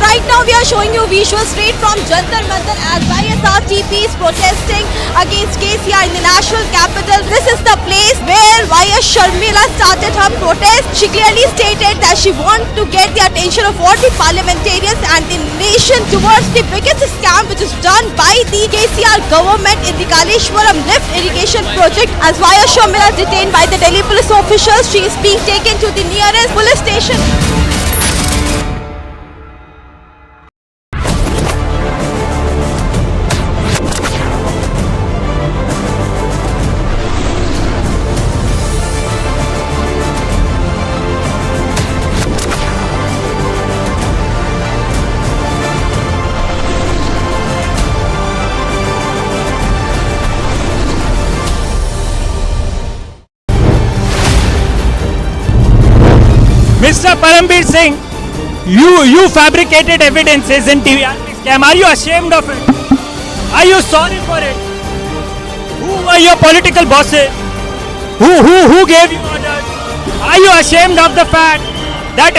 Right now we are showing you visuals straight from Jantar Mantar as YSRTP is protesting against KCR in the national capital. This is the place where YS Sharmila started her protest. She clearly stated that she wants to get the attention of all the parliamentarians and the nation towards the biggest scam which is done by the KCR government in the Kaleshwaram lift irrigation project. As YS Sharmila is detained by the Delhi police officials, she is being taken to the nearest police station. Mr. Parambir Singh, you fabricated evidences in TVR scam. Are you ashamed of it? Are you sorry for it? Who were your political bosses? Who gave you orders? Are you ashamed of the fact that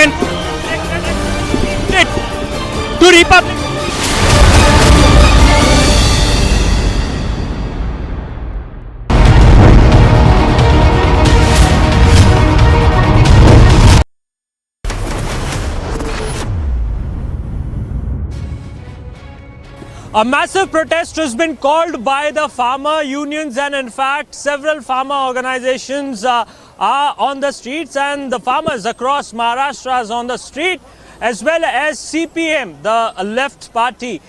to Republic? A massive protest has been called by the farmer unions, and in fact several farmer organizations are on the streets, and the farmers across Maharashtra is on the street, as well as CPM, the left party,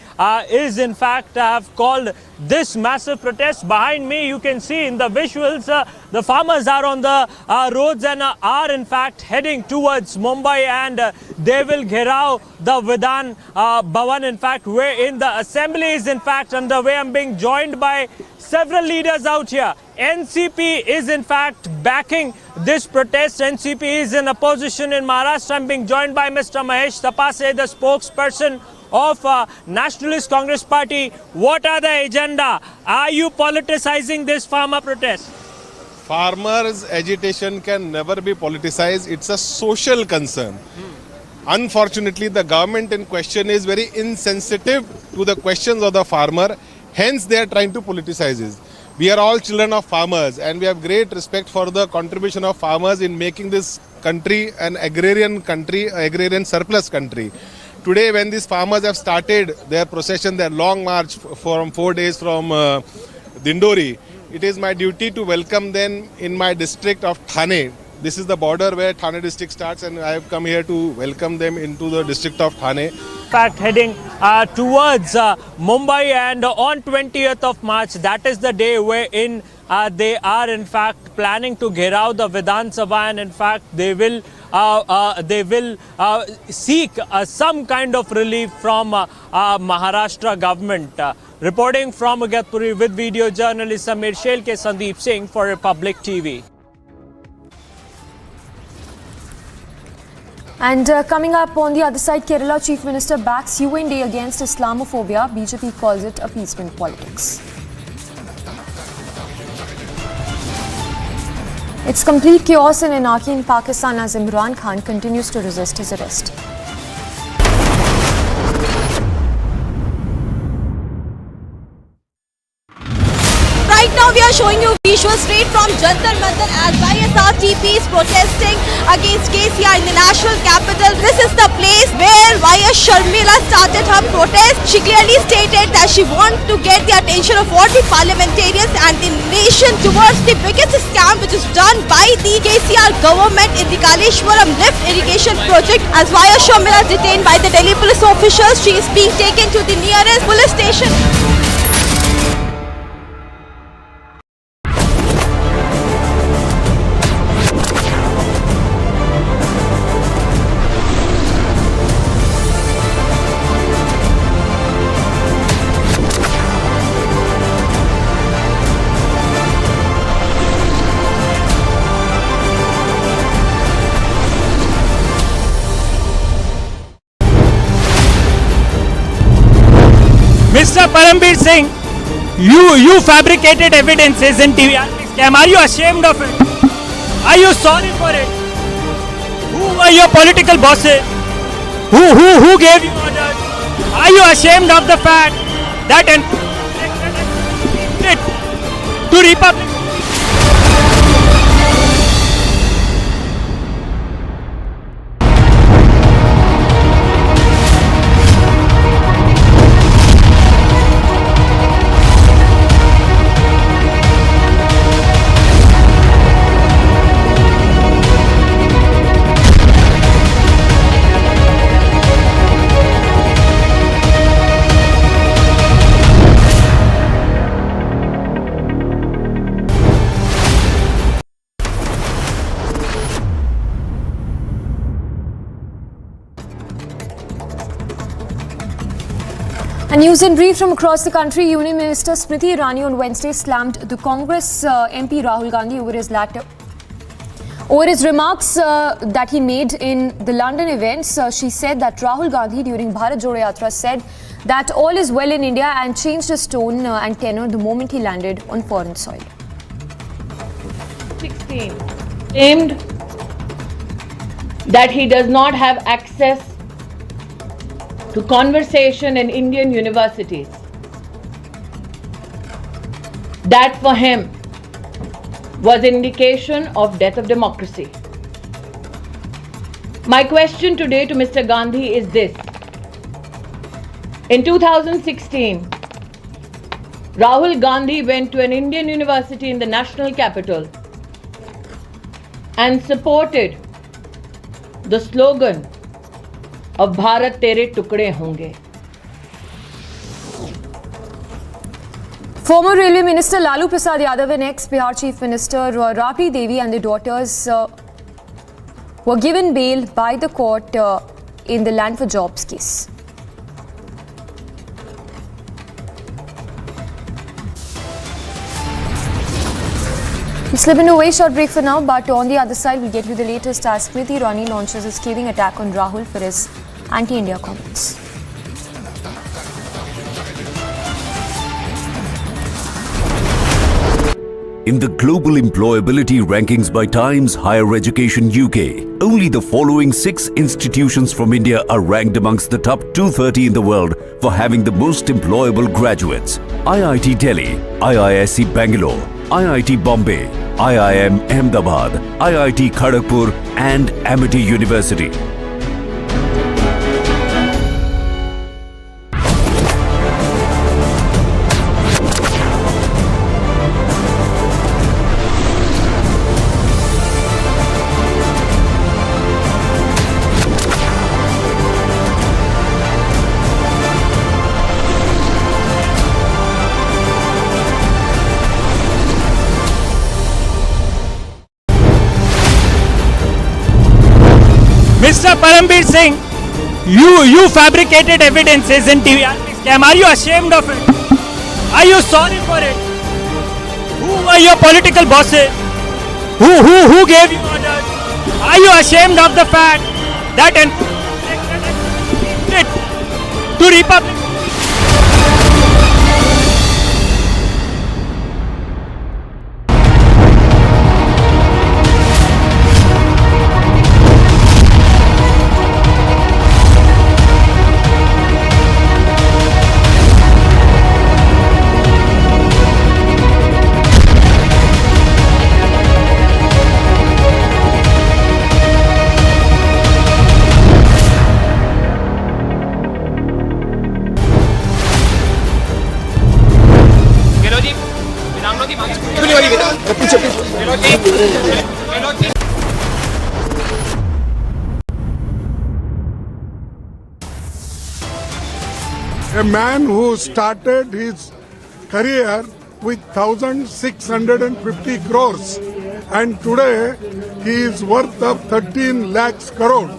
is in fact have called this massive protest. Behind me you can see in the visuals the farmers are on the roads and are in fact heading towards Mumbai, and they will gherao the Vidhan Bhavan, in fact wherein the assembly is in fact underway. I'm being joined by several leaders out here. NCP is in fact backing this protest. NCP is in opposition in Maharashtra. I'm being joined by Mr. Mahesh Tapase, the spokesperson of Nationalist Congress Party. What are the agenda? Are you politicizing this farmer protest? Farmers' agitation can never be politicized. It's a social concern. Unfortunately, the government in question is very insensitive to the questions of the farmer. Hence, they are trying to politicize it. We are all children of farmers, and we have great respect for the contribution of farmers in making this country an agrarian country, agrarian surplus country. Today, when these farmers have started their procession, their long march from 4 days from Dindori, it is my duty to welcome them in my district of Thane. This is the border where Thane district starts, and I have come here to welcome them into the district of Thane. In fact, heading towards Mumbai, and on 20th of March, that is the day wherein they are in fact planning to gherao the Vidhan Sabha, and in fact they will seek some kind of relief from Maharashtra government. Reporting from Agatpuri with video journalist Samir Shelke, Sandeep Singh for Republic TV. And coming up on the other side, Kerala Chief Minister backs UN Day against Islamophobia. BJP calls it appeasement politics. It's complete chaos and anarchy in Pakistan as Imran Khan continues to resist his arrest. Right now we are showing you visuals straight from Jantar Mantar as YSRTP is protesting against KCR in the national capital. This is the place where YS Sharmila started her protest. She clearly stated that she wants to get the attention of all the parliamentarians and the nation towards the biggest scam which is done by the KCR government in the Kaleshwaram lift irrigation project. As YS Sharmila is detained by the Delhi police officials, she is being taken to the nearest police station. Mr. Parambir Singh, you fabricated evidences in TVRP scam. Are you ashamed of it? Are you sorry for it? Who were your political bosses? Who gave you orders? Are you ashamed of the fact that to Republic? A news in brief from across the country. Union Minister Smriti Irani on Wednesday slammed the Congress MP Rahul Gandhi over his remarks that he made in the London events. She said that Rahul Gandhi during Bharat Jodo Yatra said that all is well in India and changed his tone and tenor the moment he landed on foreign soil. 16 claimed that he does not have access to conversation in Indian universities. That for him was indication of death of democracy. My question today to Mr. Gandhi is this. In 2016, Rahul Gandhi went to an Indian university in the national capital and supported the slogan of Bharat Tere Tukde Honge. Former Railway Minister Lalu Prasad Yadav and ex-Bihar Chief Minister Rabri Devi and their daughters were given bail by the court in the Land for Jobs case. We slip into a very short break for now, but on the other side, we'll get you the latest as Smriti Irani launches a scathing attack on Rahul for his anti-India comments. In the global employability rankings by Times Higher Education UK, only the following 6 institutions from India are ranked amongst the top 230 in the world for having the most employable graduates. IIT Delhi, IISc Bangalore, IIT Bombay, IIM Ahmedabad, IIT Khargpur and Amity University. Mr. Parambir Singh, you fabricated evidences in TVRP scam. Are you ashamed of it? Are you sorry for it? Who were your political bosses? Who gave you orders? Are you ashamed of the fact that to Republic? A man who started his career with 1,650 crores and today he is worth of 13 lakhs crore.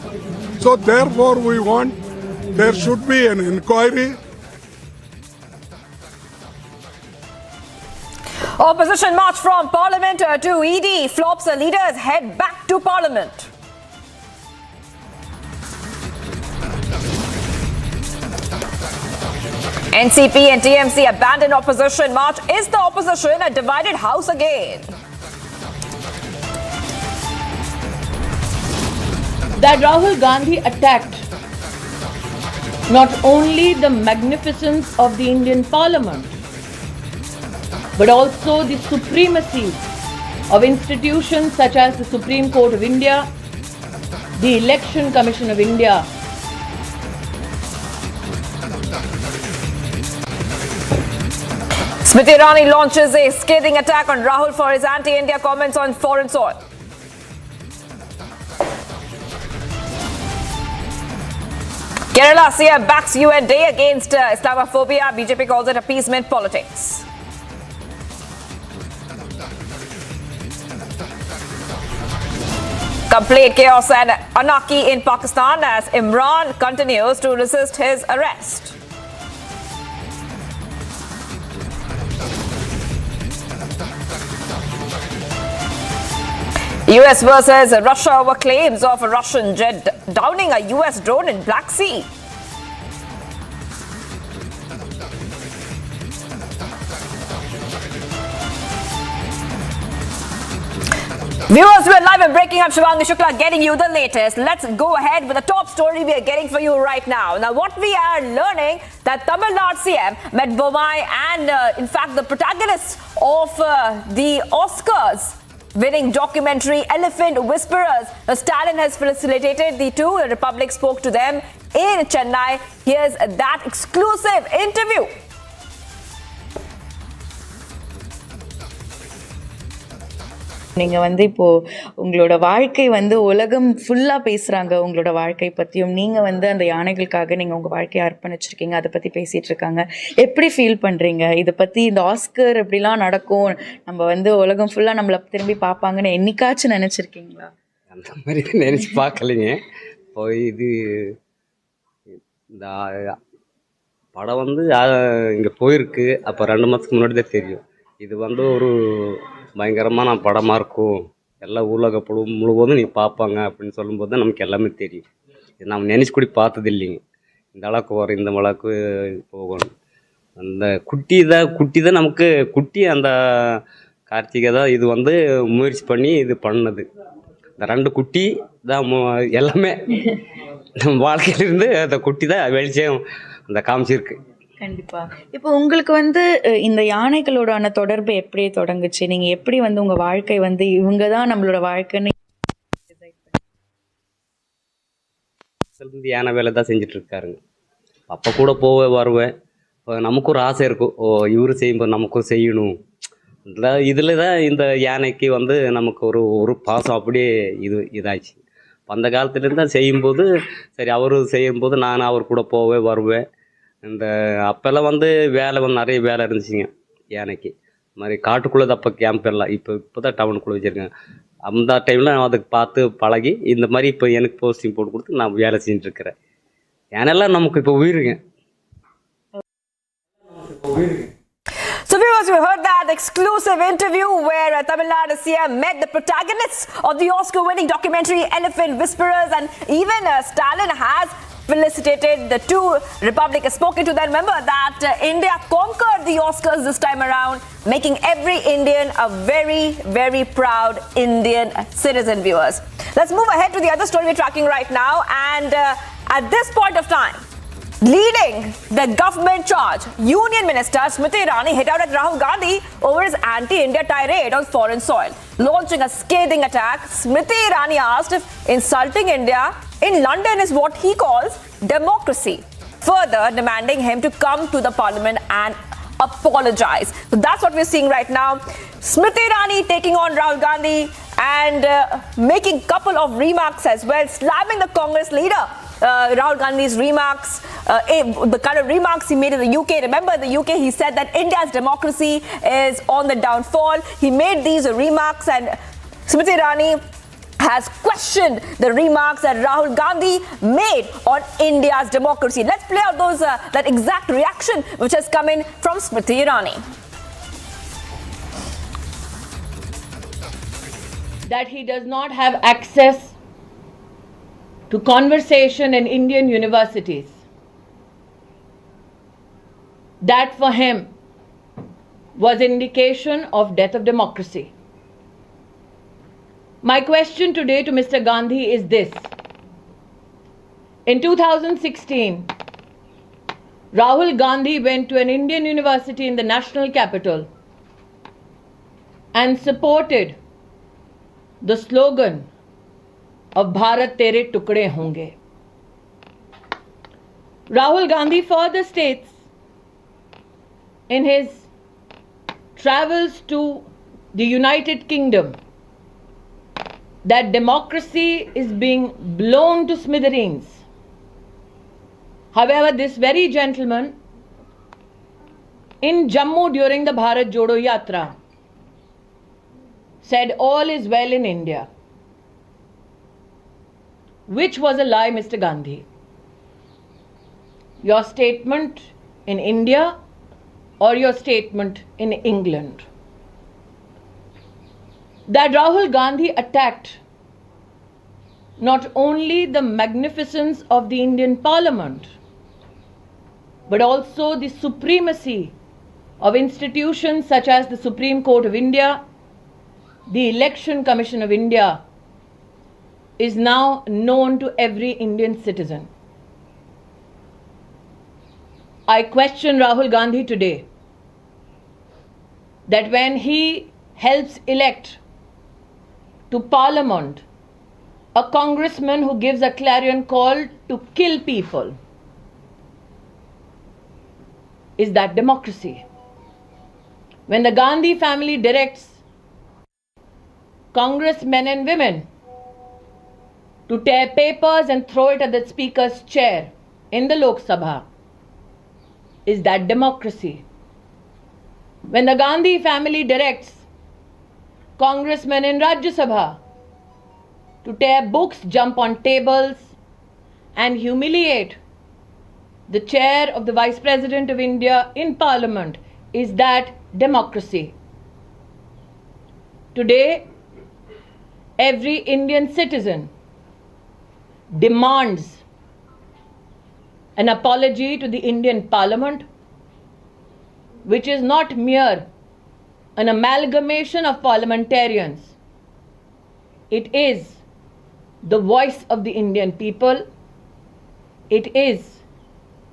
So therefore we want there should be an inquiry. Opposition march from Parliament to ED. Flops leaders head back to Parliament. NCP and TMC abandon opposition march. Is the opposition a divided house again? That Rahul Gandhi attacked not only the magnificence of the Indian Parliament, but also the supremacy of institutions such as the Supreme Court of India, the Election Commission of India, Smriti Irani launches a scathing attack on Rahul for his anti-India comments on foreign soil. Kerala CM backs UN Day against Islamophobia. BJP calls it appeasement politics. Complete chaos and anarchy in Pakistan as Imran continues to resist his arrest. U.S. versus Russia over claims of a Russian jet downing a U.S. drone in Black Sea. Viewers, we're live and breaking up. Shivangi Shukla getting you the latest. Let's go ahead with the top story we are getting for you right now. Now, what we are learning that Tamil Nadu CM met Bomai and, in fact, the protagonists of the Oscars winning documentary Elephant Whisperers. Now, Stalin has facilitated the two. The Republic spoke to them in Chennai. Here's that exclusive interview. நீங்கள் வந்து இப்போது உங்களோட வாழ்க்கை வந்து உலகம் ஃபுல்லாக பேசுகிறாங்க உங்களோட வாழ்க்கை பற்றியும். நீங்கள் வந்து அந்த யானைகளுக்காக நீங்கள் உங்கள் வாழ்க்கையை அர்ப்பணிச்சிருக்கீங்க, அதை பற்றி பேசிகிட்டு இருக்காங்க. எப்படி ஃபீல் பண்ணுறீங்க இதை பற்றி? இந்த ஆஸ்கர் இப்படிலாம் நடக்கும், நம்ம வந்து உலகம் ஃபுல்லாக நம்மளை திரும்பி பார்ப்பாங்கன்னு என்னைக்காச்சும் நினச்சிருக்கீங்களா? அந்த மாதிரி நினச்சி பார்க்கலைங்க. போய் இது இந்த படம் வந்து இங்கே போயிருக்கு, அப்போ 2 மாதத்துக்கு முன்னாடி தான் தெரியும். இது வந்து ஒரு பயங்கரமான படமாக இருக்கும், எல்லா உலக முழுவதும் நீ பார்ப்பாங்க அப்படின்னு சொல்லும்போது தான் நமக்கு எல்லாமே தெரியும். இது நம்ம நினச்சி கூட பார்த்தது இல்லைங்க, இந்த அளவுக்கு வரும், இந்த அளவுக்கு போகணும். அந்த குட்டி தான் நமக்கு குட்டி, அந்த கார்த்திகை தான் இது வந்து முயற்சி பண்ணி இது பண்ணது. இந்த 2 குட்டி தான் எல்லாமே நம்ம வாழ்க்கையிலிருந்து அந்த குட்டி தான் வெளிச்சம் அந்த காமிச்சிருக்கு. கண்டிப்பா. இப்போ உங்களுக்கு வந்து இந்த யானைகளோடான தொடர்பு எப்படி தொடங்குச்சு? நீங்க எப்படி வந்து உங்க வாழ்க்கை வந்து இவங்க தான் நம்மளோட வாழ்க்கைன்னு? யானை வேலை தான் செஞ்சுட்டு இருக்காருங்க. அப்போ கூட போவேன் வருவேன், நமக்கு ஒரு ஆசை இருக்கும், ஓ இவரு செய்யும்போது நமக்கும் செய்யணும். இதில் தான் இந்த யானைக்கு வந்து நமக்கு ஒரு பாசம் அப்படியே இதாச்சு. அந்த காலத்துலேருந்து தான் செய்யும்போது சரி, அவரு செய்யும்போது நான் அவர் கூட போவேன் வருவேன். இந்த அப்போல்லாம் வந்து வேலை வந்து நிறைய வேலை இருந்துச்சுங்க யானைக்கு. இது மாதிரி காட்டுக்குள்ளே அப்போ கேம்ப் எல்லாம், இப்போ தான் டவுனுக்குள்ளே வச்சுருக்கேன். அந்த டைமில் நான் அதுக்கு பார்த்து பழகி இந்த மாதிரி இப்போ எனக்கு போஸ்டிங் போட்டு கொடுத்து நான் வேலை செஞ்சுட்டுருக்கிறேன். யானைலாம் நமக்கு இப்போ உயிருங்க. So viewers, we heard that exclusive interview where Tamil Nadu CM met the protagonists of the Oscar-winning documentary Elephant Whisperers, and even Stalin has felicitated the two republics, spoken to them. Remember that India conquered the Oscars this time around, making every Indian a very, very proud Indian citizen, viewers. Let's move ahead to the other story we're tracking right now, and at this point of time, leading the government charge, Union Minister Smriti Irani hit out at Rahul Gandhi over his anti-India tirade on foreign soil. Launching a scathing attack, Smriti Irani asked if insulting India in London is what he calls democracy, further demanding him to come to the parliament and apologize. So that's what we're seeing right now. Smriti Irani taking on Rahul Gandhi and making a couple of remarks as well, slamming the Congress leader. Rahul Gandhi's remarks, the kind of remarks he made in the UK. Remember, in the UK, he said that India's democracy is on the downfall. He made these remarks, and Smriti Irani has questioned the remarks that Rahul Gandhi made on India's democracy. Let's play out that exact reaction which has come in from Smriti Irani. That he does not have access to conversation in Indian universities. That for him was indication of death of democracy. My question today to Mr. Gandhi is this. In 2016, Rahul Gandhi went to an Indian university in the national capital and supported the slogan of Bharat Tere Tukde Honge. Rahul Gandhi further states in his travels to the United Kingdom that democracy is being blown to smithereens. However, this very gentleman in Jammu during the Bharat Jodo Yatra said all is well in India. Which was a lie, Mr. Gandhi? Your statement in India or your statement in England? That Rahul Gandhi attacked not only the magnificence of the Indian Parliament, but also the supremacy of institutions such as the Supreme Court of India, the Election Commission of India, is now known to every Indian citizen. I question Rahul Gandhi today that when he helps elect to Parliament a congressman who gives a clarion call to kill people, is that democracy? When the Gandhi family directs congressmen and women to tear papers and throw it at the speaker's chair in the Lok Sabha. Is that democracy? When the Gandhi family directs congressmen in Rajya Sabha to tear books, jump on tables and humiliate the chair of the Vice President of India in Parliament, is that democracy? Today, every Indian citizen demands an apology to the Indian Parliament, which is not mere an amalgamation of parliamentarians. It is the voice of the Indian people. It is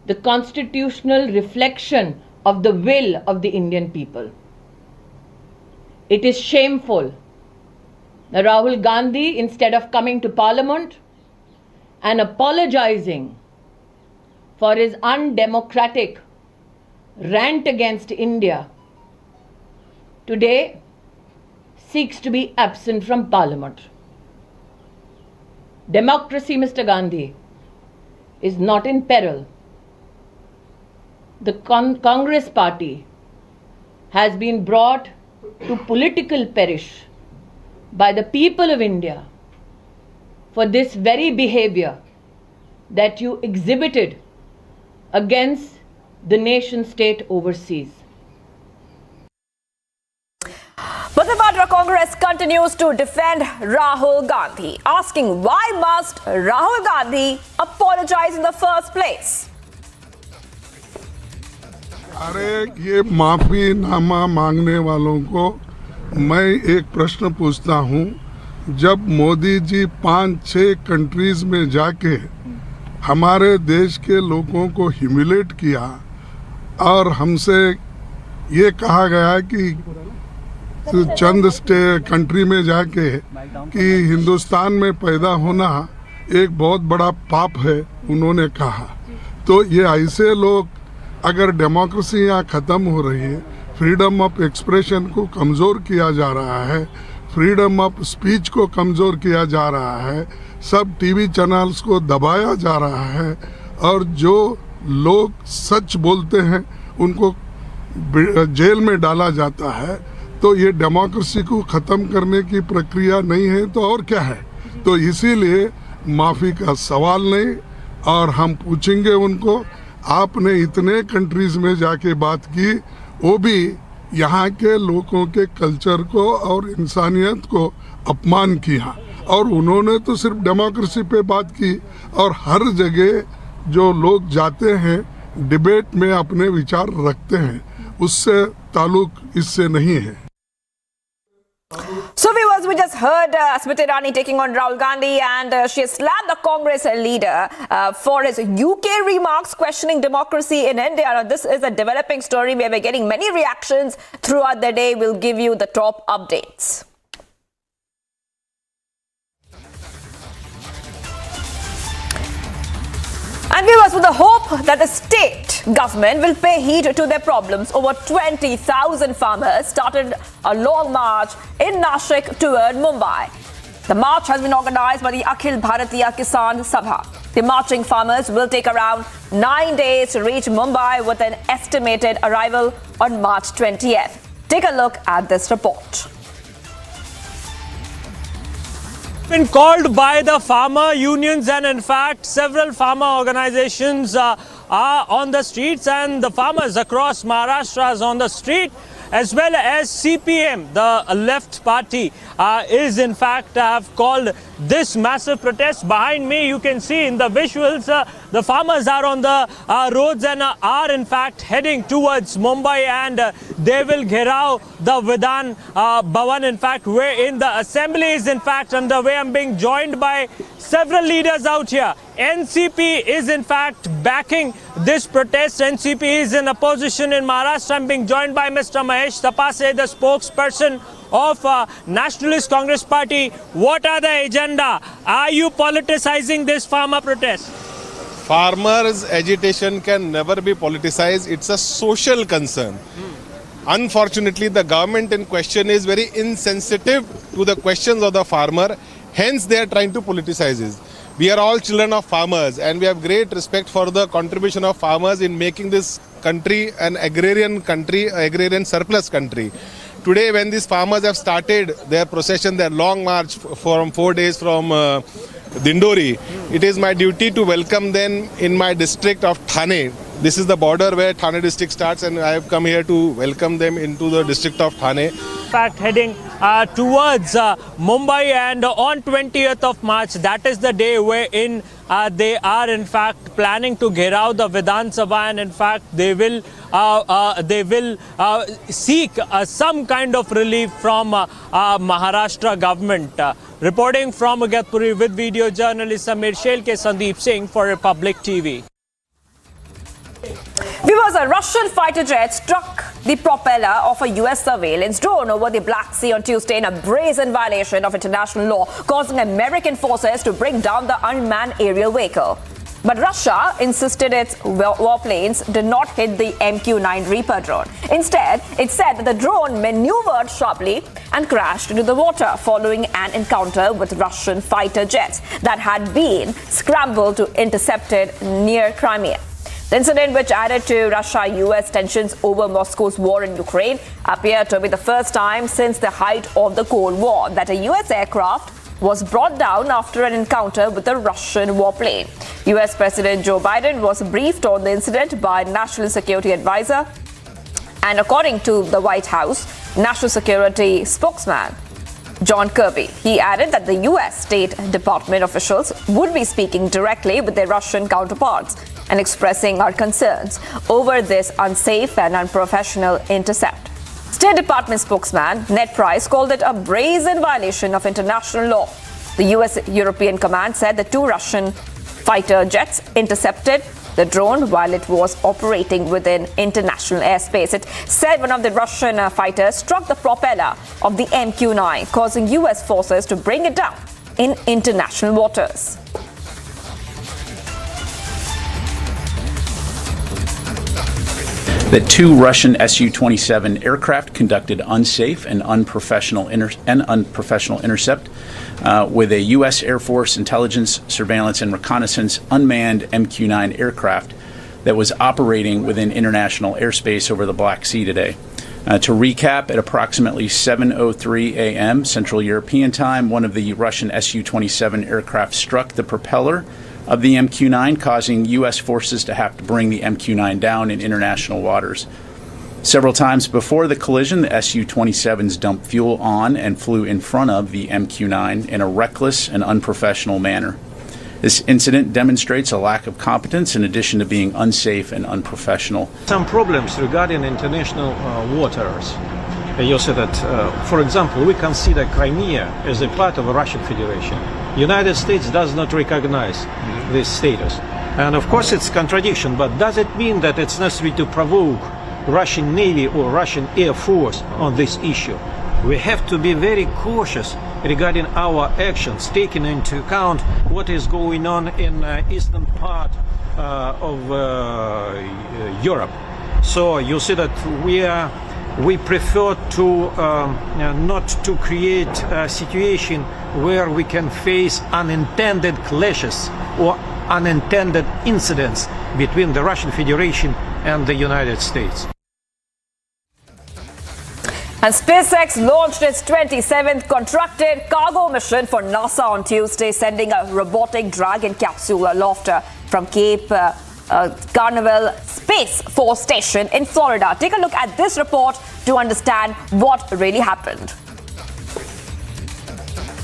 the constitutional reflection of the will of the Indian people. It is shameful that Rahul Gandhi, instead of coming to Parliament and apologizing for his undemocratic rant against India, today seeks to be absent from Parliament. Democracy, Mr. Gandhi, is not in peril. The Congress party has been brought to political perish by the people of India for this very behavior that you exhibited against the nation state overseas. But the Vadra Congress continues to defend Rahul Gandhi, asking why must Rahul Gandhi apologize in the first place? अरे ये माफीनामा मांगने वालों को मैं एक प्रश्न पूछता हूँ, जब मोदी जी 5-6 कंट्रीज में जाके हमारे देश के लोगों को ह्यूमिलेट किया और हमसे ये कहा गया कि चंद कंट्री में जाके कि हिंदुस्तान में पैदा होना एक बहुत बड़ा पाप है, उन्होंने कहा, तो ये ऐसे लोग, अगर डेमोक्रेसी यहाँ ख़त्म हो रही है, फ्रीडम ऑफ एक्सप्रेशन को कमज़ोर किया जा रहा है, फ्रीडम ऑफ स्पीच को कमज़ोर किया जा रहा है, सब टीवी चैनल्स को दबाया जा रहा है और जो लोग सच बोलते हैं उनको जेल में डाला जाता है, तो ये डेमोक्रेसी को ख़त्म करने की प्रक्रिया नहीं है तो और क्या है? तो इसीलिए माफ़ी का सवाल नहीं, और हम पूछेंगे उनको, आपने इतने कंट्रीज़ में जाके बात की, वो भी यहाँ के लोगों के कल्चर को और इंसानियत को अपमान किया, और उन्होंने तो सिर्फ डेमोक्रेसी पे बात की, और हर जगह जो लोग जाते हैं डिबेट में अपने विचार रखते हैं, उससे ताल्लुक इससे नहीं है। So viewers, we just heard Smriti Irani taking on Rahul Gandhi, and she slammed the Congress leader for his UK remarks questioning democracy in India. Now, this is a developing story where we're getting many reactions throughout the day. We'll give you the top updates. And viewers, with the hope that the state government will pay heed to their problems, over 20,000 farmers started a long march in Nashik toward Mumbai. The march has been organized by the Akhil Bharatiya Kisan Sabha. The marching farmers will take around 9 days to reach Mumbai with an estimated arrival on March 20th. Take a look at this report. Been called by the farmer unions, and in fact several farmer organizations are on the streets, and the farmers across Maharashtra is on the street, as well as CPM, the left party, is in fact have called this massive protest. Behind me you can see in the visuals the farmers are on the roads and are in fact heading towards Mumbai, and they will gherao the Vidhan Bhavan, in fact wherein the assembly is in fact underway. I'm being joined by several leaders out here. NCP is in fact backing this protest. NCP is in opposition in Maharashtra. I'm being joined by Mr. Mahesh Tapase, the spokesperson of Nationalist Congress Party. What are the agenda? Are you politicizing this farmer protest? Farmers' agitation can never be politicized. It's a social concern. Unfortunately, the government in question is very insensitive to the questions of the farmer. Hence, they are trying to politicize it. We are all children of farmers, and we have great respect for the contribution of farmers in making this country an agrarian country, agrarian surplus country. Today, when these farmers have started their procession, their long march from 4 days from Dindori, it is my duty to welcome them in my district of Thane. This is the border where Thane district starts, and I have come here to welcome them into the district of Thane. In fact, heading towards Mumbai, and on 20th of March, that is the day wherein they are in fact planning to gherav the Vidhan Sabha, and in fact they will seek some kind of relief from Maharashtra government. Reporting from Agatpuri with video journalist Samir Shelke, Sandeep Singh for Republic TV. Viewers, a Russian fighter jet struck the propeller of a U.S. surveillance drone over the Black Sea on Tuesday in a brazen violation of international law, causing American forces to bring down the unmanned aerial vehicle. But Russia insisted its warplanes did not hit the MQ-9 Reaper drone. Instead, it said that the drone maneuvered sharply and crashed into the water following an encounter with Russian fighter jets that had been scrambled to intercept it near Crimea. The incident, which added to Russia-US tensions over Moscow's war in Ukraine, appeared to be the first time since the height of the Cold War that a US aircraft was brought down after an encounter with a Russian warplane. US President Joe Biden was briefed on the incident by National Security Advisor, and according to the White House National Security spokesman John Kirby, he added that the US State Department officials would be speaking directly with their Russian counterparts and expressing our concerns over this unsafe and unprofessional intercept. State Department spokesman Ned Price called it a brazen violation of international law. The US-European command said the two Russian fighter jets intercepted the drone while it was operating within international airspace. It said one of the Russian fighters struck the propeller of the MQ-9, causing US forces to bring it down in international waters. That two Russian Su-27 aircraft conducted unsafe and unprofessional intercept with a U.S. Air Force intelligence, surveillance, and reconnaissance unmanned MQ-9 aircraft that was operating within international airspace over the Black Sea today. To recap, at approximately 7:03 a.m. Central European Time, one of the Russian Su-27 aircraft struck the propeller of the MQ-9, causing U.S. forces to have to bring the MQ-9 down in international waters. Several times before the collision, the Su-27s dumped fuel on and flew in front of the MQ-9 in a reckless and unprofessional manner. This incident demonstrates a lack of competence in addition to being unsafe and unprofessional. Some problems regarding international waters. You see that, for example, we consider Crimea as a part of the Russian Federation. United States does not recognize this status. And of course it's contradiction, but does it mean that it's necessary to provoke Russian Navy or Russian Air Force on this issue? We have to be very cautious regarding our actions, taking into account what is going on in eastern part of Europe. So you see that we prefer to not to create a situation where we can face unintended clashes or unintended incidents between the Russian Federation and the United States. And SpaceX launched its 27th contracted cargo mission for NASA on Tuesday, sending a robotic Dragon capsule aloft from Cape Canaveral Space Force Station in Florida. Take a look at this report to understand what really happened.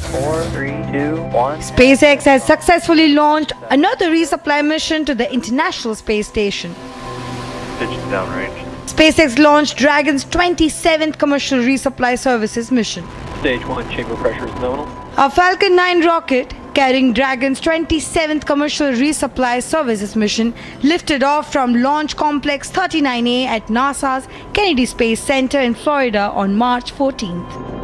4, 3, 2, 1. SpaceX has successfully launched another resupply mission to the International Space Station. Pitch downrange. SpaceX launched Dragon's 27th commercial resupply services mission. Stage 1 chamber pressure is nominal. A Falcon 9 rocket carrying Dragon's 27th commercial resupply services mission lifted off from Launch Complex 39A at NASA's Kennedy Space Center in Florida on March 14th.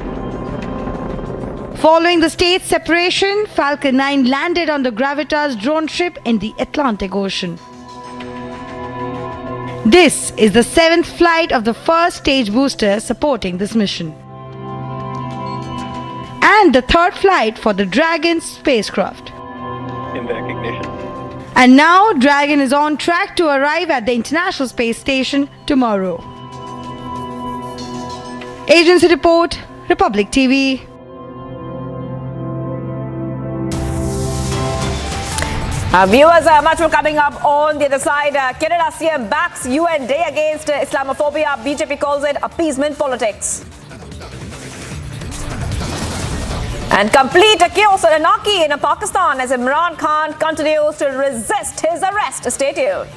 Following the state's separation, Falcon 9 landed on the Gravitas drone ship in the Atlantic Ocean. This is the 7th flight of the first stage booster supporting this mission, and the 3rd flight for the Dragon spacecraft. Impact ignition. And now Dragon is on track to arrive at the International Space Station tomorrow. Agency Report, Republic TV. Viewers, much more coming up on the other side. Canada CM backs UN Day against Islamophobia. BJP calls it appeasement politics. And complete chaos and anarchy in Pakistan as Imran Khan continues to resist his arrest. Stay tuned.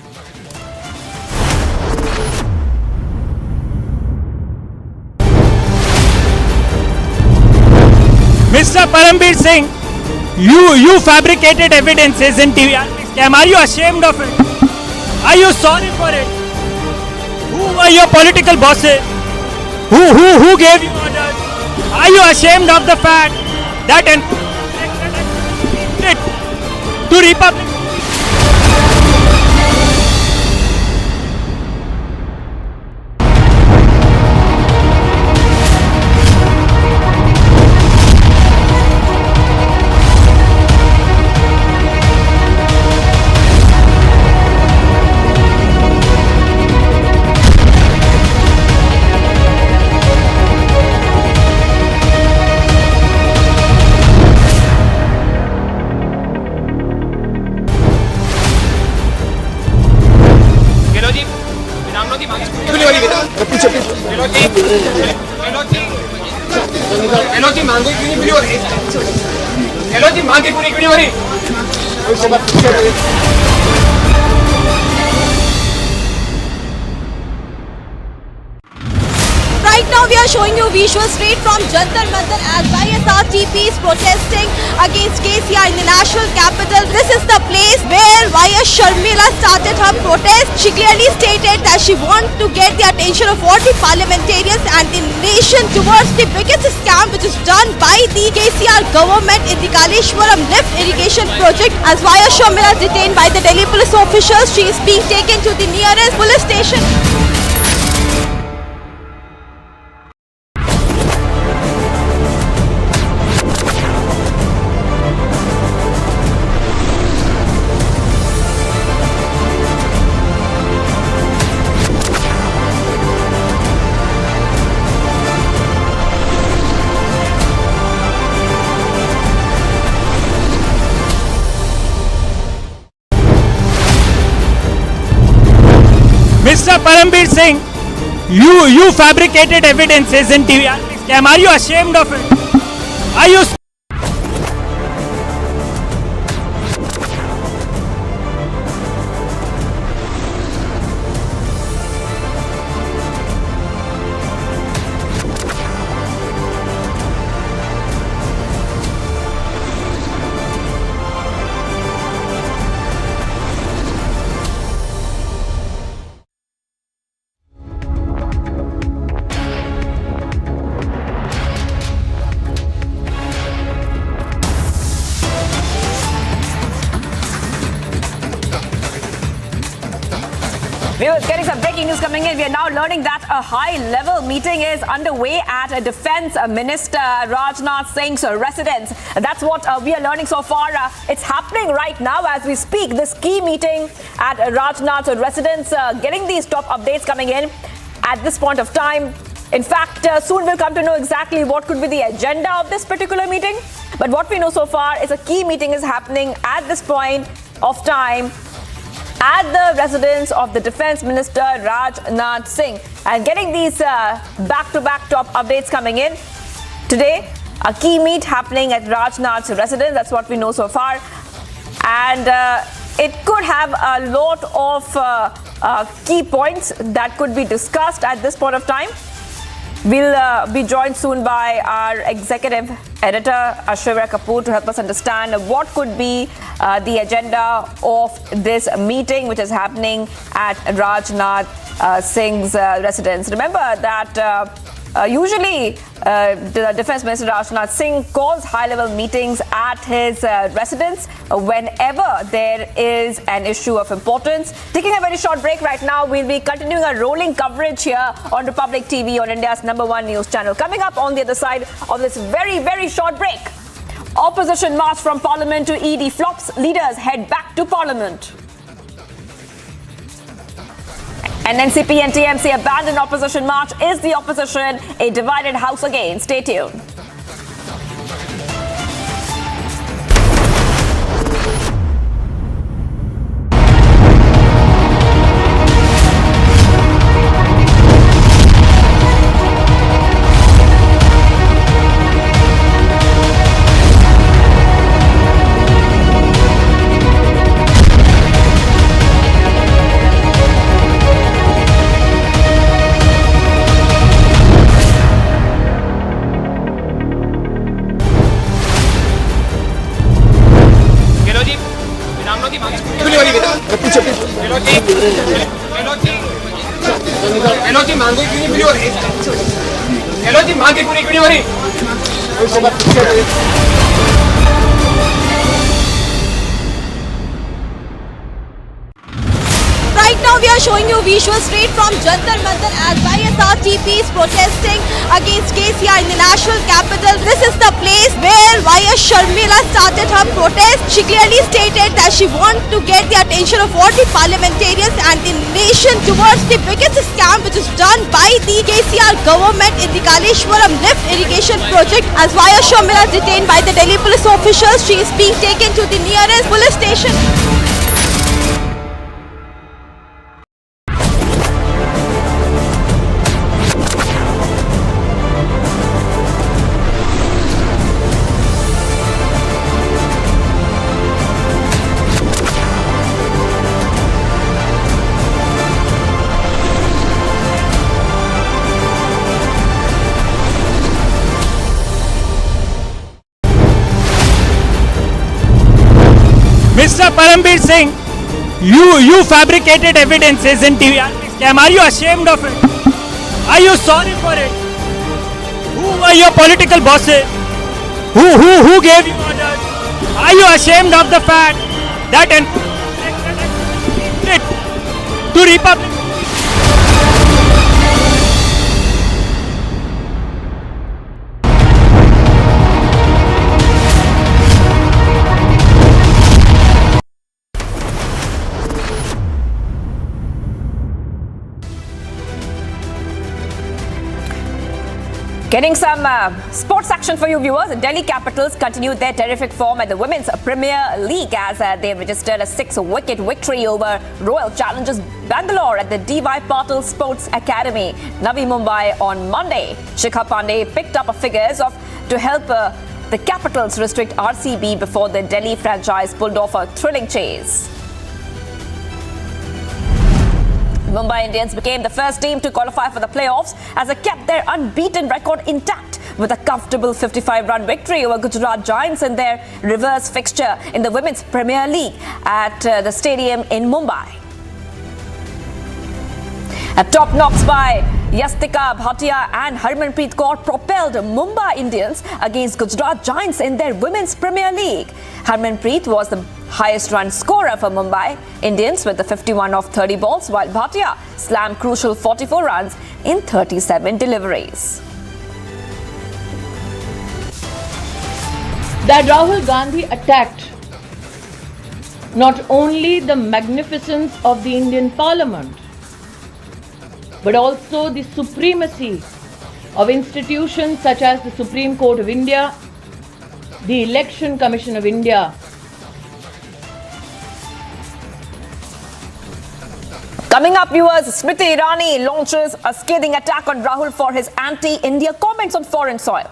Mr. Parambir Singh, you fabricated evidences in TVRP scam. Are you ashamed of it? Are you sorry for it? Who were your political bosses? Who gave you orders? Are you ashamed of the fact that to Republic? Right now we are showing you visuals straight from Jantar Mantar as YSRTP is protesting against KCR in the national capital. This is the place where YS Sharmila started her protest. She clearly stated that she wants to get the attention of all the parliamentarians and the nation towards the biggest scam which is done by the KCR government in the Kaleshwaram lift irrigation project. As YS Sharmila is detained by the Delhi police officials, she is being taken to the nearest police station. Mr. Parambir Singh, you fabricated evidences in TVRP scam. Are you ashamed of it? Are you? Viewers, getting some breaking news coming in. We are now learning that a high-level meeting is underway at a Defence Minister Rajnath Singh's residence. That's what we are learning so far. It's happening right now as we speak. This key meeting at Rajnath's residence, getting these top updates coming in at this point of time. In fact, soon we'll come to know exactly what could be the agenda of this particular meeting. But what we know so far is a key meeting is happening at this point of time at the residence of the Defence Minister Rajnath Singh. And getting these back-to-back top updates coming in today. A key meet happening at Rajnath's residence. That's what we know so far. And it could have a lot of key points that could be discussed at this point of time. We'll be joined soon by our executive editor, Ashwira Kapoor, to help us understand what could be the agenda of this meeting, which is happening at Rajnath Singh's residence. Remember that Usually, the Defence Minister Rajnath Singh calls high-level meetings at his residence whenever there is an issue of importance. Taking a very short break right now, we'll be continuing our rolling coverage here on Republic TV, on India's #1 news channel. Coming up on the other side of this very, very short break, opposition march from Parliament to ED flops. Leaders head back to Parliament. And NCP and TMC abandon opposition march. Is the opposition a divided house again? Stay tuned. Right now we are showing you visuals straight from Jantar Mantar as YSRTP is protesting against KCR in the national capital. This is the place where YS Sharmila started her protest. She clearly stated that she wants to get the attention of all the parliamentarians and the nation towards the biggest scam which is done by the KCR government in the Kaleshwaram lift irrigation project. As YS Sharmila is detained by the Delhi police officials, she is being taken to the nearest police station. Mr. Parambir Singh, you fabricated evidences in TVRP scam. Are you ashamed of it? Are you sorry for it? Who were your political bosses? Who gave you orders? Are you ashamed of the fact that to Republic? Getting some sports action for you viewers. Delhi Capitals continued their terrific form at the Women's Premier League as they registered a 6-wicket victory over Royal Challengers Bangalore at the D.Y. Patil Sports Academy, Navi Mumbai on Monday. Shikha Pandey picked up figures to help the Capitals restrict RCB before the Delhi franchise pulled off a thrilling chase. Mumbai Indians became the first team to qualify for the playoffs as they kept their unbeaten record intact with a comfortable 55-run victory over Gujarat Giants in their reverse fixture in the Women's Premier League at the stadium in Mumbai. A top knocks by Yastika Bhatia and Harmanpreet Kaur propelled Mumbai Indians against Gujarat Giants in their Women's Premier League. Harmanpreet was the highest run scorer for Mumbai Indians with the 51 off 30 balls, while Bhatia slammed crucial 44 runs in 37 deliveries. That Rahul Gandhi attacked not only the magnificence of the Indian Parliament, but also the supremacy of institutions such as the Supreme Court of India, the Election Commission of India. Coming up, viewers, Smriti Irani launches a scathing attack on Rahul for his anti-India comments on foreign soil.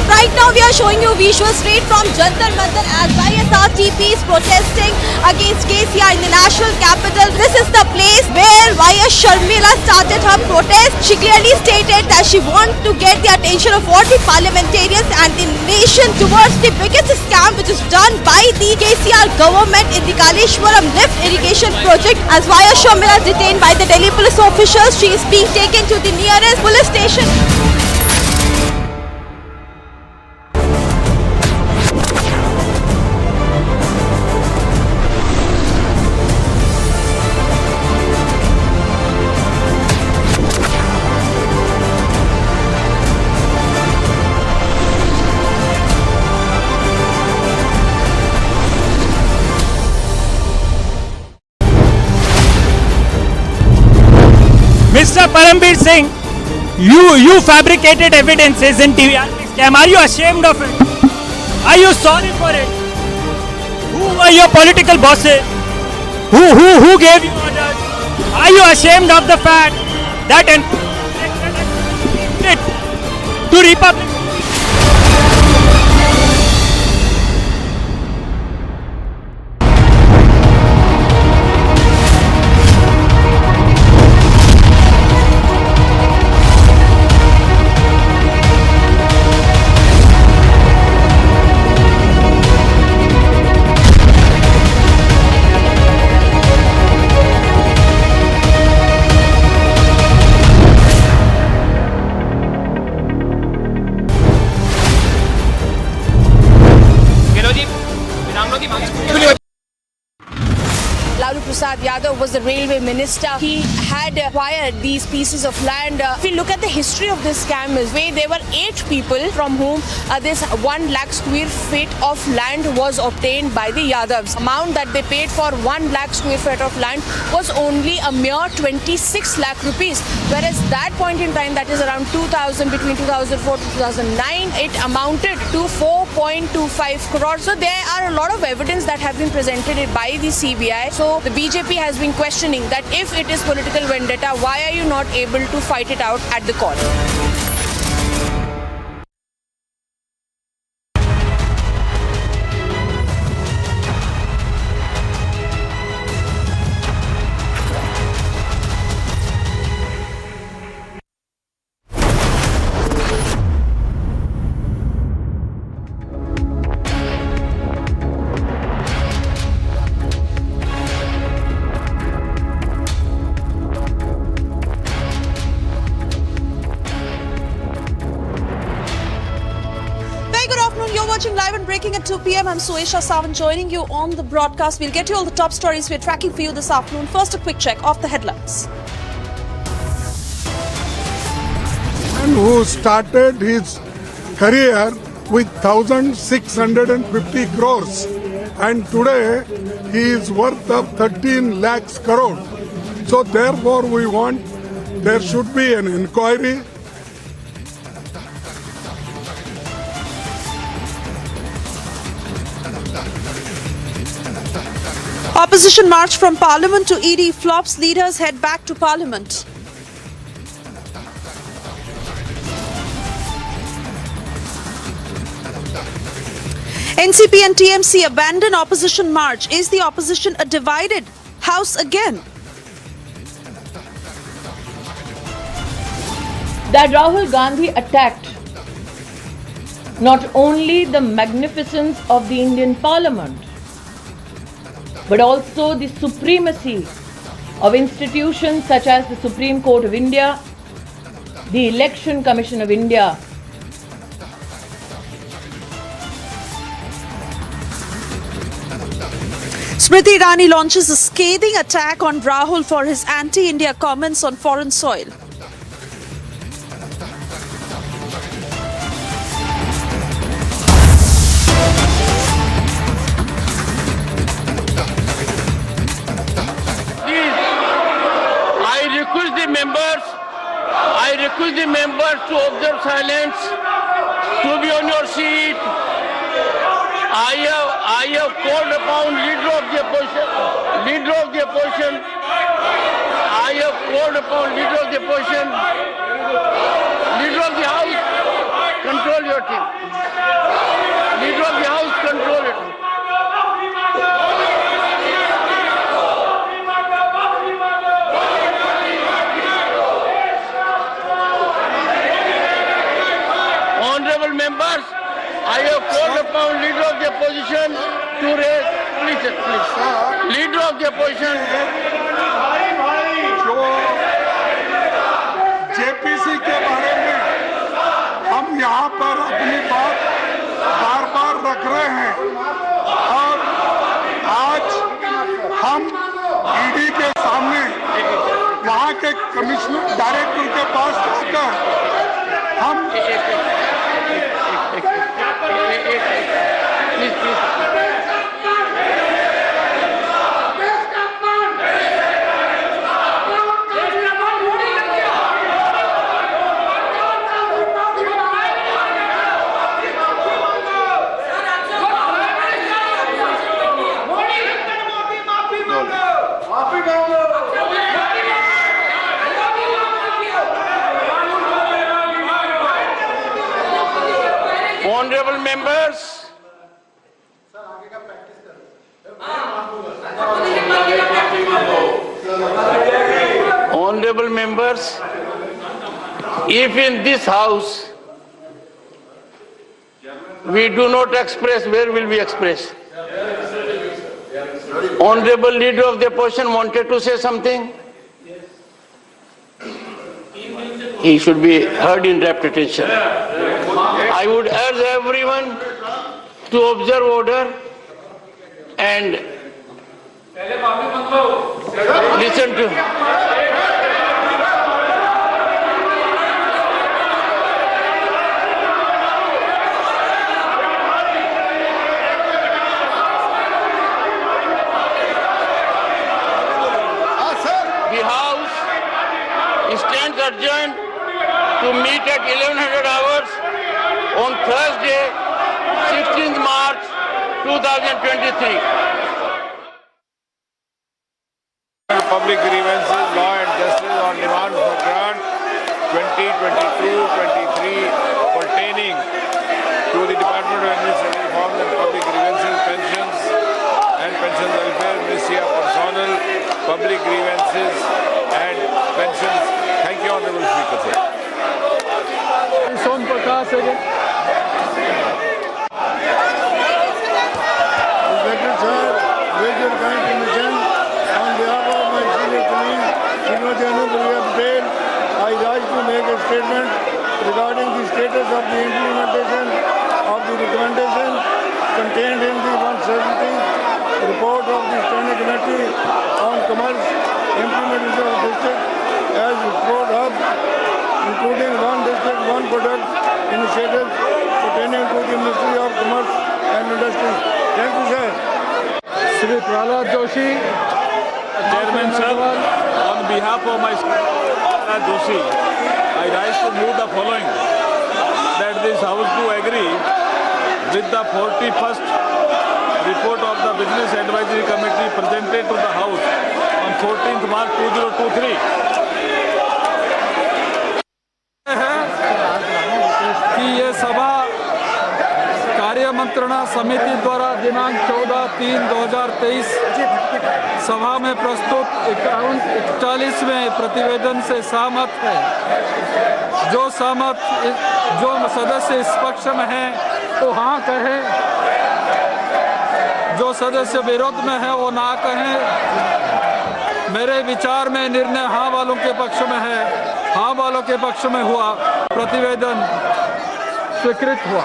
Right now now we are showing you visuals straight from Jantar Mantar as YSRTP is protesting against KCR in the national capital. This is the place where YS Sharmila started her protest. She clearly stated that she wants to get the attention of all the parliamentarians and the nation towards the biggest scam which is done by the KCR government in the Kaleshwaram lift irrigation project. As YS Sharmila is detained by the Delhi police officials, she is being taken to the nearest police station. Mr. Parambir Singh, you fabricated evidences in TVRP scam. Are you ashamed of it? Are you sorry for it? Who were your political bosses? Who gave you orders? Are you ashamed of the fact that to Republic? Lalu Prasad Yadav was the railway minister. He had acquired these pieces of land. If we look at the history of this scam, there were 8 people from whom this 1 lakh square feet of land was obtained by the Yadavs. Amount that they paid for 1 lakh square feet of land was only a mere 26 lakh rupees. Whereas that point in time, that is around 2000, between 2004 to 2009, it amounted to 4.25 crores. So there are a lot of evidence that have been presented by the CBI. So the BJP has been questioning that if it is political vendetta, why are you not able to fight it out at the court? Watching live and breaking at 2 p.m. I'm Suesha Savan joining you on the broadcast. We'll get you all the top stories we're tracking for you this afternoon. First, a quick check of the headlines. And who started his career with 1,650 crores and today he is worth of 13 lakhs crore. So therefore we want there should be an inquiry. Opposition march from Parliament to ED flops. Leaders head back to Parliament. NCP and TMC abandon opposition march. Is the opposition a divided house again? That Rahul Gandhi attacked not only the magnificence of the Indian Parliament, but also the supremacy of institutions such as the Supreme Court of India, the Election Commission of India. Smriti Irani launches a scathing attack on Rahul for his anti-India comments on foreign soil. I request the members to observe silence, to be on your seat. I have called upon leader of the opposition. I have called upon leader of the opposition. Leader of the House, control your your team. Leader of the House, control it. Honorable members, I have called upon Leader of the Opposition to raise, please. Leader of the Opposition. JPC के बारे में हम यहाँ पर अपनी बात बार बार रख रहे हैं और आज हम ईडी के सामने वहाँ के कमिश्नर डायरेक्टर के पास जाकर हम Honorable members, honorable members, if in this house we do not express, where will we express? Honorable Leader of the Opposition wanted to say something. He should be heard in rapt attention. I would urge everyone to observe order and listen to. The House stands adjourned to meet at 1100 hours on Thursday, 16th March 2023. Public grievances, law and justice on demand for grant 2022-23 pertaining to the Department of Administrative Reforms and Public Grievances, Pensions and Pensions Welfare, Ministry of Personnel, Public Grievances and Pensions. Thank you, Honorable Speaker, sir. सोम प्रकाश है Respected sir, with your kind permission, on behalf of my senior colleague, Srimati Irani, I rise to make a statement regarding the status of the implementation of the recommendation contained in the 170 report of the Standing Committee on Commerce, Implementation of District as Export Hub, including one district, one product initiatives pertaining to the Ministry of Commerce and Industry. Thank you, sir. Shri Prahlad Joshi, Chairman sir, on behalf of my Prahlad Joshi, I rise to move the following, that this House to agree with the 41st report of the Business Advisory Committee presented to the House on 14th March 2023. कि ये सभा कार्य मंत्रणा समिति द्वारा दिनांक 14/3/2023 सभा में प्रस्तुत 41वें प्रतिवेदन से सहमत है। जो सदस्य इस पक्ष में हैं वो हाँ कहें, जो सदस्य विरोध में है वो ना कहें। मेरे विचार में निर्णय हाँ वालों के पक्ष में है, हाँ वालों के पक्ष में हुआ, प्रतिवेदन स्वीकृत हुआ।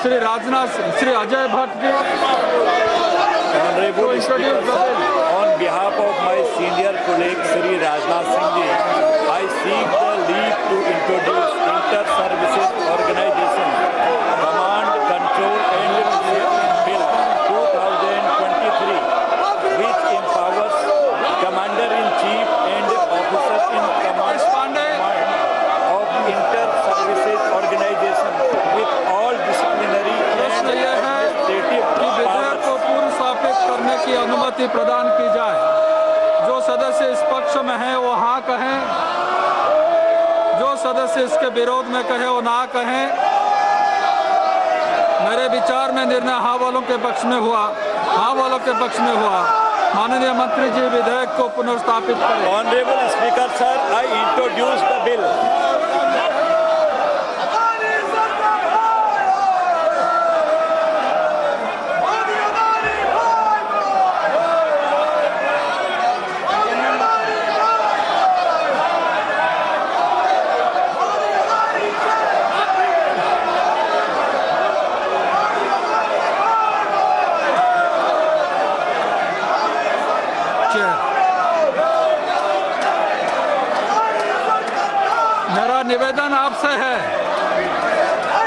Shri Rajnath, Shri Ajay Bhatt ji, on behalf of my senior colleague Shri Rajnath Singh ji, I seek the leave to introduce Inter-Services Organization Command, Control and Discipline Bill 2023, which empowers Commander-in-Chief and Officers in Command of Inter-Services Organization with all disciplinary and administrative powers. करने की अनुमति प्रदान की जाए। जो सदस्य इस पक्ष में हैं वो हाँ कहें, जो सदस्य इसके विरोध में कहे वो ना कहें। मेरे विचार में निर्णय हाँ वालों के पक्ष में हुआ, हाँ वालों के पक्ष में हुआ। माननीय मंत्री जी विधेयक को पुनर्स्थापित करें। Honourable speaker sir, I introduce the bill.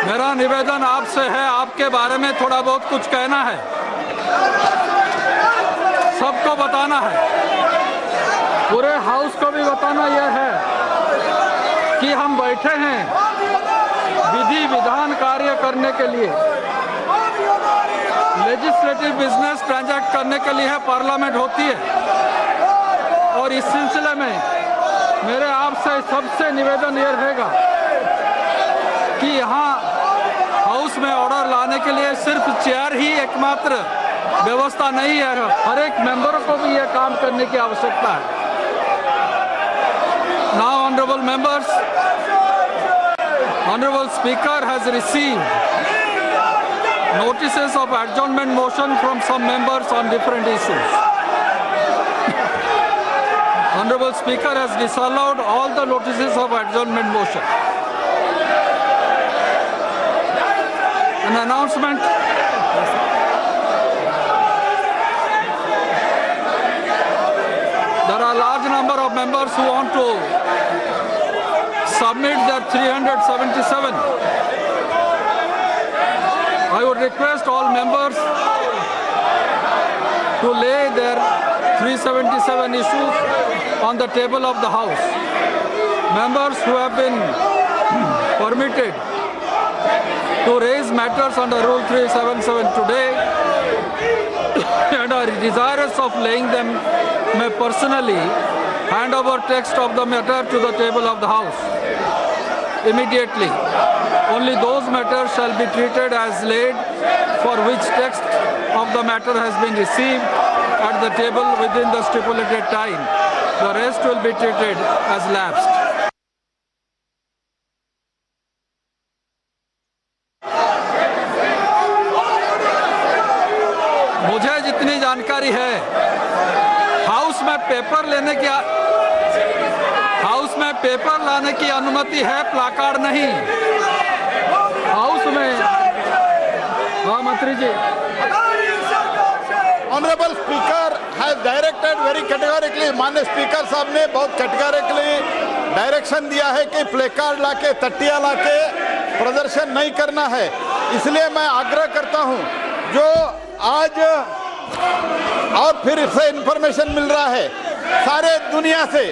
मेरा निवेदन आपसे है, आपके बारे में थोड़ा बहुत कुछ कहना है, सबको बताना है, पूरे हाउस को भी बताना यह है कि हम बैठे हैं विधि विधान कार्य करने के लिए, लेजिस्लेटिव बिजनेस ट्रांजैक्ट करने के लिए पार्लियामेंट होती है। और इस सिलसिले में मेरे आपसे सबसे निवेदन यह रहेगा कि यहाँ हाउस में ऑर्डर लाने के लिए सिर्फ चेयर ही एकमात्र व्यवस्था नहीं है, हर एक मेंबर को भी यह काम करने की आवश्यकता है। Now, honorable members, honorable speaker has received notices of adjournment motion from some members on different issues. Honorable speaker has disallowed all the notices of adjournment motion. An announcement. There are a large number of members who want to submit their 377. I would request all members to lay their 377 issues on the table of the House. Members who have been permitted to raise matters under Rule 377 today and are desirous of laying them may personally hand over text of the matter to the table of the House immediately. Only those matters shall be treated as laid for which text of the matter has been received at the table within the stipulated time. The rest will be treated as lapsed. मुझे जितनी जानकारी है, house में paper लाने की अनुमति है, placard नहीं। हाउस में हाँ मंत्री जी। Honourable speaker has directed very categorically, माननीय स्पीकर साहब ने बहुत कैटेगोरिकली डायरेक्शन दिया है कि प्लेकार्ड लाके, तट्टिया लाके प्रदर्शन नहीं करना है। इसलिए मैं आग्रह करता हूं, जो आज और फिर से इंफॉर्मेशन मिल रहा है सारे दुनिया के